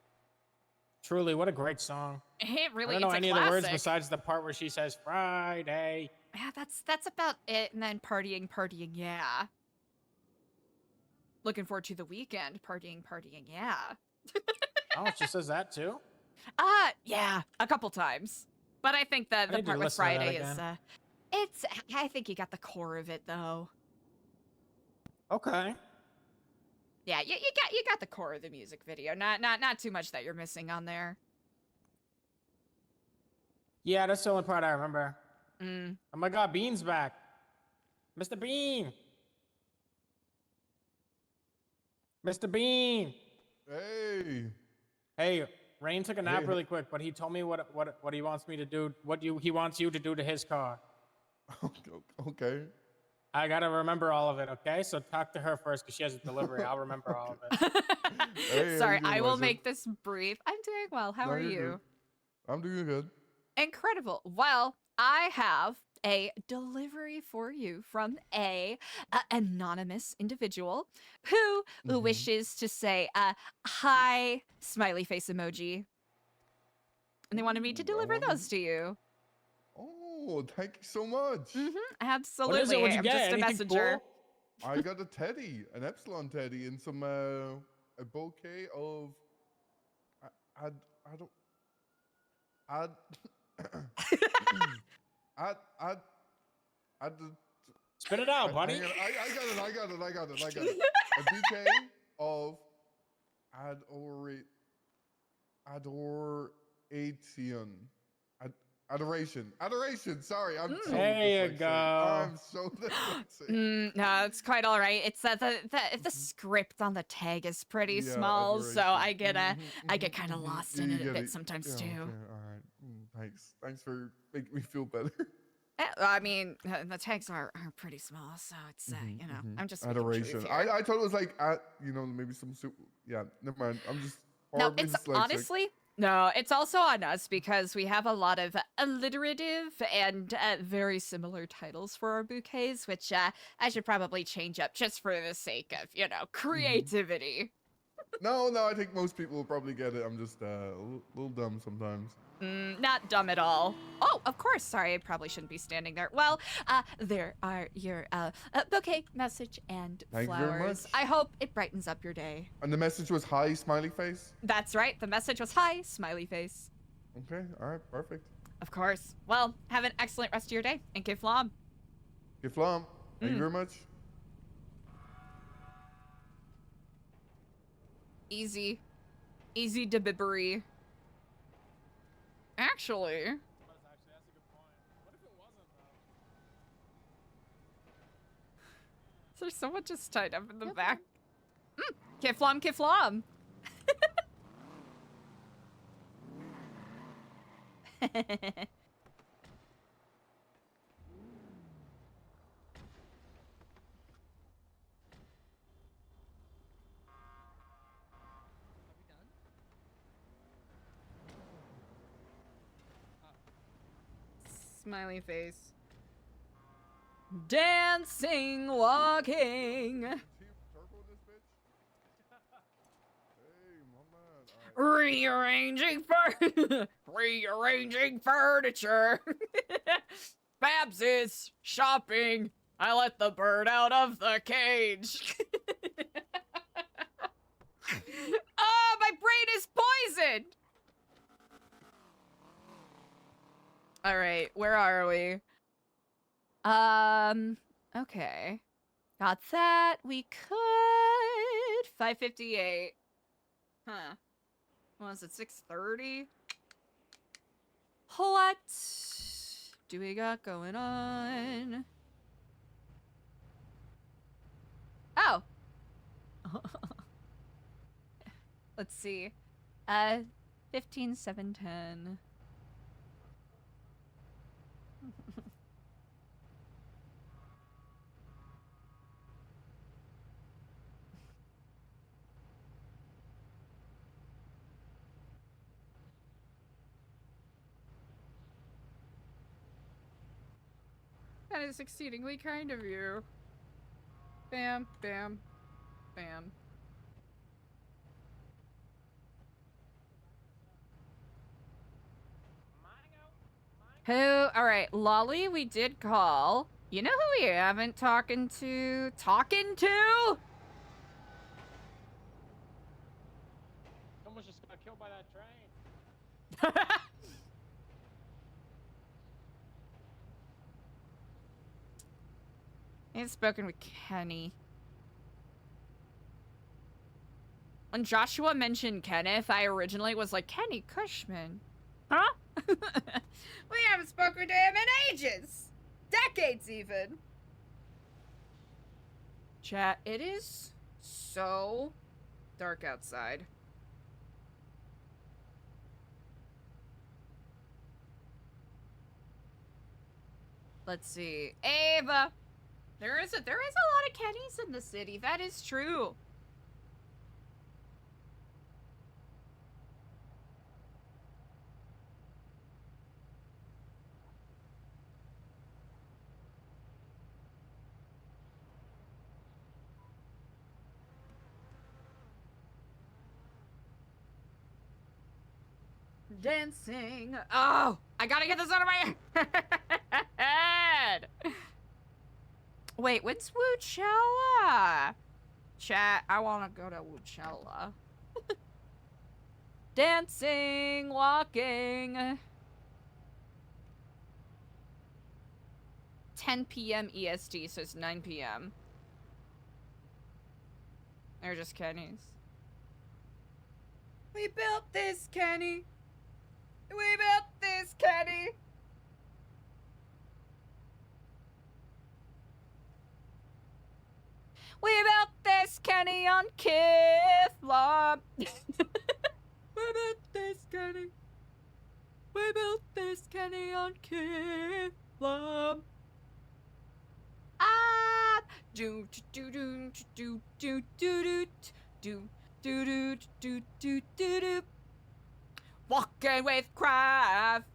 Truly, what a great song. It really. I don't know it's any a of the words classic. besides the part where she says Friday. Yeah, that's about it. And then partying, yeah. Looking forward to the weekend. Partying, yeah. Oh, she says that too? Yeah, a couple times. But I think that the need to part with listen to that Friday is again. I think you got the core of it though. Okay. Yeah, you got the core of the music video. Not too much that you're missing on there. Yeah, that's the only part I remember. Mm. Oh my god, Bean's back. Mr. Bean. Mr. Bean. Hey. Hey, Rain took a nap Hey. really quick, but he told me what he wants me to do. He wants you to do to his car. Okay. I gotta remember all of it. Okay, so talk to her first because she has a delivery. I'll remember all of it. Hey, Sorry, how you I doing, will Liza? make this brief. I'm doing well. How No, are you're you? good. I'm doing good. Incredible. Well, I have a delivery for you from a anonymous individual who wishes to say hi smiley face emoji. And they wanted me to deliver those to you. Oh, thank you so much. Absolutely. What is it? What'd you I'm get? just a Anything messenger. cool? I got a teddy, an epsilon teddy, and some a bouquet of I don't Spit it out, buddy. I got it. A bouquet of adoration. Sorry, I'm so There you dyslexic. go. I'm so dyslexic. No, it's quite all right. It's the script on the tag is pretty Yeah, small, so I adoration. get kind of lost in You it a get bit it. sometimes Yeah, too. okay, all right. Thanks for making me feel better. I mean, the tags are pretty small, so it's you know, I'm just speaking truth Adoration. here. I thought it was like maybe some yeah, never mind. I'm just No, horribly it's dyslexic. honestly no, it's also on us because we have a lot of alliterative and very similar titles for our bouquets, which I should probably change up just for the sake of creativity. No, I think most people will probably get it. I'm just a little dumb sometimes. Not dumb at all. Oh, of course. Sorry, I probably shouldn't be standing there. Well, there are your bouquet, message, and Thank you flowers. very much. I hope it brightens up your day. And the message was hi, smiley face. That's right. The message was hi, smiley face. Okay, all right, perfect. Of course. Well, have an excellent rest of your day, and give flom. Give flom. Thank you very much. Easy debibbery. Actually. There's someone just tied up in the back. Kiflom, kiflom. Smiley face. Dancing, walking. Rearranging furniture. Babs is shopping. I let the bird out of the cage. Oh, my brain is poisoned. All right, where are we? Okay. Got that. We could 5:58. Huh. What was it, 6:30? What do we got going on? Oh. Let's see. 15, 7, 10. That is exceedingly kind of you. Bam, bam, bam. Who? All right, Lolly, we did call. You know who we haven't talking to? Someone just got killed by that train. I had spoken with Kenny. When Joshua mentioned Kenneth, I originally was like, Kenny Cushman. Huh? We haven't spoken to him in ages. Decades, even. Chat, it is so dark outside. Let's see. Ava! There is a lot of Kennys in the city. That is true. Dancing. Oh, I gotta get this out of my head. Wait, what's Woochella? Chat, I wanna go to Woochella. Dancing, walking. 10 p.m. EST, so it's 9 p.m. They're just Kennys. We built this, Kenny. We built this, Kenny. We built this, Kenny, on Kithla. We built this, Kenny. We built this, Kenny, on Kithla. Ah, do do do do do do do do do do do. Walking with craft.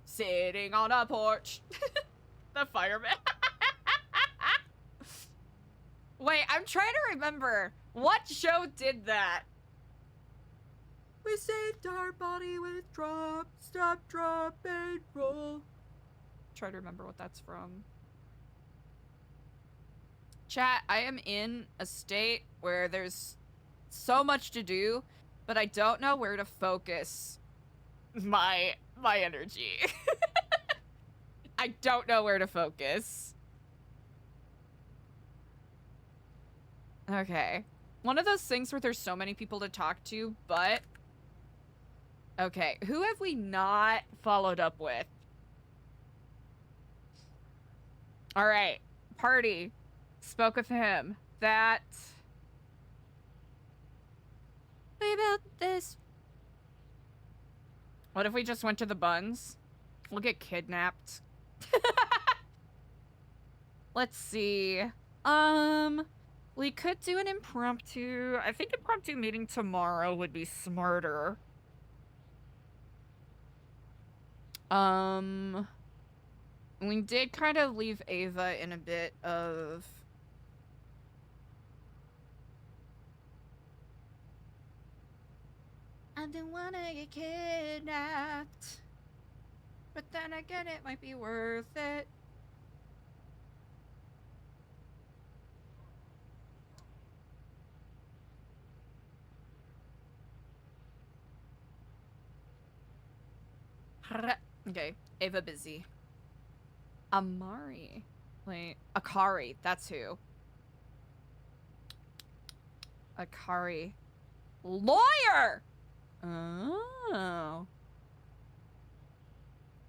Sitting on a porch. The fireman. Wait, I'm trying to remember. What show did that? We saved our body with drop, stop, drop, and roll. Try to remember what that's from. Chat, I am in a state where there's so much to do, but I don't know where to focus my energy. I don't know where to focus. Okay. One of those things where there's so many people to talk to, but... Okay, who have we not followed up with? Alright, Party. Spoke with him. That... We built this. What if we just went to the buns? We'll get kidnapped. Let's see. We could do an impromptu. I think impromptu meeting tomorrow would be smarter. We did kind of leave Ava in a bit of... I don't wanna get kidnapped. But then again, it might be worth it. Okay, Ava busy. Amari. Wait, Akari, that's who. Akari. Lawyer! Oh.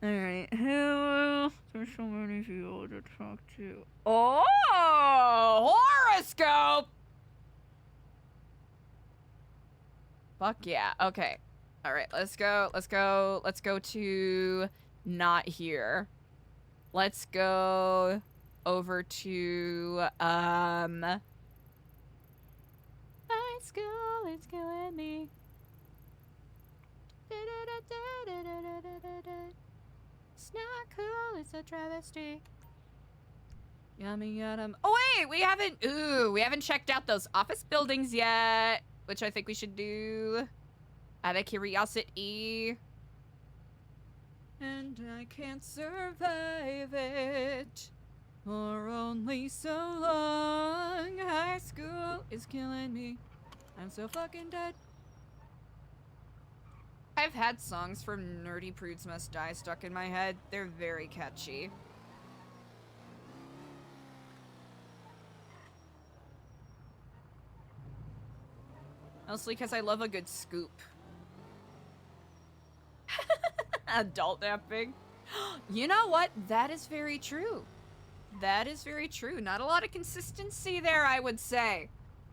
Alright, who? There's so many people to talk to. Oh! Horoscope! Fuck yeah, okay. Alright, let's go to not here. Let's go over to, high school is killing me. It's not cool, it's a travesty. Yummy yum. Oh wait, we haven't checked out those office buildings yet, which I think we should do. Out of curiosity. And I can't survive it for only so long. High school is killing me. I'm so fucking dead. I've had songs from Nerdy Prudes Must Die stuck in my head. They're very catchy. Mostly because I love a good scoop. Adult napping. You know what? That is very true. That is very true. Not a lot of consistency there, I would say.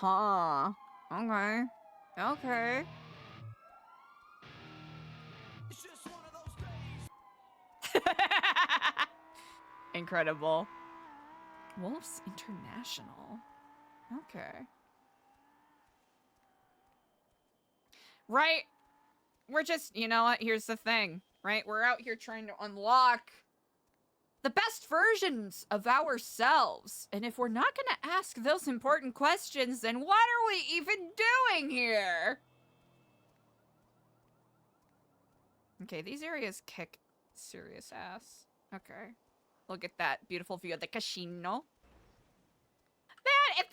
Huh. Okay. Okay. Incredible. Wolves International. Okay. Right. We're just, you know what? Here's the thing, right? We're out here trying to unlock the best versions of ourselves. And if we're not going to ask those important questions, then what are we even doing here? Okay, these areas kick serious ass. Okay. Look at that beautiful view of the casino. Man,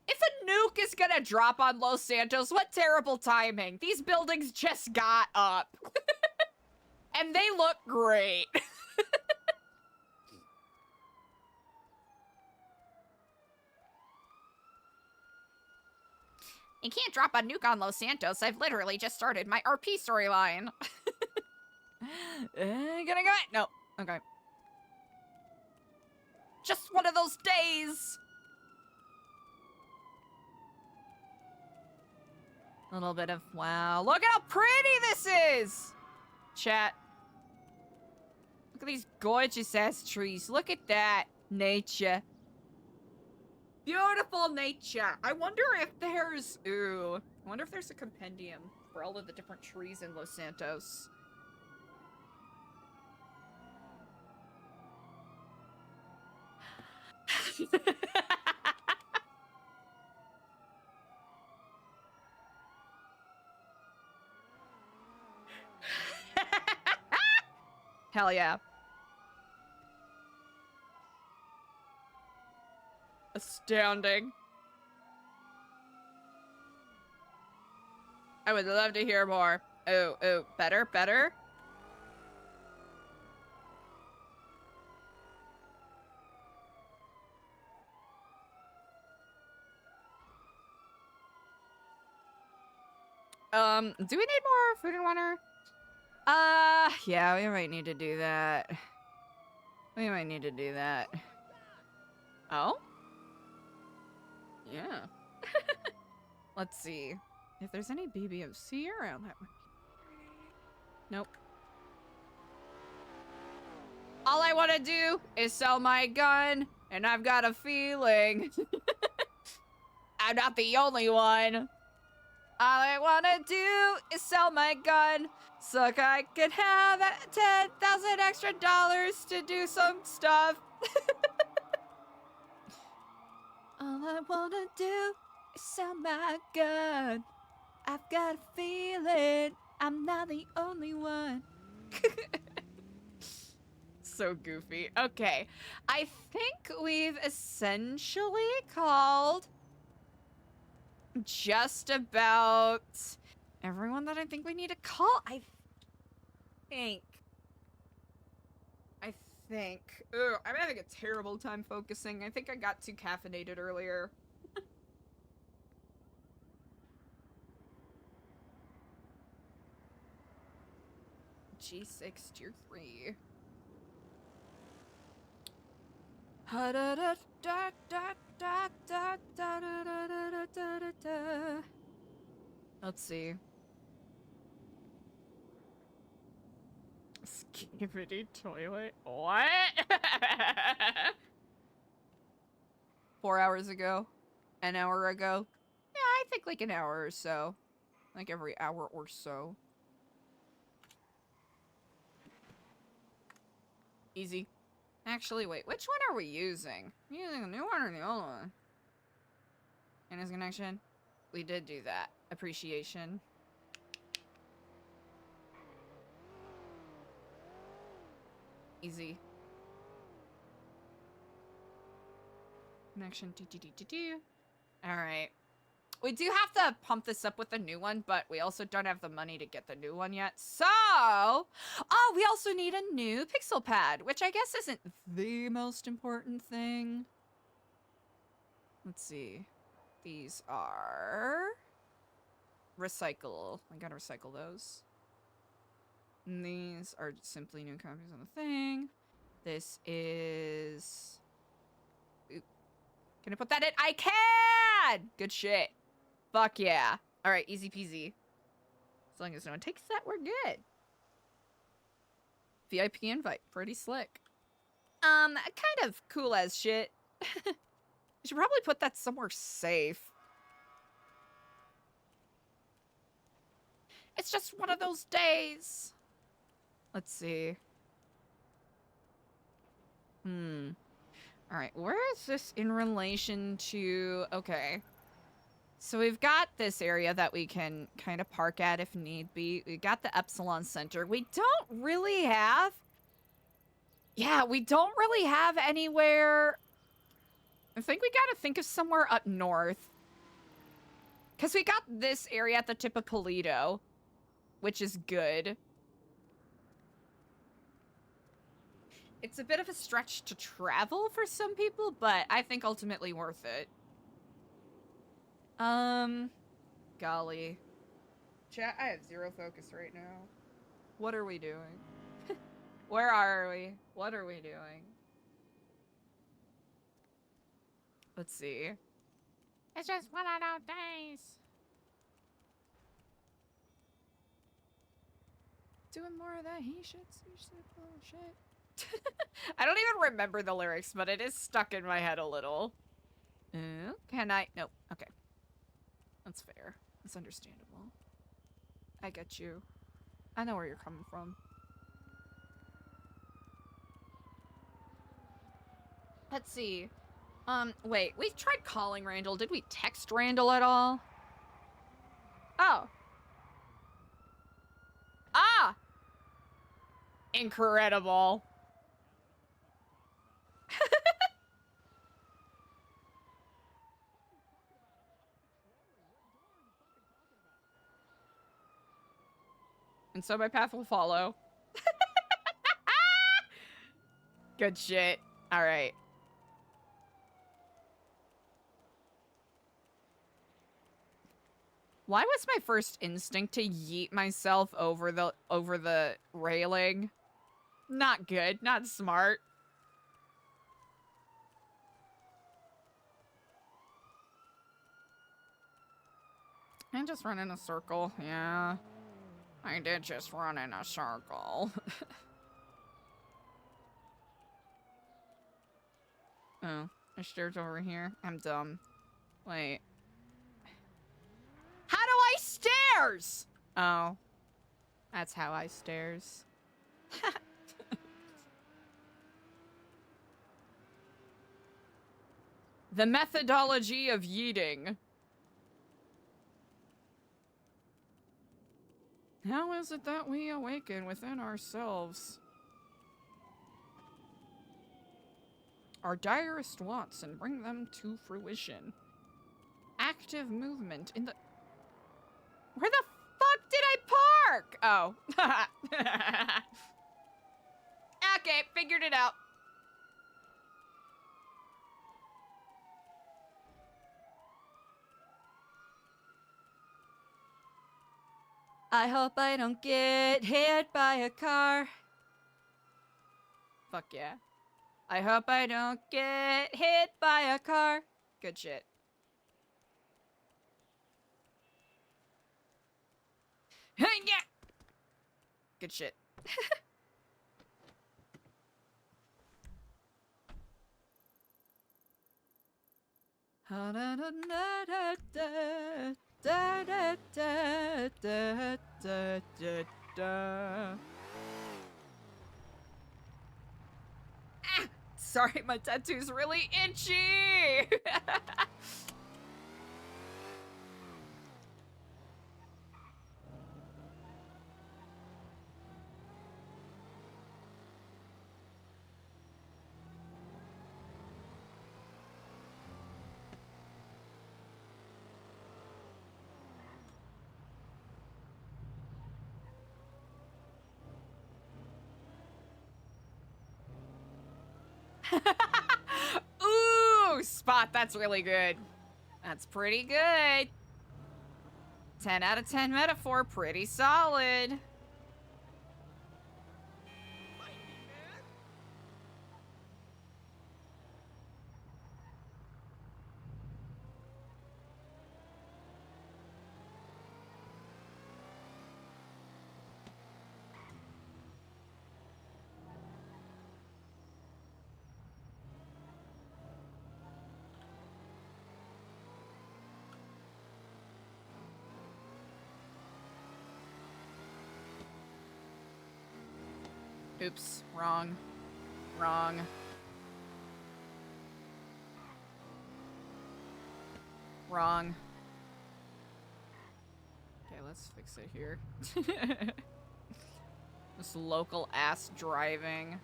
if a nuke is gonna drop on Los Santos, what terrible timing. These buildings just got up. And they look great. You can't drop a nuke on Los Santos. I've literally just started my RP storyline. Gonna go? No. Okay. Just one of those days. A little bit of, wow. Look how pretty this is. Chat. Look at these gorgeous ass trees. Look at that. Nature. Beautiful nature. I wonder if there's, ooh. I wonder if there's a compendium for all of the different trees in Los Santos. Hell yeah. Astounding. I would love to hear more. Oh, better, better. Do we need more food and water? Yeah, we might need to do that. We might need to do that. Oh? Yeah. Let's see. If there's any BBMC around that one. Nope. All I want to do is sell my gun, and I've got a feeling I'm not the only one. All I want to do is sell my gun so I can have 10,000 extra dollars to do some stuff. All I want to do is sell my gun. I've got a feeling I'm not the only one. So goofy. Okay. I think we've essentially called just about everyone that I think we need to call. I think. Ugh, I'm having a terrible time focusing. I think I got too caffeinated earlier. G6 tier 3. Let's see. Skibidi toilet? What? 4 hours ago? An hour ago? Yeah, I think like an hour or so. Like every hour or so. Easy. Actually, wait, which one are we using? Using the new one or the old one? Anna's connection? We did do that. Appreciation. Easy. Connection. Alright. We do have to pump this up with a new one, but we also don't have the money to get the new one yet. So, oh, we also need a new pixel pad, which I guess isn't the most important thing. Let's see. These are recycle. I gotta recycle those. And these are simply new copies of the thing. This is Can I put that in? I can! Good shit. Fuck yeah. All right, easy peasy. As long as no one takes that, we're good. VIP invite. Pretty slick. Kind of cool as shit. I should probably put that somewhere safe. It's just one of those days. Let's see. All right, where is this in relation to... Okay. So we've got this area that we can kind of park at if need be. We got the Epsilon Center. We don't really have... Yeah, we don't really have anywhere... I think we gotta think of somewhere up north. Because we got this area at the tip of Polito, which is good. It's a bit of a stretch to travel for some people, but I think ultimately worth it. Golly. Chat, I have zero focus right now. What are we doing? Where are we? What are we doing? Let's see. It's just one of those days. Doing more of that he should bullshit. I don't even remember the lyrics, but it is stuck in my head a little. Can I? Nope. Okay. That's fair. That's understandable. I get you. I know where you're coming from. Let's see. Wait. We tried calling Randall. Did we text Randall at all? Oh. Ah! Incredible. And so my path will follow. Good shit. All right. Why was my first instinct to yeet myself over the railing? Not good. Not smart. I just run in a circle. Yeah. I did just run in a circle. Oh, there's stairs over here. I'm dumb. Wait. How do I stairs? Oh. That's how I stairs. The methodology of yeeting. How is it that we awaken within ourselves our direst wants and bring them to fruition? Active movement in the... Where the fuck did I park? Oh. Okay, figured it out. I hope I don't get hit by a car. Fuck yeah. I hope I don't get hit by a car. Good shit. Yeah. Good shit. Sorry, my tattoo's really itchy. Ooh, spot. That's really good. That's pretty good. 10 out of 10 metaphor. Pretty solid. Oops, wrong. Wrong. Wrong. Okay, let's fix it here. This local ass driving.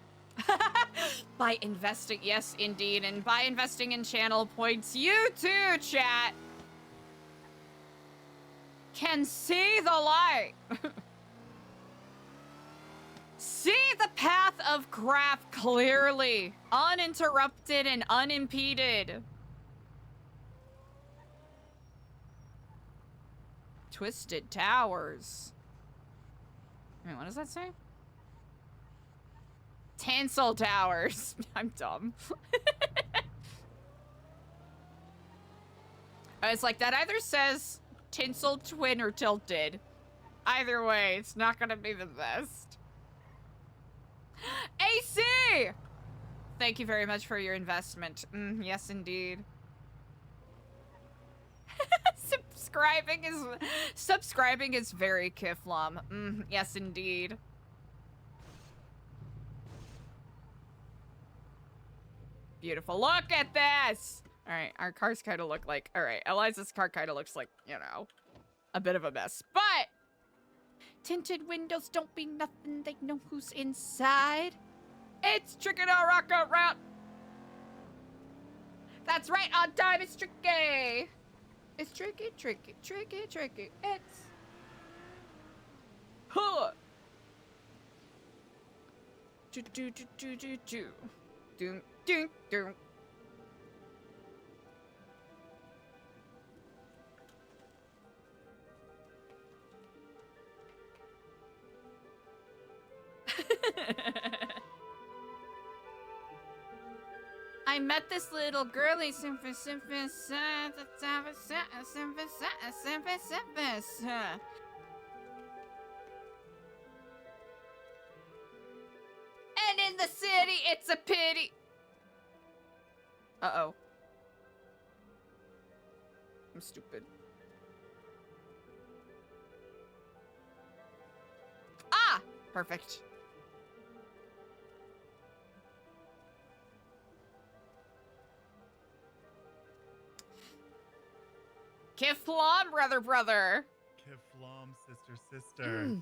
By investing, yes, indeed, and by investing in channel points, you too, chat, can see the light. See the path of craft clearly, uninterrupted and unimpeded. Twisted Towers. Wait, what does that say? Tinsel Towers. I'm dumb. It's like that either says Tinsel Twin or Tilted. Either way, it's not gonna be the best. AC! Thank you very much for your investment. Yes, indeed. Subscribing is very Kiflam. Yes, indeed. Beautiful. Look at this! Alright, our cars kind of look like... Alright, Eliza's car kind of looks like, you know, a bit of a mess. But tinted windows don't mean nothing. They know who's inside. It's Tricky to Rock Route. That's right, on time. It's tricky. It's tricky, tricky, tricky, tricky. It's... Huh. Do do do do do do. Doom doom doom. I met this little girly, and in the city, it's a pity. Uh-oh. I'm stupid. Ah! Perfect. Kiflam, brother. Kiflam, sister.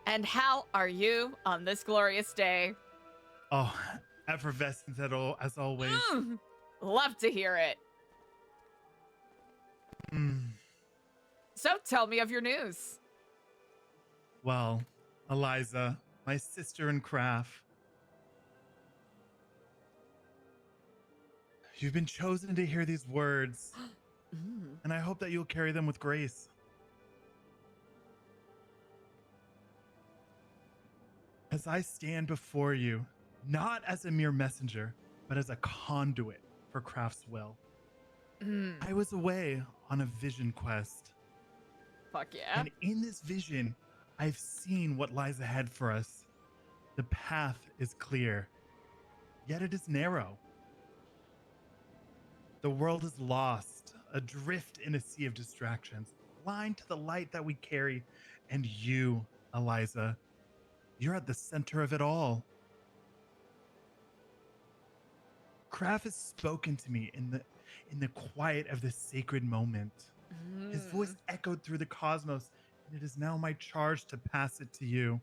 And how are you on this glorious day? Oh, effervescent as always. Love to hear it. So tell me of your news. Well, Eliza, my sister in craft. You've been chosen to hear these words. And I hope that you'll carry them with grace. As I stand before you, not as a mere messenger, but as a conduit for Craft's will. I was away on a vision quest. Fuck yeah. And in this vision, I've seen what lies ahead for us. The path is clear, yet it is narrow. The world is lost, adrift in a sea of distractions, blind to the light that we carry. And you, Eliza, you're at the center of it all. Kraft has spoken to me in the quiet of this sacred moment. His voice echoed through the cosmos, and it is now my charge to pass it to you.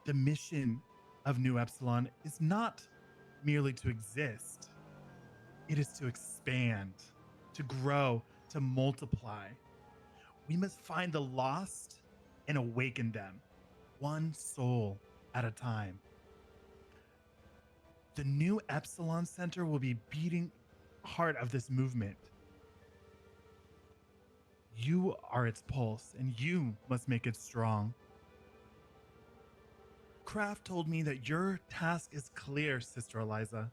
The mission of New Epsilon is not merely to exist. It is to expand, to grow, to multiply. We must find the lost and awaken them, one soul at a time. The New Epsilon Center will be beating heart of this movement. You are its pulse, and you must make it strong. Kraft told me that your task is clear, Sister Eliza.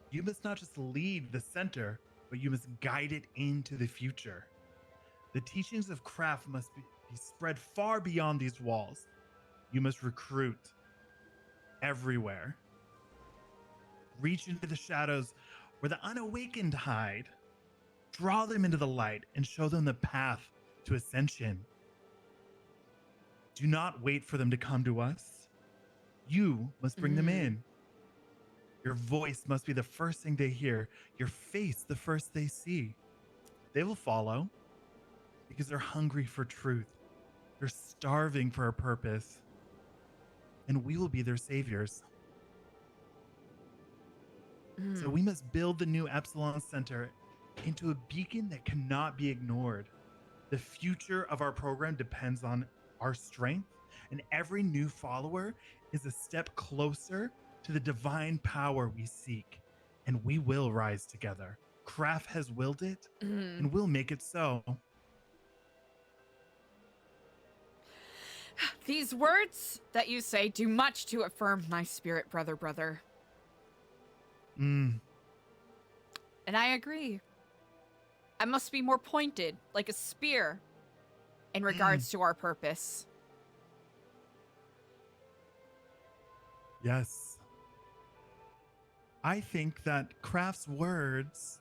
You must not just lead the center, but you must guide it into the future. The teachings of Kraft must be spread far beyond these walls. You must recruit everywhere. Reach into the shadows where the unawakened hide. Draw them into the light and show them the path to ascension. Do not wait for them to come to us. You must bring them in. Your voice must be the first thing they hear, your face the first they see. They will follow because they're hungry for truth. They're starving for a purpose. And we will be their saviors. So we must build the new Epsilon Center into a beacon that cannot be ignored. The future of our program depends on our strength, and every new follower is a step closer to the divine power we seek. And we will rise together. Kraft has willed it, and we'll make it so. These words that you say do much to affirm my spirit, brother. And I agree. I must be more pointed, like a spear, in regards to our purpose. Yes. I think that Kraft's words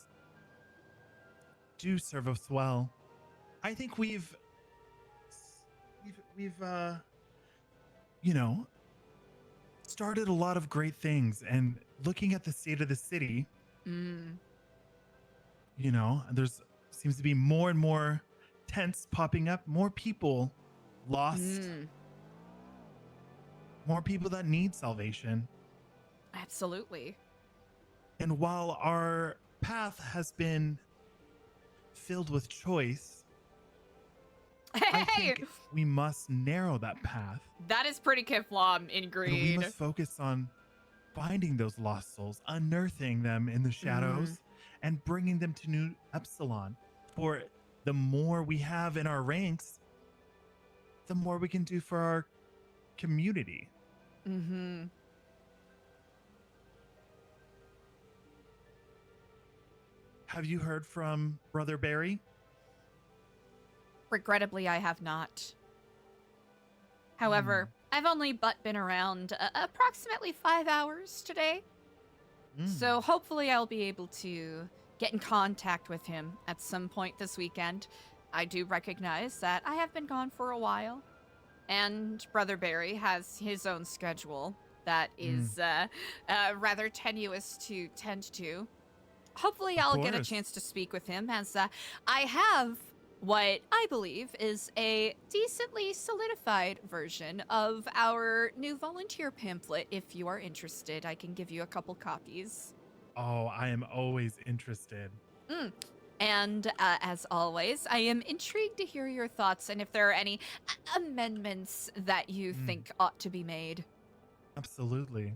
do serve us well. I think we've started a lot of great things, and looking at the state of the city, there's seems to be more and more tents popping up, more people lost, more people that need salvation. Absolutely. And while our path has been filled with choice, I think we must narrow that path. That is pretty Kiflam in And we green. must focus on finding those lost souls, unearthing them in the shadows, and bringing them to New Epsilon. For the more we have in our ranks, the more we can do for our community. Have you heard from Brother Barry? Regrettably, I have not. However, I've only been around approximately 5 hours today. So hopefully I'll be able to get in contact with him at some point this weekend. I do recognize that I have been gone for a while, and Brother Barry has his own schedule that is rather tenuous to tend to. Hopefully I'll get a chance to speak with him, as I have what I believe is a decently solidified version of our new volunteer pamphlet. If you are interested, I can give you a couple copies. Oh, I am always interested. And as always, I am intrigued to hear your thoughts and if there are any amendments that you think ought to be made. Absolutely.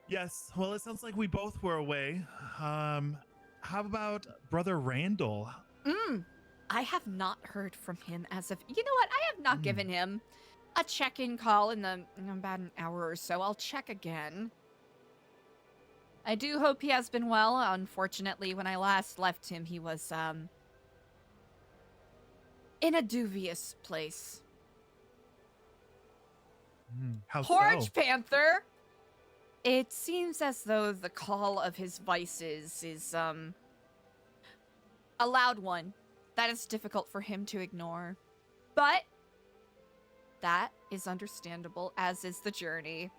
Yes, well, it sounds like we both were away. How about Brother Randal? I have not heard from him as of... You know what? I have not given him a check-in call in about an hour or so. I'll check again. I do hope he has been well. Unfortunately, when I last left him, he was, in a dubious place. How Porridge so? Panther! It seems as though the call of his vices is, a loud one that is difficult for him to ignore. But that is understandable, as is the journey.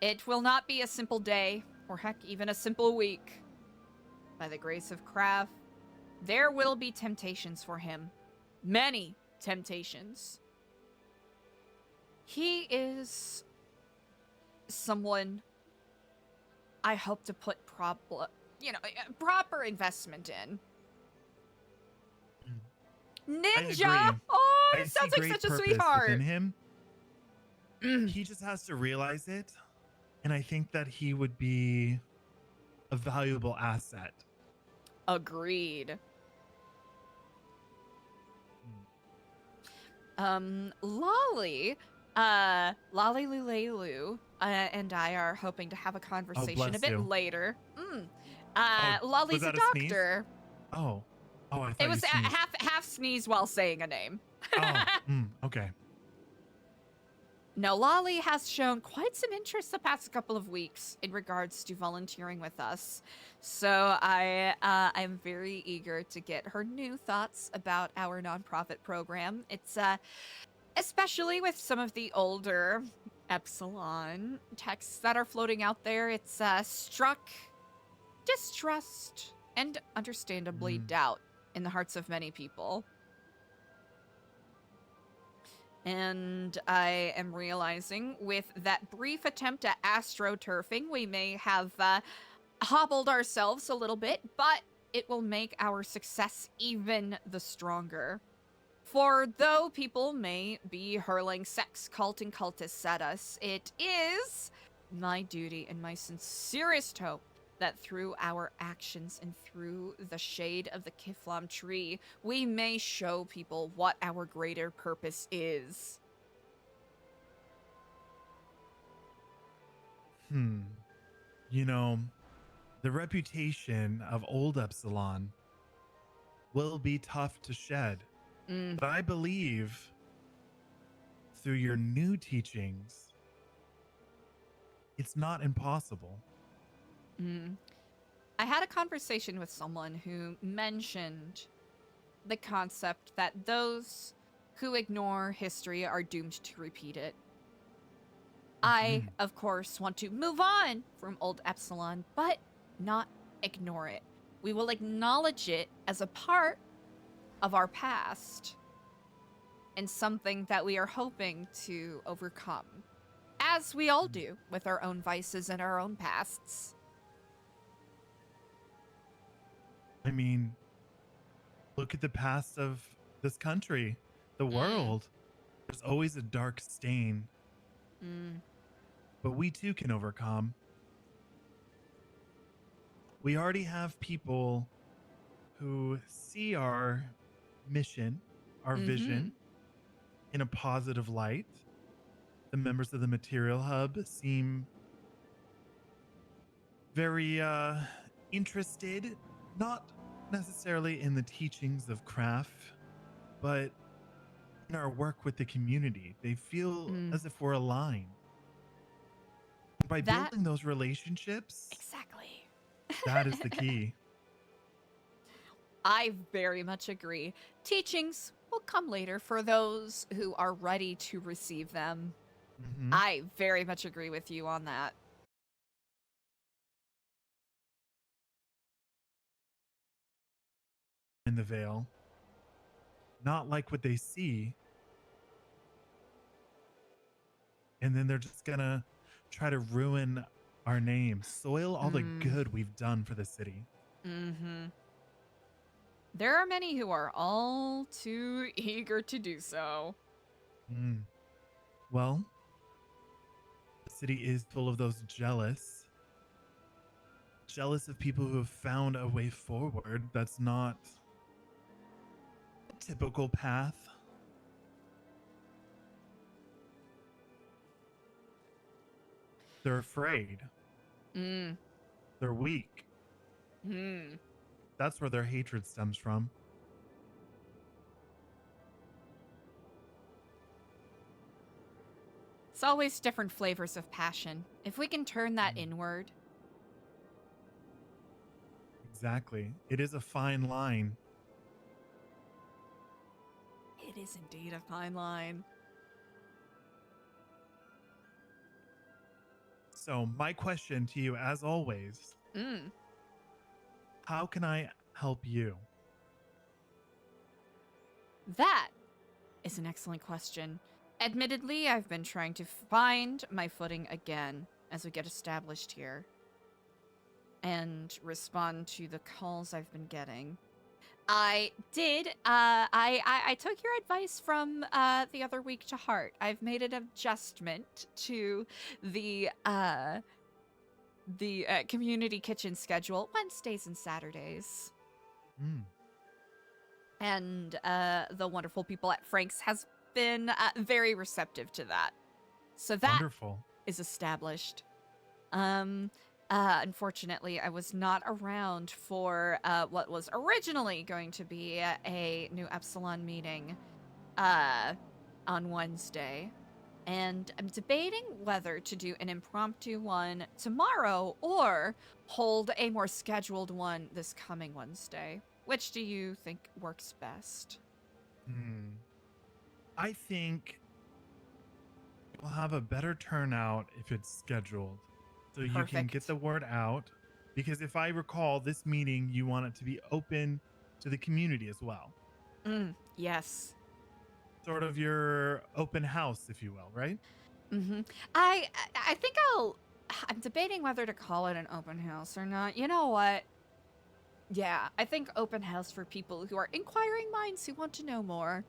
It will not be a simple day, or heck, even a simple week. By the grace of Krav, there will be temptations for him. Many temptations. He is someone I hope to put proper investment in. Ninja! Oh, I it sounds see like great such a purpose sweetheart. within him. He just has to realize it, and I think that he would be a valuable asset. Agreed. Lolly Lulelu and I are hoping to have a conversation a bless bit you. later. was Lolly's a that a sneeze? doctor. Oh, I thought It was you sneezed. half sneeze while saying a name. Okay. No, Lolly has shown quite some interest the past couple of weeks in regards to volunteering with us. So I'm very eager to get her new thoughts about our nonprofit program. It's Especially with some of the older Epsilon texts that are floating out there, it's struck distrust and understandably doubt in the hearts of many people. And I am realizing with that brief attempt at astroturfing, we may have hobbled ourselves a little bit, but it will make our success even the stronger. For though people may be hurling sex cult and cultists at us, it is my duty and my sincerest hope that through our actions and through the shade of the Kiflam tree, we may show people what our greater purpose is. You know, the reputation of old Epsilon will be tough to shed. But I believe through your new teachings, it's not impossible. I had a conversation with someone who mentioned the concept that those who ignore history are doomed to repeat it. I, of course, want to move on from old Epsilon, but not ignore it. We will acknowledge it as a part of our past and something that we are hoping to overcome, as we all do with our own vices and our own pasts. I mean, look at the past of this country, the world. There's always a dark stain. But we too can overcome. We already have people who see our mission, our vision, in a positive light. The members of the Material Hub seem very interested, not necessarily in the teachings of craft, but in our work with the community. They feel as if we're aligned. By building those relationships, exactly, that is the key. I very much agree. Teachings will come later for those who are ready to receive them. I very much agree with you on that. In the veil, not like what they see, and then they're just gonna try to ruin our name, soil all the good we've done for the city. There are many who are all too eager to do so. Well, the city is full of those jealous of people who have found a way forward that's not a typical path. They're afraid. They're weak. That's where their hatred stems from. It's always different flavors of passion. If we can turn that inward. Exactly. It is a fine line. It is indeed a fine line. So my question to you, as always, how can I help you? That is an excellent question. Admittedly, I've been trying to find my footing again as we get established here and respond to the calls I've been getting. I did, I took your advice from the other week to heart. I've made an adjustment to the community kitchen schedule, Wednesdays and Saturdays. And the wonderful people at Frank's has been very receptive to that. So that is established. Unfortunately, I was not around for what was originally going to be a New Epsilon meeting on Wednesday. And I'm debating whether to do an impromptu one tomorrow or hold a more scheduled one this coming Wednesday. Which do you think works best? I think we'll have a better turnout if it's scheduled. So you can get Perfect. the word out. Because if I recall, this meeting, you want it to be open to the community as well. Yes. Sort of your open house, if you will, right? I think I'm debating whether to call it an open house or not. You know what? Yeah, I think open house for people who are inquiring minds who want to know more.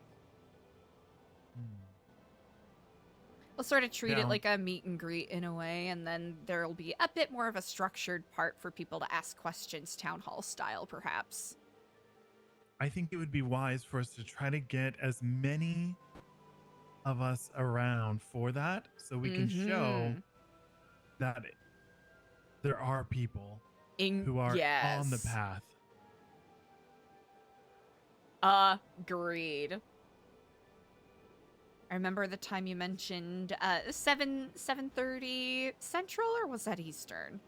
We'll sort of treat it like a meet and greet in a way, and then there'll be a bit more of a structured part for people to ask questions, town hall style, perhaps. I think it would be wise for us to try to get as many of us around for that so we can show that there are people who are on the path. Agreed. I remember the time you mentioned 7:30 Central, or was that Eastern?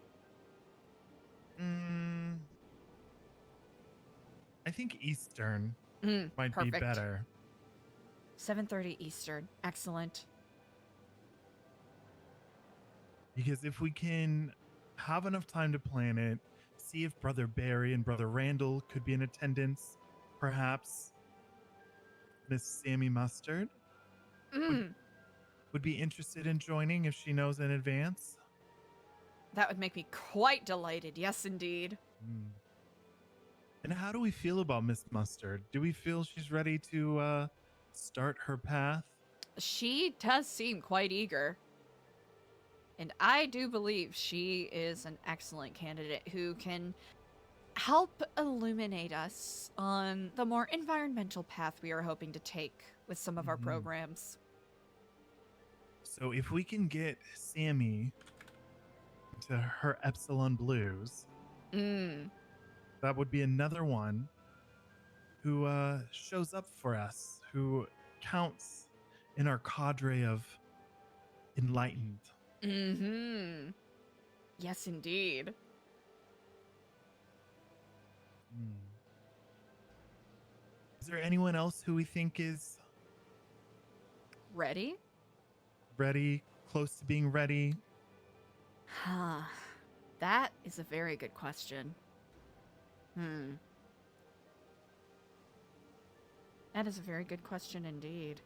I think Eastern might perfect. be better. 7:30 Eastern. Excellent. Because if we can have enough time to plan it, see if Brother Barry and Brother Randall could be in attendance, perhaps Miss Sammy Mustard would be interested in joining if she knows in advance. That would make me quite delighted. Yes, indeed. And how do we feel about Miss Mustard? Do we feel she's ready to start her path? She does seem quite eager. And I do believe she is an excellent candidate who can help illuminate us on the more environmental path we are hoping to take with some of our programs. So if we can get Sammy to her Epsilon Blues, that would be another one who shows up for us, who counts in our cadre of enlightened. Yes, indeed. Is there anyone else who we think is ready, close to being ready? That is a very good question. That is a very good question indeed.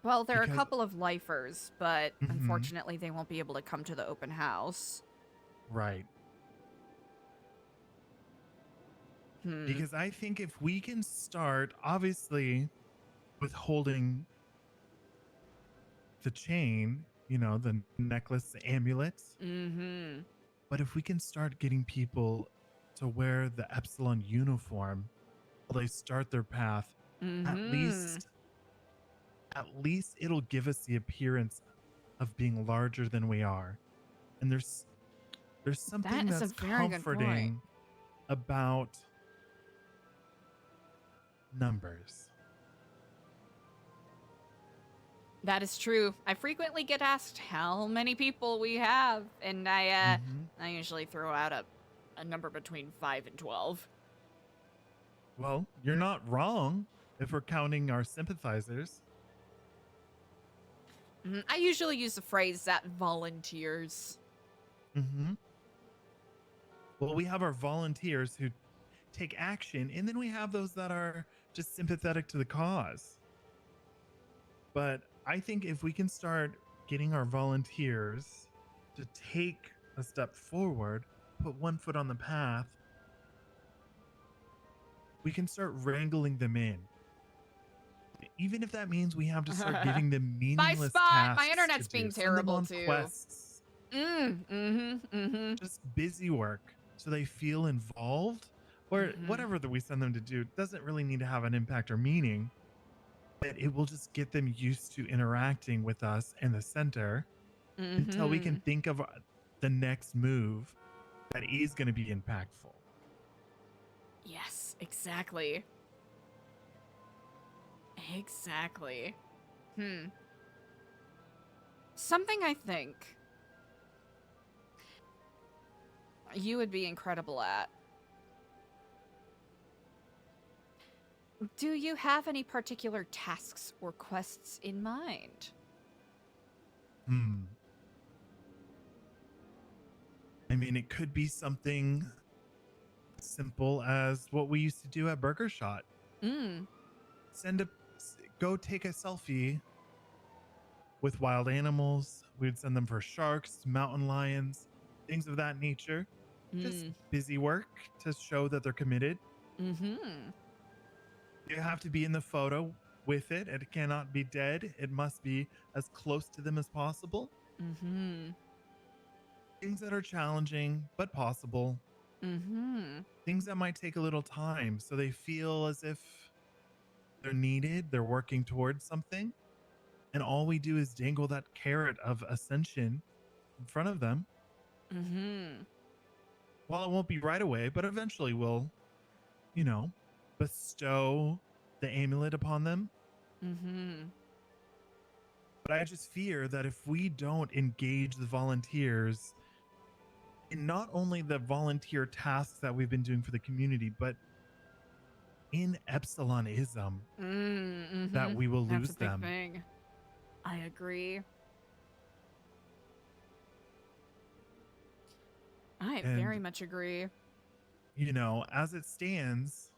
Well, there are a couple of lifers, but unfortunately they won't be able to come to the open house. Right. Because I think if we can start, obviously, with holding the chain, you know, the necklace, the amulets. But if we can start getting people to wear the Epsilon uniform while they start their path, at least it'll give us the appearance of being larger than we are. And there's something that's comforting about numbers. That is true. I frequently get asked how many people we have, and I usually throw out a number between 5 and 12. Well, you're not wrong if we're counting our sympathizers. I usually use the phrase that volunteers. Well, we have our volunteers who take action, and then we have those that are just sympathetic to the cause. But I think if we can start getting our volunteers to take a step forward, put one foot on the path, we can start wrangling them in. Even if that means we have to start giving them meaningless tasks. My internet's to do. being Send them terrible on too. Quests. Just busy work so they feel involved, or whatever that we send them to do doesn't really need to have an impact or meaning. But it will just get them used to interacting with us in the center until we can think of the next move that is going to be impactful. Yes, exactly. Exactly. Something I think you would be incredible at Do you have any particular tasks or quests in mind? I mean, it could be something simple as what we used to do at Burger Shot. Go take a selfie with wild animals. We'd send them for sharks, mountain lions, things of that nature. Just busy work to show that they're committed. You have to be in the photo with it. It cannot be dead. It must be as close to them as possible. Things that are challenging but possible. Things that might take a little time so they feel as if they're needed, they're working towards something. And all we do is dangle that carrot of ascension in front of them. Well, it won't be right away, but eventually we'll, bestow the amulet upon them. But I just fear that if we don't engage the volunteers in not only the volunteer tasks that we've been doing for the community, but in Epsilonism, that we will lose That's a big them. thing. I agree. I very much agree. As it stands,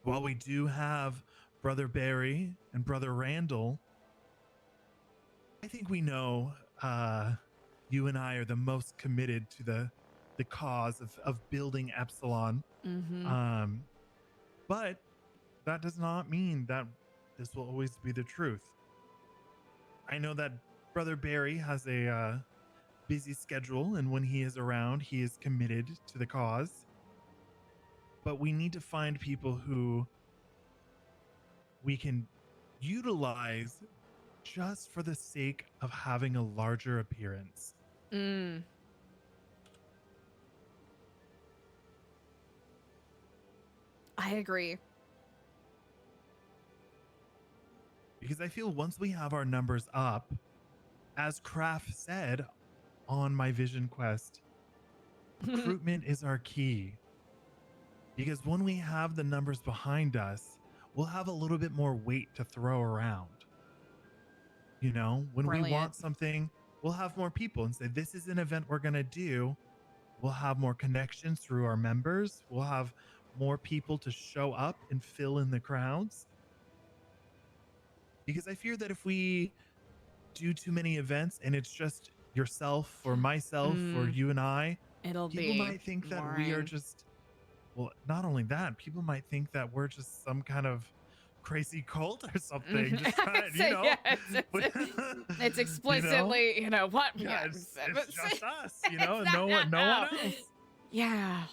while we do have Brother Barry and Brother Randall, I think we know you and I are the most committed to the cause of building Epsilon. But that does not mean that this will always be the truth. I know that Brother Barry has a busy schedule, and when he is around, he is committed to the cause. But we need to find people who we can utilize just for the sake of having a larger appearance. I agree. Because I feel once we have our numbers up, as Kraft said on my Vision Quest, recruitment is our key. Because when we have the numbers behind us, we'll have a little bit more weight to throw around. When we want something, we'll have more people and say, this is an event we're going to do. We'll have more connections through our members. We'll have more people to show up and fill in the crowds. Because I fear that if we do too many events and it's just yourself or myself or you and I, people might think that we are just, well, not only that, people might think that we're just some kind of crazy cult or something. Just trying, it's explicitly, what? Yeah, it's just us, and no one else. Yeah.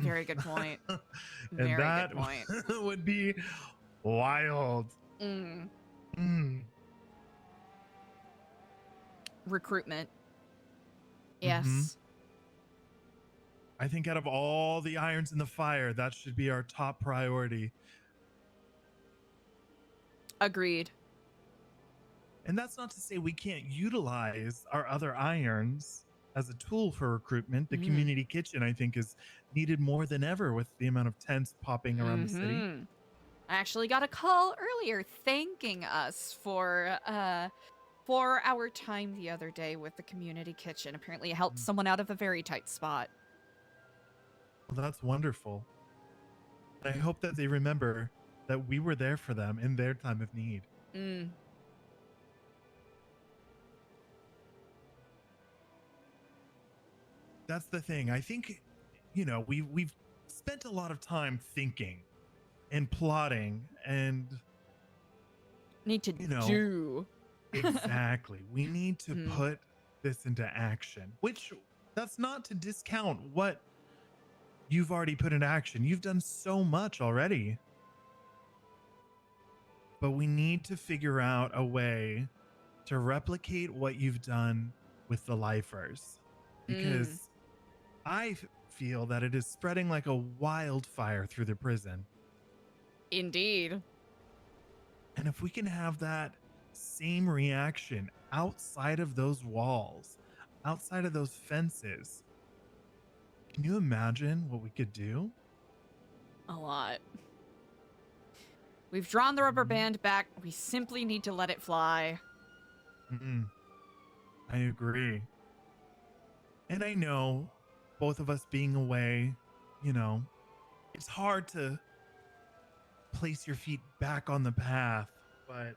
Very good point. And that would be wild. Recruitment. Yes. I think out of all the irons in the fire, that should be our top priority. Agreed. And that's not to say we can't utilize our other irons as a tool for recruitment. The community kitchen, I think, is needed more than ever with the amount of tents popping around the city. I actually got a call earlier thanking us for our time the other day with the community kitchen. Apparently it helped someone out of a very tight spot. Well, that's wonderful. I hope that they remember that we were there for them in their time of need. That's the thing. I think, we've spent a lot of time thinking and plotting and need to do. Exactly. We need to put this into action, which that's not to discount what you've already put into action. You've done so much already. But we need to figure out a way to replicate what you've done with the lifers. Because I feel that it is spreading like a wildfire through the prison. Indeed. And if we can have that same reaction outside of those walls, outside of those fences, can you imagine what we could do? A lot. We've drawn the rubber band back. We simply need to let it fly. I agree. And I know, both of us being away, you know, it's hard to place your feet back on the path, but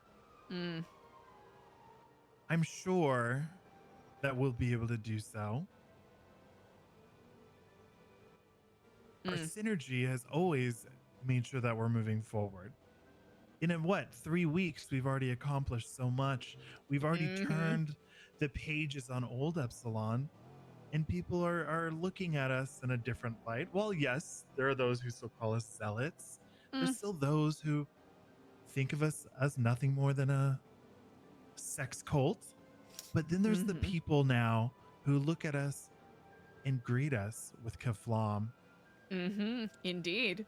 I'm sure that we'll be able to do so. Our synergy has always made sure that we're moving forward. In 3 weeks, we've already accomplished so much. We've already turned the pages on old Epsilon, and people are looking at us in a different light. Well, yes, there are those who still call us zealots. There's still those who think of us as nothing more than a sex cult. But then there's the people now who look at us and greet us with Kaflam. Indeed.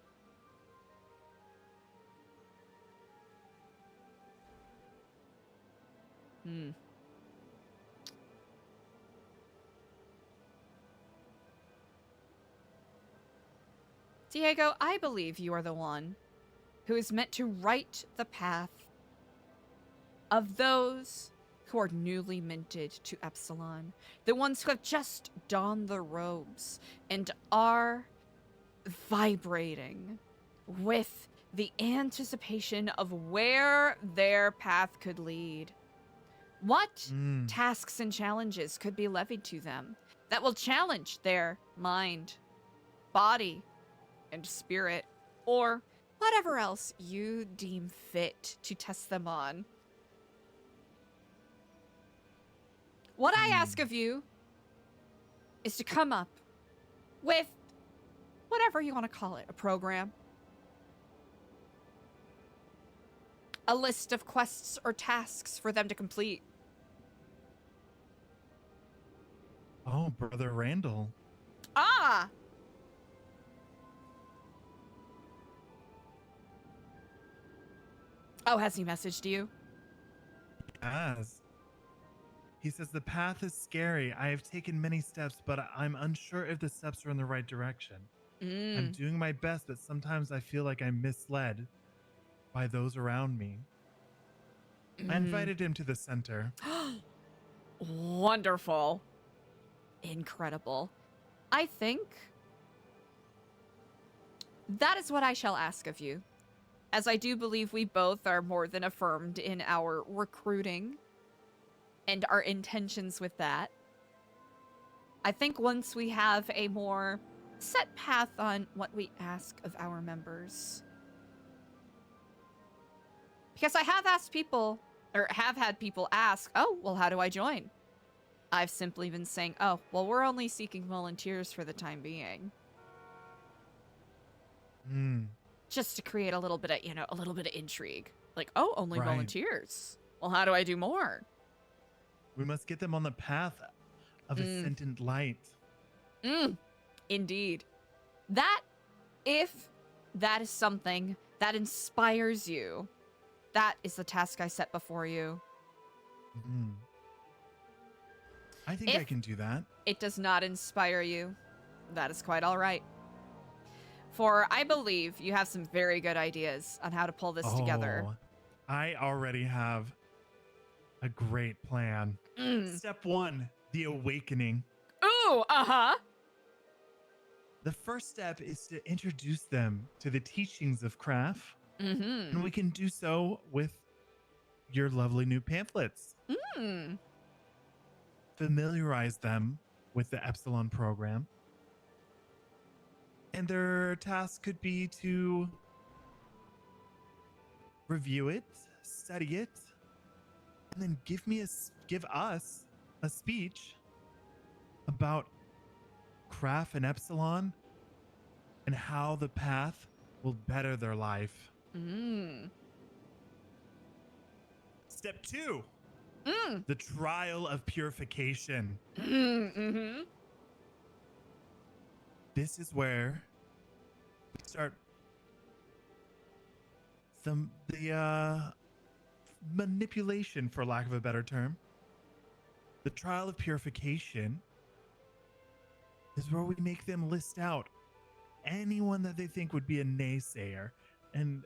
Diego, I believe you are the one who is meant to right the path of those who are newly minted to Epsilon, the ones who have just donned the robes and are vibrating with the anticipation of where their path could lead. What tasks and challenges could be levied to them that will challenge their mind, body, and spirit, or whatever else you deem fit to test them on? What I ask of you is to come up with whatever you want to call it, a program, a list of quests or tasks for them to complete. Oh, Brother Randal. Ah! Oh, has he messaged you? As he says, the path is scary. I have taken many steps, but I'm unsure if the steps are in the right direction. I'm doing my best, but sometimes I feel like I'm misled by those around me. I invited him to the center. Wonderful. Incredible. I think that is what I shall ask of you, as I do believe we both are more than affirmed in our recruiting and our intentions with that. I think once we have a more set path on what we ask of our members, because I have asked people, or have had people ask, oh, well, how do I join? I've simply been saying, oh, well, we're only seeking volunteers for the time being. Just to create a little bit of, a little bit of intrigue. Like, oh, only volunteers. Well, how do I do more? We must get them on the path of ascendant light. Indeed. That, if that is something that inspires you, that is the task I set before you. I think I can do that. It does not inspire you. That is quite all right. For I believe you have some very good ideas on how to pull this together. I already have a great plan. Step 1, the awakening. Ooh, The first step is to introduce them to the teachings of craft. And we can do so with your lovely new pamphlets. Familiarize them with the Epsilon program. And their task could be to review it, study it, and then give us a speech about craft and Epsilon and how the path will better their life. Step 2, the trial of purification. This is where we start the manipulation, for lack of a better term. The trial of purification is where we make them list out anyone that they think would be a naysayer and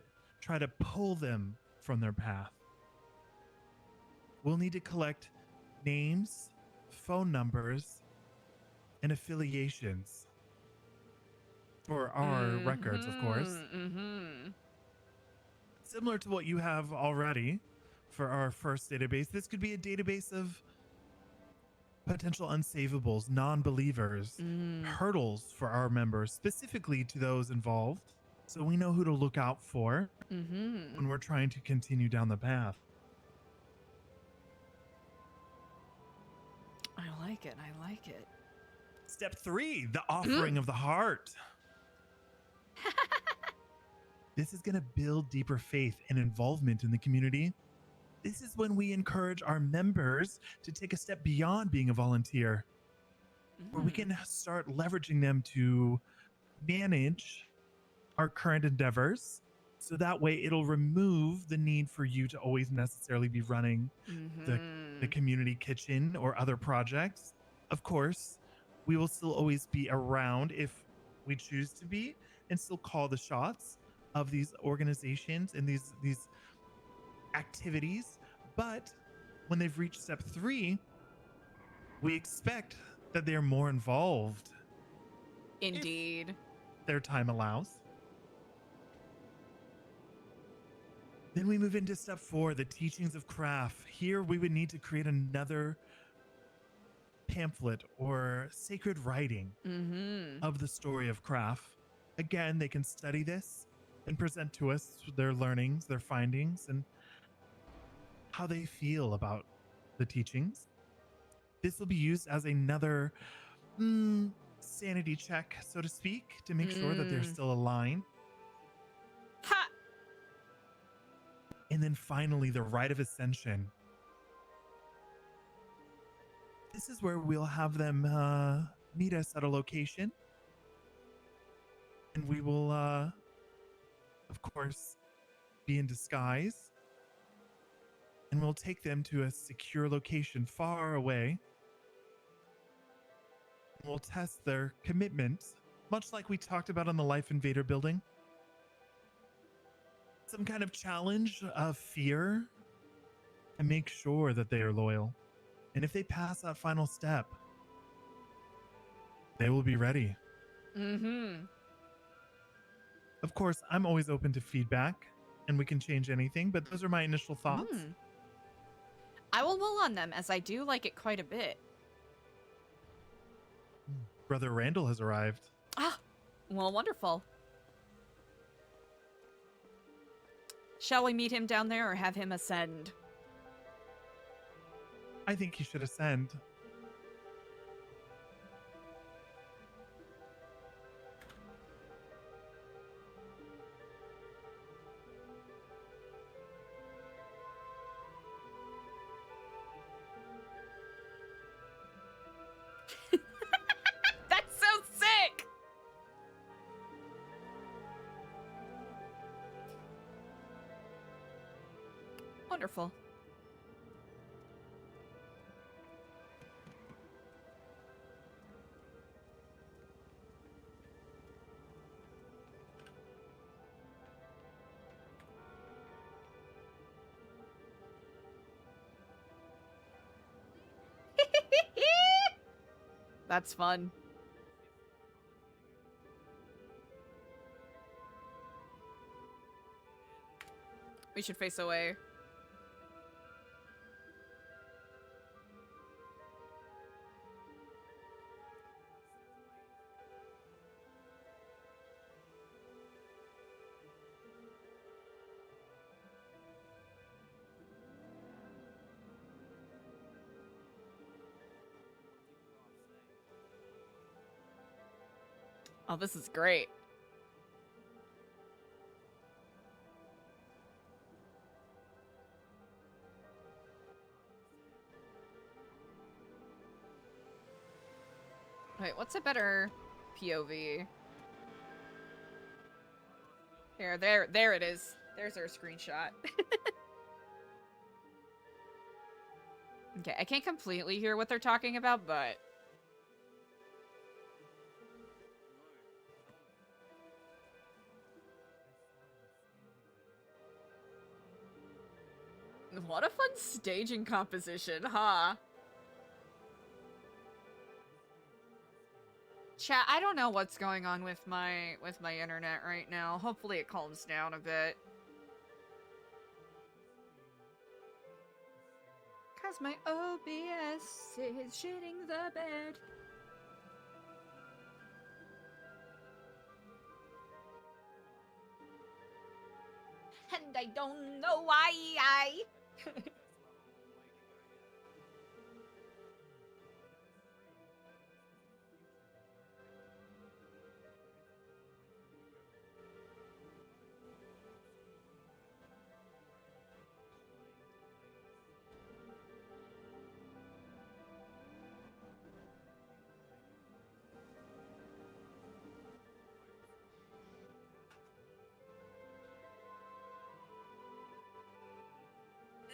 try to pull them from their path. We'll need to collect names, phone numbers, and affiliations for our records, of course. Similar to what you have already for our first database, this could be a database of potential unsavobles, non-believers, hurdles for our members, specifically to those involved, so we know who to look out for when we're trying to continue down the path. I like it. I like it. Step 3, the offering of the heart. This is going to build deeper faith and involvement in the community. This is when we encourage our members to take a step beyond being a volunteer, where we can start leveraging them to manage our current endeavors. So that way it'll remove the need for you to always necessarily be running the community kitchen or other projects. Of course, we will still always be around if we choose to be, and still call the shots of these organizations and these activities. But when they've reached step 3, we expect that they're more involved. Indeed. Their time allows. Then we move into step 4, the teachings of craft. Here we would need to create another pamphlet or sacred writing of the story of craft. Again, they can study this and present to us their learnings, their findings, and how they feel about the teachings. This will be used as another sanity check, so to speak, to make sure that they're still aligned. Ha! And then finally, the rite of ascension. This is where we'll have them meet us at a location. And we will, of course, be in disguise. And we'll take them to a secure location far away. We'll test their commitment, much like we talked about on the Life Invader building. Some kind of challenge of fear, and make sure that they are loyal. And if they pass that final step, they will be ready. Of course, I'm always open to feedback, and we can change anything, but those are my initial thoughts. I will mull on them, as I do like it quite a bit. Brother Randall has arrived. Ah, well, wonderful. Shall we meet him down there or have him ascend? I think he should ascend. That's so sick! Wonderful. That's fun. We should face away. Oh, this is great. Wait, what's a better POV? Here, there it is. There's our screenshot. Okay, I can't completely hear what they're talking about, but... What a fun staging composition, huh? Chat, I don't know what's going on with my internet right now. Hopefully it calms down a bit. Cause my OBS is shitting the bed. And I don't know why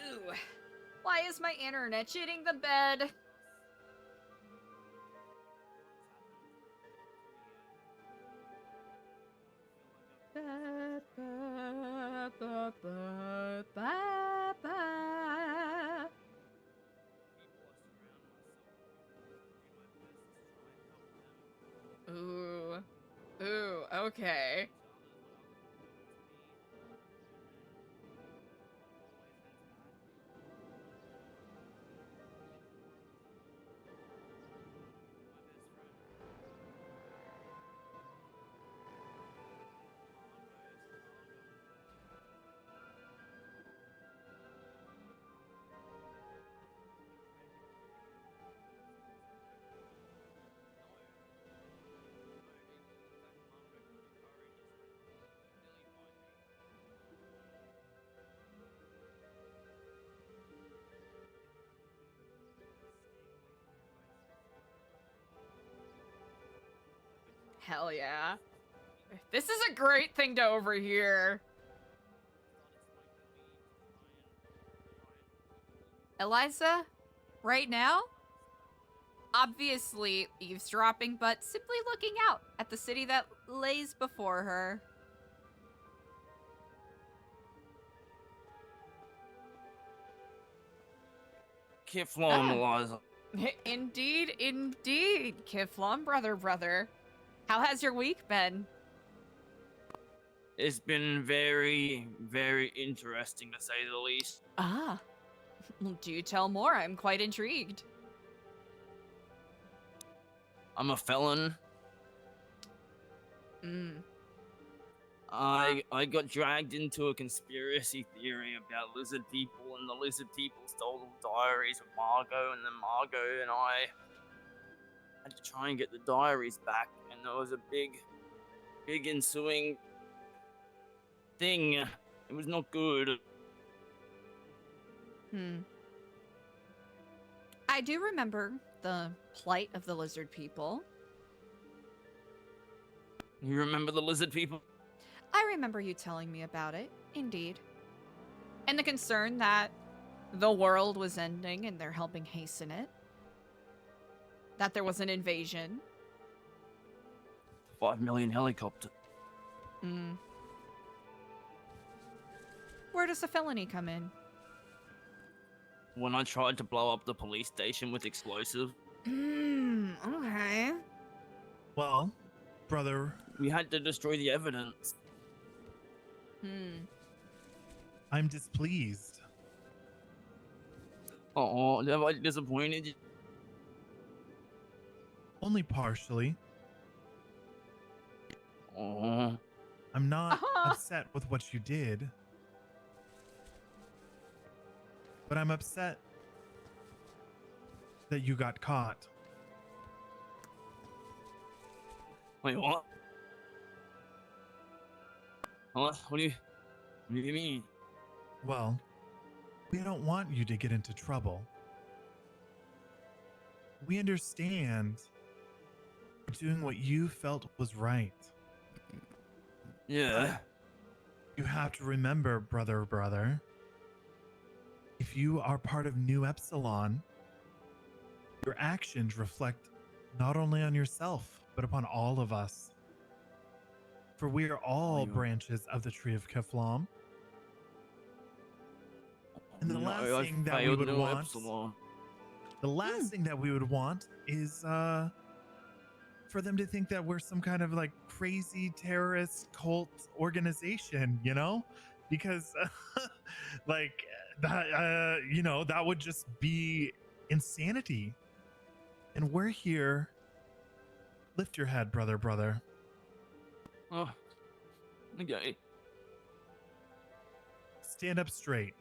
Ooh. Why is my internet shitting the bed? Ba, ba, ba, ba, ba, ba. Ooh. Ooh, okay. Hell yeah. This is a great thing to overhear. Eliza, right now? Obviously eavesdropping, but simply looking out at the city that lays before her. Kiflom, Eliza. Indeed, indeed, Kiflom, brother. How has your week been? It's been very, very interesting to say the least. Ah, do tell more. I'm quite intrigued. I'm a felon. I got dragged into a conspiracy theory about lizard people, and the lizard people stole the diaries of Margot, and then Margot and I had to try and get the diaries back, and there was a big ensuing thing. It was not good. I do remember the plight of the lizard people. You remember the lizard people? I remember you telling me about it, indeed. And the concern that the world was ending and they're helping hasten it. That there was an invasion. 5 million helicopter. Where does the felony come in? When I tried to blow up the police station with explosive. Okay. Well, brother. We had to destroy the evidence. I'm displeased. Oh, have I disappointed you? Only partially. Oh. I'm not upset with what you did. But I'm upset that you got caught. Wait, what? What do you mean? Well, we don't want you to get into trouble. We understand doing what you felt was right. Yeah. You have to remember, brother, if you are part of New Epsilon, your actions reflect not only on yourself, but upon all of us. For we are all branches of the tree of Keflam. And the last thing that we would want, the last thing that we would want is for them to think that we're some kind of like crazy terrorist cult organization, you know? Because like that, you know, that would just be insanity. And we're here. Lift your head, brother. Oh, okay. Stand up straight.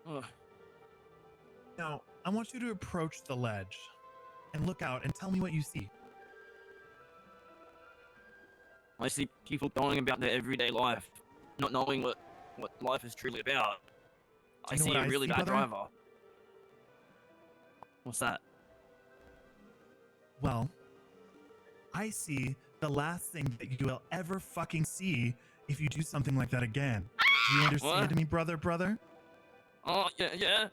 Oh. Now, I want you to approach the ledge and look out and tell me what you see. I see people going about their everyday life, not knowing what life is truly about. I see a really bad driver. What's that? Well, I see the last thing that you will ever fucking see if you do something like that again. Do you understand me, brother? Oh, yeah.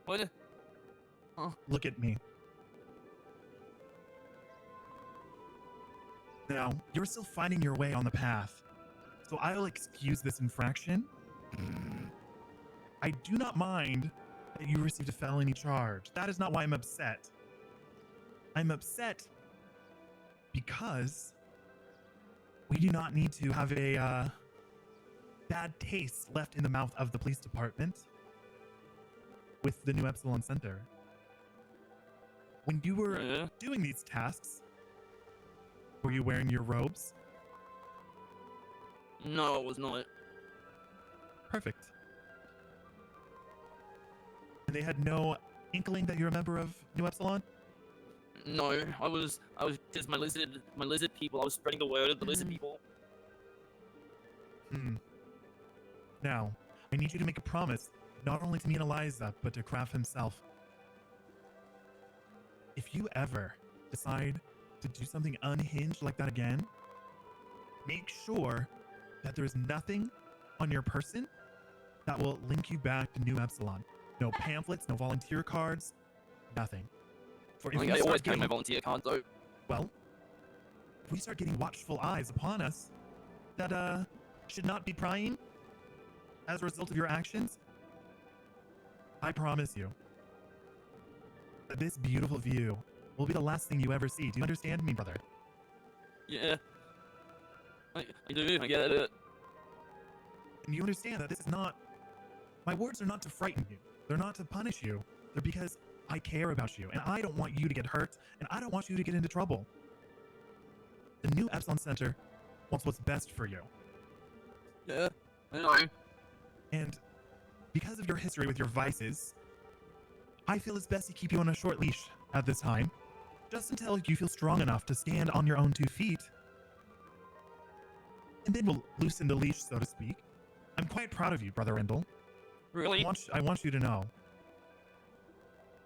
What? Oh. Look at me. Now, you're still finding your way on the path, so I will excuse this infraction. I do not mind that you received a felony charge. That is not why I'm upset. I'm upset because we do not need to have a bad taste left in the mouth of the police department with the New Epsilon Center. When you were doing these tasks, were you wearing your robes? No, I was not. Perfect. And they had no inkling that you're a member of New Epsilon? No, I was just my lizard people. I was spreading the word of the lizard people. Now, I need you to make a promise, not only to me and Eliza, but to Kraft himself. If you ever decide to do something unhinged like that again, make sure that there's nothing on your person that will link you back to New Epsilon. No pamphlets, no volunteer cards, nothing. For if I always pay my volunteer cards though. Well, if we start getting watchful eyes upon us that should not be prying as a result of your actions, I promise you that this beautiful view will be the last thing you ever see. Do you understand me, brother? Yeah. I do, I get it. And you understand that this is not... My words are not to frighten you. They're not to punish you. They're because I care about you, and I don't want you to get hurt, and I don't want you to get into trouble. The New Epsilon Center wants what's best for you. Yeah, I know. And because of your history with your vices, I feel it's best to keep you on a short leash at this time, just until you feel strong enough to stand on your own 2 feet. And then we'll loosen the leash, so to speak. I'm quite proud of you, Brother Randal. Really? I want you to know.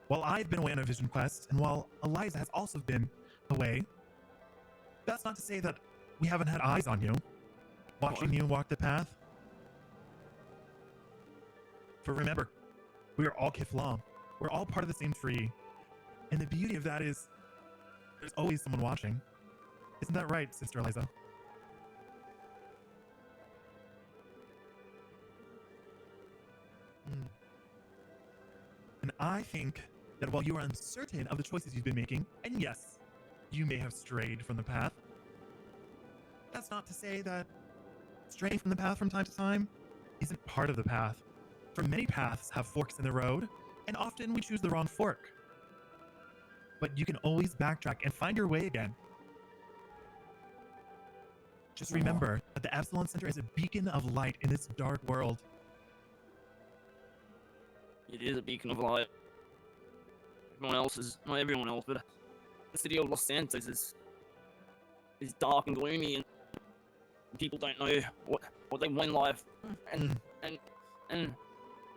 While I've been away on a vision quest, and while Eliza has also been away, that's not to say that we haven't had eyes on you, watching you walk the path. For remember, we are all Kiflam. We're all part of the same tree. And the beauty of that is, there's always someone watching. Isn't that right, Sister Eliza? And I think that while you are uncertain of the choices you've been making, and yes, you may have strayed from the path, that's not to say that straying from the path from time to time isn't part of the path. For many paths have forks in the road, and often we choose the wrong fork. But you can always backtrack and find your way again. Just remember that the Epsilon Center is a beacon of light in this dark world. It is a beacon of light. Everyone else is, not everyone else, but the city of Los Santos is dark and gloomy, and people don't know what they want in life, and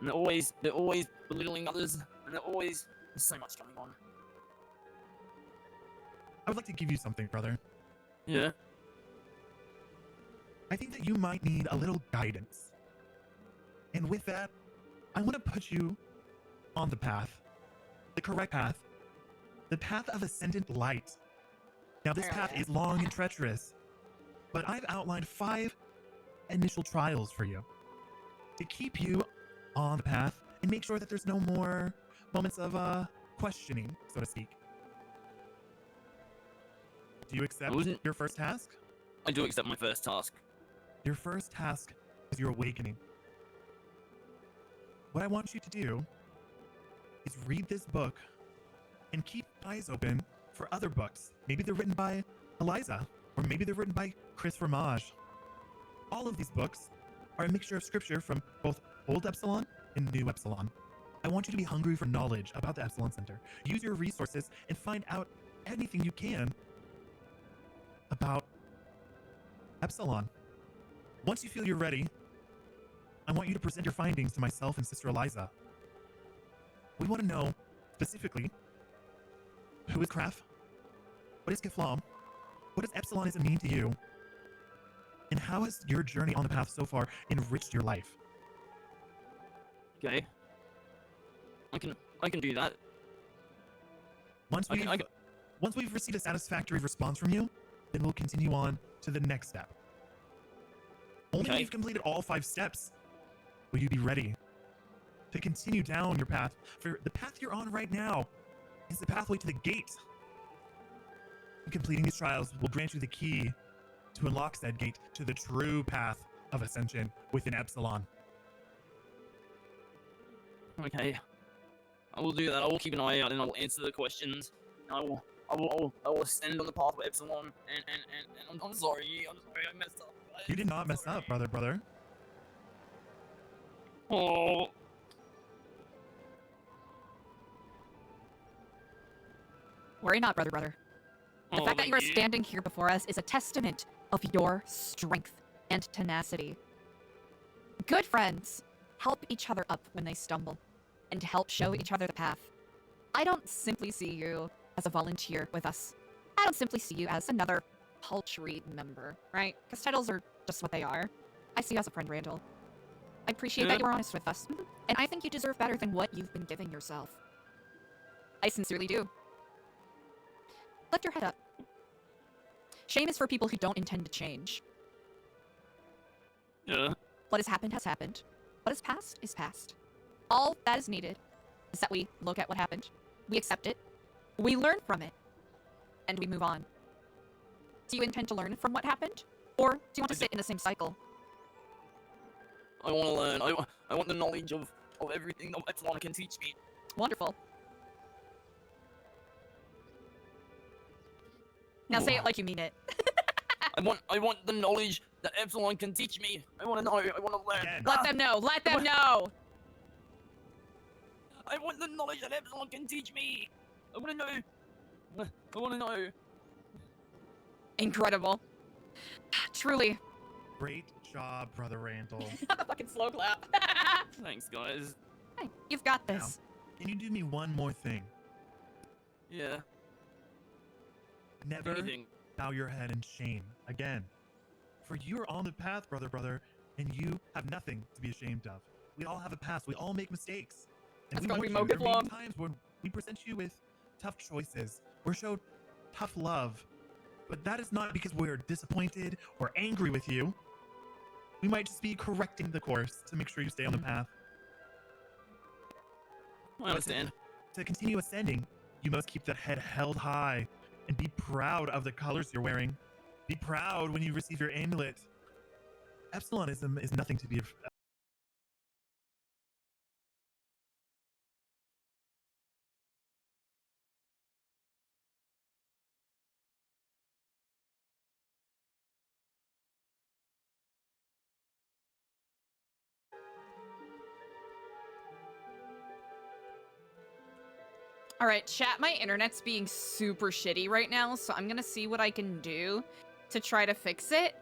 they're always belittling others, and there's so much going on. I would like to give you something, brother. Yeah. I think that you might need a little guidance. And with that, I want to put you on the path. The correct path. The path of ascendant light. Now, this path is long and treacherous, but I've outlined 5 initial trials for you to keep you on the path and make sure that there's no more moments of questioning, so to speak. Do you accept your first task? I do accept my first task. Your first task is your awakening. What I want you to do is read this book and keep eyes open for other books. Maybe they're written by ELIZA, or maybe they're written by Chris Ramage. All of these books are a mixture of scripture from both Old Epsilon and New Epsilon. I want you to be hungry for knowledge about the Epsilon Center. Use your resources and find out anything you can about Epsilon. Once you feel you're ready, I want you to present your findings to myself and Sister ELIZA. We want to know specifically who is Kraft, what is Keflam, what does Epsilonism mean to you, and how has your journey on the path so far enriched your life? Okay. I can do that. Once we've received a satisfactory response from you, then we'll continue on to the next step. Only when you've completed all 5 steps will you be ready to continue down your path. For the path you're on right now is the pathway to the gate. And completing these trials will grant you the key to unlock said gate to the true path of ascension within Epsilon. Okay. I will do that. I will keep an eye out and I will answer the questions. And I will ascend on the path of Epsilon. And I'm sorry. I messed up. You did not mess up, brother. Oh. Worry not, brother. The fact that you are standing here before us is a testament of your strength and tenacity. Good friends help each other up when they stumble, and help show each other the path. I don't simply see you as a volunteer with us. I don't simply see you as another paltry member, right? Because titles are just what they are. I see you as a friend, Randal. I appreciate that you were honest with us, and I think you deserve better than what you've been giving yourself. I sincerely do. Lift your head up. Shame is for people who don't intend to change. Yeah. What has happened has happened. What is past is past. All that is needed is that we look at what happened, we accept it, we learn from it, and we move on. Do you intend to learn from what happened? Or do you want to sit in the same cycle? I want to learn. I want the knowledge of everything that Epsilon can teach me. Wonderful. Now say it like you mean it. I want the knowledge that Epsilon can teach me. I want to know. I want to learn. Let them know. Let them know. I want the knowledge that Epsilon can teach me. I want to know. I want to know. Incredible. Truly. Great job, Brother Randal. Fucking slow clap. Thanks, guys. Hey, you've got this. Now, can you do me one more thing? Yeah. Never bow your head in shame again. For you are on the path, brother, and you have nothing to be ashamed of. We all have a past. We all make mistakes. And That's we going to be there may be times when we present you with tough choices or show tough love. But that is not because we're disappointed or angry with you. We might just be correcting the course to make sure you stay on the path. I understand. To continue ascending, you must keep that head held high and be proud of the colors you're wearing. Be proud when you receive your amulet. Epsilonism is nothing to be All right, chat, my internet's being super shitty right now, so I'm gonna see what I can do to try to fix it.